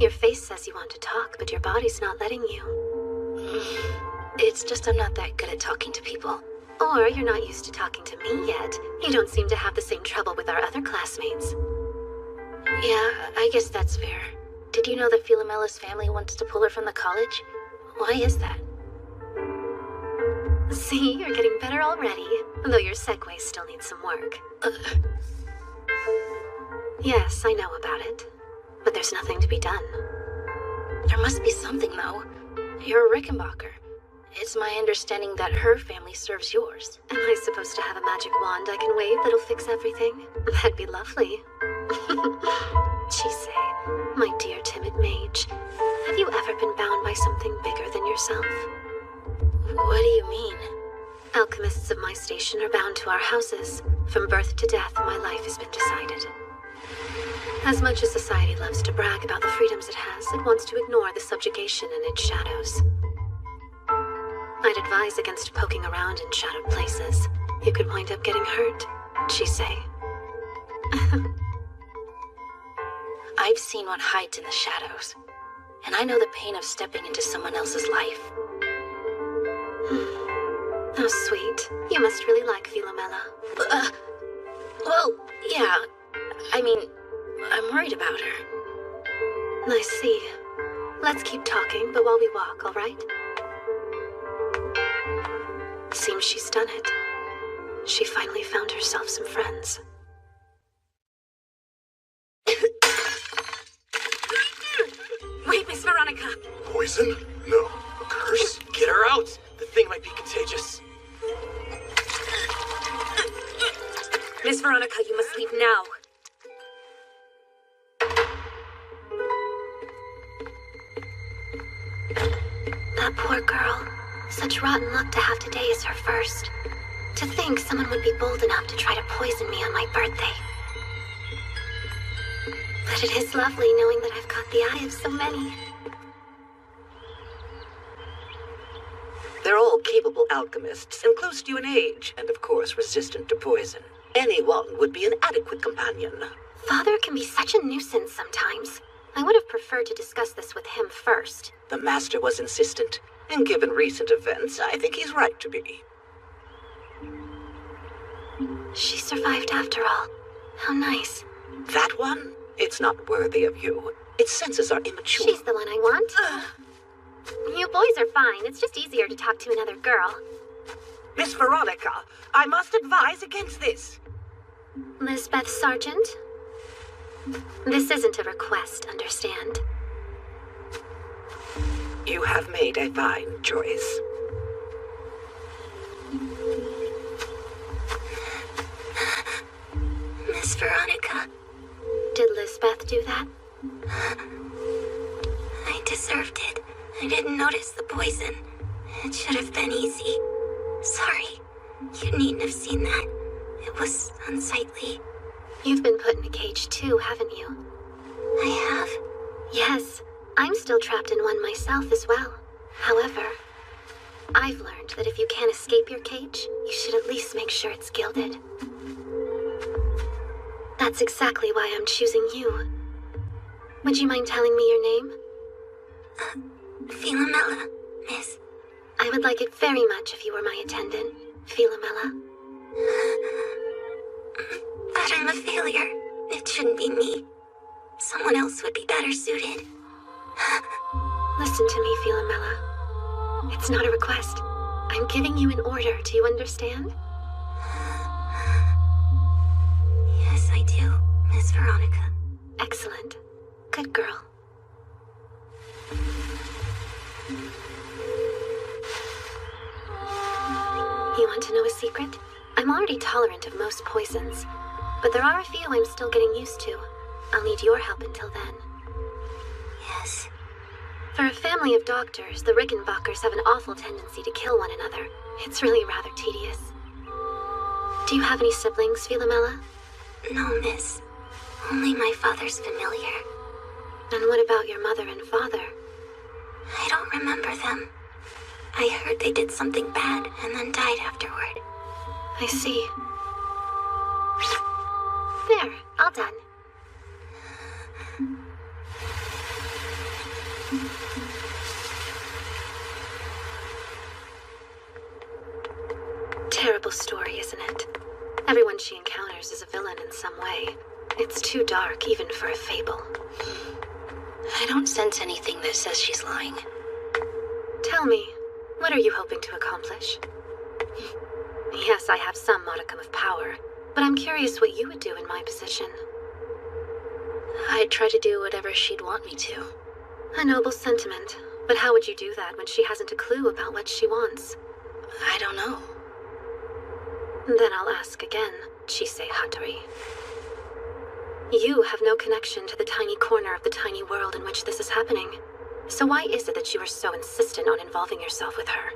Your face says you want to talk, but your body's not letting you. It's just I'm not that good at talking to people. Or you're not used to talking to me yet. You don't seem to have the same trouble with our other classmates. Yeah, I guess that's fair. Did you know that Philomella's family wants to pull her from the college? Why is that? See, you're getting better already, though your segues still need some work. Yes, I know about it, but there's nothing to be done. There must be something, though. You're a Rickenbacker. It's my understanding that her family serves yours. Am I supposed to have a magic wand I can wave that'll fix everything? That'd be lovely. Chise, my dear timid mage, have you ever been bound by something bigger than yourself? What do you mean? Alchemists of my station are bound to our houses. From birth to death, my life has been decided. As much as society loves to brag about the freedoms it has, it wants to ignore the subjugation in its shadows. I'd advise against poking around in shadowed places. You could wind up getting hurt, Chise. I've seen what hides in the shadows, and I know the pain of stepping into someone else's life. How sweet. You must really like Philomela. Well, yeah. I mean, I'm worried about her. I see. Let's keep talking, but while we walk, all right? Seems she's done it. She finally found herself some friends. Wait, Miss Veronica! Poison? No. A curse? Get her out! The thing might be contagious. Miss Veronica, you must leave now. That poor girl. Such rotten luck to have today as her first. To think someone would be bold enough to try to poison me on my birthday. But it is lovely knowing that I've caught the eye of so many. They're all capable alchemists and close to you in age, and of course resistant to poison. Anyone would be an adequate companion. Father can be such a nuisance sometimes. I would have preferred to discuss this with him first. The master was insistent, and given recent events, I think he's right to be. She survived after all. How nice. That one? It's not worthy of you. Its senses are immature. She's the one I want. You boys are fine. It's just easier to talk to another girl. Miss Veronica, I must advise against this. Lisbeth Sargent? This isn't a request, understand? You have made a fine choice. Miss Veronica. Did Lisbeth do that? I deserved it. I didn't notice the poison. It should have been easy. Sorry. You needn't have seen that. It was unsightly. You've been put in a cage too, haven't you? I have. Yes. I'm still trapped in one myself as well. However, I've learned that if you can't escape your cage, you should at least make sure it's gilded. That's exactly why I'm choosing you. Would you mind telling me your name? Philomela, miss. I would like it very much if you were my attendant, Philomela. But I'm a failure. It shouldn't be me. Someone else would be better suited. Listen to me, Philomela. It's not a request. I'm giving you an order. Do you understand? Yes, I do, Miss Veronica. Excellent. Good girl. You want to know a secret? I'm already tolerant of most poisons, but there are a few I'm still getting used to. I'll need your help until then. Yes. For a family of doctors, the Rickenbackers have an awful tendency to kill one another. It's really rather tedious. Do you have any siblings, Philomela? No, miss. Only my father's familiar. And what about your mother and father? I don't remember them. I heard they did something bad and then died afterward. I see. There, all done. Terrible story, isn't it? Everyone she encounters is a villain in some way. It's too dark, even for a fable. I don't sense anything that says she's lying. Tell me, what are you hoping to accomplish? Yes, I have some modicum of power, but I'm curious what you would do in my position. I'd try to do whatever she'd want me to. A noble sentiment, but how would you do that when she hasn't a clue about what she wants? I don't know. Then I'll ask again, Chise Hattori. You have no connection to the tiny corner of the tiny world in which this is happening. So why is it that you are so insistent on involving yourself with her?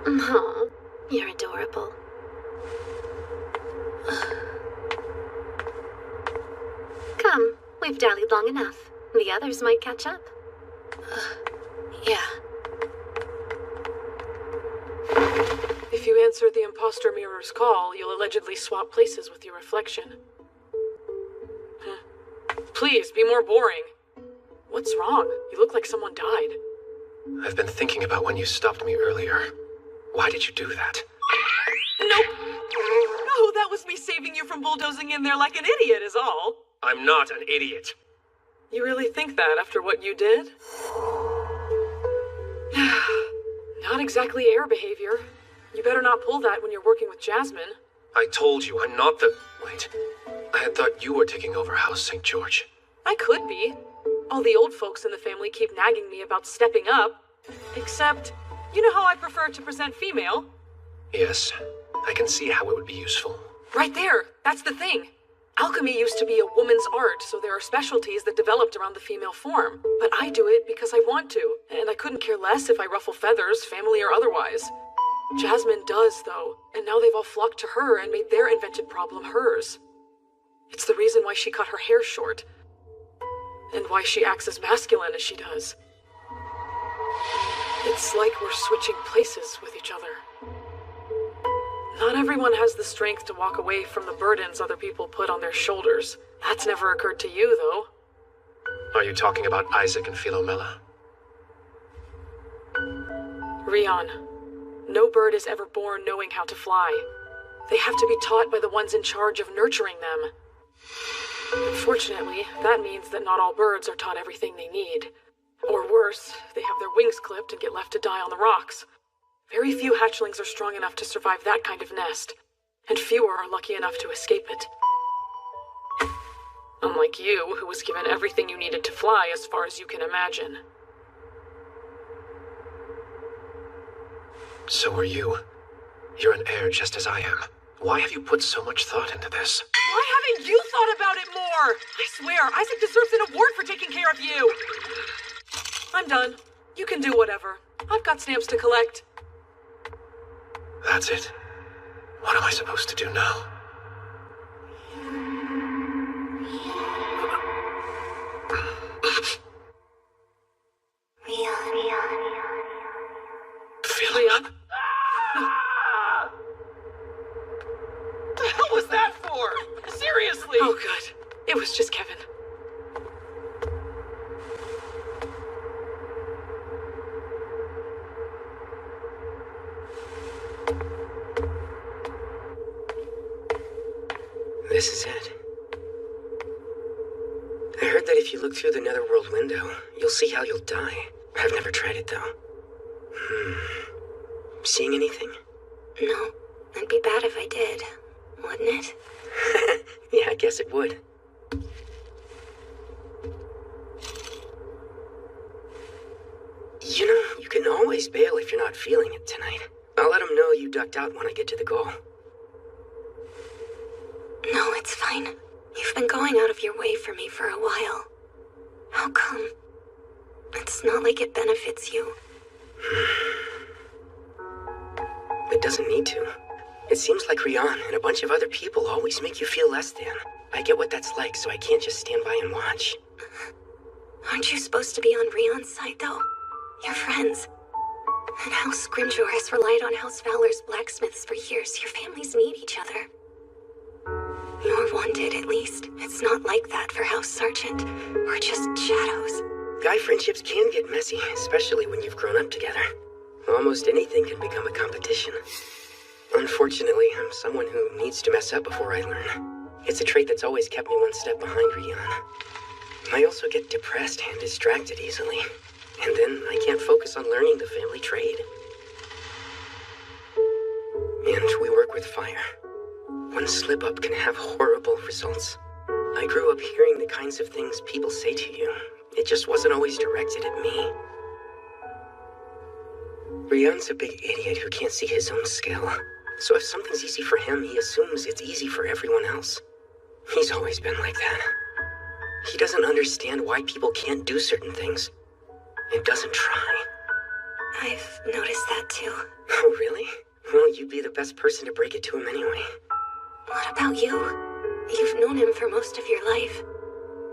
Oh, you're adorable. Come, we've dallied long enough. The others might catch up. Yeah. If you answer the imposter mirror's call, you'll allegedly swap places with your reflection. Please, be more boring. What's wrong? You look like someone died. I've been thinking about when you stopped me earlier. Why did you do that? Nope. No, that was me saving you from bulldozing in there like an idiot is all. I'm not an idiot. You really think that after what you did? Not exactly air behavior. You better not pull that when you're working with Jasmine. I told you I'm not the... Wait. I had thought you were taking over House St. George. I could be. All the old folks in the family keep nagging me about stepping up. Except, you know how I prefer to present female? Yes, I can see how it would be useful. Right there. That's the thing. Alchemy used to be a woman's art, so there are specialties that developed around the female form. But I do it because I want to, and I couldn't care less if I ruffle feathers, family or otherwise. Jasmine does, though, and now they've all flocked to her and made their invented problem hers. It's the reason why she cut her hair short, and why she acts as masculine as she does. It's like we're switching places with each other. Not everyone has the strength to walk away from the burdens other people put on their shoulders. That's never occurred to you, though. Are you talking about Isaac and Philomela? Rion, no bird is ever born knowing how to fly. They have to be taught by the ones in charge of nurturing them. Unfortunately, that means that not all birds are taught everything they need. Or worse, they have their wings clipped and get left to die on the rocks. Very few hatchlings are strong enough to survive that kind of nest, and fewer are lucky enough to escape it. Unlike you, who was given everything you needed to fly as far as you can imagine. So are you. You're an heir just as I am. Why have you put so much thought into this? Why haven't you thought about it more? I swear, Isaac deserves an award for taking care of you. I'm done. You can do whatever. I've got stamps to collect. That's it. What am I supposed to do now? Leon? What the hell was that for? Seriously? Oh, good. It was just Kevin. This is it. I heard that if you look through the netherworld window, you'll see how you'll die. I've never tried it, though. Seeing anything? No. It'd be bad if I did, wouldn't it? Yeah, I guess it would. You know, you can always bail if you're not feeling it tonight. I'll let them know you ducked out when I get to the goal. No, it's fine. You've been going out of your way for me for a while. How come? It's not like it benefits you. It doesn't need to. It seems like Rian and a bunch of other people always make you feel less than. I get what that's like, so I can't just stand by and watch. Aren't you supposed to be on Rion's side, though? You're friends. And House Grimjor has relied on House Valor's blacksmiths for years. Your families need each other. Or one did, at least. It's not like that for House Sergeant. We're just shadows. Guy friendships can get messy, especially when you've grown up together. Almost anything can become a competition. Unfortunately, I'm someone who needs to mess up before I learn. It's a trait that's always kept me one step behind Rian. I also get depressed and distracted easily. And then I can't focus on learning the family trade. And we work with fire. One slip-up can have horrible results. I grew up hearing the kinds of things people say to you. It just wasn't always directed at me. Rian's a big idiot who can't see his own skill. So if something's easy for him, he assumes it's easy for everyone else. He's always been like that. He doesn't understand why people can't do certain things. It doesn't try. I've noticed that too. Oh, really? Well, you'd be the best person to break it to him anyway. What about you? You've known him for most of your life.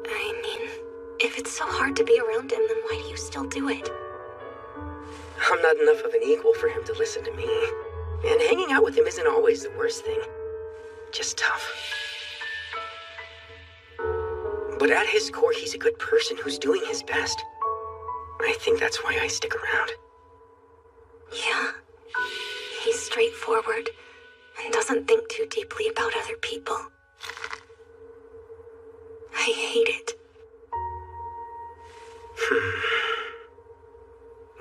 I mean, if it's so hard to be around him, then why do you still do it? I'm not enough of an equal for him to listen to me. And hanging out with him isn't always the worst thing. Just tough. But at his core, he's a good person who's doing his best. I think that's why I stick around. Yeah. He's straightforward and doesn't think too deeply about other people. I hate it.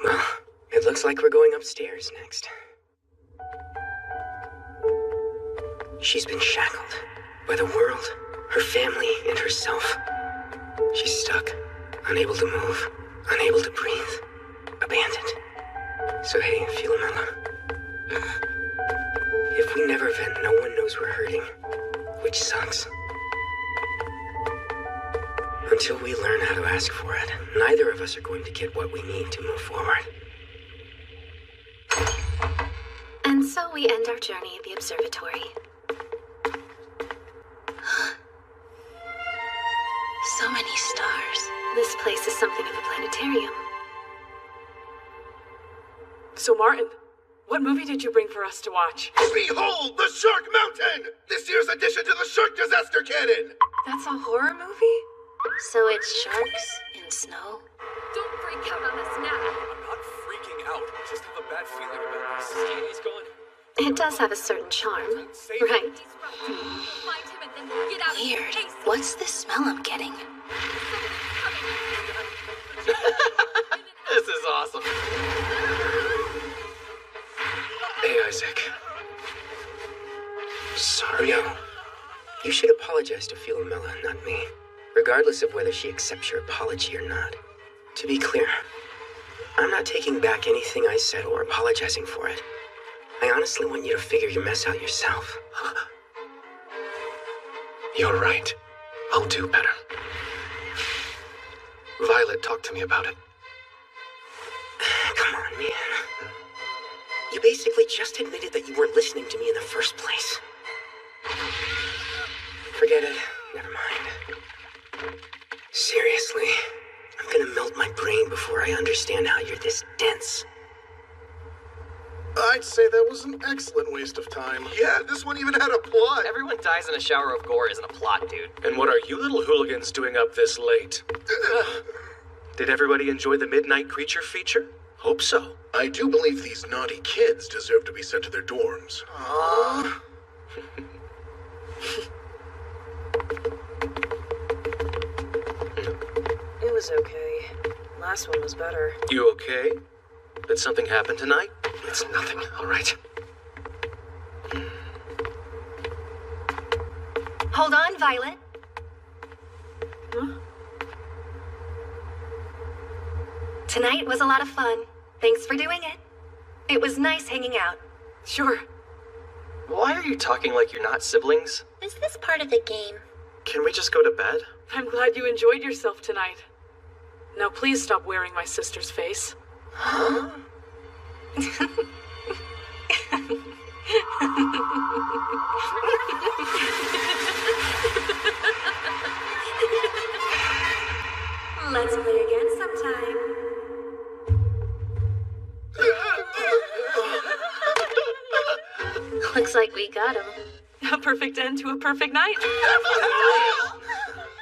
Well, it looks like we're going upstairs next. She's been shackled by the world, her family, and herself. She's stuck, unable to move, unable to breathe, abandoned. So hey, Philomela. If we never vent, no one knows we're hurting, which sucks. Until we learn how to ask for it, neither of us are going to get what we need to move forward. And so we end our journey at the observatory. So many stars. This place is something of a planetarium. So, Martin, what movie did you bring for us to watch? Behold the Shark Mountain! This year's addition to the Shark Disaster Canon! That's a horror movie? So it's sharks in snow? Don't freak out on us now. I'm not freaking out. I just have a bad feeling about this. He's going. It does have a certain charm, right? Weird. What's this smell I'm getting? This is awesome. Hey, Isaac. Sorry. You should apologize to Philomela, not me. Regardless of whether she accepts your apology or not. To be clear, I'm not taking back anything I said or apologizing for it. I honestly want you to figure your mess out yourself. You're right. I'll do better. Violet talked to me about it. Come on, man. You basically just admitted that you weren't listening to me in the first place. Forget it. Never mind. Seriously, I'm gonna melt my brain before I understand how you're this dense. I'd say that was an excellent waste of time. Yeah, this one even had a plot. Everyone dies in a shower of gore isn't a plot, dude. And what are you little hooligans doing up this late? Did everybody enjoy the Midnight Creature feature? Hope so. I do believe these naughty kids deserve to be sent to their dorms. Aww. It was okay. Last one was better. You okay? Did something happen tonight? It's nothing, all right? Hold on, Violet. Huh? Tonight was a lot of fun. Thanks for doing it. It was nice hanging out. Sure. Why are you talking like you're not siblings? Is this part of the game? Can we just go to bed? I'm glad you enjoyed yourself tonight. Now please stop wearing my sister's face. Huh? Let's play again sometime. Looks like we got him. A perfect end to a perfect night.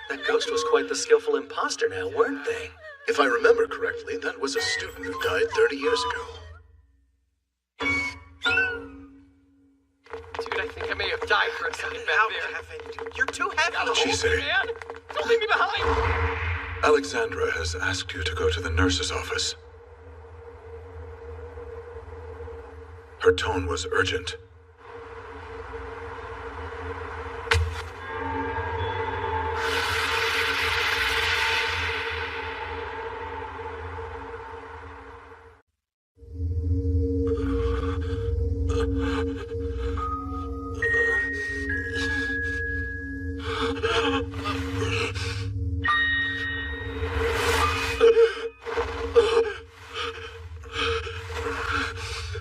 That ghost was quite the skillful imposter now, weren't they? If I remember correctly, that was a student who died 30 years ago. Dude, I think I may have died for a second back there. You're too heavy. She said. Man, don't leave me behind. Alexandra has asked you to go to the nurse's office. Her tone was urgent.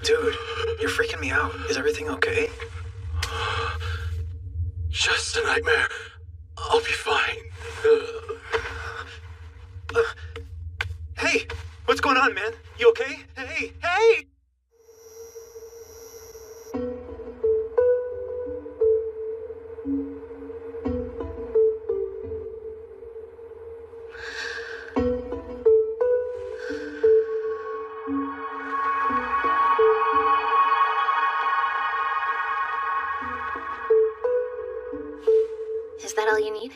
Dude, you're freaking me out. Is everything okay? Just a nightmare. I'll be fine. Hey, what's going on, man? You okay? Hey, hey! Is that all you need?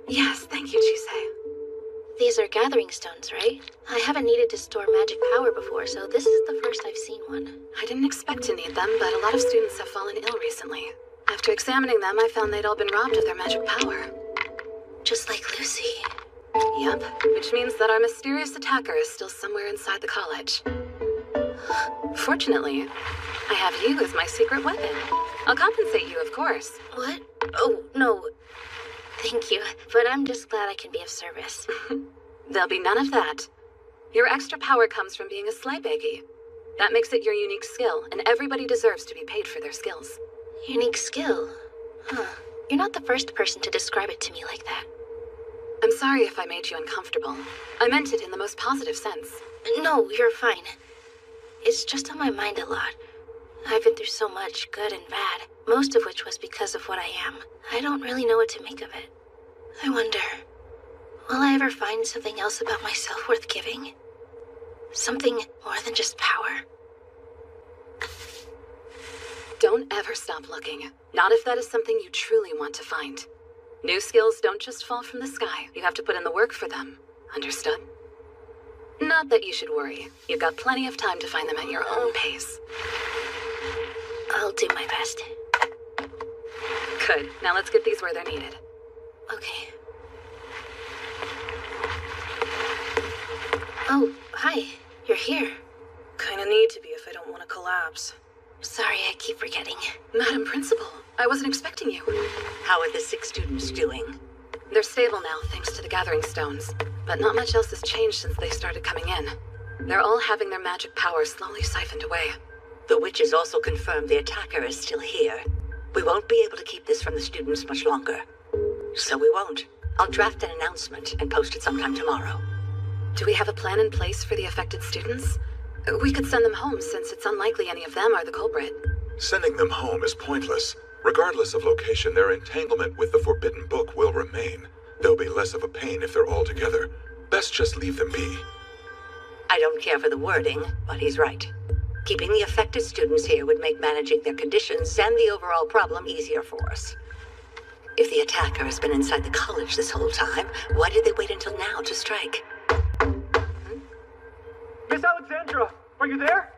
Yes, thank you, Chise. These are gathering stones, right? I haven't needed to store magic power before, so this is the first I've seen one. I didn't expect to need them, but a lot of students have fallen ill recently. After examining them, I found they'd all been robbed of their magic power. Just like Lucy. Yep, which means that our mysterious attacker is still somewhere inside the college. Fortunately, I have you as my secret weapon. I'll compensate you, of course. What? Oh, no. Thank you, but I'm just glad I can be of service. There'll be none of that. Your extra power comes from being a sleigh baggy. That makes it your unique skill, and everybody deserves to be paid for their skills. Unique skill? Huh. You're not the first person to describe it to me like that. I'm sorry if I made you uncomfortable. I meant it in the most positive sense. No, you're fine. It's just on my mind a lot. I've been through so much, good and bad, most of which was because of what I am. I don't really know what to make of it. I wonder, will I ever find something else about myself worth giving? Something more than just power? Don't ever stop looking. Not if that is something you truly want to find. New skills don't just fall from the sky. You have to put in the work for them. Understood? Not that you should worry. You've got plenty of time to find them at your own pace. I'll do my best. Good. Now let's get these where they're needed. Okay. Oh, hi. You're here. Kinda need to be if I don't want to collapse. Sorry, I keep forgetting. Madam Principal, I wasn't expecting you. How are the 6 students doing? They're stable now, thanks to the Gathering Stones. But not much else has changed since they started coming in. They're all having their magic power slowly siphoned away. The witches also confirmed the attacker is still here. We won't be able to keep this from the students much longer. So we won't. I'll draft an announcement and post it sometime tomorrow. Do we have a plan in place for the affected students? We could send them home, since it's unlikely any of them are the culprit. Sending them home is pointless. Regardless of location, their entanglement with the Forbidden Book will remain. They'll be less of a pain if they're all together. Best just leave them be. I don't care for the wording, but he's right. Keeping the affected students here would make managing their conditions and the overall problem easier for us. If the attacker has been inside the college this whole time, why did they wait until now to strike? Miss Alexandra, are you there?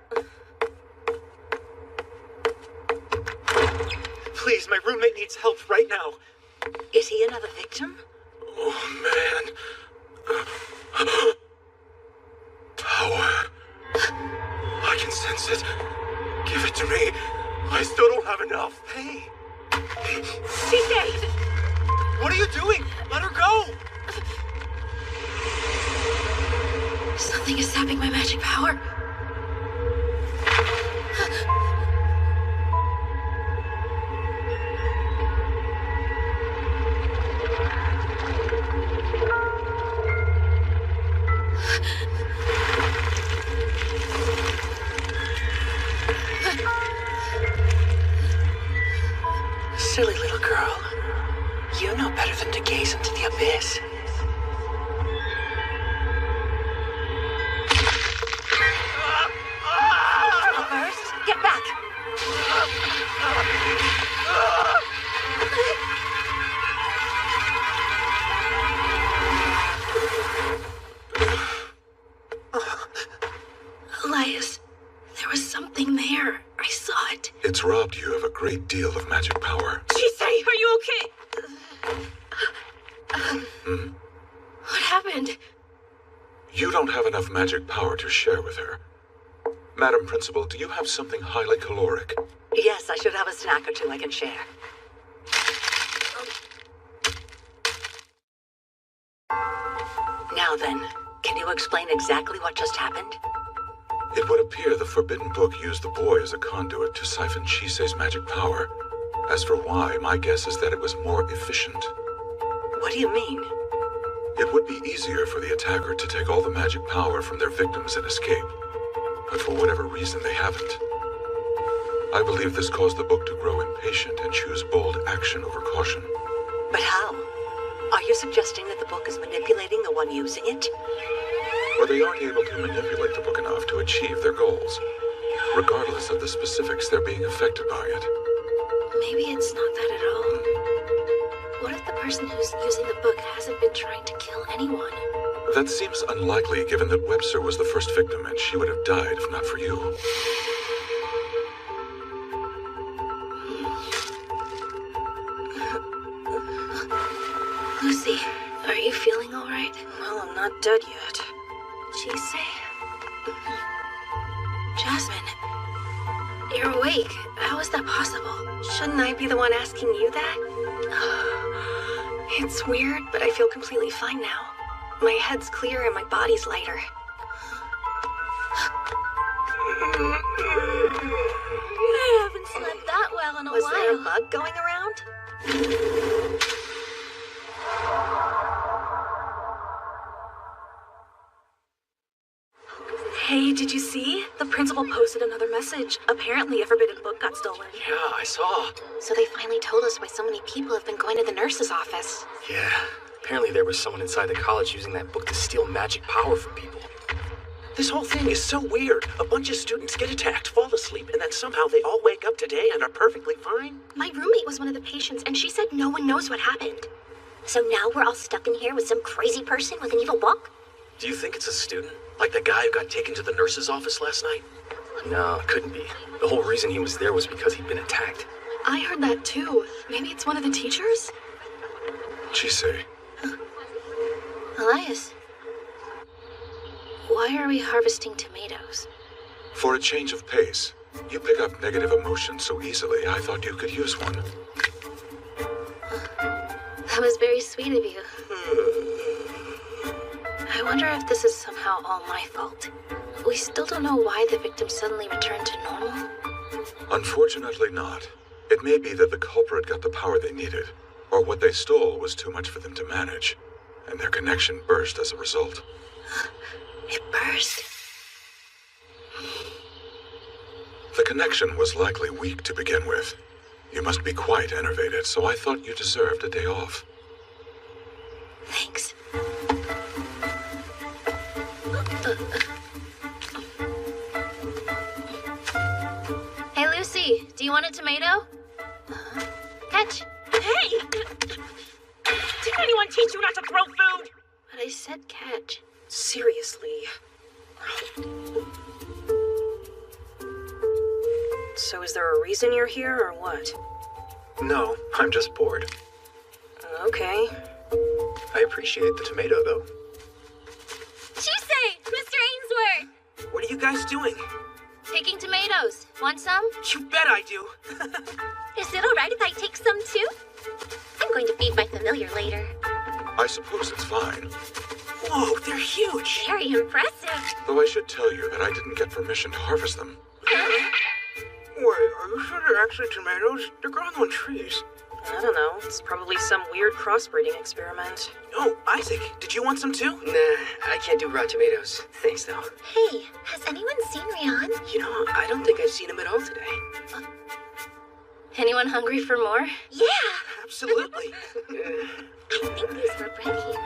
Please, my roommate needs help right now. Is he another victim? Oh, man. Power. I can sense it. Give it to me. I still don't have enough. Hey. CJ! What are you doing? Let her go! Something is sapping my magic power. Silly little girl. You know better than to gaze into the abyss. First, get back! Elias, there was something there. I saw it. It's robbed you of a great deal of magic power. Chisei, are you okay? What happened? You don't have enough magic power to share with her. Madam Principal, do you have something highly caloric? Yes, I should have a snack or two I can share. Now then, can you explain exactly what just happened? It would appear the Forbidden Book used the boy as a conduit to siphon Chisei's magic power. As for why, my guess is that it was more efficient. What do you mean? It would be easier for the attacker to take all the magic power from their victims and escape. But for whatever reason, they haven't. I believe this caused the book to grow impatient and choose bold action over caution. But how? Are you suggesting that the book is manipulating the one using it? Or they aren't able to manipulate the book enough to achieve their goals. Regardless of the specifics, they're being affected by it. Maybe it's not that at all. What if the person who's using the book hasn't been trying to kill anyone? That seems unlikely given that Webster was the first victim and she would have died if not for you. Lucy, are you feeling all right? Well, I'm not dead yet. Chisei? Jasmine, you're awake. How is that possible? Shouldn't I be the one asking you that? It's weird, but I feel completely fine now. My head's clear and my body's lighter. I haven't slept that well in a while. Was there a bug going around? Hey, did you see? The principal posted another message. Apparently a forbidden book got stolen. Yeah, I saw. So they finally told us why so many people have been going to the nurse's office. Yeah, apparently there was someone inside the college using that book to steal magic power from people. This whole thing is so weird. A bunch of students get attacked, fall asleep, and then somehow they all wake up today and are perfectly fine. My roommate was one of the patients, and she said no one knows what happened. So now we're all stuck in here with some crazy person with an evil book? Do you think it's a student? Like the guy who got taken to the nurse's office last night? No, it couldn't be. The whole reason he was there was because he'd been attacked. I heard that too. Maybe it's one of the teachers? Chisei. Elias, why are we harvesting tomatoes? For a change of pace. You pick up negative emotions so easily, I thought you could use one. That was very sweet of you. I wonder if this is somehow all my fault. We still don't know why the victim suddenly returned to normal. Unfortunately not. It may be that the culprit got the power they needed, or what they stole was too much for them to manage, and their connection burst as a result. It burst? The connection was likely weak to begin with. You must be quite enervated, so I thought you deserved a day off. Thanks. Hey, Lucy, do you want a tomato? Catch. Hey! Didn't anyone teach you not to throw food? But I said catch. Seriously. So is there a reason you're here, or what? No, I'm just bored. Okay. I appreciate the tomato, though. Chisei! Mr. Ainsworth! What are you guys doing? Picking tomatoes. Want some? You bet I do. Is it alright if I take some too? I'm going to feed my familiar later. I suppose it's fine. Whoa, they're huge. Very impressive. Though I should tell you that I didn't get permission to harvest them. Wait, are you sure they're actually tomatoes? They're growing on trees. I don't know. It's probably some weird crossbreeding experiment. Oh, Isaac, did you want some too? Nah, I can't do raw tomatoes. Thanks, though. Hey, has anyone seen Rian? You know, I don't think I've seen him at all today. Anyone hungry for more? Yeah! Absolutely. I think these were bred here.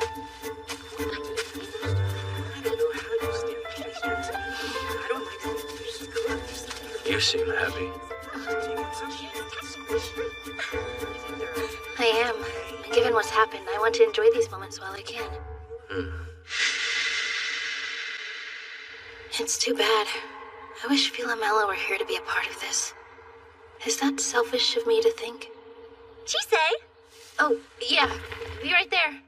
I don't know how you stand pastries. I don't like them. They're just gross. You seem happy. I am. Given what's happened, I want to enjoy these moments while I can. It's too bad. I wish Philomela were here to be a part of this. Is that selfish of me to think? Chisei! Oh, yeah. Be right there.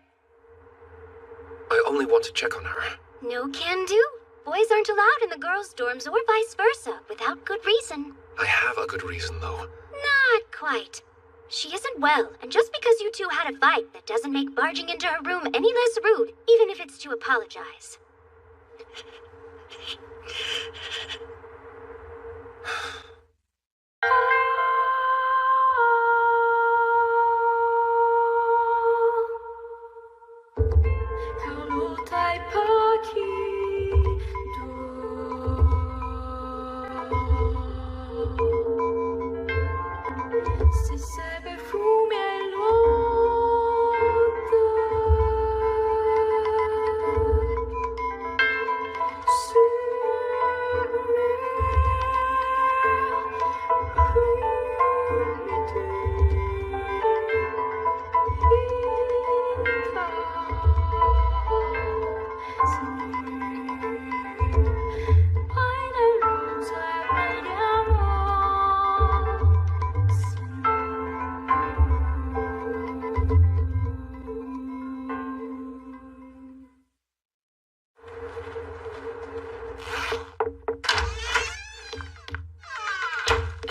I only want to check on her. No can do. Boys aren't allowed in the girls' dorms or vice versa, without good reason. I have a good reason, though. Not quite. She isn't well, and just because you two had a fight, that doesn't make barging into her room any less rude, even if it's to apologize.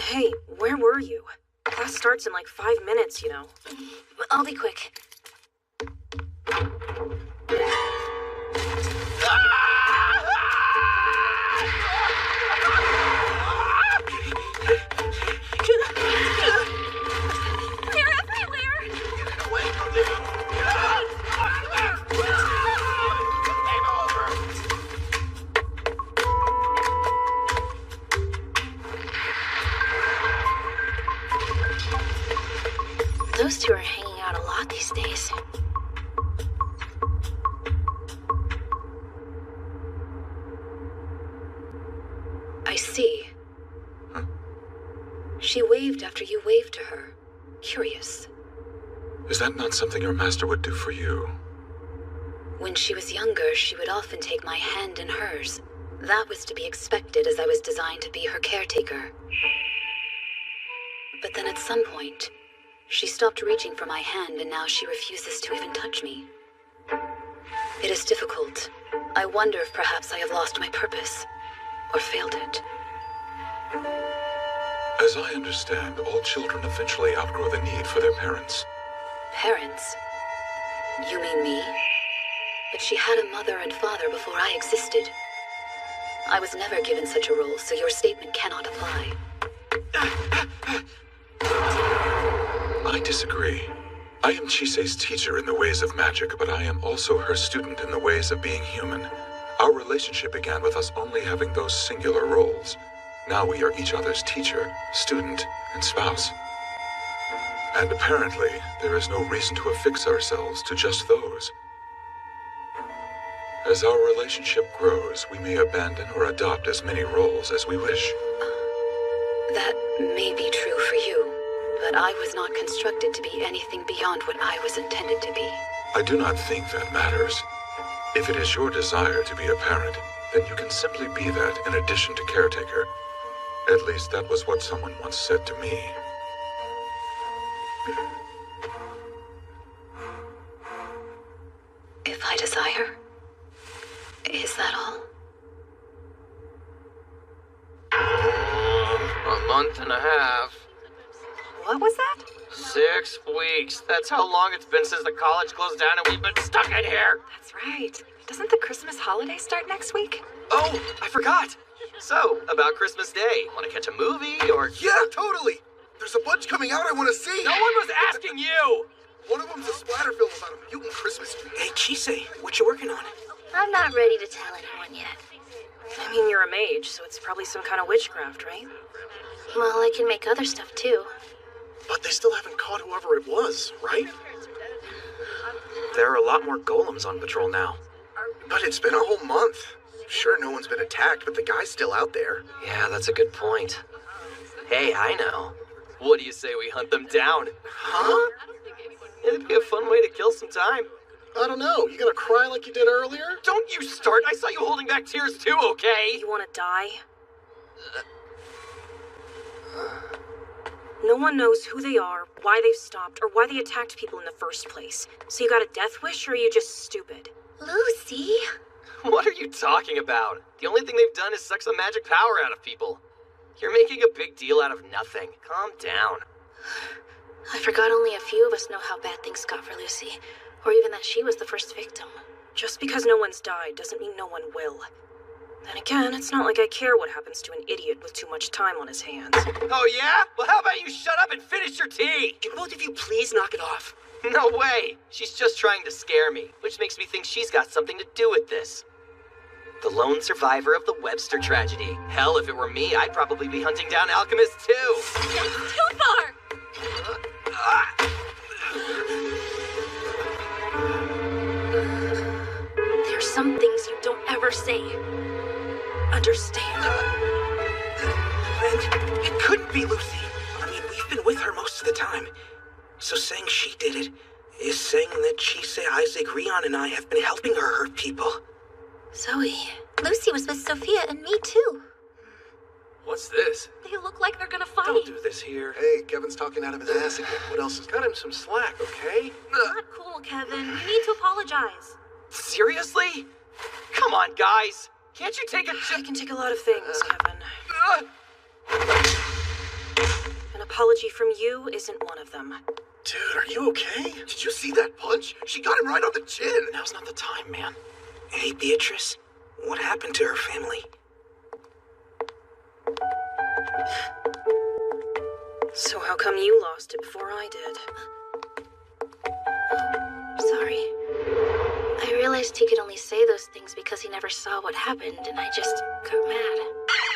Hey, where were you? Class starts in like 5 minutes, you know. I'll be quick. Those two are hanging out a lot these days. see. Huh? She waved after you waved to her. Curious. Is that not something your master would do for you? When she was younger, she would often take my hand in hers. That was to be expected, as I was designed to be her caretaker. But then at some point, she stopped reaching for my hand, and now she refuses to even touch me. It is difficult. I wonder if perhaps I have lost my purpose, or failed it. As I understand, all children eventually outgrow the need for their parents. Parents? You mean me? But she had a mother and father before I existed. I was never given such a role, so your statement cannot apply. I disagree. I am Chise's teacher in the ways of magic, but I am also her student in the ways of being human. Our relationship began with us only having those singular roles. Now we are each other's teacher, student, and spouse. And apparently, there is no reason to affix ourselves to just those. As our relationship grows, we may abandon or adopt as many roles as we wish. That may be true for you, but I was not constructed to be anything beyond what I was intended to be. I do not think that matters. If it is your desire to be a parent, then you can simply be that in addition to caretaker. At least that was what someone once said to me. If I desire, is that all? A month and a half. What was that? 6 weeks. That's how long it's been since the college closed down and we've been stuck in here. That's right. Doesn't the Christmas holiday start next week? Oh, I forgot. So, about Christmas Day, want to catch a movie or... Yeah, totally. There's a bunch coming out I want to see. No one was asking you. One of them's a splatter film about a mutant Christmas tree. Hey, Chise, what you working on? I'm not ready to tell anyone yet. I mean, you're a mage, so it's probably some kind of witchcraft, right? Well, I can make other stuff too. But they still haven't caught whoever it was, right? There are a lot more golems on patrol now. But it's been a whole month. Sure, no one's been attacked, but the guy's still out there. Yeah, that's a good point. Hey, I know. What do you say we hunt them down? Huh? It'd be a fun way to kill some time. I don't know. You gonna cry like you did earlier? Don't you start! I saw you holding back tears too, okay? You want to die? No one knows who they are, why they've stopped, or why they attacked people in the first place. So you got a death wish, or are you just stupid? Lucy? What are you talking about? The only thing they've done is suck some magic power out of people. You're making a big deal out of nothing. Calm down. I forgot only a few of us know how bad things got for Lucy, or even that she was the first victim. Just because no one's died doesn't mean no one will. Then again, it's not like I care what happens to an idiot with too much time on his hands. Oh yeah? Well, how about you shut up and finish your tea? Can both of you please knock it off? No way. She's just trying to scare me, which makes me think she's got something to do with this. The lone survivor of the Webster tragedy. Hell, if it were me, I'd probably be hunting down alchemists too. Too far! There's some things you don't ever say. Understand? And it couldn't be Lucy. I mean, we've been with her most of the time. So saying she did it is saying that Chise, Isaac, Rion, and I have been helping her hurt people. Zoe. Lucy was with Sophia and me too. What's this? They look like they're gonna fight. Don't do this here. Hey, Kevin's talking out of his ass again. What else is... Cut him some slack, okay? Not cool, Kevin. You need to apologize. Seriously? Come on, guys. Can't you take a... I can take a lot of things, Kevin. An apology from you isn't one of them. Dude, are you okay? Did you see that punch? She got him right on the chin. Now's not the time, man. Hey, Beatrice. What happened to her family? So how come you lost it before I did? Sorry. I realized he could only say those things because he never saw what happened, and I just got mad.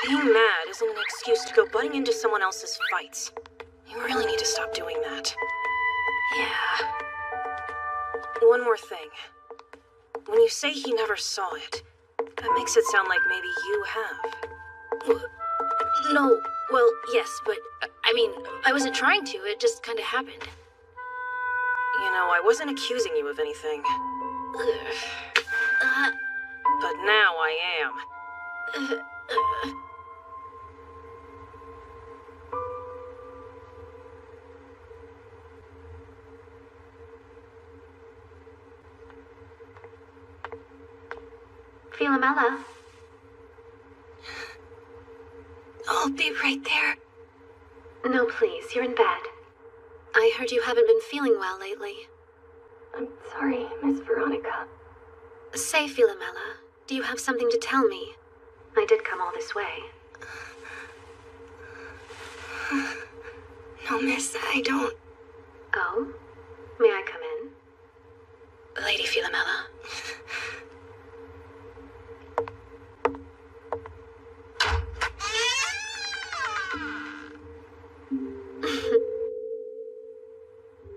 Being mad isn't an excuse to go butting into someone else's fights. You really need to stop doing that. Yeah. One more thing. When you say he never saw it, that makes it sound like maybe you have. No, well, yes, but, I mean, I wasn't trying to. It just kind of happened. You know, I wasn't accusing you of anything. But now I am. Philomela? I'll be right there. No, please, you're in bed. I heard you haven't been feeling well lately. I'm sorry, Miss Veronica. Say, Philomela, do you have something to tell me? I did come all this way. No, miss, I don't. Oh? May I come in? Lady Philomela.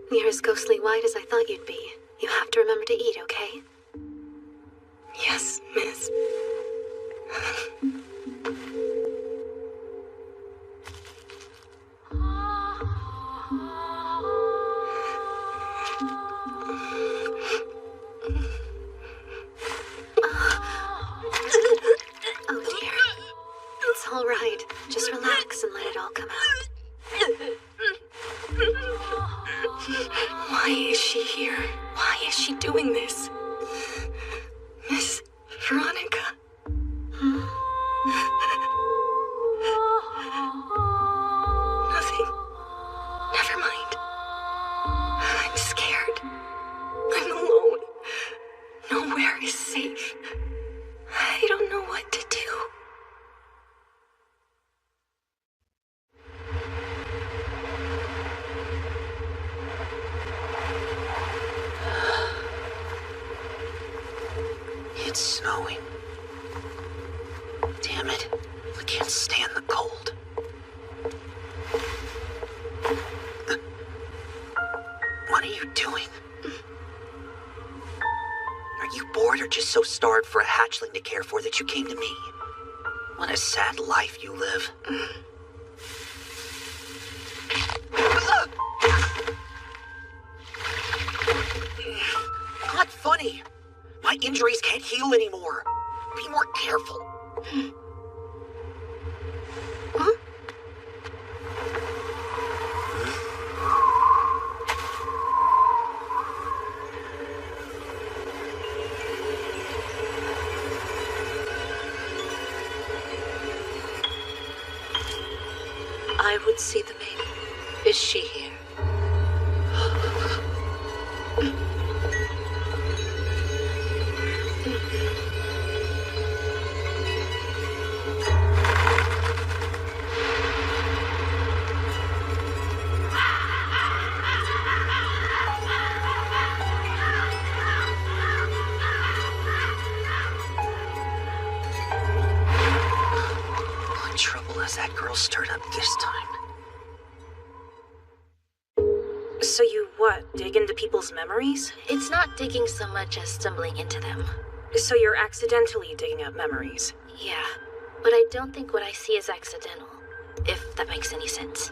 You're as ghostly white as I thought you'd be. You have to remember to eat, okay? Yes, miss. Oh dear. It's all right. Just relax and let it all come out. Why is she here? Why is she doing this? Miss Veronica. Nothing. Never mind. I'm scared. I'm alone. Nowhere is safe. I don't know what to do. It's snowing. Damn it. I can't stand the cold. What are you doing? Are you bored or just so starved for a hatchling to care for that you came to me? What a sad life you live. Not funny. My injuries can't heal anymore. Be more careful. Huh? I would see the maiden. Is she here? What trouble has that girl stirred up this time? So you, dig into people's memories? It's not digging so much as stumbling into them. So you're accidentally digging up memories? Yeah, but I don't think what I see is accidental, if that makes any sense.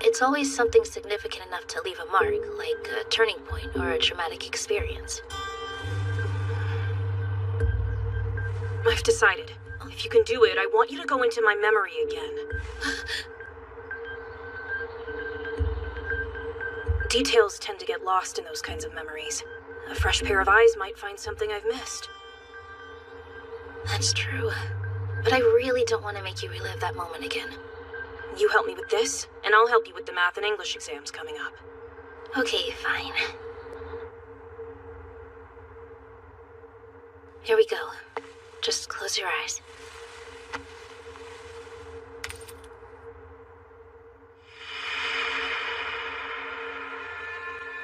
It's always something significant enough to leave a mark, like a turning point or a traumatic experience. I've decided. If you can do it, I want you to go into my memory again. Details tend to get lost in those kinds of memories. A fresh pair of eyes might find something I've missed. That's true. But I really don't want to make you relive that moment again. You help me with this, and I'll help you with the math and English exams coming up. Okay, fine. Here we go. Just close your eyes.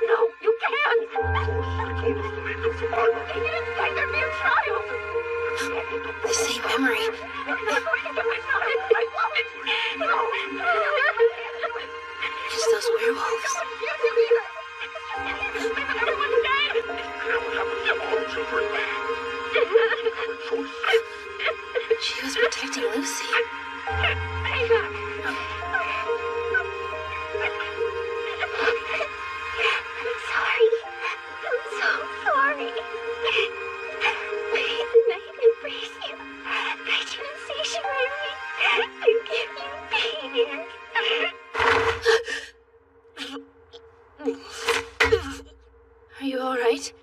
No, you can't! He didn't say there'd be a trial! The same memory. It's those werewolves. She was protecting Lucy. Are you alright?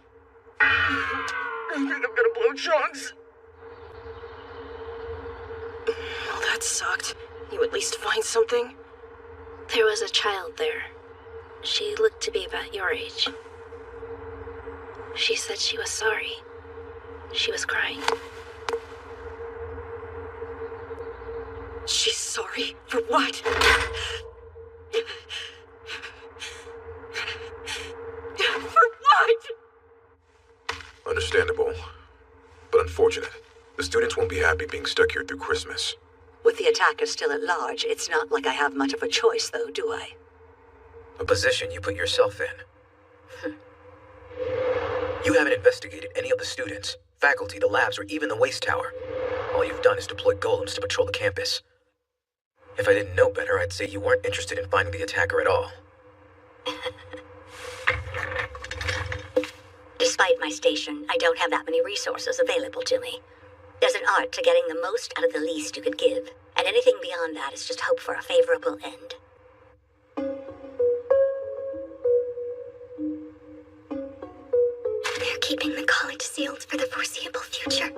I think I'm gonna blow chunks. Well, that sucked. You at least find something? There was a child there. She looked to be about your age. She said she was sorry. She was crying. She's sorry? For what? For what? Understandable, but unfortunate. The students won't be happy being stuck here through Christmas. With the attackers still at large, it's not like I have much of a choice, though, do I? A position you put yourself in. You haven't investigated any of the students, faculty, the labs, or even the waste tower. All you've done is deploy golems to patrol the campus. If I didn't know better, I'd say you weren't interested in finding the attacker at all. Despite my station, I don't have that many resources available to me. There's an art to getting the most out of the least you could give, and anything beyond that is just hope for a favorable end. They're keeping the college sealed for the foreseeable future.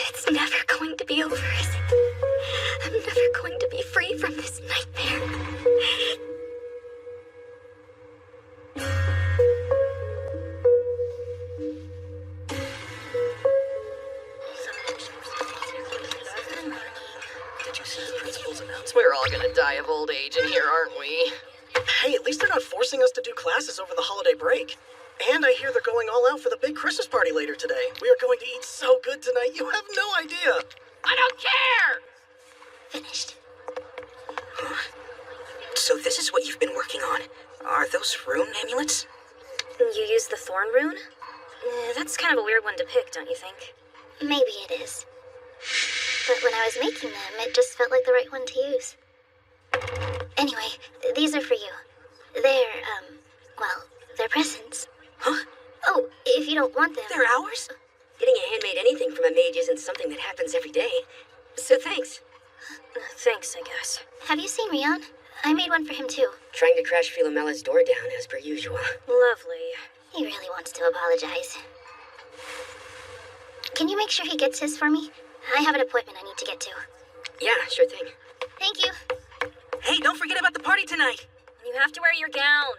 It's never going to be over, is it? I'm never going to be free from this nightmare. We're all gonna die of old age in here, aren't we? Hey, at least they're not forcing us to do classes over the holiday break. And I hear they're going all out for the big Christmas party later today. We are going to eat so good tonight, you have no idea. I don't care! Finished. Huh? So this is what you've been working on. Are those rune amulets? You use the thorn rune? That's kind of a weird one to pick, don't you think? Maybe it is. But when I was making them, it just felt like the right one to use. Anyway, these are for you. They're presents. Huh? Oh, if you don't want them... They're ours? Getting a handmade anything from a mage isn't something that happens every day. So thanks. Thanks, I guess. Have you seen Rion? I made one for him too. Trying to crash Philomella's door down as per usual. Lovely. He really wants to apologize. Can you make sure he gets his for me? I have an appointment I need to get to. Yeah, sure thing. Thank you. Hey, don't forget about the party tonight. You have to wear your gown.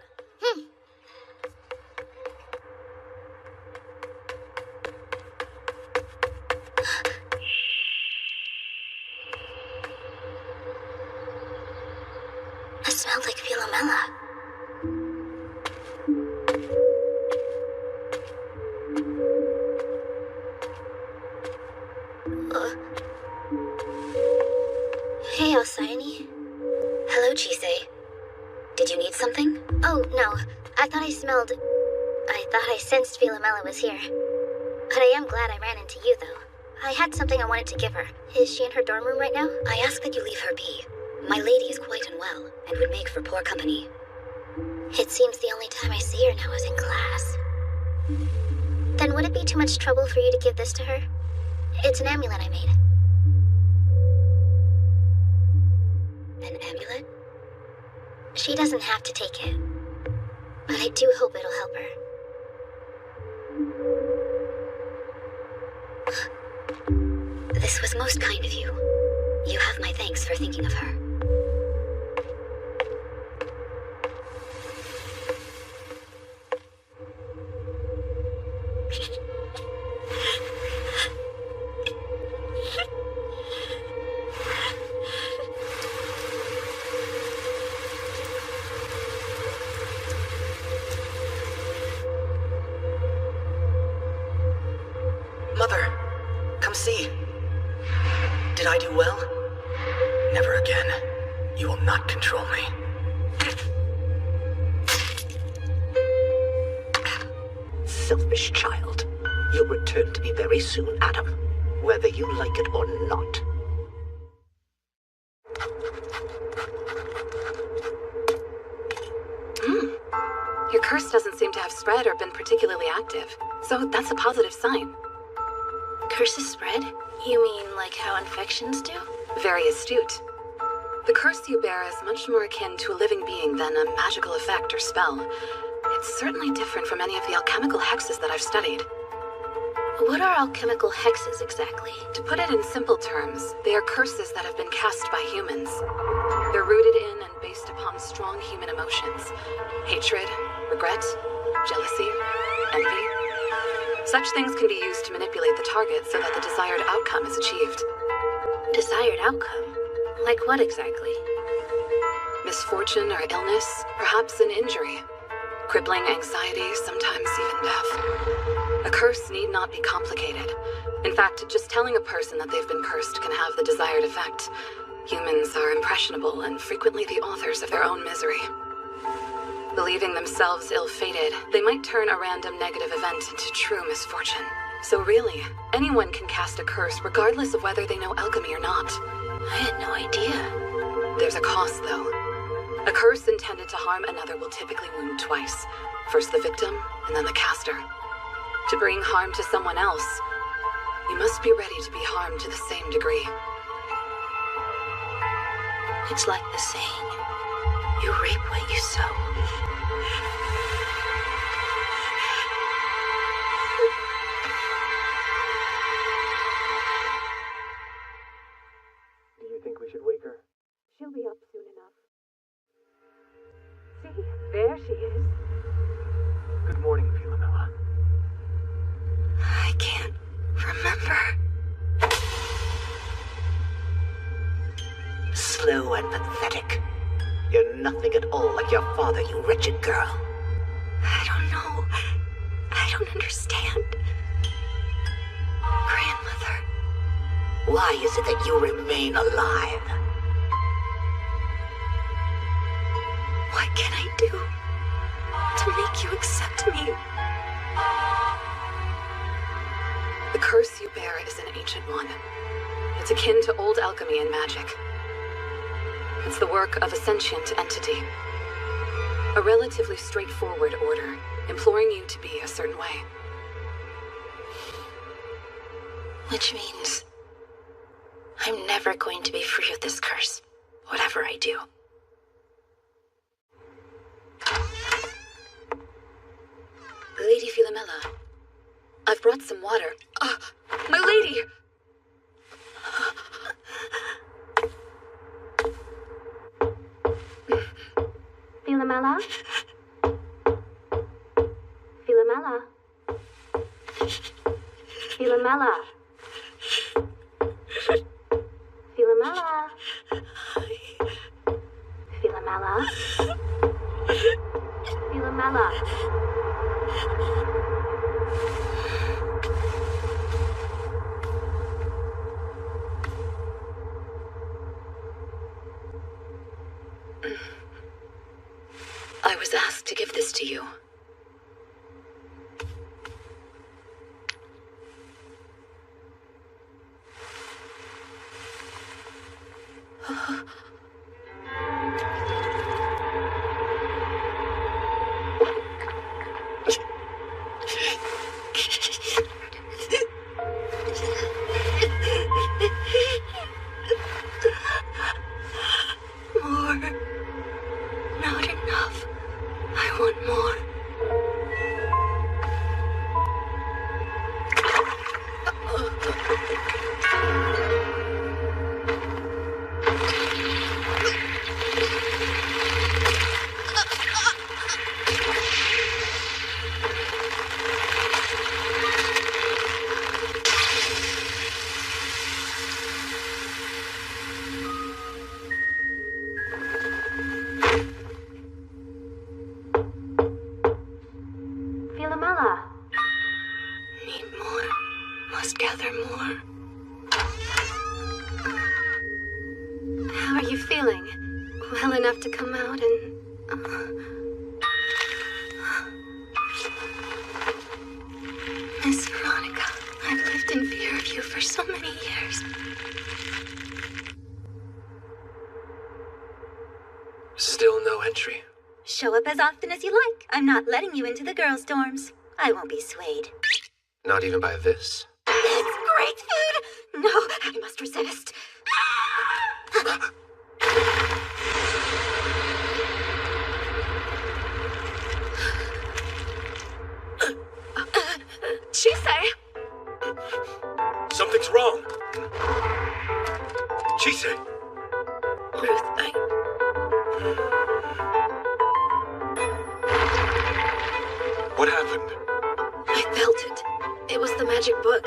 It smelled like Philomela. Hey, Alcyone. Hello, Chise. Did you need something? Oh, no. I thought I sensed Philomela was here. But I am glad I ran into you, though. I had something I wanted to give her. Is she in her dorm room right now? I ask that you leave her be. My lady is quite unwell, and would make for poor company. It seems the only time I see her now is in class. Then would it be too much trouble for you to give this to her? It's an amulet I made. An amulet? She doesn't have to take it. But I do hope it'll help her. This was most kind of you. You have my thanks for thinking of her. Mother, come see. Did I do well? Never again. You will not control me. Selfish child. You'll return to me very soon, Adam. Whether you like it or not. Your curse doesn't seem to have spread or been particularly active. So that's a positive sign. Curses spread? You mean like how infections do? Very astute. The curse you bear is much more akin to a living being than a magical effect or spell. It's certainly different from any of the alchemical hexes that I've studied. What are alchemical hexes exactly? To put it in simple terms, they are curses that have been cast by humans. They're rooted in and based upon strong human emotions. Hatred, regret, jealousy, envy. Such things can be used to manipulate the target so that the desired outcome is achieved. Desired outcome? Like what exactly? Misfortune or illness, perhaps an injury. Crippling anxiety, sometimes even death. A curse need not be complicated. In fact, just telling a person that they've been cursed can have the desired effect. Humans are impressionable and frequently the authors of their own misery. Believing themselves ill-fated, they might turn a random negative event into true misfortune. So really, anyone can cast a curse regardless of whether they know alchemy or not. I had no idea. There's a cost, though. A curse intended to harm another will typically wound twice. First the victim, and then the caster. To bring harm to someone else, you must be ready to be harmed to the same degree. It's like the saying, you reap what you sow. Do you think we should wake her? She'll be up soon enough. See, there she is. Good morning, Philomela. I can't remember. Slow and pathetic. You're nothing at all like your father, you wretched girl. I don't know. I don't understand. Grandmother. Why is it that you remain alive? What can I do to make you accept me? The curse you bear is an ancient one. It's akin to old alchemy and magic. It's the work of a sentient entity. A relatively straightforward order, imploring you to be a certain way. Which means I'm never going to be free of this curse, whatever I do. Lady Philomela, I've brought some water. My lady! Philomela? Philomela? Philomela? Philomela? Philomela? Philomela? I was asked to give this to you. More. Not enough. I want more. Philomela? Need more. Must gather more. How are you feeling? Well enough to come out and... Miss Veronica, I've lived in fear of you for so many years. Still no entry. Show up as often as you like. I'm not letting you into the girls' dorms. I won't be swayed. Not even by this. It's great food! No, I must resist. Chisei! Something's wrong. Chisei! Ruth, What happened? I felt it. It was the magic book.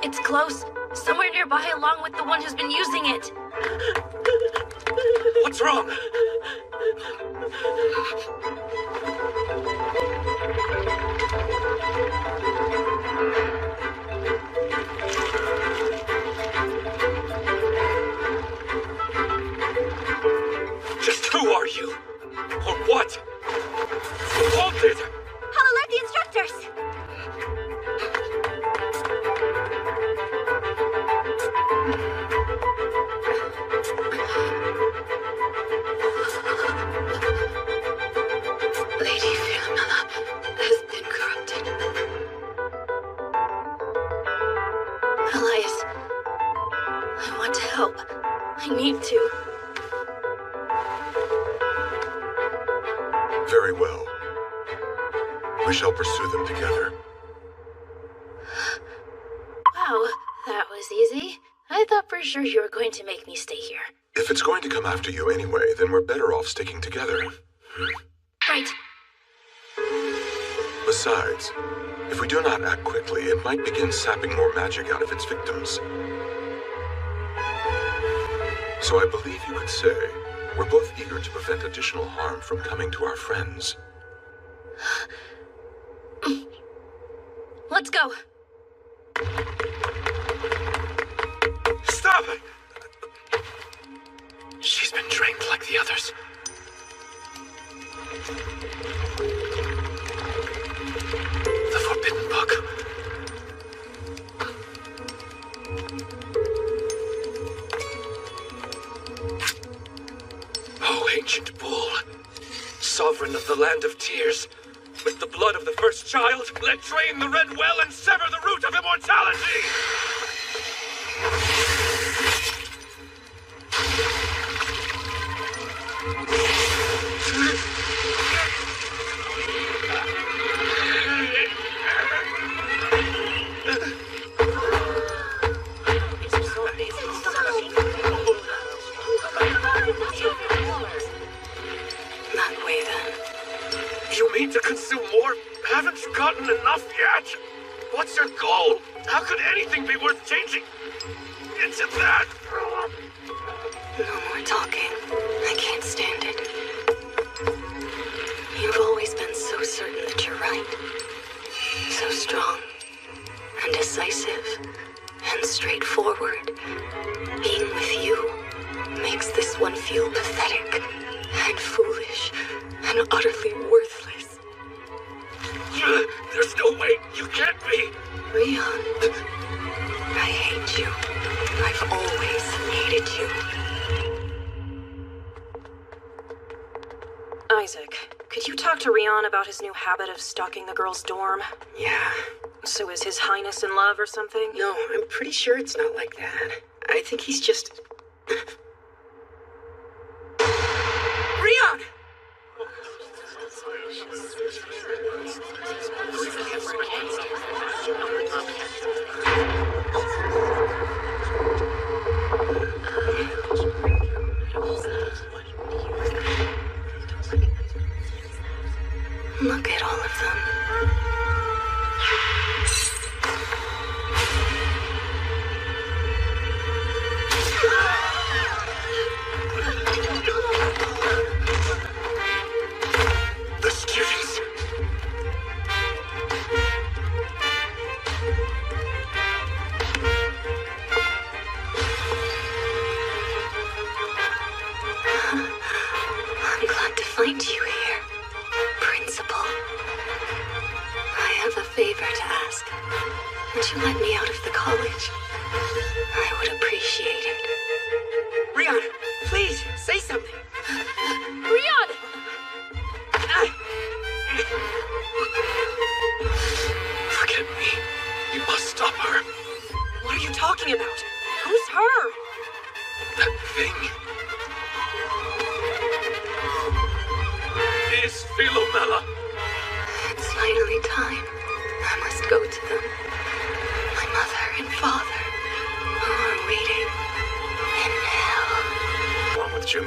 It's close. Somewhere nearby along with the one who's been using it. What's wrong? Just who are you? Or what? Who wanted? I'll alert the instructors! Lady Philomela has been corrupted. Elias, I want to help. I need to. Very well. We shall pursue them together. Wow, that was easy. I thought for sure you were going to make me stay here. If it's going to come after you anyway, then we're better off sticking together. Right. Besides, if we do not act quickly, it might begin sapping more magic out of its victims. So I believe you could say we're both eager to prevent additional harm from coming to our friends. Let's go. Stop it! She's been trained like the others. The Forbidden Book. Oh, ancient bull, sovereign of the land of tears, with the blood of the first child, let drain the red well and sever the root of immortality! That way then. You mean to consume more? Haven't you gotten enough yet? What's your goal? How could anything be worth changing into that? No more talking. I can't stand it. You've always been so certain that you're right. So strong and decisive and straightforward. Being with you makes this one feel pathetic and foolish and utterly worthless. There's no way you can't be. Rion, I hate you. I've always hated you. Isaac, could you talk to Rion about his new habit of stalking the girls' dorm? Yeah. So is His Highness in love or something? No, I'm pretty sure it's not like that. I think he's just... Rion! Look at all of them. The students. I'm glad to find you here, Principal. I have a favor to ask. Would you let me out of the college? I would appreciate it. Rion, please, say something. Rion! Forget me. You must stop her. What are you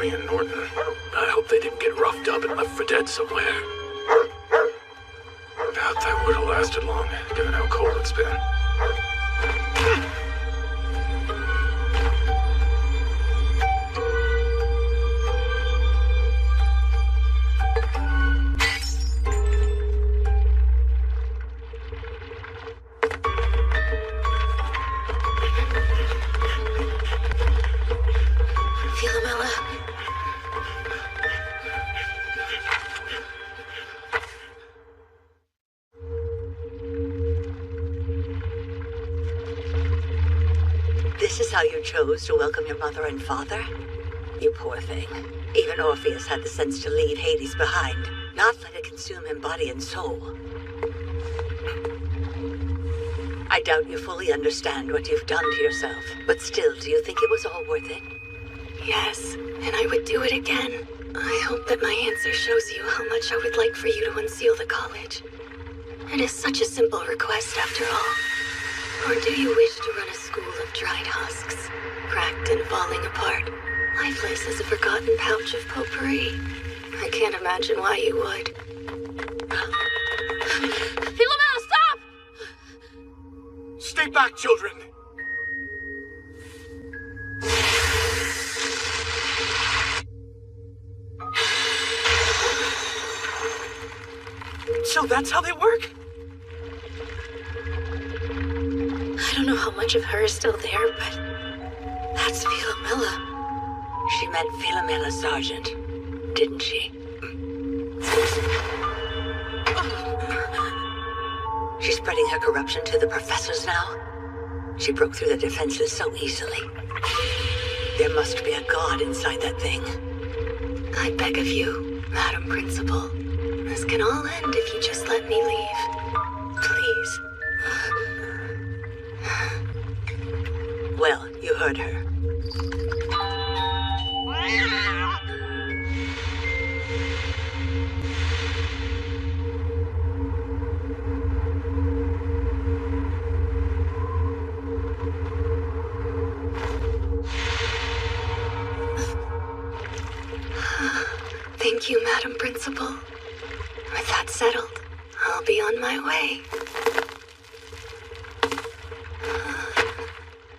Jeremy and Norton. I hope they didn't get roughed up and left for dead somewhere. Doubt that would have lasted long, given how cold it's been. Philomela. This is how you chose to welcome your mother and father? You poor thing. Even Orpheus had the sense to leave Hades behind, not let it consume him body and soul. I doubt you fully understand what you've done to yourself, but still, do you think it was all worth it? Yes, and I would do it again. I hope that my answer shows you how much I would like for you to unseal the college. It is such a simple request after all. Or do you wish to run a school of dried husks, cracked and falling apart, lifeless as a forgotten pouch of potpourri? I can't imagine why you would. Philomela, stop! Stay back, children! So that's how they work? I don't know how much of her is still there, but that's Philomela. She meant Philomela Sargent, didn't she? She's spreading her corruption to the professors now. She broke through the defenses so easily. There must be a god inside that thing. I beg of you, Madam Principal. This can all end if you just let me leave. Please. Well, you heard her. Thank you, Madam Principal. With that settled, I'll be on my way.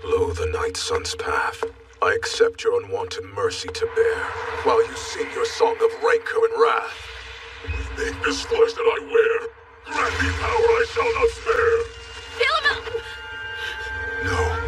Lo the night sun's path, I accept your unwanted mercy to bear, while you sing your song of rancor and wrath. Make this flesh that I wear, grant me power I shall not spare. Philomela! No.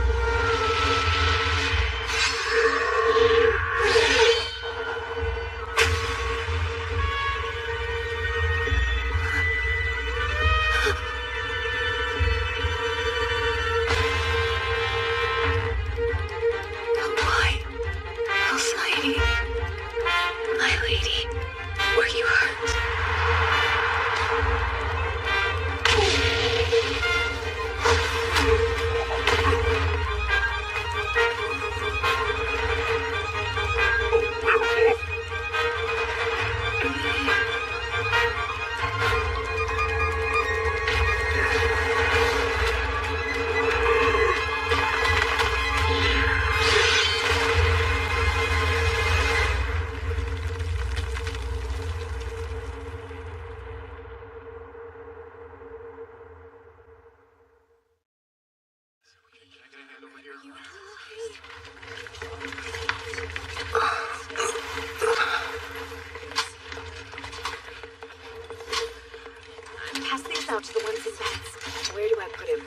Pass these out to the ones in beds. Where do I put him?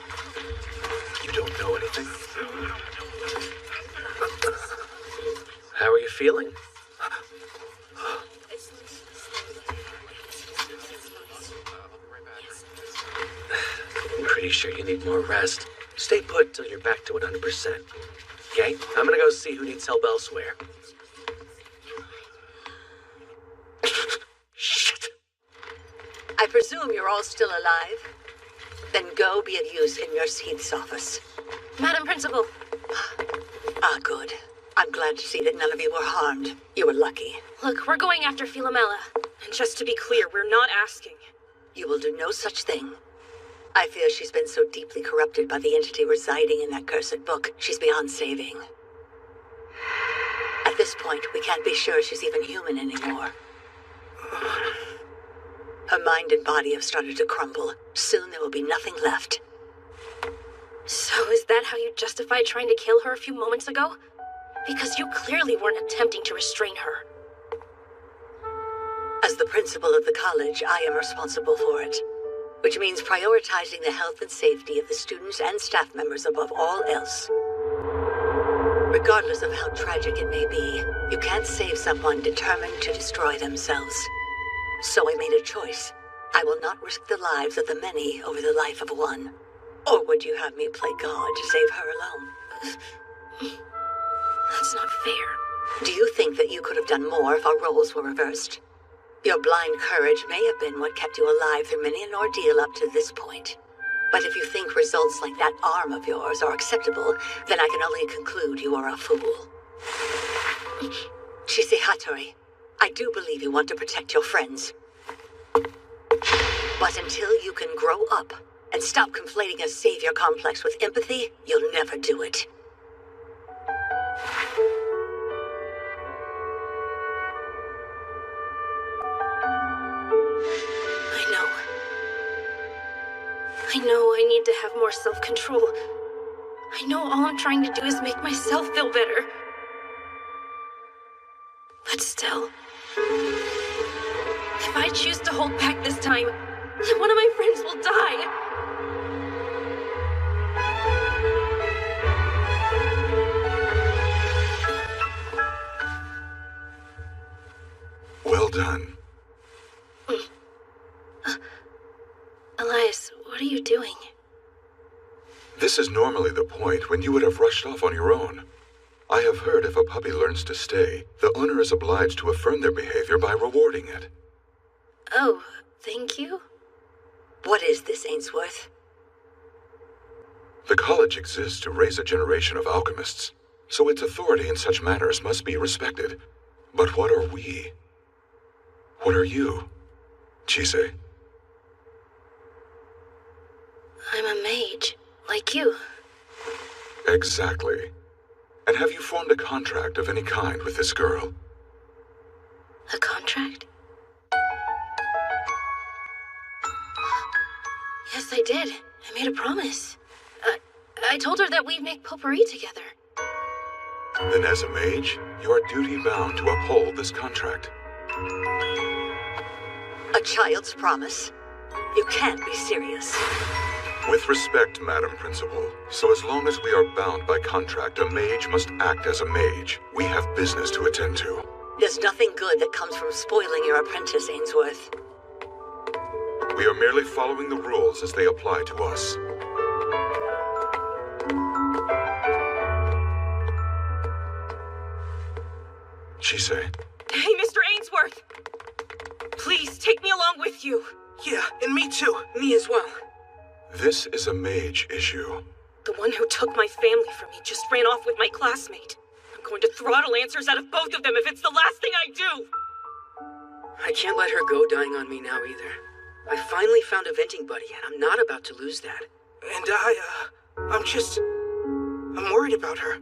You don't know anything? How are you feeling? I'm pretty sure you need more rest. Stay put till you're back to 100%. Okay? I'm gonna go see who needs help elsewhere. I presume you're all still alive? Then go be of use in your Heath's office. Madam Principal. Ah, good. I'm glad to see that none of you were harmed. You were lucky. Look, we're going after Philomela. And just to be clear, we're not asking. You will do no such thing. I fear she's been so deeply corrupted by the entity residing in that cursed book, she's beyond saving. At this this point, we can't be sure she's even human anymore. Her mind and body have started to crumble. Soon there will be nothing left. So is that how you justified trying to kill her a few moments ago? Because you clearly weren't attempting to restrain her. As the principal of the college, I am responsible for it. Which means prioritizing the health and safety of the students and staff members above all else. Regardless of how tragic it may be, you can't save someone determined to destroy themselves. So I made a choice. I will not risk the lives of the many over the life of one. Or would you have me play God to save her alone? That's not fair. Do you think that you could have done more if our roles were reversed? Your blind courage may have been what kept you alive through many an ordeal up to this point. But if you think results like that arm of yours are acceptable, then I can only conclude you are a fool. Chise Hattori, I do believe you want to protect your friends. But until you can grow up and stop conflating a savior complex with empathy, you'll never do it. I know I need to have more self-control. I know all I'm trying to do is make myself feel better. But still, if I choose to hold back this time, then one of my friends will die. Well done. Elias, what are you doing? This is normally the point when you would have rushed off on your own. I have heard if a puppy learns to stay, the owner is obliged to affirm their behavior by rewarding it. Oh, thank you? What is this, Ainsworth? The college exists to raise a generation of alchemists, so its authority in such matters must be respected. But what are we? What are you, Chise? I'm a mage, like you. Exactly. And have you formed a contract of any kind with this girl? A contract? Yes, I did. I made a promise. I told her that we'd make potpourri together. Then as a mage, you are duty-bound to uphold this contract. A child's promise? You can't be serious. With respect, Madam Principal, so as long as we are bound by contract, a mage must act as a mage. We have business to attend to. There's nothing good that comes from spoiling your apprentice, Ainsworth. We are merely following the rules as they apply to us. Chise. Hey, Mr. Ainsworth! Please, take me along with you. Yeah, and me too. Me as well. This is a mage issue. The one who took my family from me just ran off with my classmate. I'm going to throttle answers out of both of them if it's the last thing I do! I can't let her go dying on me now either. I finally found a venting buddy, and I'm not about to lose that. And I'm worried about her.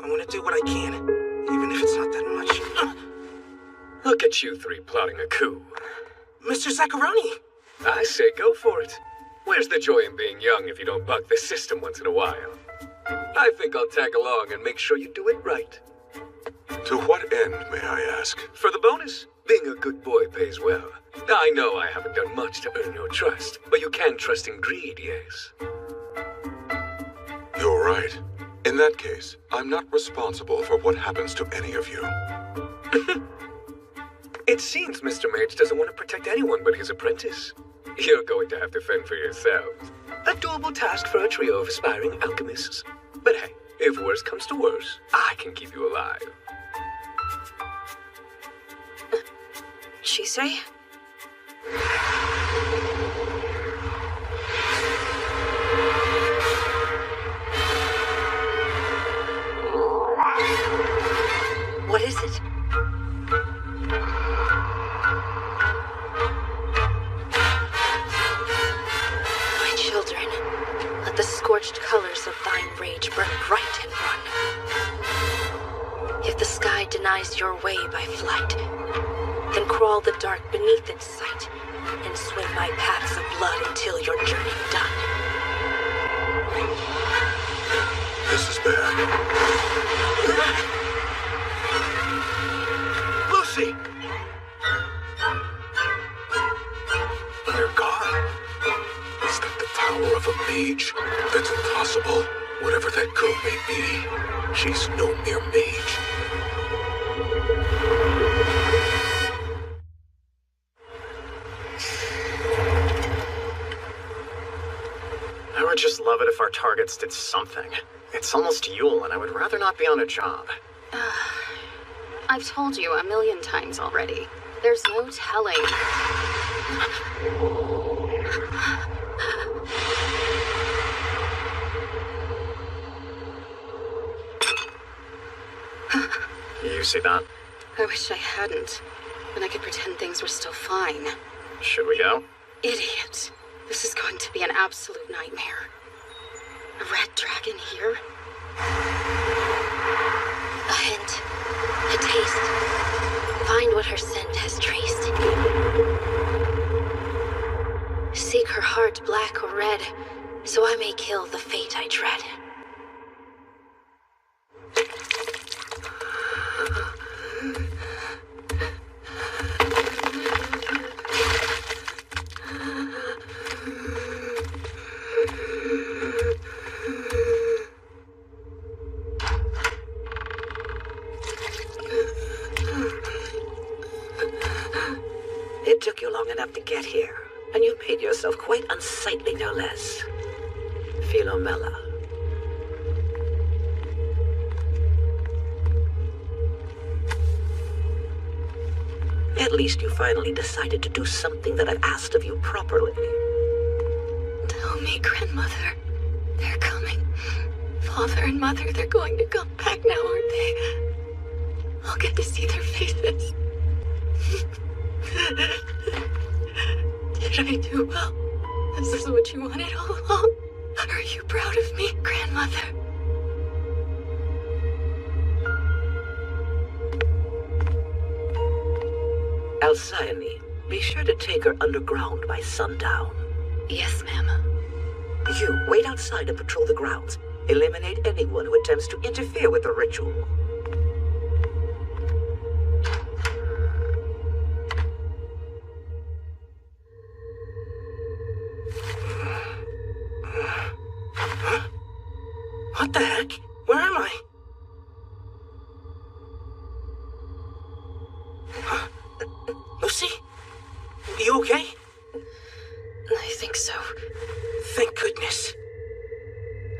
I want to do what I can, even if it's not that much. Look at you three plotting a coup. Mr. Zaccaroni! I say go for it. Where's the joy in being young if you don't buck the system once in a while? I think I'll tag along and make sure you do it right. To what end, may I ask? For the bonus, being a good boy pays well. I know I haven't done much to earn your trust, but you can trust in greed, yes. You're right. In that case, I'm not responsible for what happens to any of you. It seems Mr. Mage doesn't want to protect anyone but his apprentice. You're going to have to fend for yourselves. A doable task for a trio of aspiring alchemists. But hey, if worse comes to worse, I can keep you alive. She say? What is it? My children, let the scorched colors of thine rage burn bright and run. If the sky denies scrutinize your way by flight, then crawl the dark beneath its sight, and swim by paths of blood until your journey done. This is bad. Lucy! They're gone. Is that the power of a mage? That's impossible. Whatever that girl may be, she's no mere mage. I would just love it if our targets did something. It's almost Yule, and I would rather not be on a job. I've told you 1,000,000 times already. There's no telling. You see that? I wish I hadn't. Then I could pretend things were still fine. Should we go? Idiot. This is going to be an absolute nightmare. A red dragon here? A hint. A taste. Find what her scent has traced. Seek her heart black or red, so I may kill the fate I dread. It took you long enough to get here, and you've made yourself quite unsightly, no less. Philomela. At least you finally decided to do something that I've asked of you properly. Tell me, grandmother. They're coming. Father and mother, they're going to come back now, aren't they? I'll get to see their faces. Did I do well? This is what you wanted all along? Are you proud of me, grandmother? Alcyone, be sure to take her underground by sundown. Yes, ma'am. You wait outside and patrol the grounds. Eliminate anyone who attempts to interfere with the ritual. What the heck? Where am I? Lucy? You okay? I think so. Thank goodness.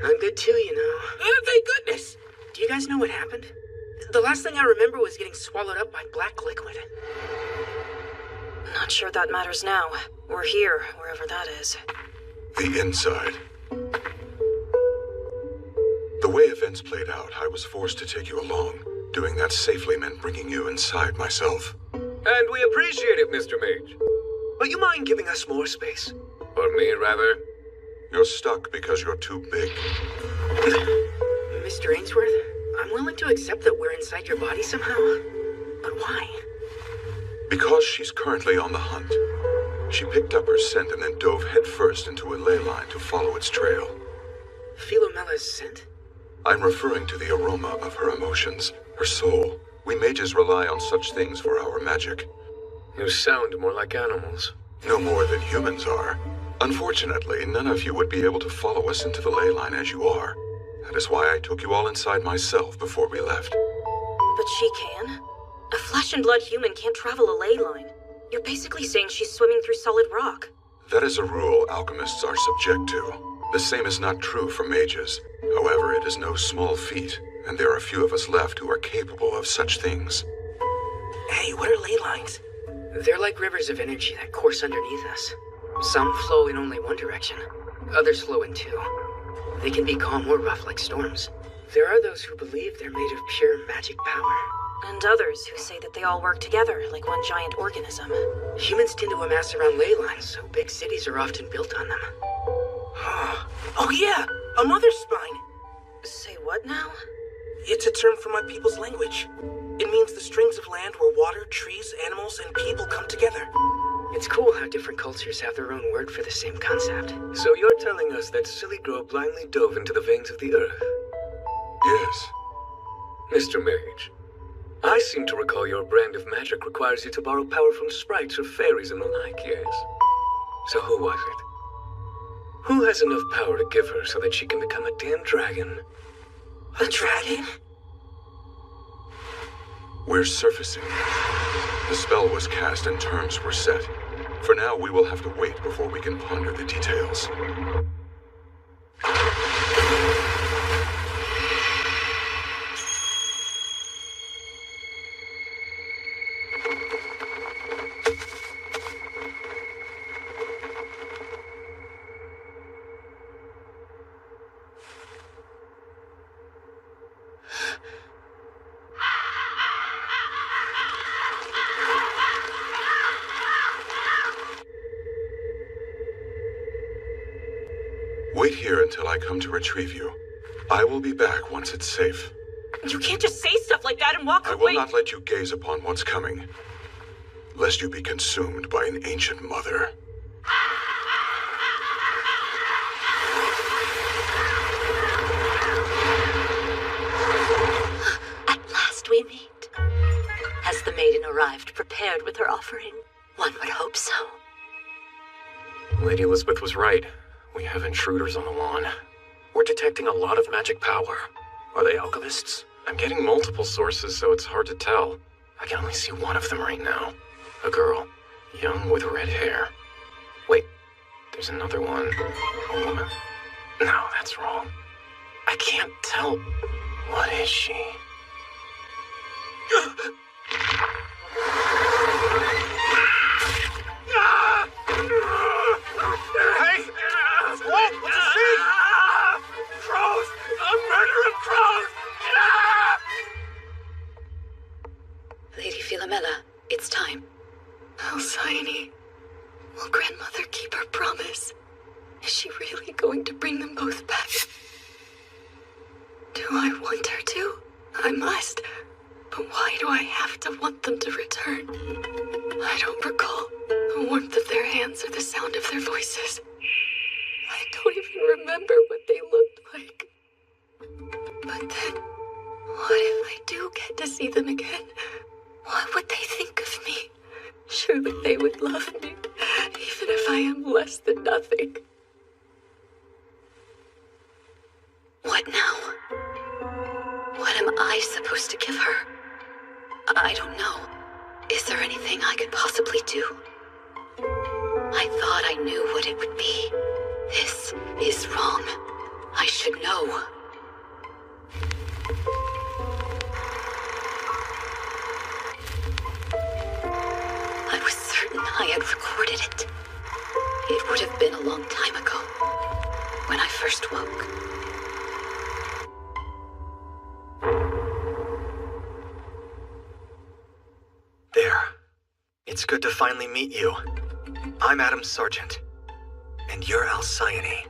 I'm good too, you know. Thank goodness! Do you guys know what happened? The last thing I remember was getting swallowed up by black liquid. Not sure that matters now. We're here, wherever that is. The inside. The way events played out, I was forced to take you along. Doing that safely meant bringing you inside myself. And we appreciate it, Mr. Mage. But you mind giving us more space? Or me, rather. You're stuck because you're too big. Mr. Ainsworth, I'm willing to accept that we're inside your body somehow. But why? Because she's currently on the hunt. She picked up her scent and then dove headfirst into a ley line to follow its trail. Philomela's scent? I'm referring to the aroma of her emotions, her soul. We mages rely on such things for our magic. You sound more like animals. No more than humans are. Unfortunately, none of you would be able to follow us into the ley line as you are. That is why I took you all inside myself before we left. But she can? A flesh and blood human can't travel a ley line. You're basically saying she's swimming through solid rock. That is a rule alchemists are subject to. The same is not true for mages. However, it is no small feat, and there are few of us left who are capable of such things. Hey, what are ley lines? They're like rivers of energy that course underneath us. Some flow in only one direction, others flow in two. They can be calm or rough like storms. There are those who believe they're made of pure magic power. And others who say that they all work together like one giant organism. Humans tend to amass around ley lines, so big cities are often built on them. Oh yeah, a mother spine. Say what now? It's a term for my people's language. It means the strings of land where water, trees, animals, and people come together. It's cool how different cultures have their own word for the same concept. So you're telling us that Silly Girl blindly dove into the veins of the earth? Yes. Mr. Mage, I seem to recall your brand of magic requires you to borrow power from sprites or fairies and the like, yes? So who was it? Who has enough power to give her so that she can become a damn dragon? A dragon? We're surfacing. The spell was cast and terms were set. For now, we will have to wait before we can ponder the details. Wait here until I come to retrieve you. I will be back once it's safe. You can't just say stuff like that and walk I away. will not let you gaze upon what's coming, lest you be consumed by an ancient mother. At last we meet. Has the maiden arrived prepared with her offering? One would hope so. Lady Elizabeth was right. We have intruders on the lawn. We're detecting a lot of magic power. Are they alchemists? I'm getting multiple sources, so it's hard to tell. I can only see one of them right now. A girl, young with red hair. Wait, there's another one. A woman. No, that's wrong. I can't tell. What is she? Hey! Whoa! What's a see? Crows! A murder of crows! Lady Philomela, it's time. Alcyone, will grandmother keep her promise? Is she really going to bring them both back? Do I want her to? I must. But why do I have to want them to return? I don't recall the warmth of their hands or the sound of their voices. I don't even remember what they looked like. But then, what if I do get to see them again? What would they think of me? Surely they would love me, even if I am less than nothing. What now? What am I supposed to give her? I don't know. Is there anything I could possibly do? I thought I knew what it would be. This is wrong. I should know. I was certain I had recorded it. It would have been a long time ago, when I first woke. There. It's good to finally meet you. I'm Adam Sargent, and you're Alcyone.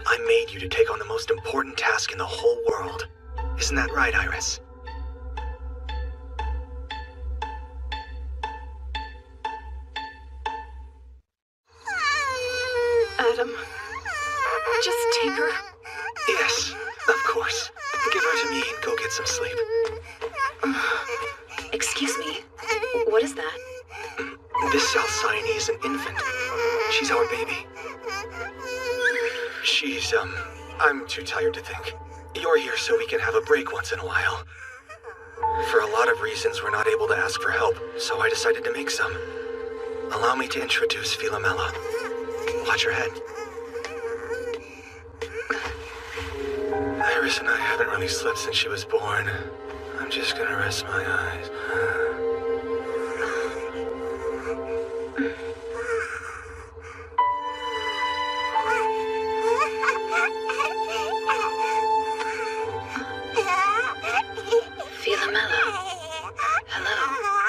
I made you to take on the most important task in the whole world. Isn't that right, Iris? Adam, just take her. Yes, of course. Give her to me and go get some sleep. Excuse me, what is that? This Alcyone is an infant. She's our baby. She's, I'm too tired to think. You're here so we can have a break once in a while. For a lot of reasons, we're not able to ask for help, so I decided to make some. Allow me to introduce Philomela. Watch your head. Iris and I haven't really slept since she was born. I'm just gonna rest my eyes. Philomela. Hello.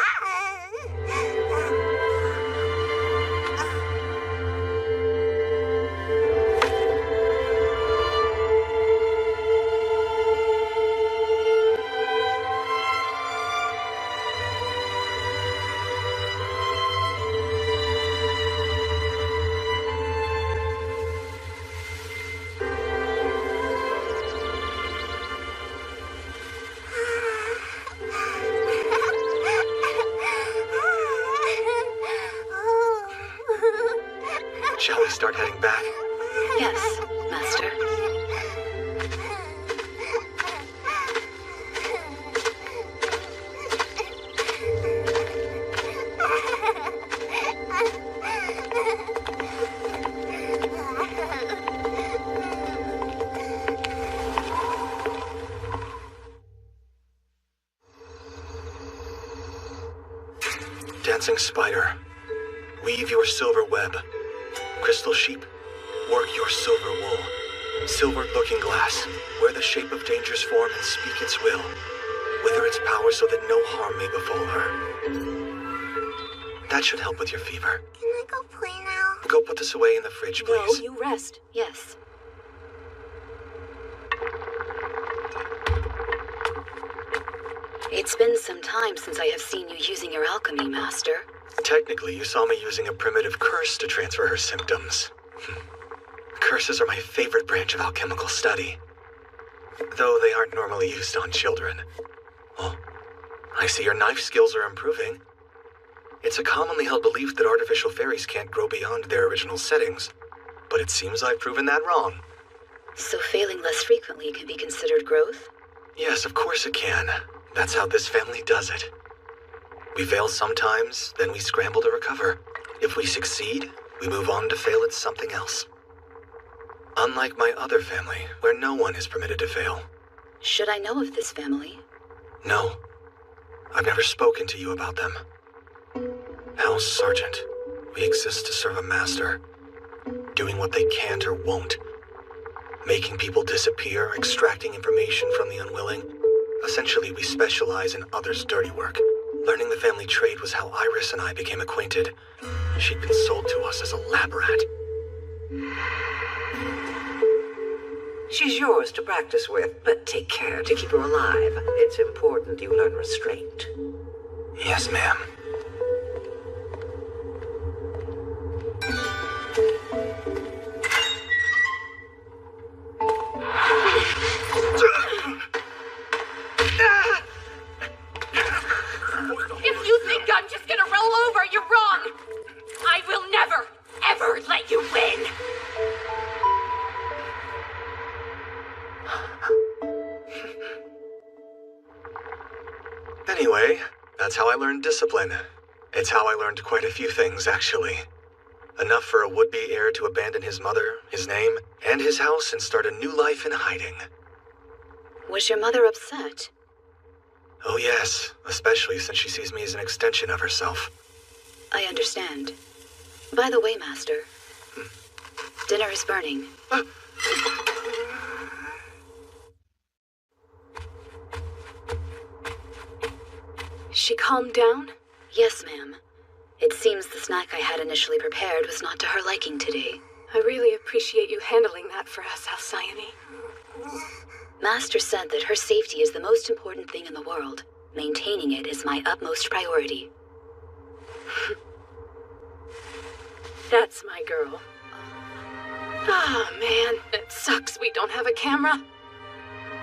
dancing spider, weave your silver web. Crystal sheep, work your silver wool. Silvered looking glass, wear the shape of danger's form and speak its will. Wither its power so that no harm may befall her. That should help with your fever. Can I go play now? Go put this away in the fridge, please. No, you rest. Yes. It's been some time since I have seen you using your alchemy, Master. Technically, you saw me using a primitive curse to transfer her symptoms. Curses are my favorite branch of alchemical study, though they aren't normally used on children. Well, I see your knife skills are improving. It's a commonly held belief that artificial fairies can't grow beyond their original settings, but it seems I've proven that wrong. So failing less frequently can be considered growth? Yes, of course it can. That's how this family does it. We fail sometimes, then we scramble to recover. If we succeed, we move on to fail at something else. Unlike my other family, where no one is permitted to fail. Should I know of this family? No. I've never spoken to you about them. House Sergeant, we exist to serve a master. Doing what they can't or won't. Making people disappear, extracting information from the unwilling. Essentially, we specialize in others' dirty work. Learning the family trade was how Iris and I became acquainted. She'd been sold to us as a lab rat. She's yours to practice with, but take care to keep her alive. It's important you learn restraint. Yes, ma'am. If you think I'm just gonna roll over, you're wrong! I will never, ever let you win! Anyway, that's how I learned discipline. It's how I learned quite a few things, actually. Enough for a would-be heir to abandon his mother, his name, and his house and start a new life in hiding. Was your mother upset? Oh yes, especially since she sees me as an extension of herself. I understand. By the way, Master, dinner is burning. She calmed down? Yes, ma'am. It seems the snack I had initially prepared was not to her liking today. I really appreciate you handling that for us, Alcyone. Master said that her safety is the most important thing in the world. Maintaining it is my utmost priority. That's my girl. Ah, man, it sucks we don't have a camera.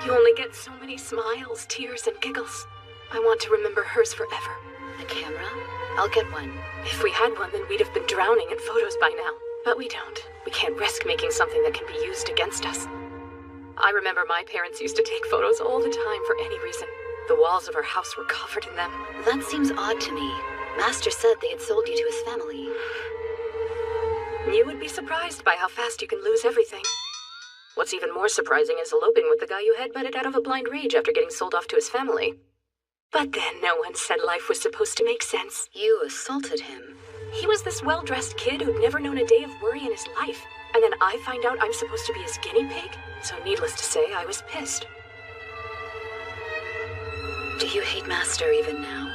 You only get so many smiles, tears, and giggles. I want to remember hers forever. A camera? I'll get one. If we had one, then we'd have been drowning in photos by now. But we don't. We can't risk making something that can be used against us. I remember my parents used to take photos all the time for any reason. The walls of our house were covered in them. That seems odd to me. Master said they had sold you to his family. You would be surprised by how fast you can lose everything. What's even more surprising is eloping with the guy you headbutted out of a blind rage after getting sold off to his family. But then no one said life was supposed to make sense. You assaulted him. He was this well-dressed kid who'd never known a day of worry in his life. And then I find out I'm supposed to be his guinea pig? So needless to say, I was pissed. Do you hate Master even now?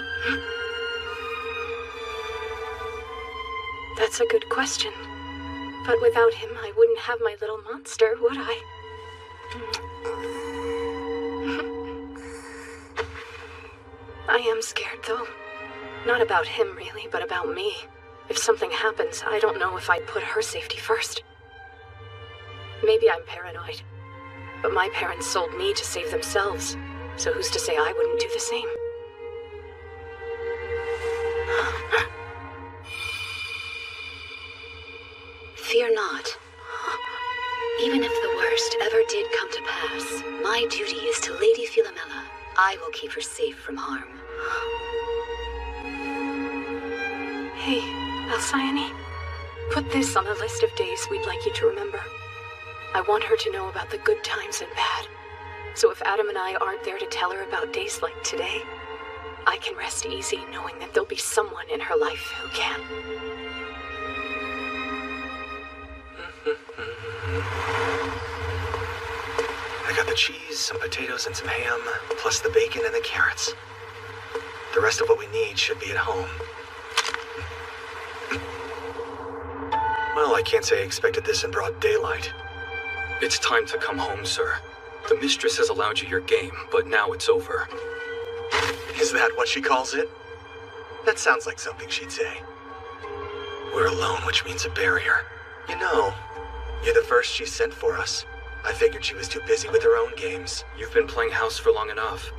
That's a good question. But without him, I wouldn't have my little monster, would I? I am scared, though. Not about him, really, but about me. If something happens, I don't know if I'd put her safety first. Maybe I'm paranoid. But my parents sold me to save themselves. So who's to say I wouldn't do the same? Fear not. Even if the worst ever did come to pass, my duty is to Lady Philomela. I will keep her safe from harm. Hey, Alcyone, put this on the list of days we'd like you to remember. I want her to know about the good times and bad. So if Adam and I aren't there to tell her about days like today, I can rest easy knowing that there'll be someone in her life who can. I got the cheese, some potatoes, and some ham, plus the bacon and the carrots. The rest of what we need should be at home. Well, I can't say I expected this in broad daylight. It's time to come home, sir. The mistress has allowed you your game, but now it's over. Is that what she calls it? That sounds like something she'd say. We're alone, which means a barrier. You know, you're the first she sent for us. I figured she was too busy with her own games. You've been playing house for long enough.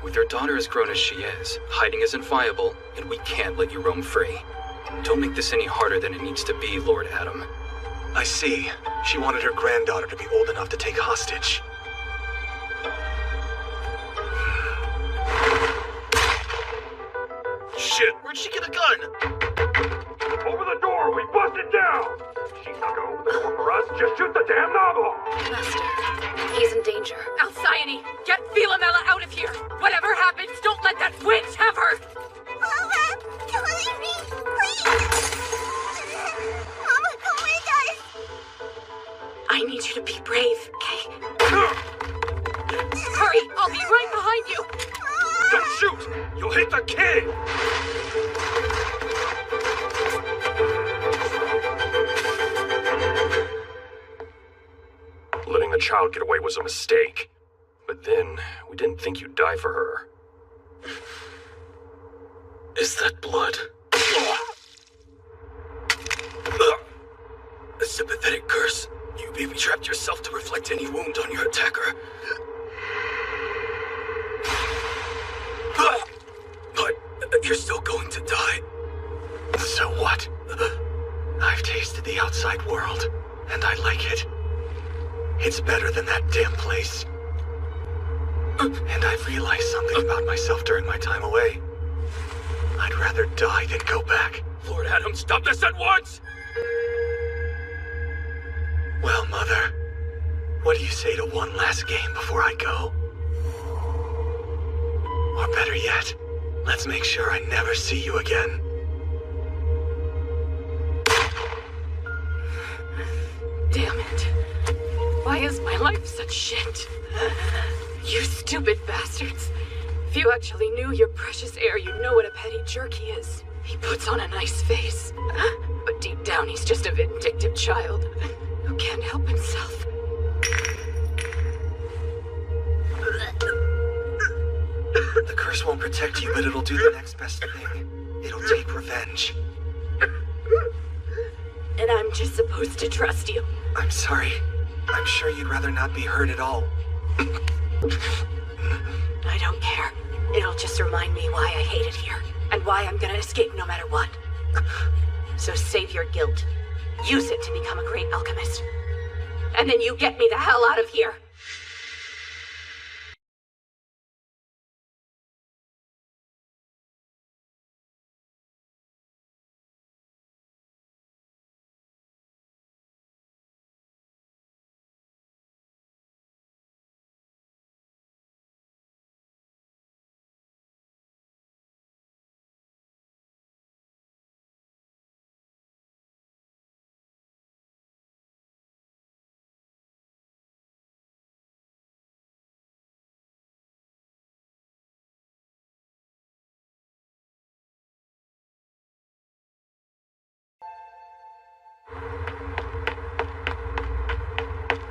With your daughter as grown as she is, hiding isn't viable, and we can't let you roam free. Don't make this any harder than it needs to be, Lord Adam. I see. She wanted her granddaughter to be old enough to take hostage. Shit, where'd she get a gun? Over the door, we busted down! She's not gonna open the door for us, just shoot the damn novel! Master, he's in danger. Alcyone, get Philomela out of here! Whatever happens, don't let that witch have her! Mama, don't leave me, please! Mama, come with us! I need you to be brave, okay? Hurry, I'll be right behind you! Don't shoot! You'll hit the kid! Letting the child get away was a mistake. But then, we didn't think you'd die for her. Is that blood? A sympathetic curse. You baby-trapped yourself to reflect any wound on your attacker. But you're still going to die. So what? I've tasted the outside world, and I like it. It's better than that damn place. And I've realized something about myself during my time away. I'd rather die than go back. Lord Adam, stop this at once! Well, Mother, what do you say to one last game before I go? Or better yet, let's make sure I never see you again. Damn it. Why is my life such shit? You stupid bastards. If you actually knew your precious heir, you'd know what a petty jerk he is. He puts on a nice face, but deep down he's just a vindictive child who can't help himself. The curse won't protect you, but it'll do the next best thing. It'll take revenge. And I'm just supposed to trust you. I'm sorry. I'm sure you'd rather not be hurt at all. I don't care. It'll just remind me why I hate it here, and why I'm gonna escape no matter what. So save your guilt. Use it to become a great alchemist. And then you get me the hell out of here!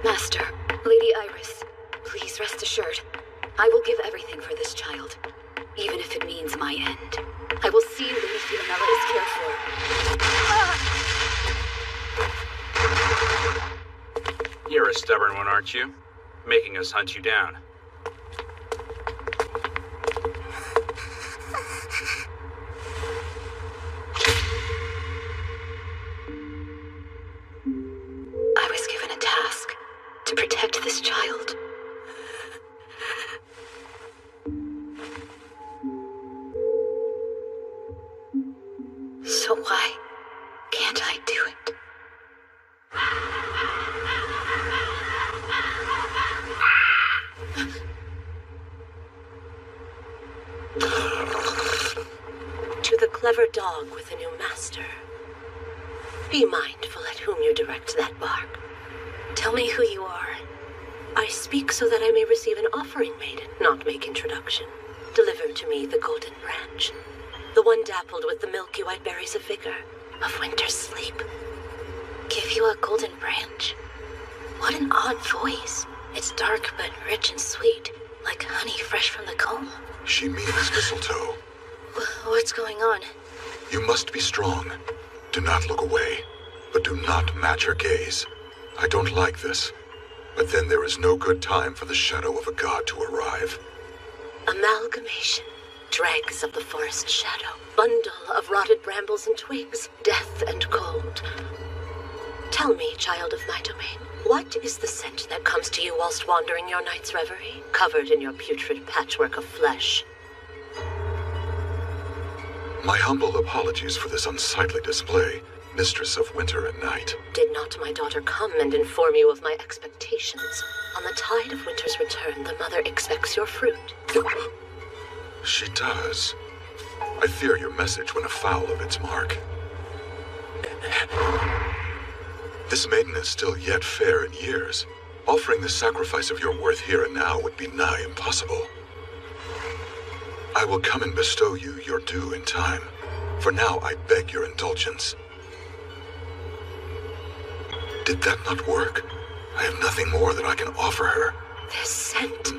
Master, Lady Iris, please rest assured, I will give everything for this child, even if it means my end. I will see Lady Philomela is cared for. You're a stubborn one, aren't you? Making us hunt you down. I was given a task to protect this child. So why can't I do it? dog with a new master. Be mindful at whom you direct that bark. Tell me who you are. I speak so that I may receive an offering maiden, not make introduction. Deliver to me the golden branch, the one dappled with the milky white berries of vigor, of winter's sleep. Give you a golden branch? What an odd voice. It's dark but rich and sweet, like honey fresh from the comb. She means mistletoe. What's going on? You must be strong. Do not look away, but do not match her gaze. I don't like this, but then there is no good time for the shadow of a god to arrive. Amalgamation, dregs of the forest shadow, bundle of rotted brambles and twigs, death and cold. Tell me, child of my domain, what is the scent that comes to you whilst wandering your night's reverie, covered in your putrid patchwork of flesh? My humble apologies for this unsightly display, mistress of winter and night. Did not my daughter come and inform you of my expectations? On the tide of winter's return, the mother expects your fruit. She does. I fear your message went afoul of its mark. This maiden is still yet fair in years. Offering the sacrifice of your worth here and now would be nigh impossible. I will come and bestow you your due in time. For now, I beg your indulgence. Did that not work? I have nothing more that I can offer her. This scent.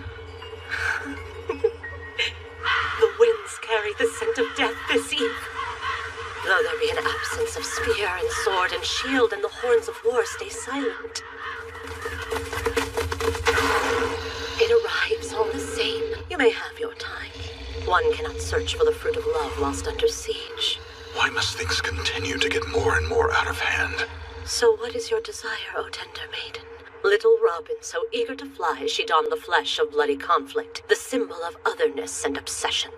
The winds carry the scent of death this eve. Though there be an absence of spear and sword and shield, and the horns of war stay silent. It arrives all the same. You may have your time. One cannot search for the fruit of love whilst under siege. Why must things continue to get more and more out of hand? So what is your desire, O tender maiden? Little Robin, so eager to fly, she donned the flesh of bloody conflict, the symbol of otherness and obsession.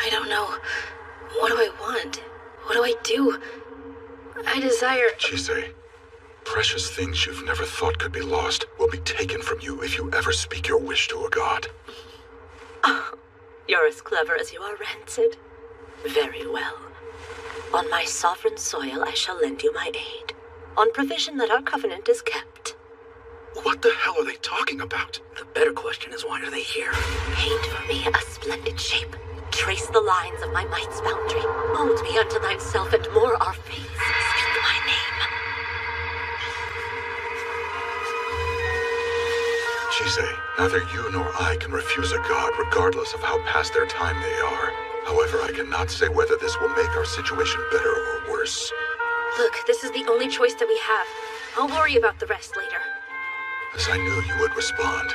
I don't know. What do I want? What do I do? I desire... Chise, precious things you've never thought could be lost will be taken from you if you ever speak your wish to a god. Oh, you're as clever as you are rancid. Very well. On my sovereign soil I shall lend you my aid, on provision that our covenant is kept. What the hell are they talking about? The better question is, why are they here? Paint for me a splendid shape. Trace the lines of my might's boundary. Mold me unto thyself, and more our fates. Speak my name. Chise, neither you nor I can refuse a god regardless of how past their time they are. However, I cannot say whether this will make our situation better or worse. Look, this is the only choice that we have. I'll worry about the rest later. As I knew you would respond.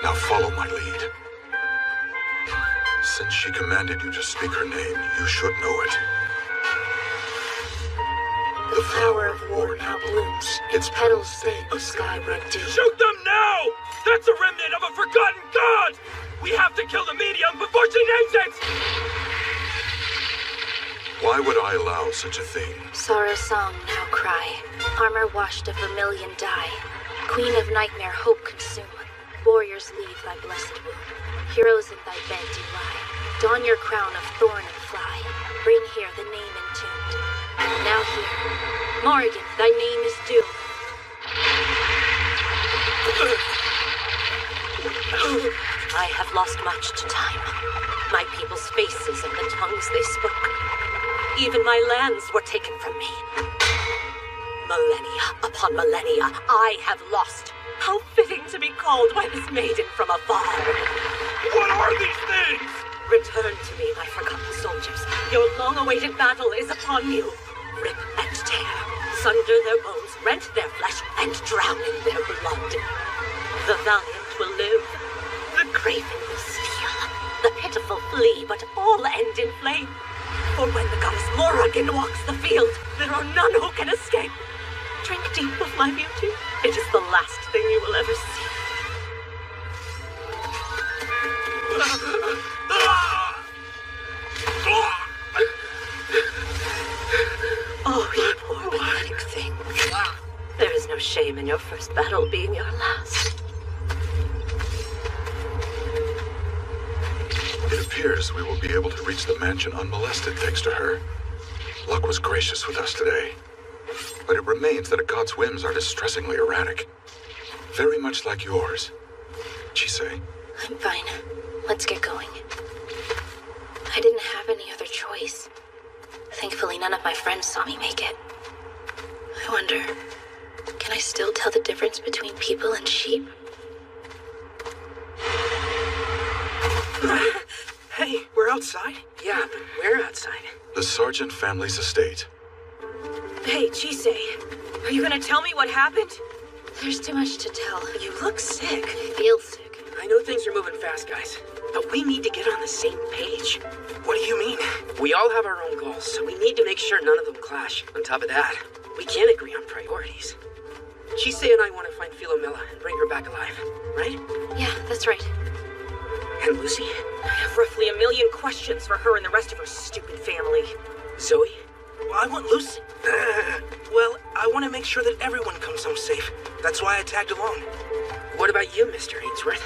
Now follow my lead. Since she commanded you to speak her name, you should know it. The flower of war now blooms. Its petals stain the skyward dew. Shoot them now! That's a remnant of a forgotten god! We have to kill the medium before she names it! Why would I allow such a thing? Sorrow song now cry. Armor washed of vermilion dye. Queen of nightmare hope consume. Warriors leave thy blessed womb. Heroes in thy bed do lie. Don your crown of thorn and fly. Bring here the name entombed. Now here, Morrigan, thy name is doomed. I have lost much to time. My people's faces and the tongues they spoke. Even my lands were taken from me. Millennia upon millennia, I have lost. How fitting to be called by this maiden from afar. What are these things? Return to me, my forgotten soldiers. Your long-awaited battle is upon you. Rip and tear, sunder their bones, rent their flesh, and drown in their blood. The valiant will live. The craven will steal. The pitiful flee, but all end in flame. For when the goddess Morrigan walks the field, there are none who can escape. Drink deep of my beauty. It is the last thing you will ever see. Oh, you poor pathetic thing. There is no shame in your first battle being your last. It appears we will be able to reach the mansion unmolested thanks to her. Luck was gracious with us today. But it remains that a god's whims are distressingly erratic. Very much like yours. Chisei. I'm fine. Let's get going. I didn't have any other choice. Thankfully, none of my friends saw me make it. I wonder, can I still tell the difference between people and sheep? Hey, we're outside? Yeah, but we're outside. The Sargent family's estate. Hey, Chisei, are you gonna tell me what happened? There's too much to tell. You look sick. I feel sick. I know things are moving fast, guys, but we need to get on the same page. What do you mean? We all have our own goals, so we need to make sure none of them clash. On top of that, we can't agree on priorities. Chisei and I want to find Philomela and bring her back alive, right? Yeah, that's right. And Lucy? I have roughly 1 million questions for her and the rest of her stupid family. Zoe? Well, I want Lucy. Well, I want to make sure that everyone comes home safe. That's why I tagged along. What about you, Mr. Ainsworth?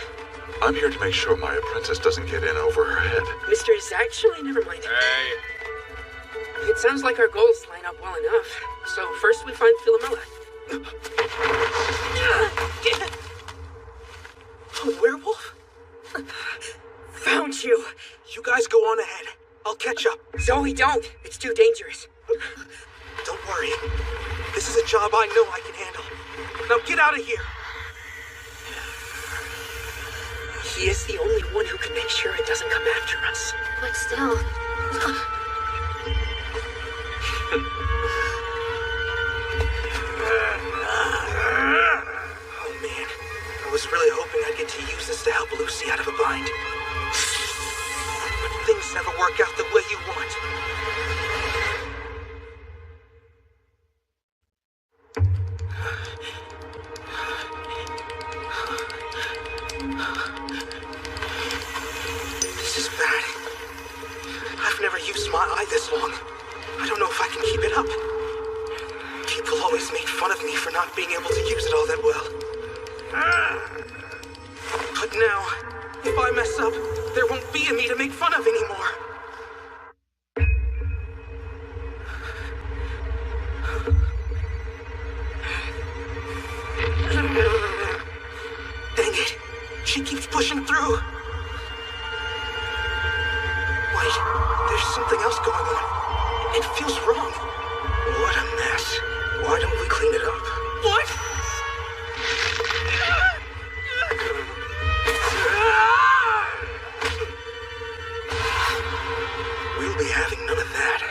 I'm here to make sure my apprentice doesn't get in over her head. Mr. Is actually, never mind. Hey. It sounds like our goals line up well enough. So first we find Philomela. A werewolf? Found you. You guys go on ahead. I'll catch up. Zoe, don't. It's too dangerous. Don't worry. This is a job I know I can handle. Now get out of here. He is the only one who can make sure it doesn't come after us. But still... Oh man, I was really hoping I'd get to use this to help Lucy out of a bind. But things never work out the way you want. This is bad. I've never used my eye this long. I don't know if I can keep it up. People always made fun of me for not being able to use it all that well. But now, if I mess up, there won't be a me to make fun of anymore. Dang it. She keeps pushing through. Wait, there's something else going on. It feels wrong. What a mess. Why don't we clean it up? What? We'll be having none of that.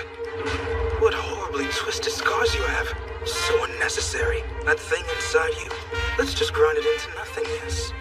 What horribly twisted scars you have. So unnecessary. That thing inside you. Let's just grind it into nothingness.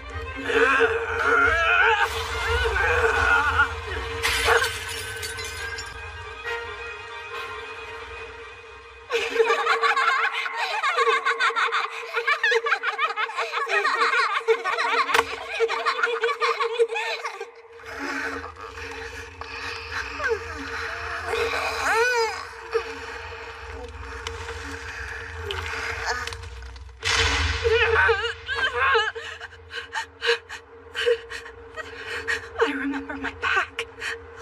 I remember my pack.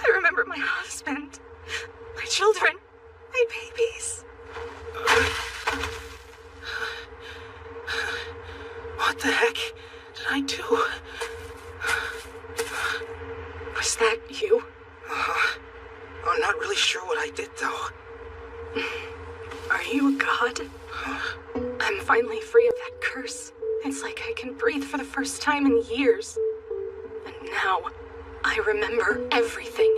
I remember my husband. My children. My babies. What the heck did I do? Was that you? I'm not really sure what I did, though. Are you a god? I'm finally free of that curse. It's like I can breathe for the first time in years. And now, I remember everything.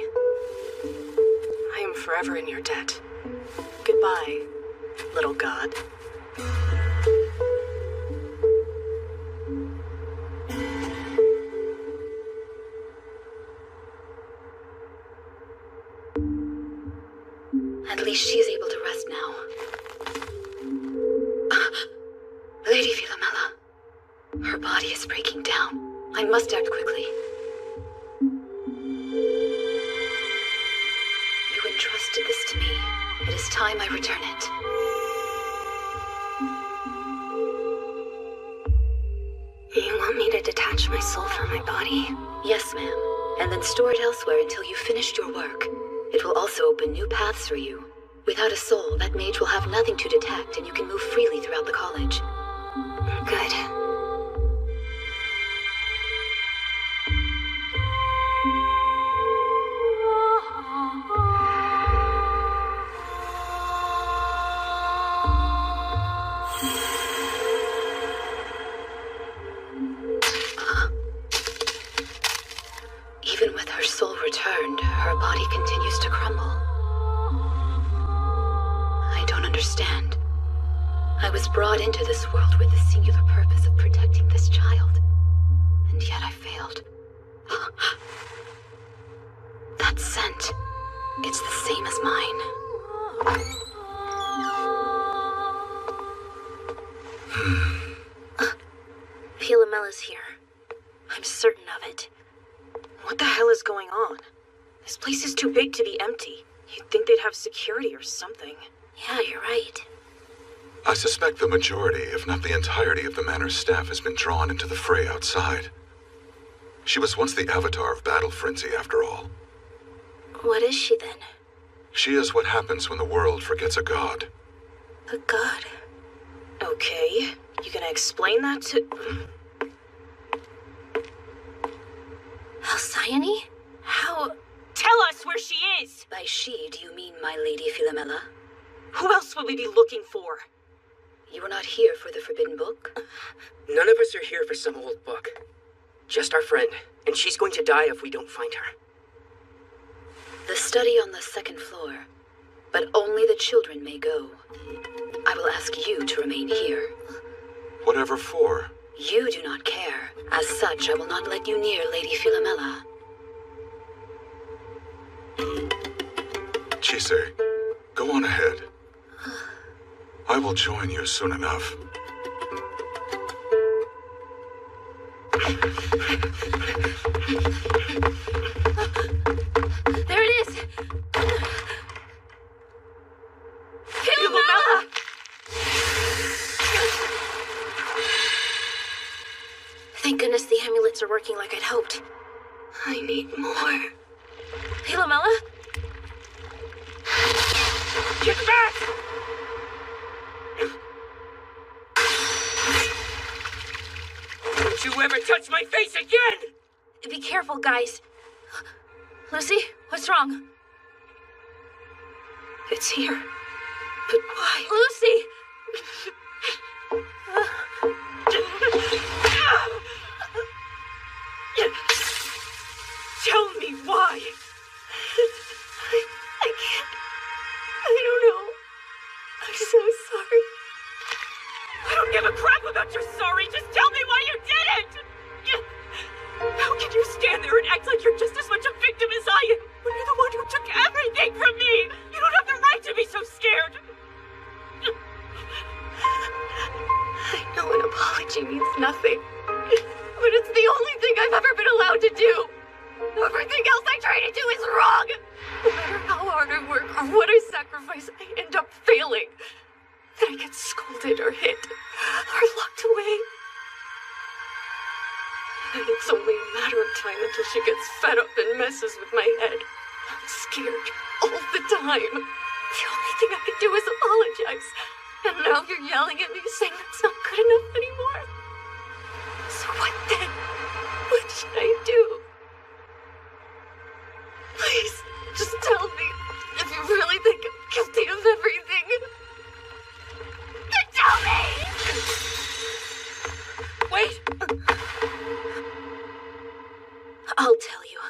I am forever in your debt. Goodbye, little god. At least she is able to rest now. Lady Philomela. Her body is breaking down. I must act quickly. You entrusted this to me. It is time I return it. You want me to detach my soul from my body? Yes, ma'am. and then store it elsewhere until you've finished your work. It will also open new paths for you. Without a soul, that mage will have nothing to detect, and you can move freely throughout the college. Good. Even with her soul returned, her body continues to crumble. I don't understand. I was brought into this world with the singular purpose of protecting this child, and yet I failed. That scent, it's the same as mine. Philomella's here. I'm certain of it. What the hell is going on? This place is too big to be empty. You'd think they'd have security or something. Yeah, you're right. I suspect the majority, if not the entirety of the manor's staff has been drawn into the fray outside. She was once the avatar of battle frenzy, after all. What is she then? She is what happens when the world forgets a god. A god? Okay, you gonna explain that to... Halcyone? How... Tell us where she is! By she, do you mean my Lady Philomela? Who else would we be looking for? You were not here for the Forbidden Book? None of us are here for some old book. Just our friend, and she's going to die if we don't find her. The study on the second floor, but only the children may go. I will ask you to remain here. Whatever for? You do not care. As such, I will not let you near Lady Philomela. Chise, go on ahead. I will join you soon enough. There it is! Philomela! Thank goodness the amulets are working like I'd hoped. I need more. Philomela? Get back! Don't you ever touch my face again! Be careful, guys. Lucy, what's wrong? It's here. But why? Lucy! Tell me why! I can't. I don't know. I'm so sorry. I don't give a crap about your sorry. Just tell me why you did it! How can you stand there and act like you're just as much a victim as I am when you're the one who took everything from me? You don't have the right to be so scared. I know an apology means nothing, but it's the only thing I've ever been allowed to do. Everything else I try to do is wrong. No matter how hard I work or what I sacrifice, I end up failing. Then I get scolded or hit or locked away. And it's only a matter of time until she gets fed up and messes with my head. I'm scared all the time. The only thing I can do is apologize. And now you're yelling at me saying that's not good enough anymore. So what then? What should I do? Please, just tell me if you really think I'm guilty of everything. Then tell me! Wait! I'll tell you.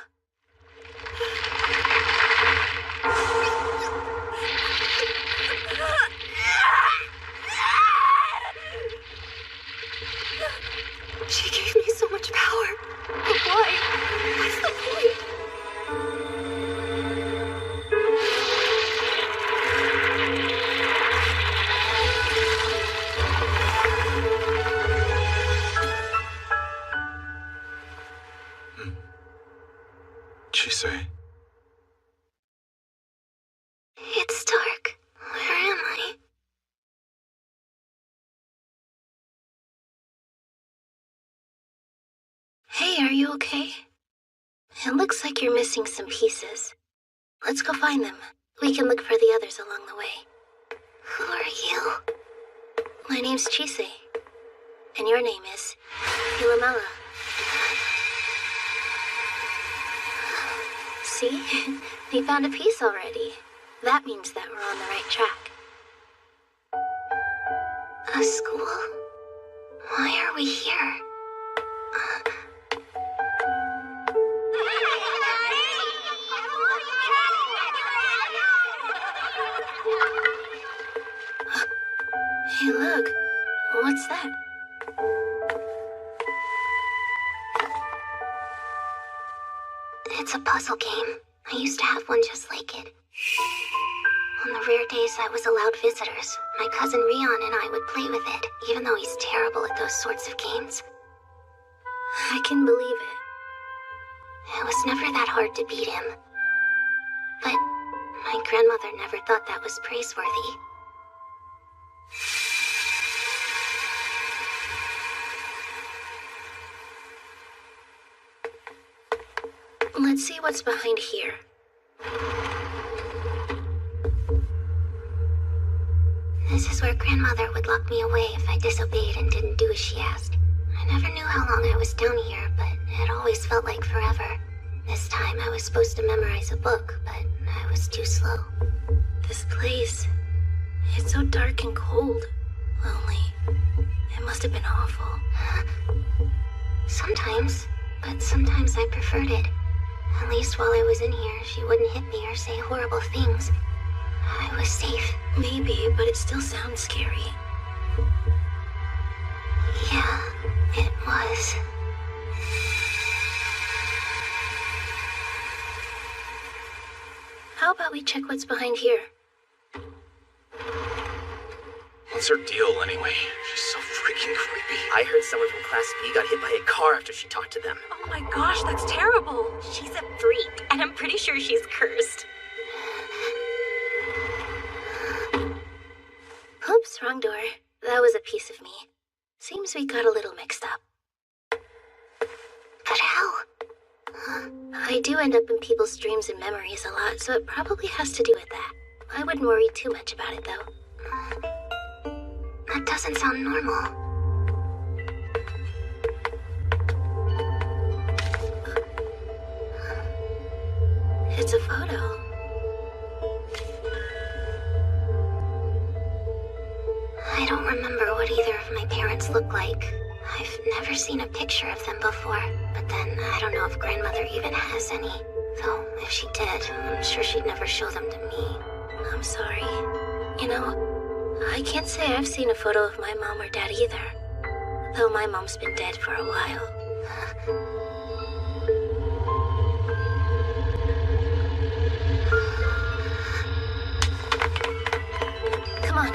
She gave me so much power. But why? What's the point? Chise. It's dark. Where am I? Hey, are you okay? It looks like you're missing some pieces. Let's go find them. We can look for the others along the way. Who are you? My name's Chise. And your name is Philomela. See? We found a piece already. That means that we're on the right track. A school? Why are we here? Hey, look. What's that? It's a puzzle game. I used to have one just like it. On the rare days I was allowed visitors, my cousin Rion and I would play with it, even though he's terrible at those sorts of games. I can believe it. It was never that hard to beat him. But my grandmother never thought that was praiseworthy. Let's see what's behind here. This is where grandmother would lock me away if I disobeyed and didn't do as she asked. I never knew how long I was down here, but it always felt like forever. This time I was supposed to memorize a book, but I was too slow. This place, it's so dark and cold. Lonely. It must have been awful. Sometimes, but sometimes I preferred it. At least while I was in here, she wouldn't hit me or say horrible things. I was safe. Maybe, but it still sounds scary. Yeah, it was. How about we check what's behind here? What's her deal, anyway? She's so freaking creepy. I heard someone from Class B got hit by a car after she talked to them. Oh my gosh, that's terrible. She's a freak, and I'm pretty sure she's cursed. Oops, wrong door. That was a piece of me. Seems we got a little mixed up. But how? I do end up in people's dreams and memories a lot, so it probably has to do with that. I wouldn't worry too much about it, though. That doesn't sound normal. It's a photo. I don't remember what either of my parents look like. I've never seen a picture of them before, but then I don't know if grandmother even has any. Though, if she did, I'm sure she'd never show them to me. I'm sorry. You know, I can't say I've seen a photo of my mom or dad either. Though my mom's been dead for a while. Come on.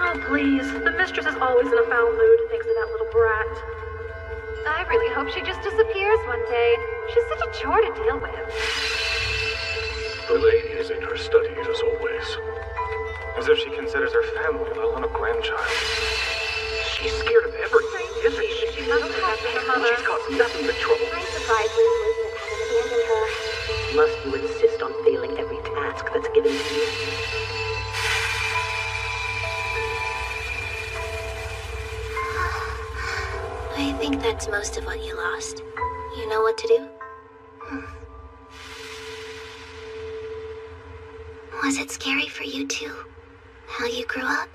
Oh, please. The mistress is always in a foul mood thanks to that little brat. I really hope she just disappears one day. She's such a chore to deal with. The lady is in her study as always. As if she considers her family, let alone a grandchild. She's scared of everything, isn't she? She must have been her mother. She's caused nothing but trouble. I'm surprised Liz Elizabeth hasn't abandoned her. Must you insist on failing every task that's given to you? I think that's most of what you lost. You know what to do? Was it scary for you too? How you grew up?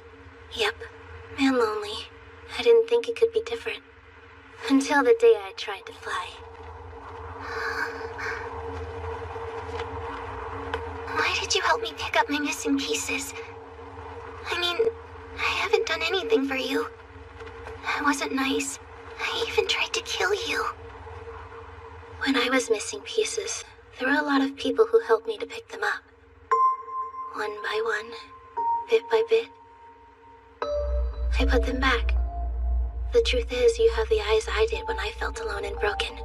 Yep. And lonely. I didn't think it could be different. Until the day I tried to fly. Why did you help me pick up my missing pieces? I mean, I haven't done anything for you. I wasn't nice. I even tried to kill you. When I was missing pieces, there were a lot of people who helped me to pick them up. One by one, bit by bit. I put them back. The truth is, you have the eyes I did when I felt alone and broken.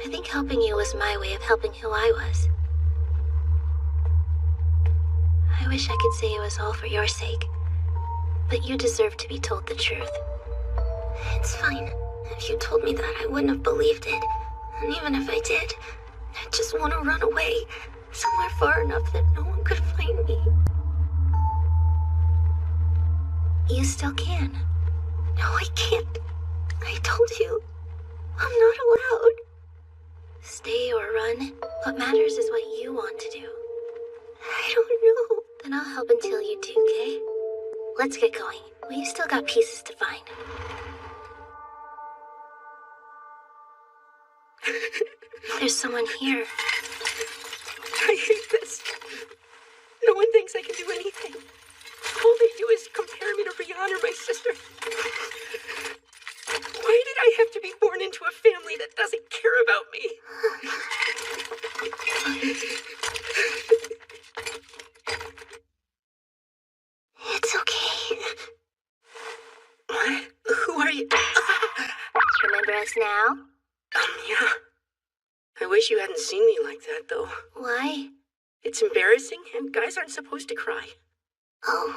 I think helping you was my way of helping who I was. I wish I could say it was all for your sake, but you deserve to be told the truth. It's fine. If you told me that, I wouldn't have believed it. And even if I did, I just want to run away, somewhere far enough that no one could find me. You still can. No, I can't. I told you. I'm not allowed. Stay or run. What matters is what you want to do. I don't know. Then I'll help until you do, okay? Let's get going. We've still got pieces to find. There's someone here. I hate this. No one thinks I can do anything. All they do is compare me to Rihanna, my sister. Why did I have to be born into a family that doesn't care about me? It's okay. What? Who are you? Remember us now? Yeah. I wish you hadn't seen me like that, though. Why? It's embarrassing, and guys aren't supposed to cry. Oh,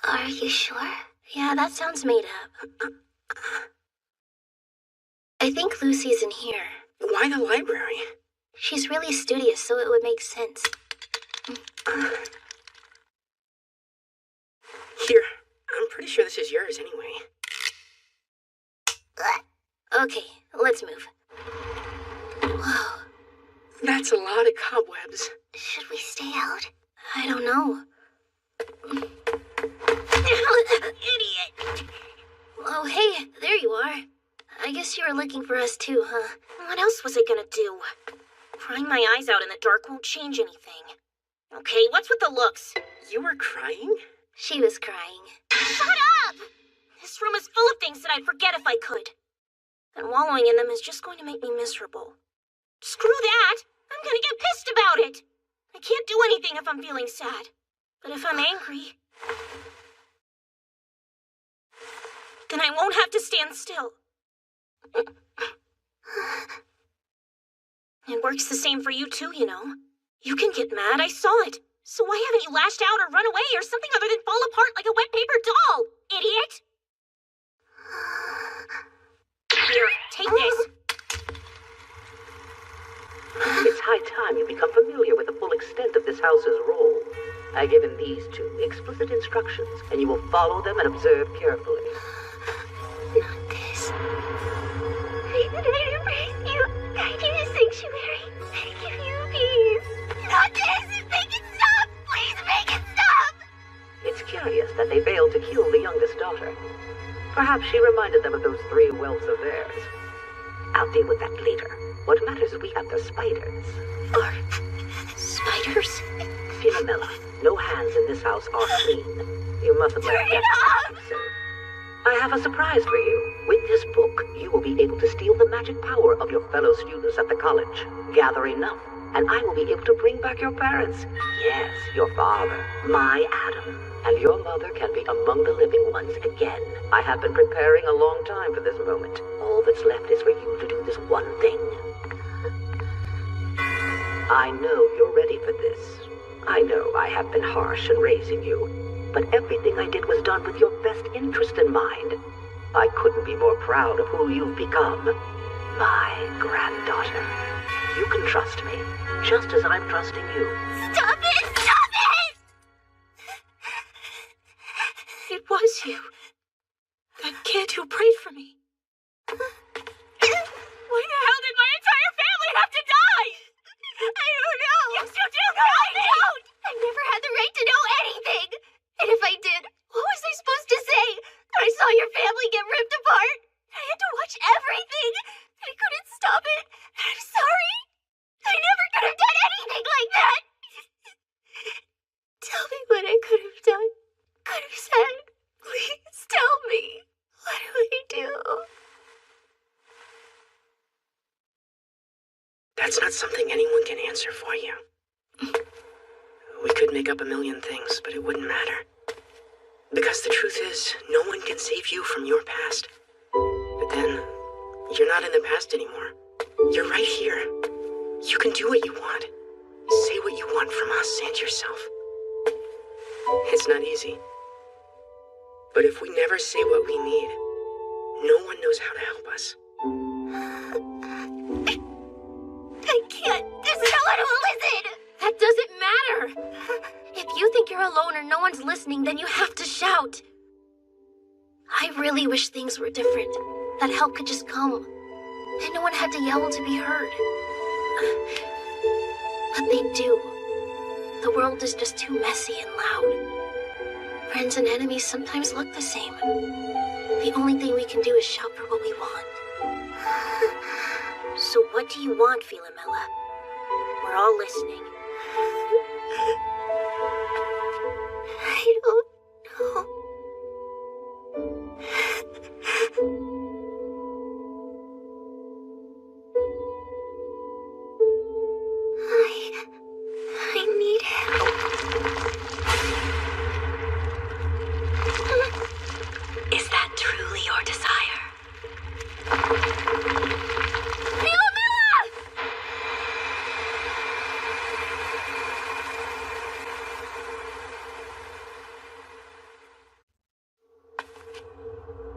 are you sure? Yeah, that sounds made up. I think Lucy's in here. Why the library? She's really studious, so it would make sense. Here, I'm pretty sure this is yours anyway. Okay, let's move. Whoa. That's a lot of cobwebs. Should we stay out? I don't know. Idiot! Oh, hey, there you are. I guess you were looking for us too, huh? What else was I gonna do? Crying my eyes out in the dark won't change anything. Okay, what's with the looks? You were crying? She was crying. Shut up! This room is full of things that I'd forget if I could. And wallowing in them is just going to make me miserable. Screw that! I'm gonna get pissed about it! I can't do anything if I'm feeling sad. But if I'm angry, then I won't have to stand still. It works the same for you too, you know. You can get mad, I saw it. So why haven't you lashed out or run away or something other than fall apart like a wet paper doll, idiot? Here, take this. It's high time you become familiar with the full extent of this house's role. I've given these two explicit instructions, and you will follow them and observe carefully. Not this. I embrace you. Guide you to sanctuary. I give you peace. Not this! Make it stop! Please make it stop! It's curious that they failed to kill the youngest daughter. Perhaps she reminded them of those 3 whelps of theirs. I'll deal with that later. What matters is we have the spiders. Are spiders? Philomela, no hands in this house are clean. You mustn't let Turn it off! So, I have a surprise for you. With this book, you will be able to steal the magic power of your fellow students at the college. Gather enough, and I will be able to bring back your parents. Yes, your father, my Adam. And your mother can be among the living ones again. I have been preparing a long time for this moment. All that's left is for you to do this one thing. I know you're ready for this. I know I have been harsh in raising you, but everything I did was done with your best interest in mind. I couldn't be more proud of who you've become. My granddaughter. You can trust me, just as I'm trusting you. Stop it! Stop it! It was you. That kid who prayed for me. Why the hell did my entire family have to die? I don't know. Yes, you do. No, I don't. I never had the right to know anything. And if I did, what was I supposed to say? That I saw your family get ripped apart? I had to watch everything. I couldn't stop it. I'm sorry. I never could have done anything like that. Tell me what I could have done. Could have said. Please tell me. What do I do? That's not something anyone can answer for you. We could make up a million things, but it wouldn't matter. Because the truth is, no one can save you from your past. But then, you're not in the past anymore. You're right here. You can do what you want. Say what you want from us and yourself. It's not easy. But if we never say what we need, no one knows how to help us. If you think you're alone or no one's listening, then you have to shout. I really wish things were different. That help could just come. And no one had to yell to be heard. But they do. The world is just too messy and loud. Friends and enemies sometimes look the same. The only thing we can do is shout for what we want. So what do you want, Philomela? We're all listening. I don't know. I need help. Is that truly your desire?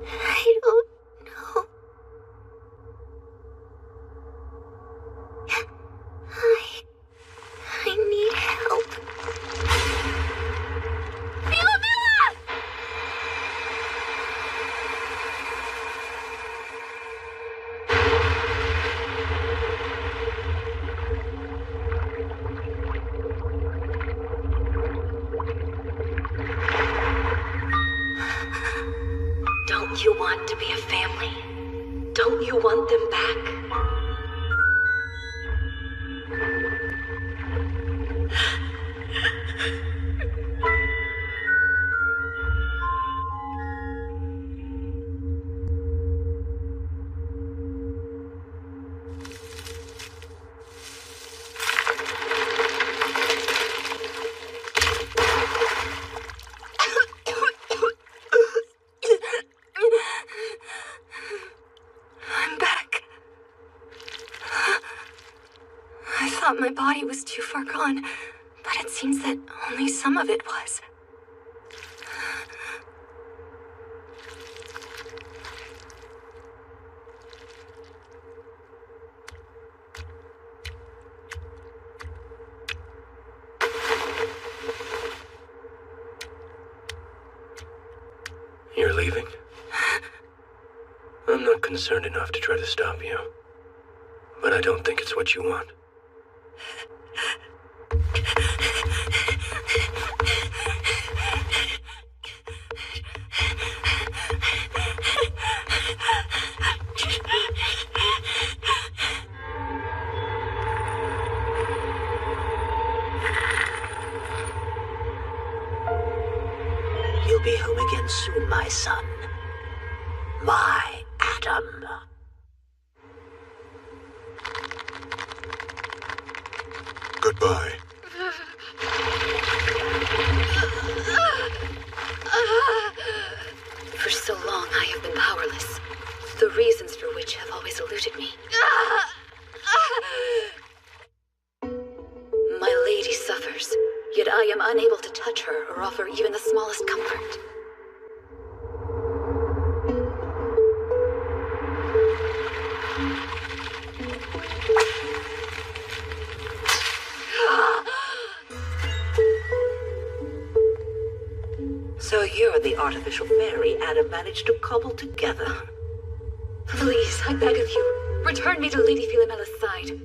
I don't know. I need help. Philomela! Don't you want to be a family? Don't you want them back? I'm back. I thought my body was too far gone, but it seems that only some of it was. You're leaving? I'm not concerned enough to try to stop you. But I don't think it's what you want. You'll be home again soon, my son. My Adam. Goodbye. For so long I have been powerless, the reasons for which have always eluded me. My lady suffers, yet I am unable to touch her or offer even the smallest comfort. So you're the artificial fairy Adam managed to cobble together. Please, I beg of you, return me to Lady Philomela's side.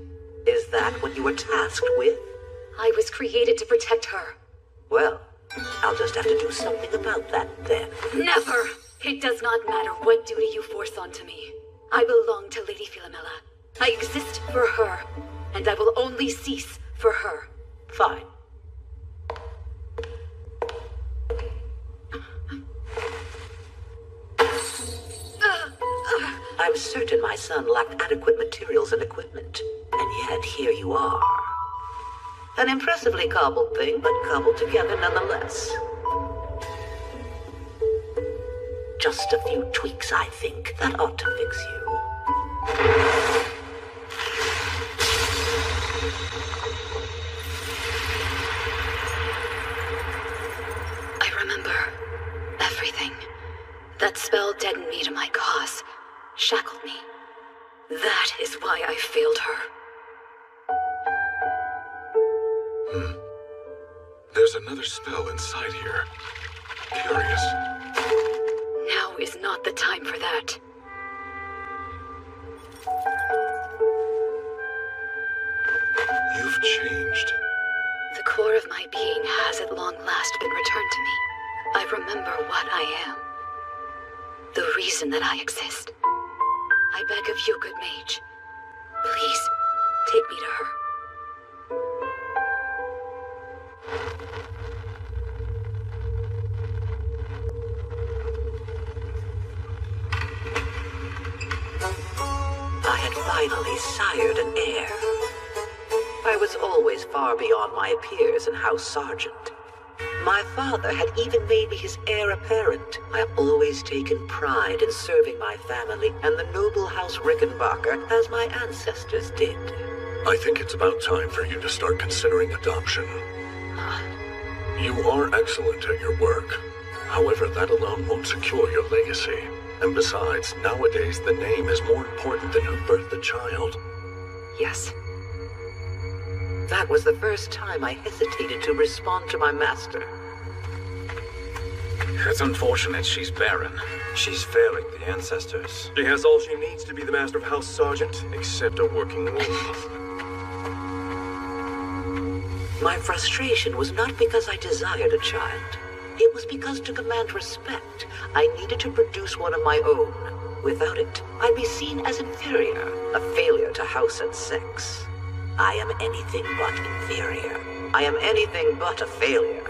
Is that what you were tasked with? I was created to protect her. Well, I'll just have to do something about that then. Never! It does not matter what duty you force onto me. I belong to Lady Philomela. I exist for her, and I will only cease for her. Fine. I'm certain my son lacked adequate materials and equipment, and yet here you are. An impressively cobbled thing, but cobbled together nonetheless. Just a few tweaks, I think. That ought to fix you. I remember everything. That spell deadened me to my cause, shackled me. That is why I failed her. There's another spell inside here. Curious. Now is not the time for that. You've changed. The core of my being has at long last been returned to me. I remember what I am. The reason that I exist. I beg of you, good mage. Please, take me to her. I had finally sired an heir. I was always far beyond my peers in House Sergeant. My father had even made me his heir apparent. I have always taken pride in serving my family and the noble House Rickenbacker as my ancestors did. I think it's about time for you to start considering adoption. You are excellent at your work. However, that alone won't secure your legacy. And besides, nowadays the name is more important than who birthed the child. Yes. That was the first time I hesitated to respond to my master. It's unfortunate she's barren. She's failing the ancestors. She has all she needs to be the master of House Sergeant, except a working womb. My frustration was not because I desired a child. It was because to command respect, I needed to produce one of my own. Without it, I'd be seen as inferior, a failure to house and sex. I am anything but inferior. I am anything but a failure.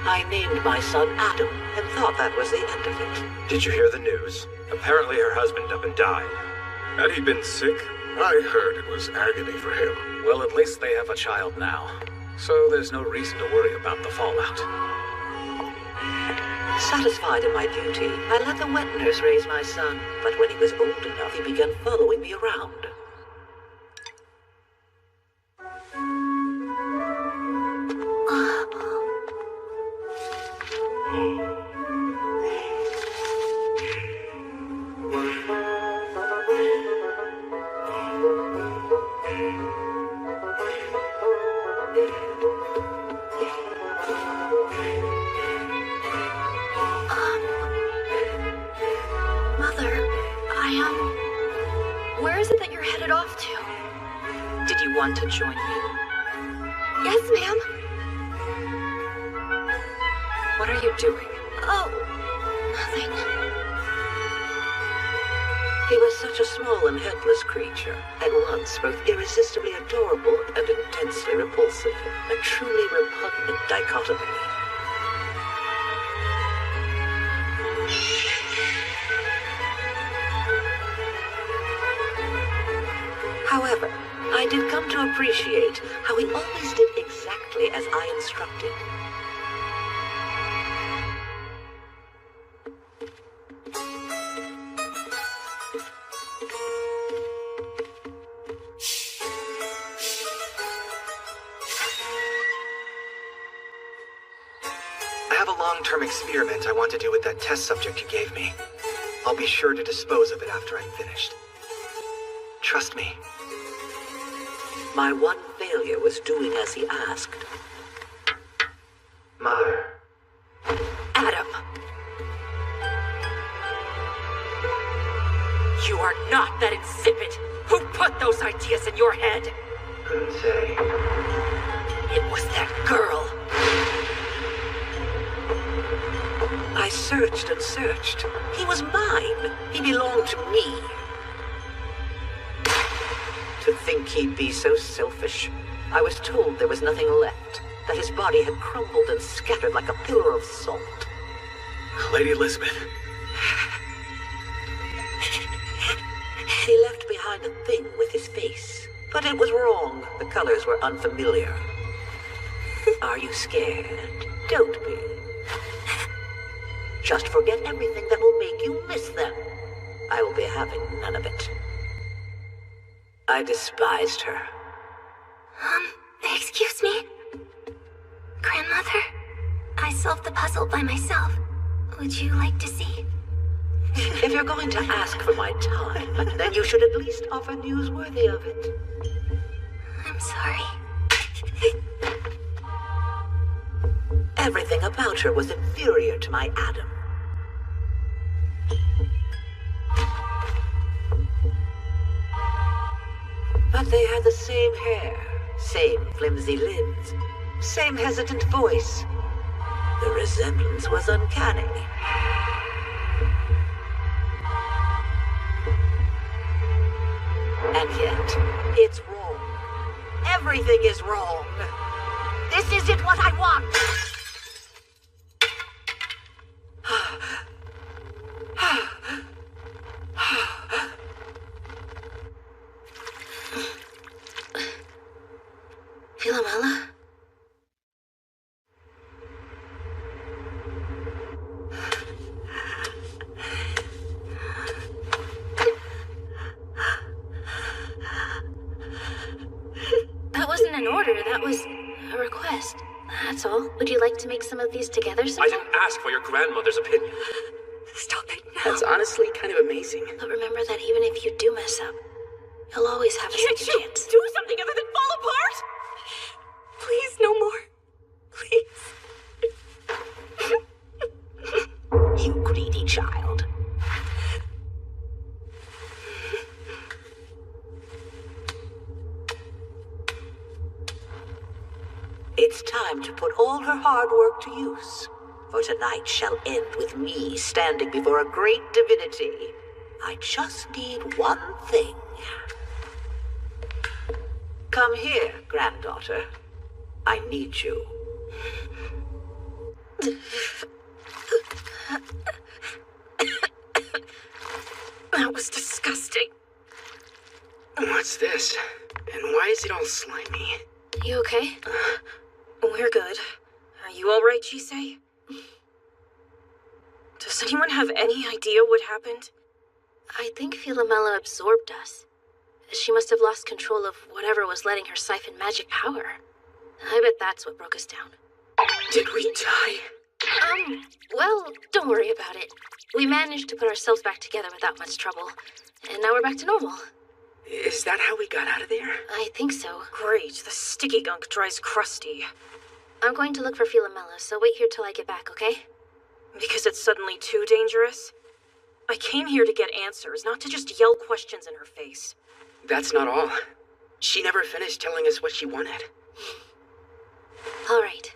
I named my son Adam and thought that was the end of it. Did you hear the news? Apparently her husband up and died. Had he been sick? I heard it was agony for him. Well, at least they have a child now. So there's no reason to worry about the fallout. Satisfied in my duty, I let the wet nurse raise my son, but when he was old enough, he began following me around. Where is it that you're headed off to? Did you want to join me? Yes, ma'am. What are you doing? Oh, nothing. He was such a small and helpless creature, at once both irresistibly adorable and intensely repulsive, a truly repugnant dichotomy. However, I did come to appreciate how he always did exactly as I instructed. I have a long-term experiment I want to do with that test subject you gave me. I'll be sure to dispose of it after I'm finished. Trust me. My one failure was doing as he asked. Mother. Adam! You are not that insipid! Who put those ideas in your head? Couldn't say. It was that girl. I searched and searched. He was mine. He belonged to me. To think he'd be so selfish. I was told there was nothing left, that his body had crumbled and scattered like a pillar of salt. Lady Elizabeth. He left behind a thing with his face, but it was wrong. The colors were unfamiliar. Are you scared? Don't be. Just forget everything that will make you miss them. I will be having none of it. I despised her. Excuse me? Grandmother? I solved the puzzle by myself. Would you like to see? If you're going to ask for my time, then you should at least offer news worthy of it. I'm sorry. Everything about her was inferior to my Adam. But they had the same hair, same flimsy limbs, same hesitant voice. The resemblance was uncanny. And yet, it's wrong. Everything is wrong. This isn't what I want. Philomela? That wasn't an order, that was a request. That's all. Would you like to make some of these together sometime? I didn't ask for your grandmother's opinion. Stop it now. That's honestly kind of amazing. But remember that even if you do mess up, you'll always have a second chance. Do something other than fall apart? Please, no more. Please. You greedy child. It's time to put all her hard work to use. For tonight shall end with me standing before a great divinity. I just need one thing. Come here, granddaughter. I need you. That was disgusting. What's this? And why is it all slimy? You okay? We're good. Are you alright, Chisei? Does anyone have any idea what happened? I think Philomela absorbed us. She must have lost control of whatever was letting her siphon magic power. I bet that's what broke us down. Did we die? Well, don't worry about it. We managed to put ourselves back together without much trouble. And now we're back to normal. Is that how we got out of there? I think so. Great, the sticky gunk dries crusty. I'm going to look for Philomela, so wait here till I get back, okay? Because it's suddenly too dangerous? I came here to get answers, not to just yell questions in her face. That's not all. She never finished telling us what she wanted. All right.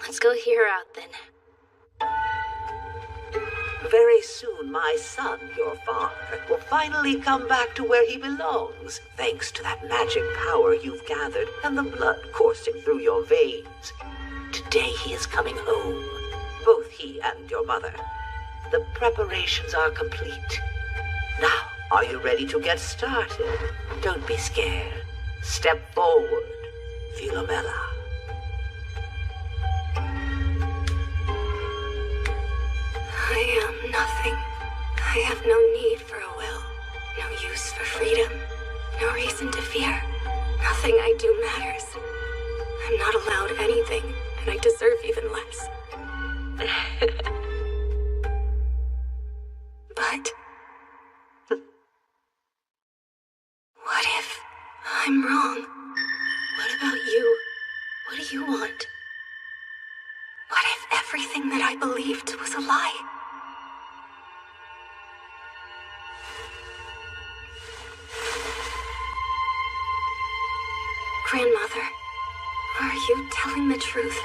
Let's go hear her out then. Very soon, my son, your father, will finally come back to where he belongs, thanks to that magic power you've gathered and the blood coursing through your veins. Today he is coming home, both he and your mother. The preparations are complete. Now, are you ready to get started? Don't be scared. Step forward, Philomela. I am nothing. I have no need for a will, no use for freedom, no reason to fear. Nothing I do matters. I'm not allowed anything, and I deserve even less. But what if I'm wrong? What about you? What do you want? What if everything that I believed was a lie? Grandmother, are you telling the truth?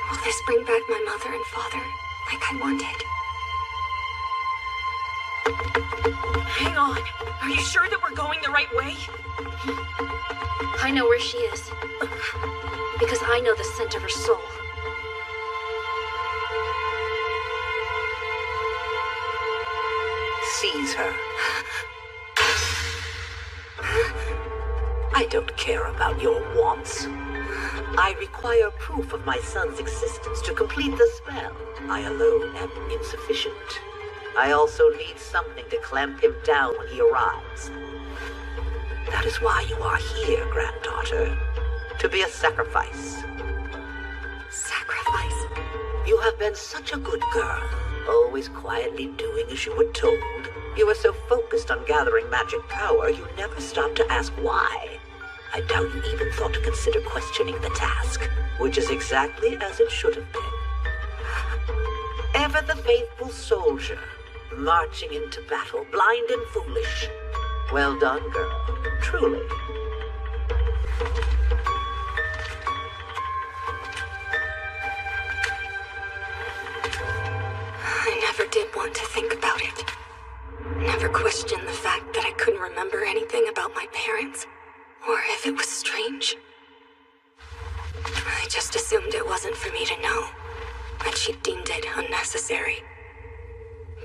Will this bring back my mother and father like I wanted? Hang on. Are you sure that we're going the right way? I know where she is. Because I know the scent of her soul. Seize her. I don't care about your wants. I require proof of my son's existence to complete the spell. I alone am insufficient. I also need something to clamp him down when he arrives. That is why you are here, granddaughter. To be a sacrifice. Sacrifice? You have been such a good girl. always quietly doing as you were told. You were so focused on gathering magic power, you never stopped to ask why. I doubt you even thought to consider questioning the task, which is exactly as it should have been. Ever the faithful soldier, marching into battle, blind and foolish. Well done, girl. Truly. I never did want to think about it. Never questioned the fact that I couldn't remember anything about my parents, or if it was strange. I just assumed it wasn't for me to know, and she deemed it unnecessary.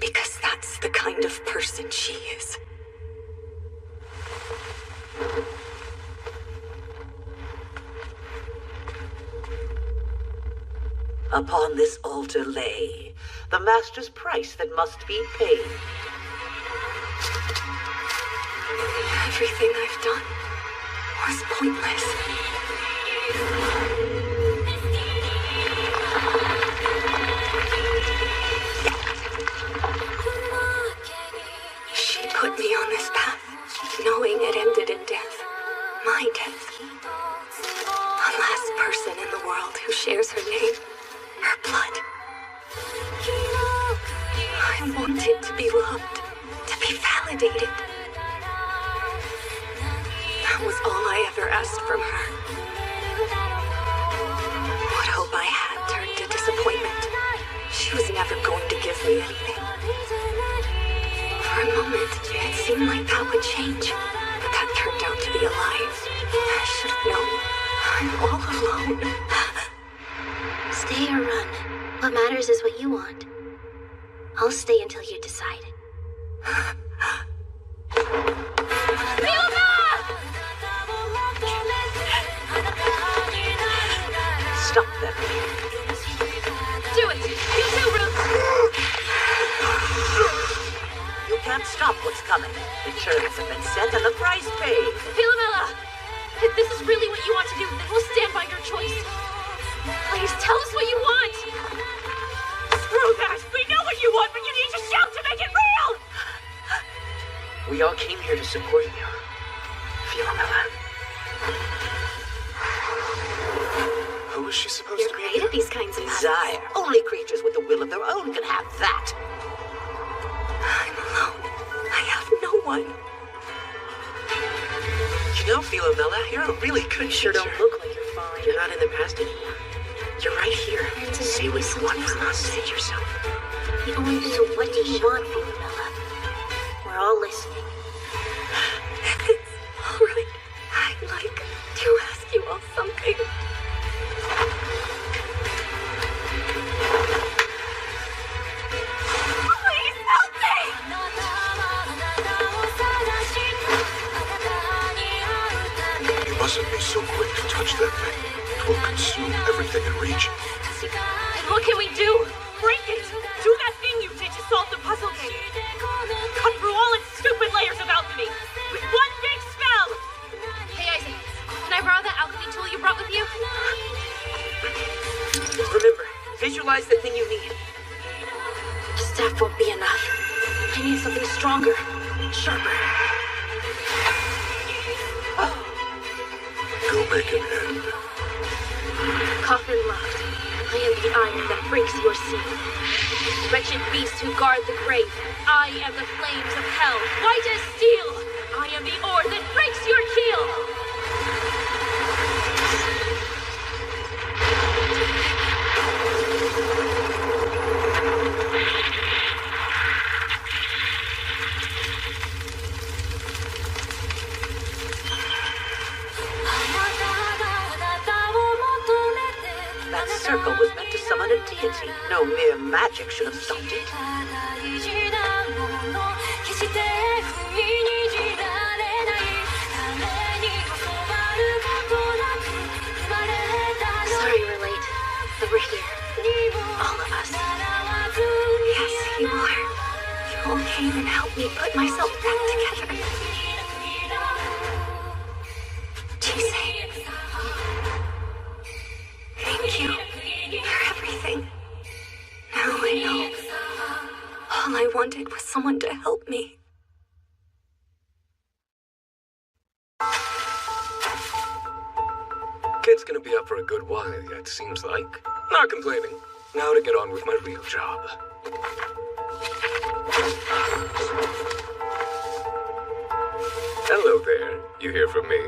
Because that's the kind of person she is. Upon this altar lay the master's price that must be paid. Everything I've done was pointless. She put me on this path, knowing it ended in death. My death. The last person in the world who shares her name, her blood. I wanted to be loved, to be validated. That was all I ever asked from her. What hope I had turned to disappointment. She was never going to give me anything. For a moment, it seemed like that would change, but that turned out to be a lie. I should have known. I'm all alone. Stay or run. What matters is what you want. I'll stay until you decide. Stop them. Do it! You too, Ruth! You can't stop what's coming. The terms have been set and the price paid. Philomela! If this is really what you want to do, then we'll stand by your choice. Please, tell us what you want! Screw that! We know what you want, but you need to shout to make it real! We all came here to support you. Philomela. Who is she supposed You're to be? great at these kinds of Desire. Only creatures with a will of their own can have that. I'm alone. I have no one. You know, Philomela, you're a really good Sure teacher. don't look like you're fine. You're not in the past anymore. You're right here. Say what you want from us. Say it yourself. The only thing is, what do you want, Philomela? We're all listening. All right. I'd like to ask you all something. Please help me! You mustn't be so quick to touch that thing. It will consume everything in reach. And what can we do? Break it! Do that thing you did to solve the puzzle game! Cut through all its stupid layers of alchemy! With one big spell! Hey, Isaac, can I borrow that alchemy tool you brought with you? Remember, visualize the thing you need. The staff won't be enough. I need something stronger, sharper. Go make an end. Coffin locked. I am the iron that breaks your seal. Wretched beasts who guard the grave. I am the flames of hell, white as steel. I am the ore that breaks your keel. That circle was meant to summon a deity. No mere magic should have stopped it. Sorry we're late, but we're here. All of us. Yes, you are. You all came and helped me put myself back together. Chise. Thank you for everything. Now I know wanted was someone to help me. Kid's gonna be up for a good while yet, seems like. Not complaining. Now to get on with my real job. Hello there. You hear from me?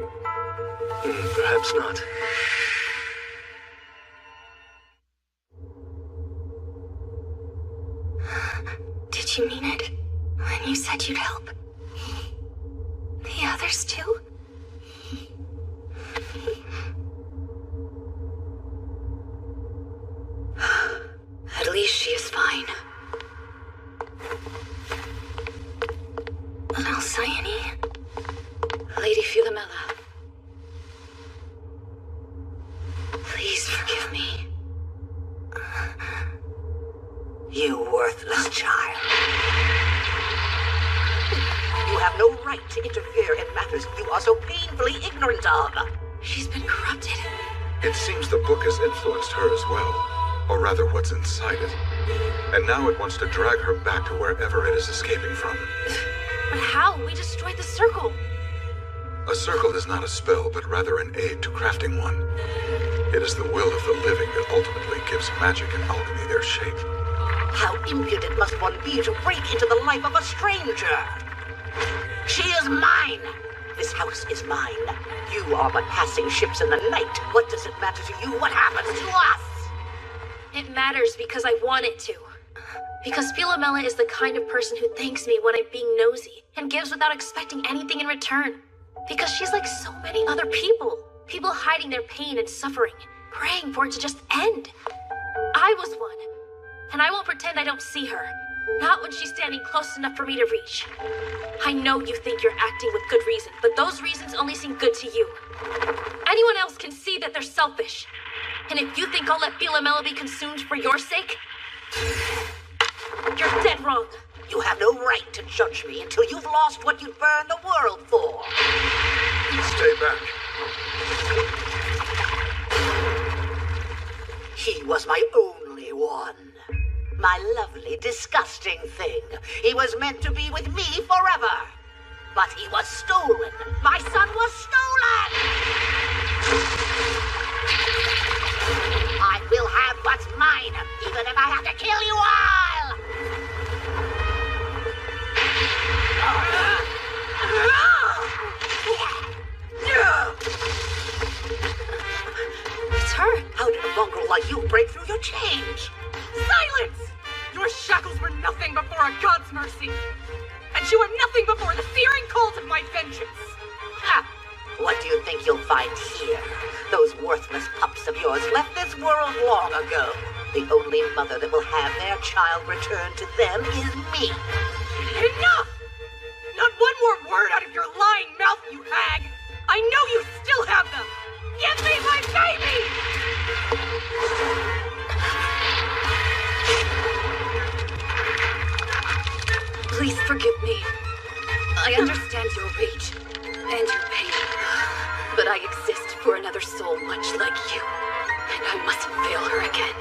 Perhaps not. Did you mean it when you said you'd help? The others too? At least she is fine. Alcyone? Lady Philomela. Please forgive me. You worthless child. You have no right to interfere in matters you are so painfully ignorant of. She's been corrupted. It seems the book has influenced her as well. Or rather, what's inside it. And now it wants to drag her back to wherever it is escaping from. But how? We destroyed the circle. A circle is not a spell, but rather an aid to crafting one. It is the will of the living that ultimately gives magic and alchemy their shape. How impudent must one be to break into the life of a stranger? She is mine. This house is mine. You are but passing ships in the night. What does it matter to you what happens to us? It matters because I want it to. Because Philomela is the kind of person who thanks me when I'm being nosy and gives without expecting anything in return. Because she's like so many other people. People hiding their pain and suffering, praying for it to just end. I was one. And I won't pretend I don't see her. Not when she's standing close enough for me to reach. I know you think you're acting with good reason, but those reasons only seem good to you. Anyone else can see that they're selfish. And if you think I'll let Philomela be consumed for your sake, you're dead wrong. You have no right to judge me until you've lost what you'd burn the world for. Stay back. He was my only one. My lovely, disgusting thing. He was meant to be with me forever. But he was stolen. My son was stolen! I will have what's mine, even if I have to kill you all! It's her. How did a mongrel like you break through your chains? Silence! Your shackles were nothing before a god's mercy. And you were nothing before the searing cold of my vengeance. Ha! What do you think you'll find here? Those worthless pups of yours left this world long ago. The only mother that will have their child returned to them is me. Enough! Not one more word out of your lying mouth, you hag! I know you still have them! Give me my baby! Please forgive me. I understand your rage and your pain, but I exist for another soul much like you, and I mustn't fail her again.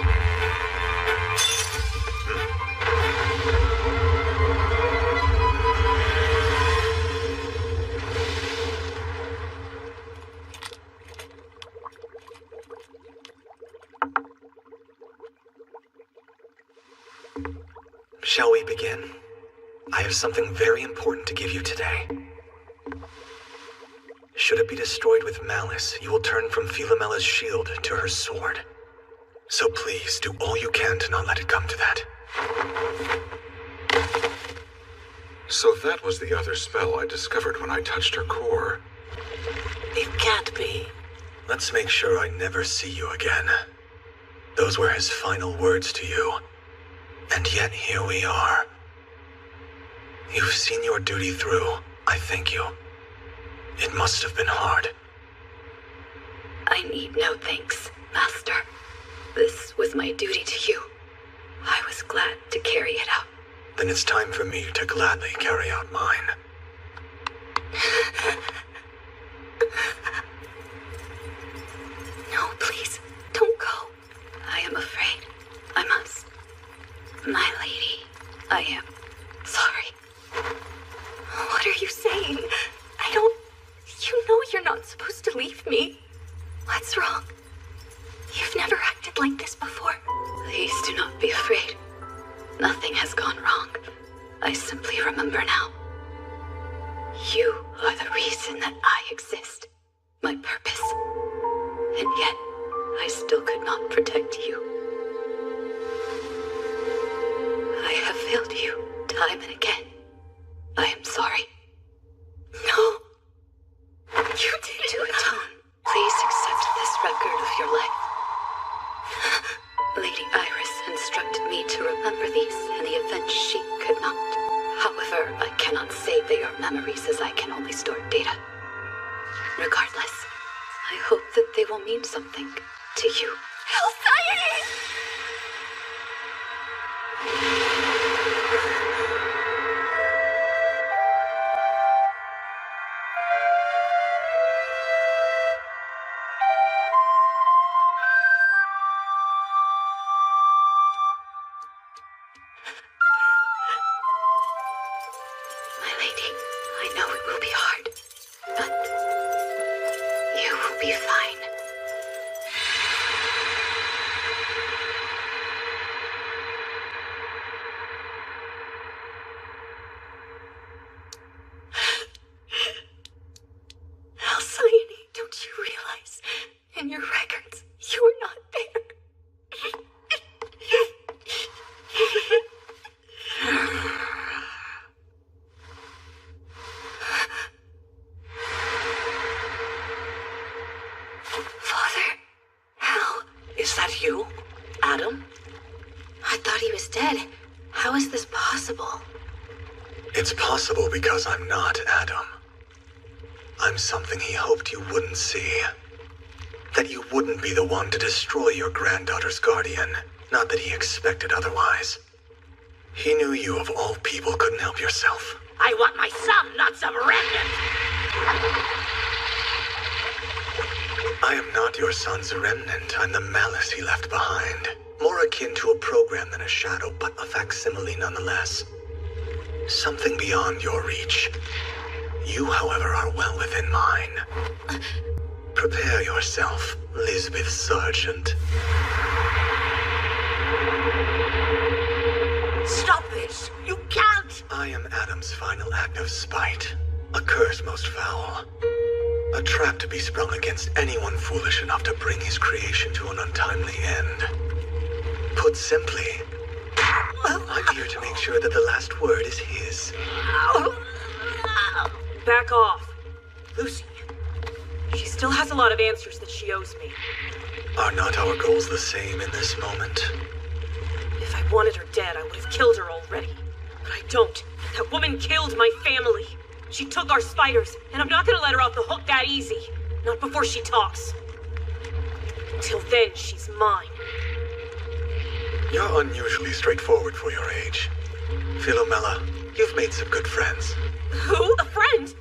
Shall we begin? I have something very important to give you today. Should it be destroyed with malice, you will turn from Philomela's shield to her sword. So please, do all you can to not let it come to that. So that was the other spell I discovered when I touched her core. It can't be. Let's make sure I never see you again. Those were his final words to you. And yet here we are. You've seen your duty through. I thank you. It must have been hard. I need no thanks, Master. This was my duty to you. I was glad to carry it out. Then it's time for me to gladly carry out mine. No, please, don't go. I am afraid. I must. My lady, I am leave me. What's wrong? You've never acted like this before. Please do not be afraid. Nothing has gone wrong. I simply remember now. You are the reason that I exist. My purpose. And yet, I still could not protect you. I have failed you time and again. I am sorry. No. You didn't. To atone, please accept this record of your life. Lady Iris instructed me to remember these in the event she could not. However, I cannot say they are memories as I can only store data. Regardless, I hope that they will mean something to you. Alcyone! My lady, I know it will be hard, but you will be fine. Alcyone, don't you realize? In your records, you are not there. Father, how? Is that you, Adam? I thought he was dead. How is this possible? It's possible because I'm not Adam. I'm something he hoped you wouldn't see. That you wouldn't be the one to destroy your granddaughter's guardian. Not that he expected otherwise. He knew you, of all people, couldn't help yourself. I want my son, not some remnant! I am not your son's remnant. I'm the malice he left behind. More akin to a program than a shadow, but a facsimile nonetheless. Something beyond your reach. You, however, are well within mine. Prepare yourself, Lisbeth Sargent. Stop this! You can't! I am Adam's final act of spite. A curse most foul. A trap to be sprung against anyone foolish enough to bring his creation to an untimely end. Put simply, I'm here to make sure that the last word is his. Back off. Lucy, she still has a lot of answers that she owes me. Are not our goals the same in this moment? If I wanted her dead, I would have killed her already. But I don't. That woman killed my family. She took our spiders, and I'm not gonna let her off the hook that easy. Not before she talks. Till then, she's mine. You're unusually straightforward for your age. Philomela, you've made some good friends. Who? A friend?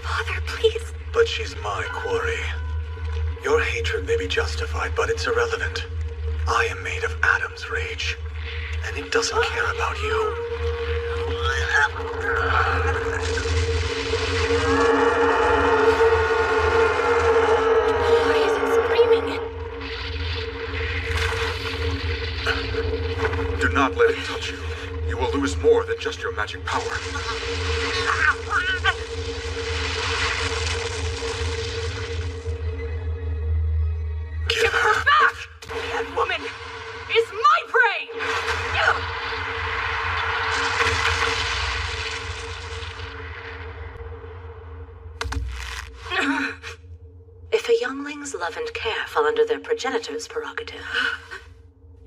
Father, please. But she's my quarry. Your hatred may be justified, but it's irrelevant. I am made of Adam's rage, and it doesn't care about you. Why is it screaming? Do not let it touch you. You will lose more than just your magic power. Give her back! That woman is my prey! If a youngling's love and care fall under their progenitor's prerogative,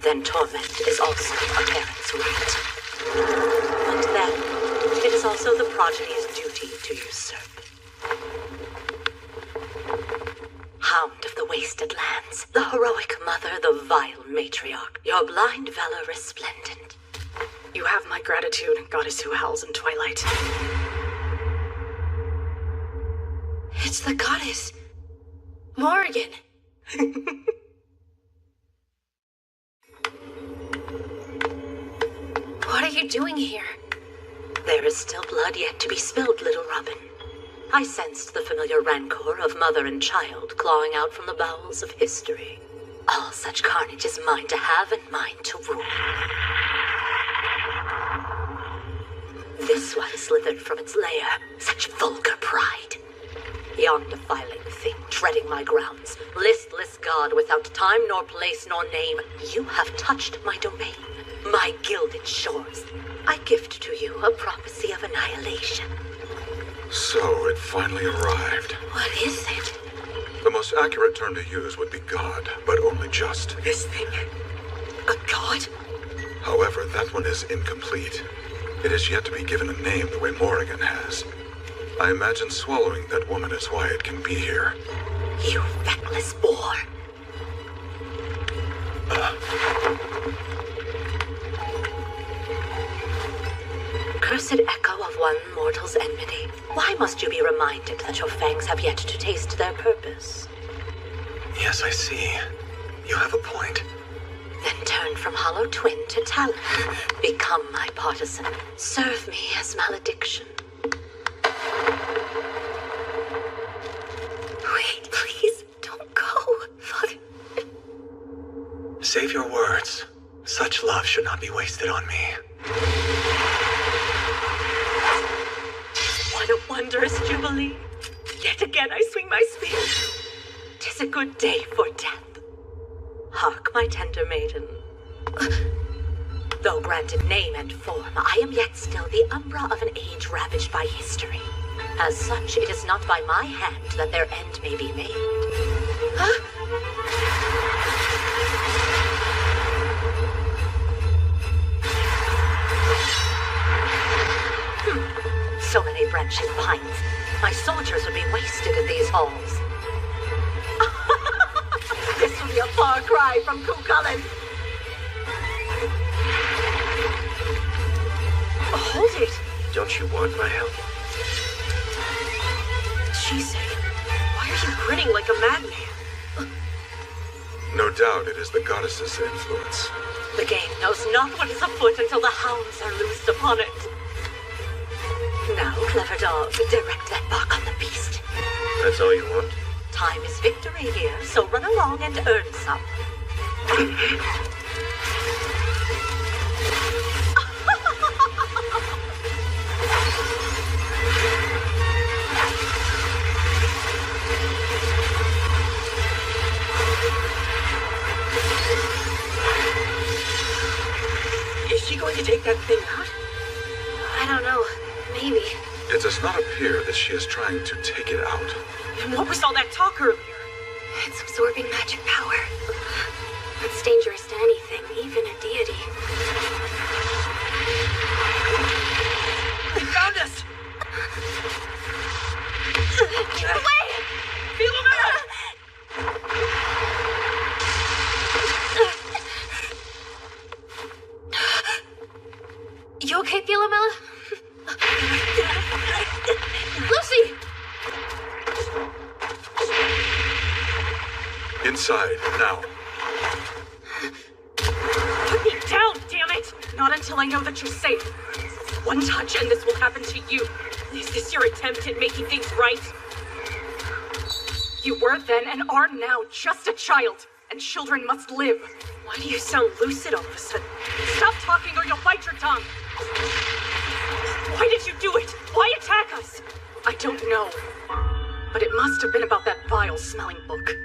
then torment is also a parent's right. And then, it is also the progeny's duty to usurp. Hound of the wasted lands, the heroic mother, the vile matriarch, your blind valor resplendent. You have my gratitude, goddess who howls in twilight. It's the goddess. Morrigan. What are you doing here? There is still blood yet to be spilled, little Robin. I sensed the familiar rancor of mother and child clawing out from the bowels of history. All such carnage is mine to have and mine to rule. This one slithered from its lair, such vulgar pride. Yon defiling thing treading my grounds, listless god without time nor place nor name, you have touched my domain, my gilded shores. I gift to you a prophecy of annihilation. So it finally arrived. What is it? The most accurate term to use would be God, but only just. This thing? A god? However, that one is incomplete. It is yet to be given a name the way Morrigan has. I imagine swallowing that woman is why it can be here. You feckless boar. Cursed echo of one mortal's enmity. Why must you be reminded that your fangs have yet to taste their purpose? Yes, I see. You have a point. Then turn from hollow twin to talon. Become my partisan. Serve me as malediction. Wait, please, don't go, Father. Save your words. Such love should not be wasted on me. What a wondrous jubilee. Yet again I swing my spear. 'Tis a good day for death. Hark, my tender maiden. Though granted name and form, I am yet still the umbra of an age ravaged by history. As such, it is not by my hand that their end may be made. Huh? So many branching pines. My soldiers would be wasted in these halls. This will be a far cry from Cuchulainn. Hold it. Don't you want my help? Jesus, why are you grinning like a madman? No doubt it is the goddess's influence. The game knows not what is afoot until the hounds are loosed upon it. Now, clever dog, direct that bark on the beast. That's all you want? Time is victory here, so run along and earn some. Is she going to take that thing out? I don't know. Maybe. It does not appear that she is trying to take it out. And what was all that talk earlier? It's absorbing magic power. It's dangerous to anything, even a deity. They found us! Get away! Philomena! You okay, Philomela? Lucy! Inside, now. Put me down, damn it! Not until I know that you're safe. One touch and this will happen to you. Is this your attempt at making things right? You were then and are now just a child, and children must live. Why do you sound lucid all of a sudden? Stop talking or you'll bite your tongue. Why did you do it? Why attack us? I don't know. But it must have been about that vile-smelling book.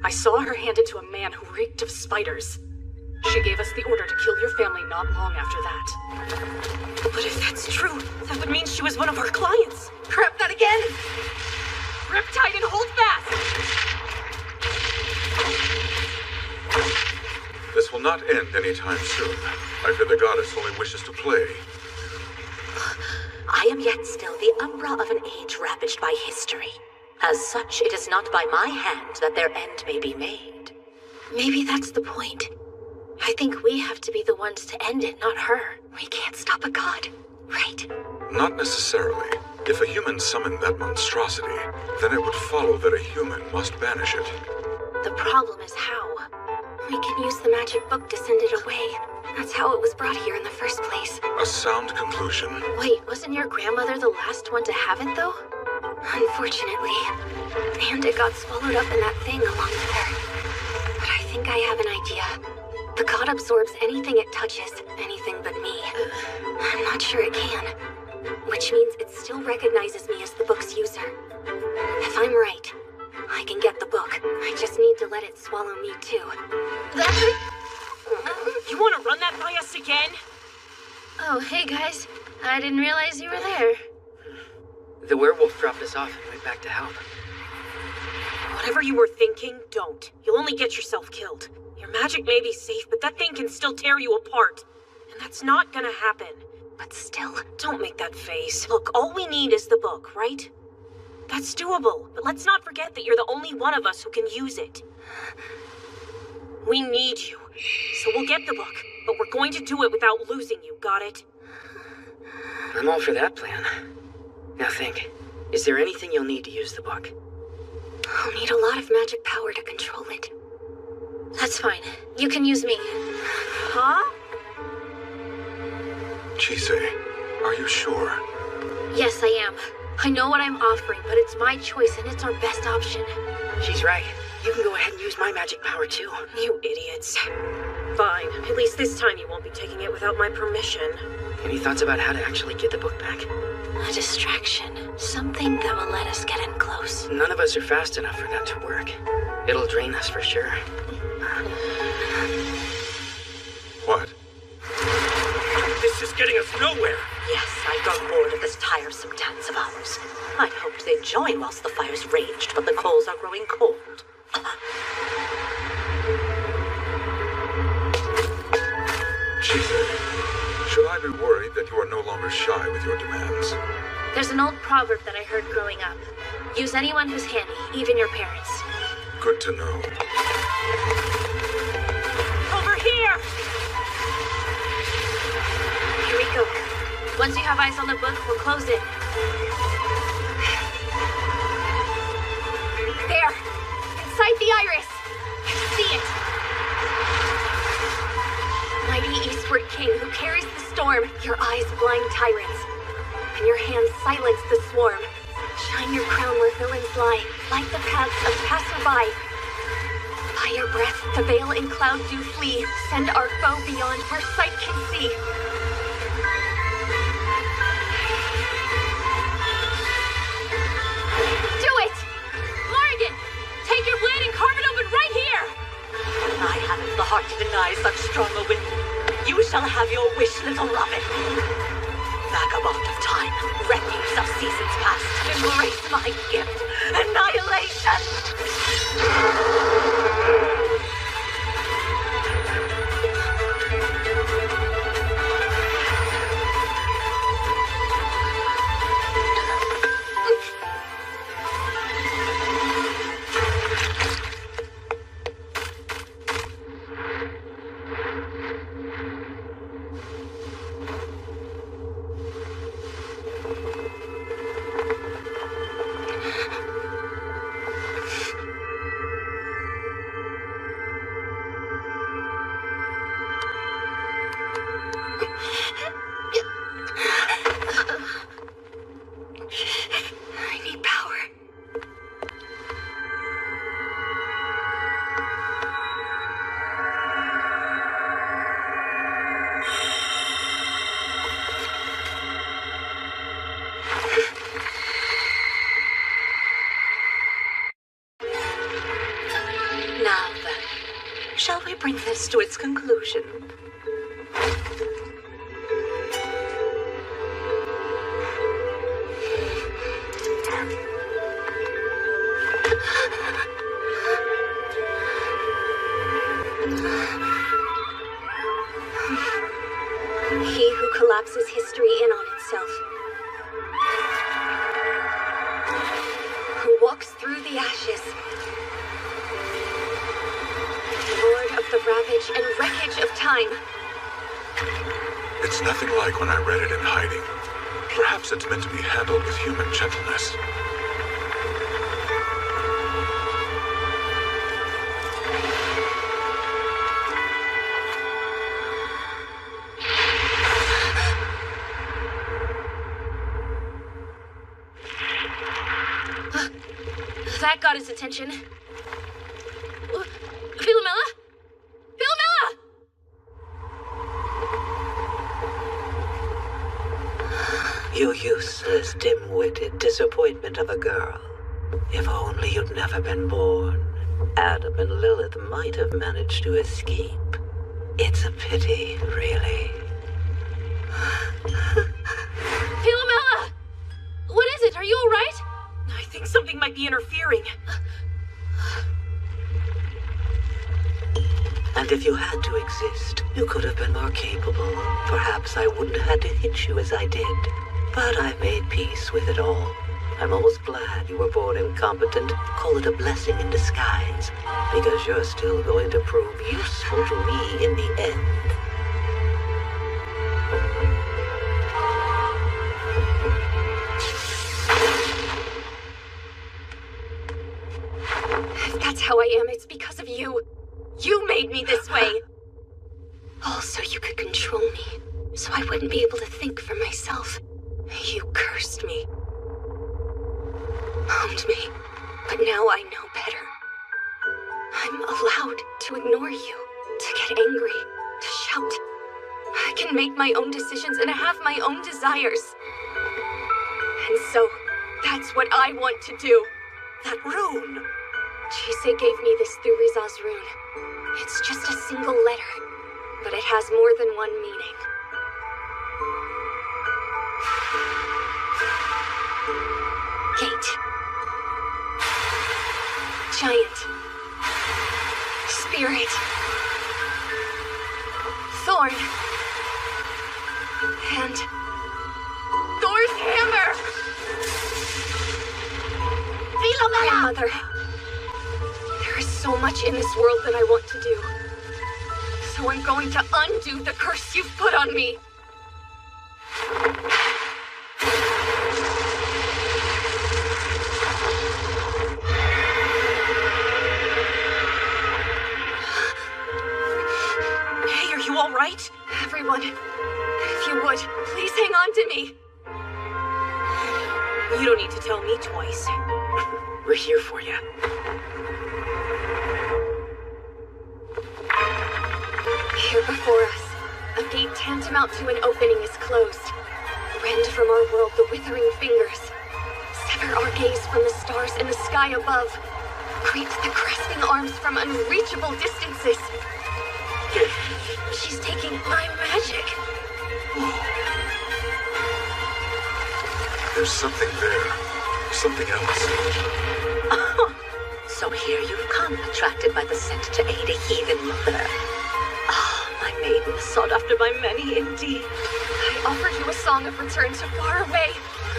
I saw her hand it to a man who reeked of spiders. She gave us the order to kill your family not long after that. But if that's true, that would mean she was one of our clients. Crap, that again! Grip tight and hold fast! This will not end anytime soon. I fear the goddess only wishes to play. I am yet still the umbra of an age ravaged by history. As such, it is not by my hand that their end may be made. Maybe that's the point. I think we have to be the ones to end it, not her. We can't stop a god, right? Not necessarily. If a human summoned that monstrosity, then it would follow that a human must banish it. The problem is how. We can use the magic book to send it away. That's how it was brought here in the first place. A sound conclusion. Wait, wasn't your grandmother the last one to have it, though? Unfortunately. And it got swallowed up in that thing along with her. But I think I have an idea. The god absorbs anything it touches, anything but me. I'm not sure it can. Which means it still recognizes me as the book's user. If I'm right, I can get the book. I just need to let it swallow me too. You want to run that by us again? Oh, hey guys. I didn't realize you were there. The werewolf dropped us off and went back to help. Whatever you were thinking, don't. You'll only get yourself killed. Your magic may be safe, but that thing can still tear you apart. And that's not gonna happen. But still... Don't make that face. Look, all we need is the book, right? That's doable, but let's not forget that you're the only one of us who can use it. We need you. So we'll get the book, but we're going to do it without losing you, got it? I'm all for that plan. Now think, is there anything you'll need to use the book? I'll need a lot of magic power to control it. That's fine. You can use me. Huh? Chise, are you sure? Yes, I am. I know what I'm offering, but it's my choice and it's our best option. She's right. You can go ahead and use my magic power too. You idiots. Fine. At least this time you won't be taking it without my permission. Any thoughts about how to actually get the book back? A distraction. Something that will let us get in close. None of us are fast enough for that to work. It'll drain us for sure. What? This is getting us nowhere. Yes, I got bored of this tiresome dance of ours. I'd hoped they'd join whilst the fires raged, but the coals are growing cold. Chise, should I be worried that you are no longer shy with your demands? There's an old proverb that I heard growing up. Use anyone who's handy, even your parents. Good to know. Over here! Here we go. Once you have eyes on the book, we'll close it. There! Inside the iris! I see it! Mighty Eastward King who carries the storm, your eyes blind tyrants, and your hands silence the swarm. Shine your crown where villains lie, light the paths of passerby. By your breath, the veil and cloud do flee, send our foe beyond where sight can see. Do it! Morrigan! Take your blade and carve it open right here! I haven't the heart to deny such strong a wind. You shall have your wish, little robin. Vagabond of time, refuse of seasons past, embrace my gift, annihilation! I need power. Now then, shall we bring this to its conclusion? He who collapses history in on itself. Who walks through the ashes. Lord of the ravage and wreckage of time. It's nothing like when I read it in hiding. Perhaps it's meant to be handled with human gentleness. attention. Philomela? Philomela! You useless, dim-witted disappointment of a girl. If only you'd never been born, Adam and Lilith might have managed to escape. It's a pity, really. Philomela! What is it? Are you alright? I think something might be interfering. And if you had to exist, you could have been more capable. Perhaps I wouldn't have had to hit you as I did. But I made peace with it all. I'm almost glad you were born incompetent. Call it a blessing in disguise. Because you're still going to prove useful to me in the end. If that's how I am, it's because of you. You made me this way. All so you could control me, so I wouldn't be able to think for myself. You cursed me. Owned me. But now I know better. I'm allowed to ignore you, to get angry, to shout. I can make my own decisions and have my own desires. And so, that's what I want to do. That rune! Chise gave me this through Riza's rune. It's just a single letter, but it has more than one meaning. Gate. Giant. Spirit. Thorn. And Thor's hammer! Grandmother. There is so much in this world that I want to do. So I'm going to undo the curse you've put on me. Hey, are you all right? Everyone, if you would, please hang on to me. You don't need to tell me twice. We're here for you. Here before us, a gate tantamount to an opening is closed. Rend from our world the withering fingers. Sever our gaze from the stars in the sky above. Greet the grasping arms from unreachable distances. She's taking my magic. There's something there. Something else. So here you've come, attracted by the scent to aid a heathen mother. Ah, my maiden, sought after by many indeed. I offered you a song of return to far away.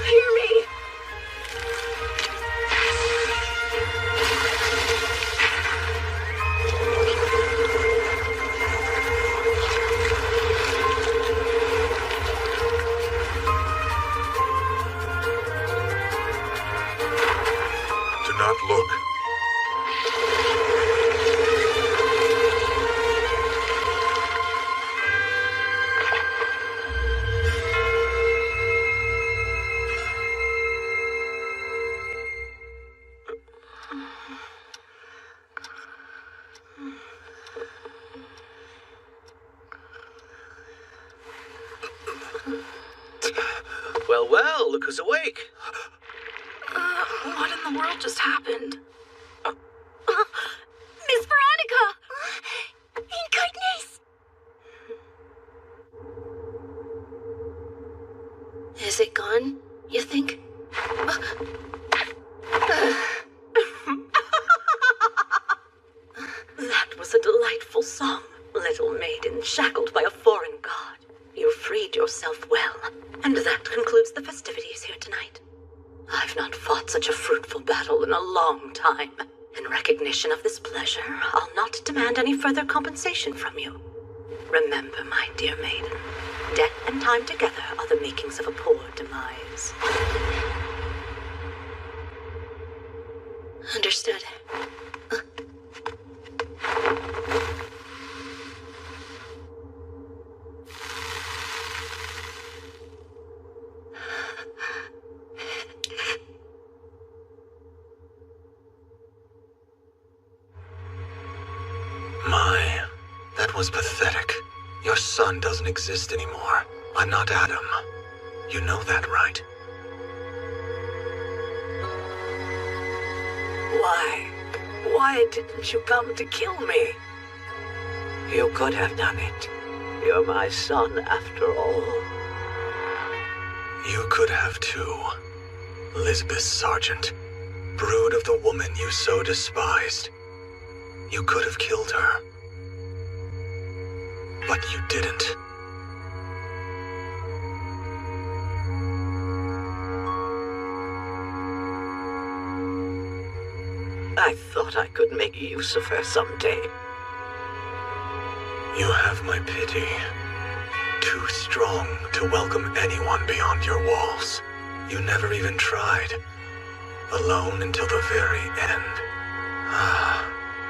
Hear me! Do not look. Well, look who's awake. What in the world just happened? Miss Veronica! In goodness! Is it gone, you think? That was a delightful song, little maiden shackled by a foreign god. You freed yourself well, and that concludes the festivities here tonight. I've not fought such a fruitful battle in a long time. In recognition of this pleasure, I'll not demand any further compensation from you. Remember, my dear maiden, death and time together are the makings of a poor demise. Understood. was pathetic. Your son doesn't exist anymore. I'm not Adam. You know that, right? Why? Why didn't you come to kill me? You could have done it. You're my son, after all. You could have too. Lisbeth Sargent, brood of the woman you so despised. You could have killed her. But you didn't. I thought I could make use of her someday. You have my pity. Too strong to welcome anyone beyond your walls. You never even tried. Alone until the very end.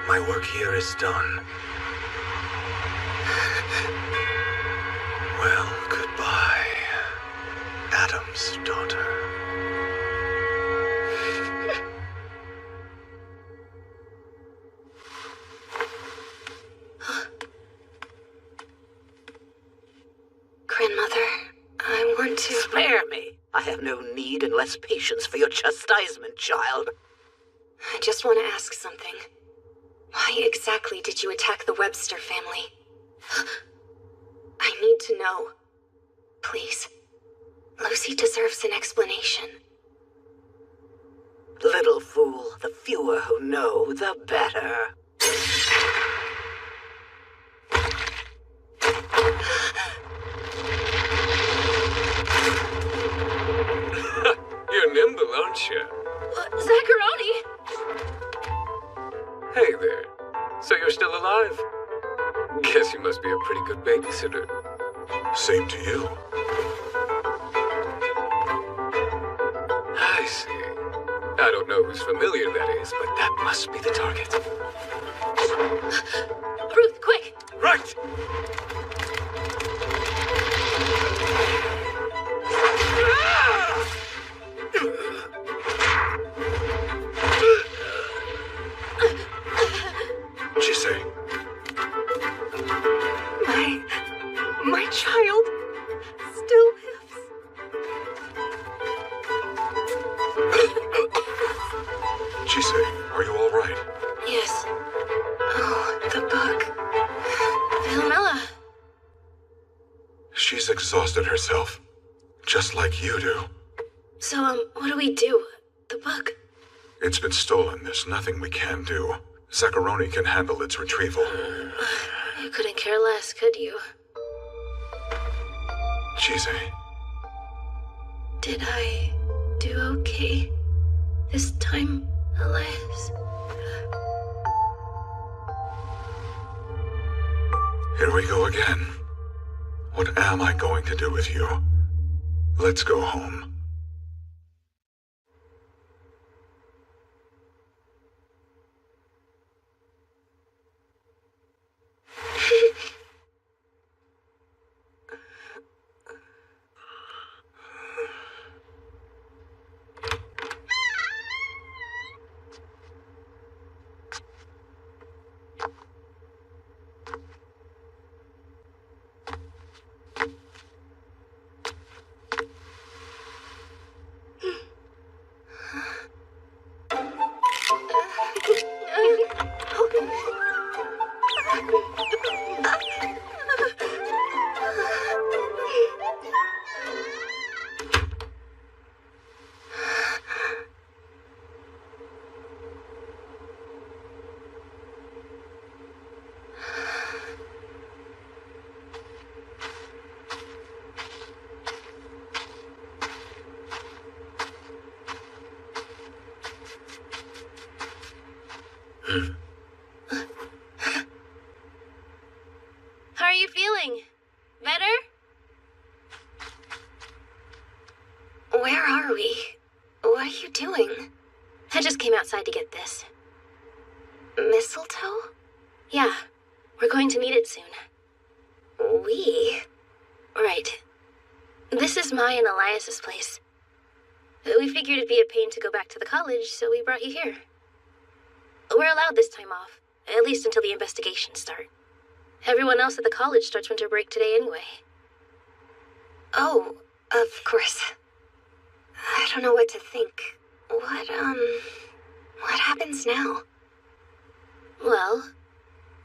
My work here is done. Well, goodbye, Adam's daughter. Grandmother, I want to... Spare me! I have no need and less patience for your chastisement, child. I just want to ask something. Why exactly did you attack the Webster family? I need to know. Please. Lucy deserves an explanation. Little fool, the fewer who know, the better. You're nimble, aren't you? Zacharoni! Hey there. So you're still alive? Guess you must be a pretty good babysitter. Same to you. I see. I don't know whose familiar that is, but that must be the target. Ruth, quick! Right! Jisei. My child still lives. Jisei, are you all right? Yes. Oh, the book. Vilmella. She's exhausted herself, just like you do. So, what do we do? The book? It's been stolen. There's nothing we can do. Zacharoni can handle its retrieval. You couldn't care less, could you? Jisei. Did I do okay this time, Elias? Here we go again. What am I going to do with you? Let's go home. How are you feeling? Better? Where are we? What are you doing? I just came outside to get this. Mistletoe? Yeah, we're going to need it soon. We? Right. This is my and Elias's place. We figured it'd be a pain to go back to the college, so we brought you here. We're allowed this time off, at least until the investigations start. Everyone else at the college starts winter break today anyway. Oh, of course. I don't know what to think. What happens now? Well,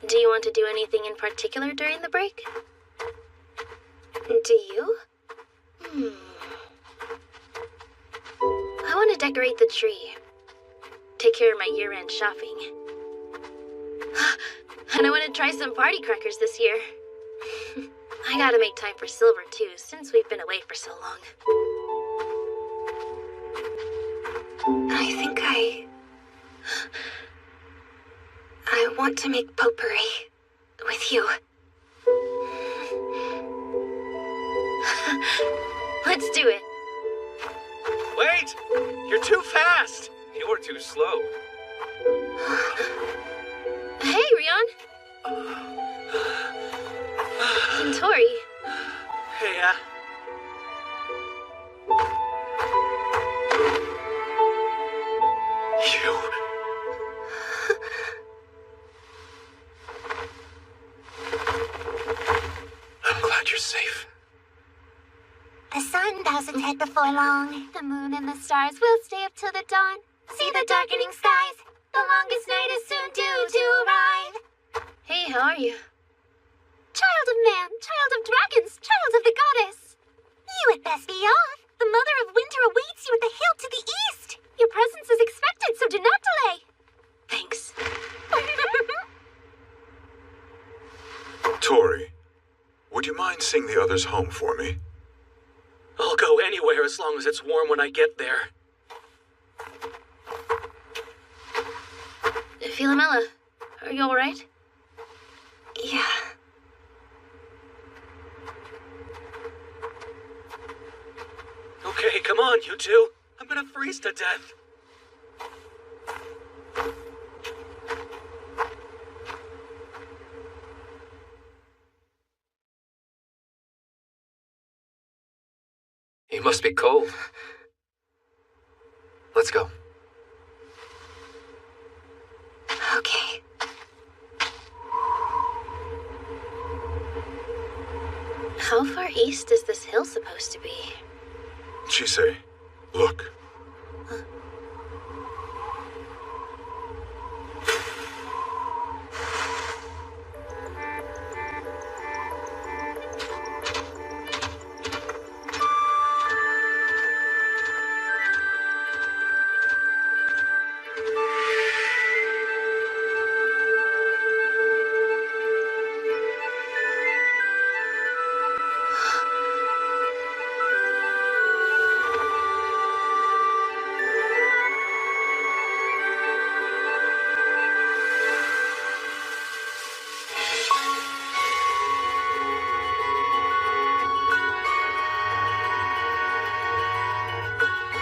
do you want to do anything in particular during the break? Do you? I want to decorate the tree. Take care of my year-end shopping. And I want to try some party crackers this year. I gotta make time for Silver, too, since we've been away for so long. I think I want to make potpourri with you. Let's do it. Wait! You're too fast! You're too slow. Hey, Rion. Tori. Hey, You. I'm glad you're safe. The sun doesn't hit before long. The moon and the stars will stay up till the dawn. See the darkening skies. The longest night is soon due to arrive. Hey, how are you? Child of man, child of dragons, child of the goddess. You had best be off. The mother of winter awaits you at the hill to the east. Your presence is expected, so do not delay. Thanks. Tori, would you mind seeing the others home for me? I'll go anywhere as long as it's warm when I get there. Philomela, are you alright? Yeah. Okay, come on, you two. I'm gonna freeze to death. You must be cold. Let's go. Okay. How far east is this hill supposed to be? Chise, look.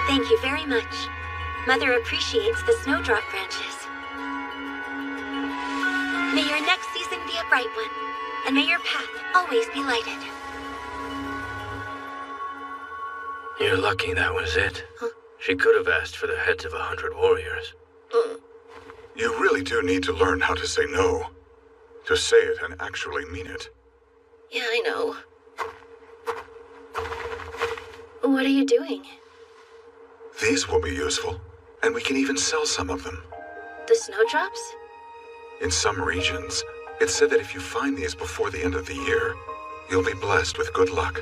Thank you very much. Mother appreciates the snowdrop branches. May your next season be a bright one, and may your path always be lighted. You're lucky that was it. Huh? She could have asked for the heads of 100 warriors. You really do need to learn how to say no. To say it and actually mean it. Yeah, I know. What are you doing? These will be useful, and we can even sell some of them. The snowdrops? In some regions, it's said that if you find these before the end of the year, you'll be blessed with good luck.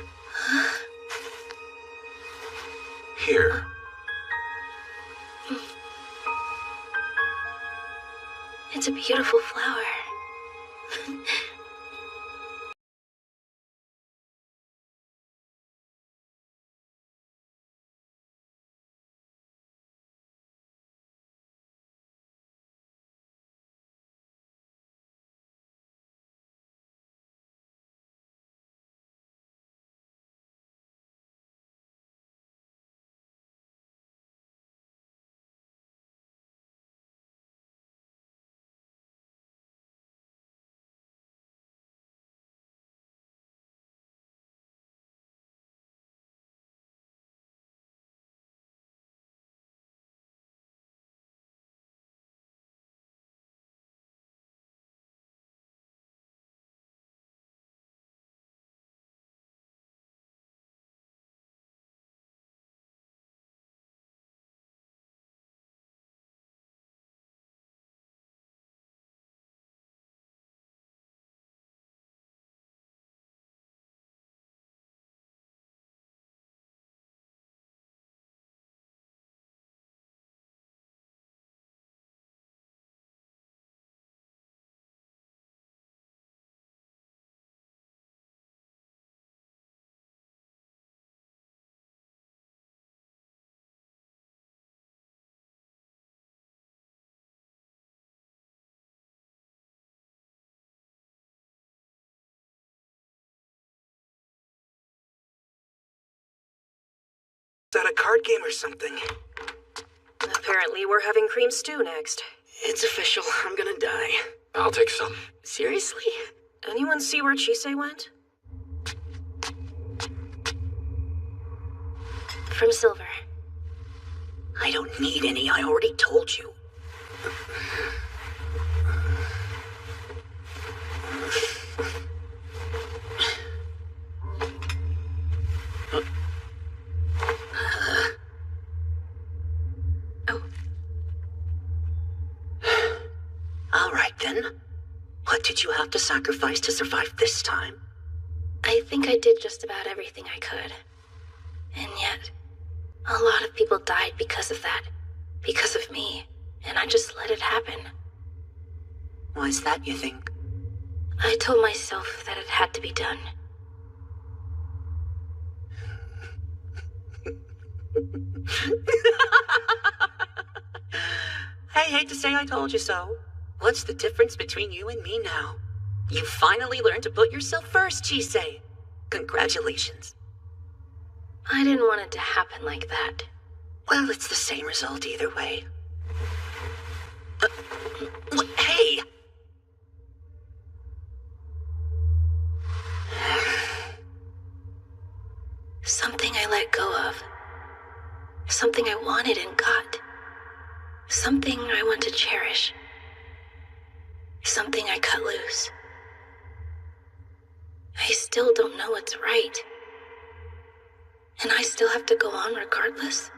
Here. It's a beautiful flower. Is that a card game or something? Apparently we're having cream stew next. It's official. I'm gonna die. I'll take some. Seriously? Anyone see where Chisei went? From Silver. I don't need any, I already told you. All right, then. What did you have to sacrifice to survive this time? I think I did just about everything I could. And yet, a lot of people died because of that. Because of me. And I just let it happen. Why's that, you think? I told myself that it had to be done. I hate to say I told you so. What's the difference between you and me now? You finally learned to put yourself first, Chisei. Congratulations. I didn't want it to happen like that. Well, it's the same result either way. Hey! Something I let go of. Something I wanted and got. Something I want to cherish. Something I cut loose. I still don't know what's right. And I still have to go on regardless.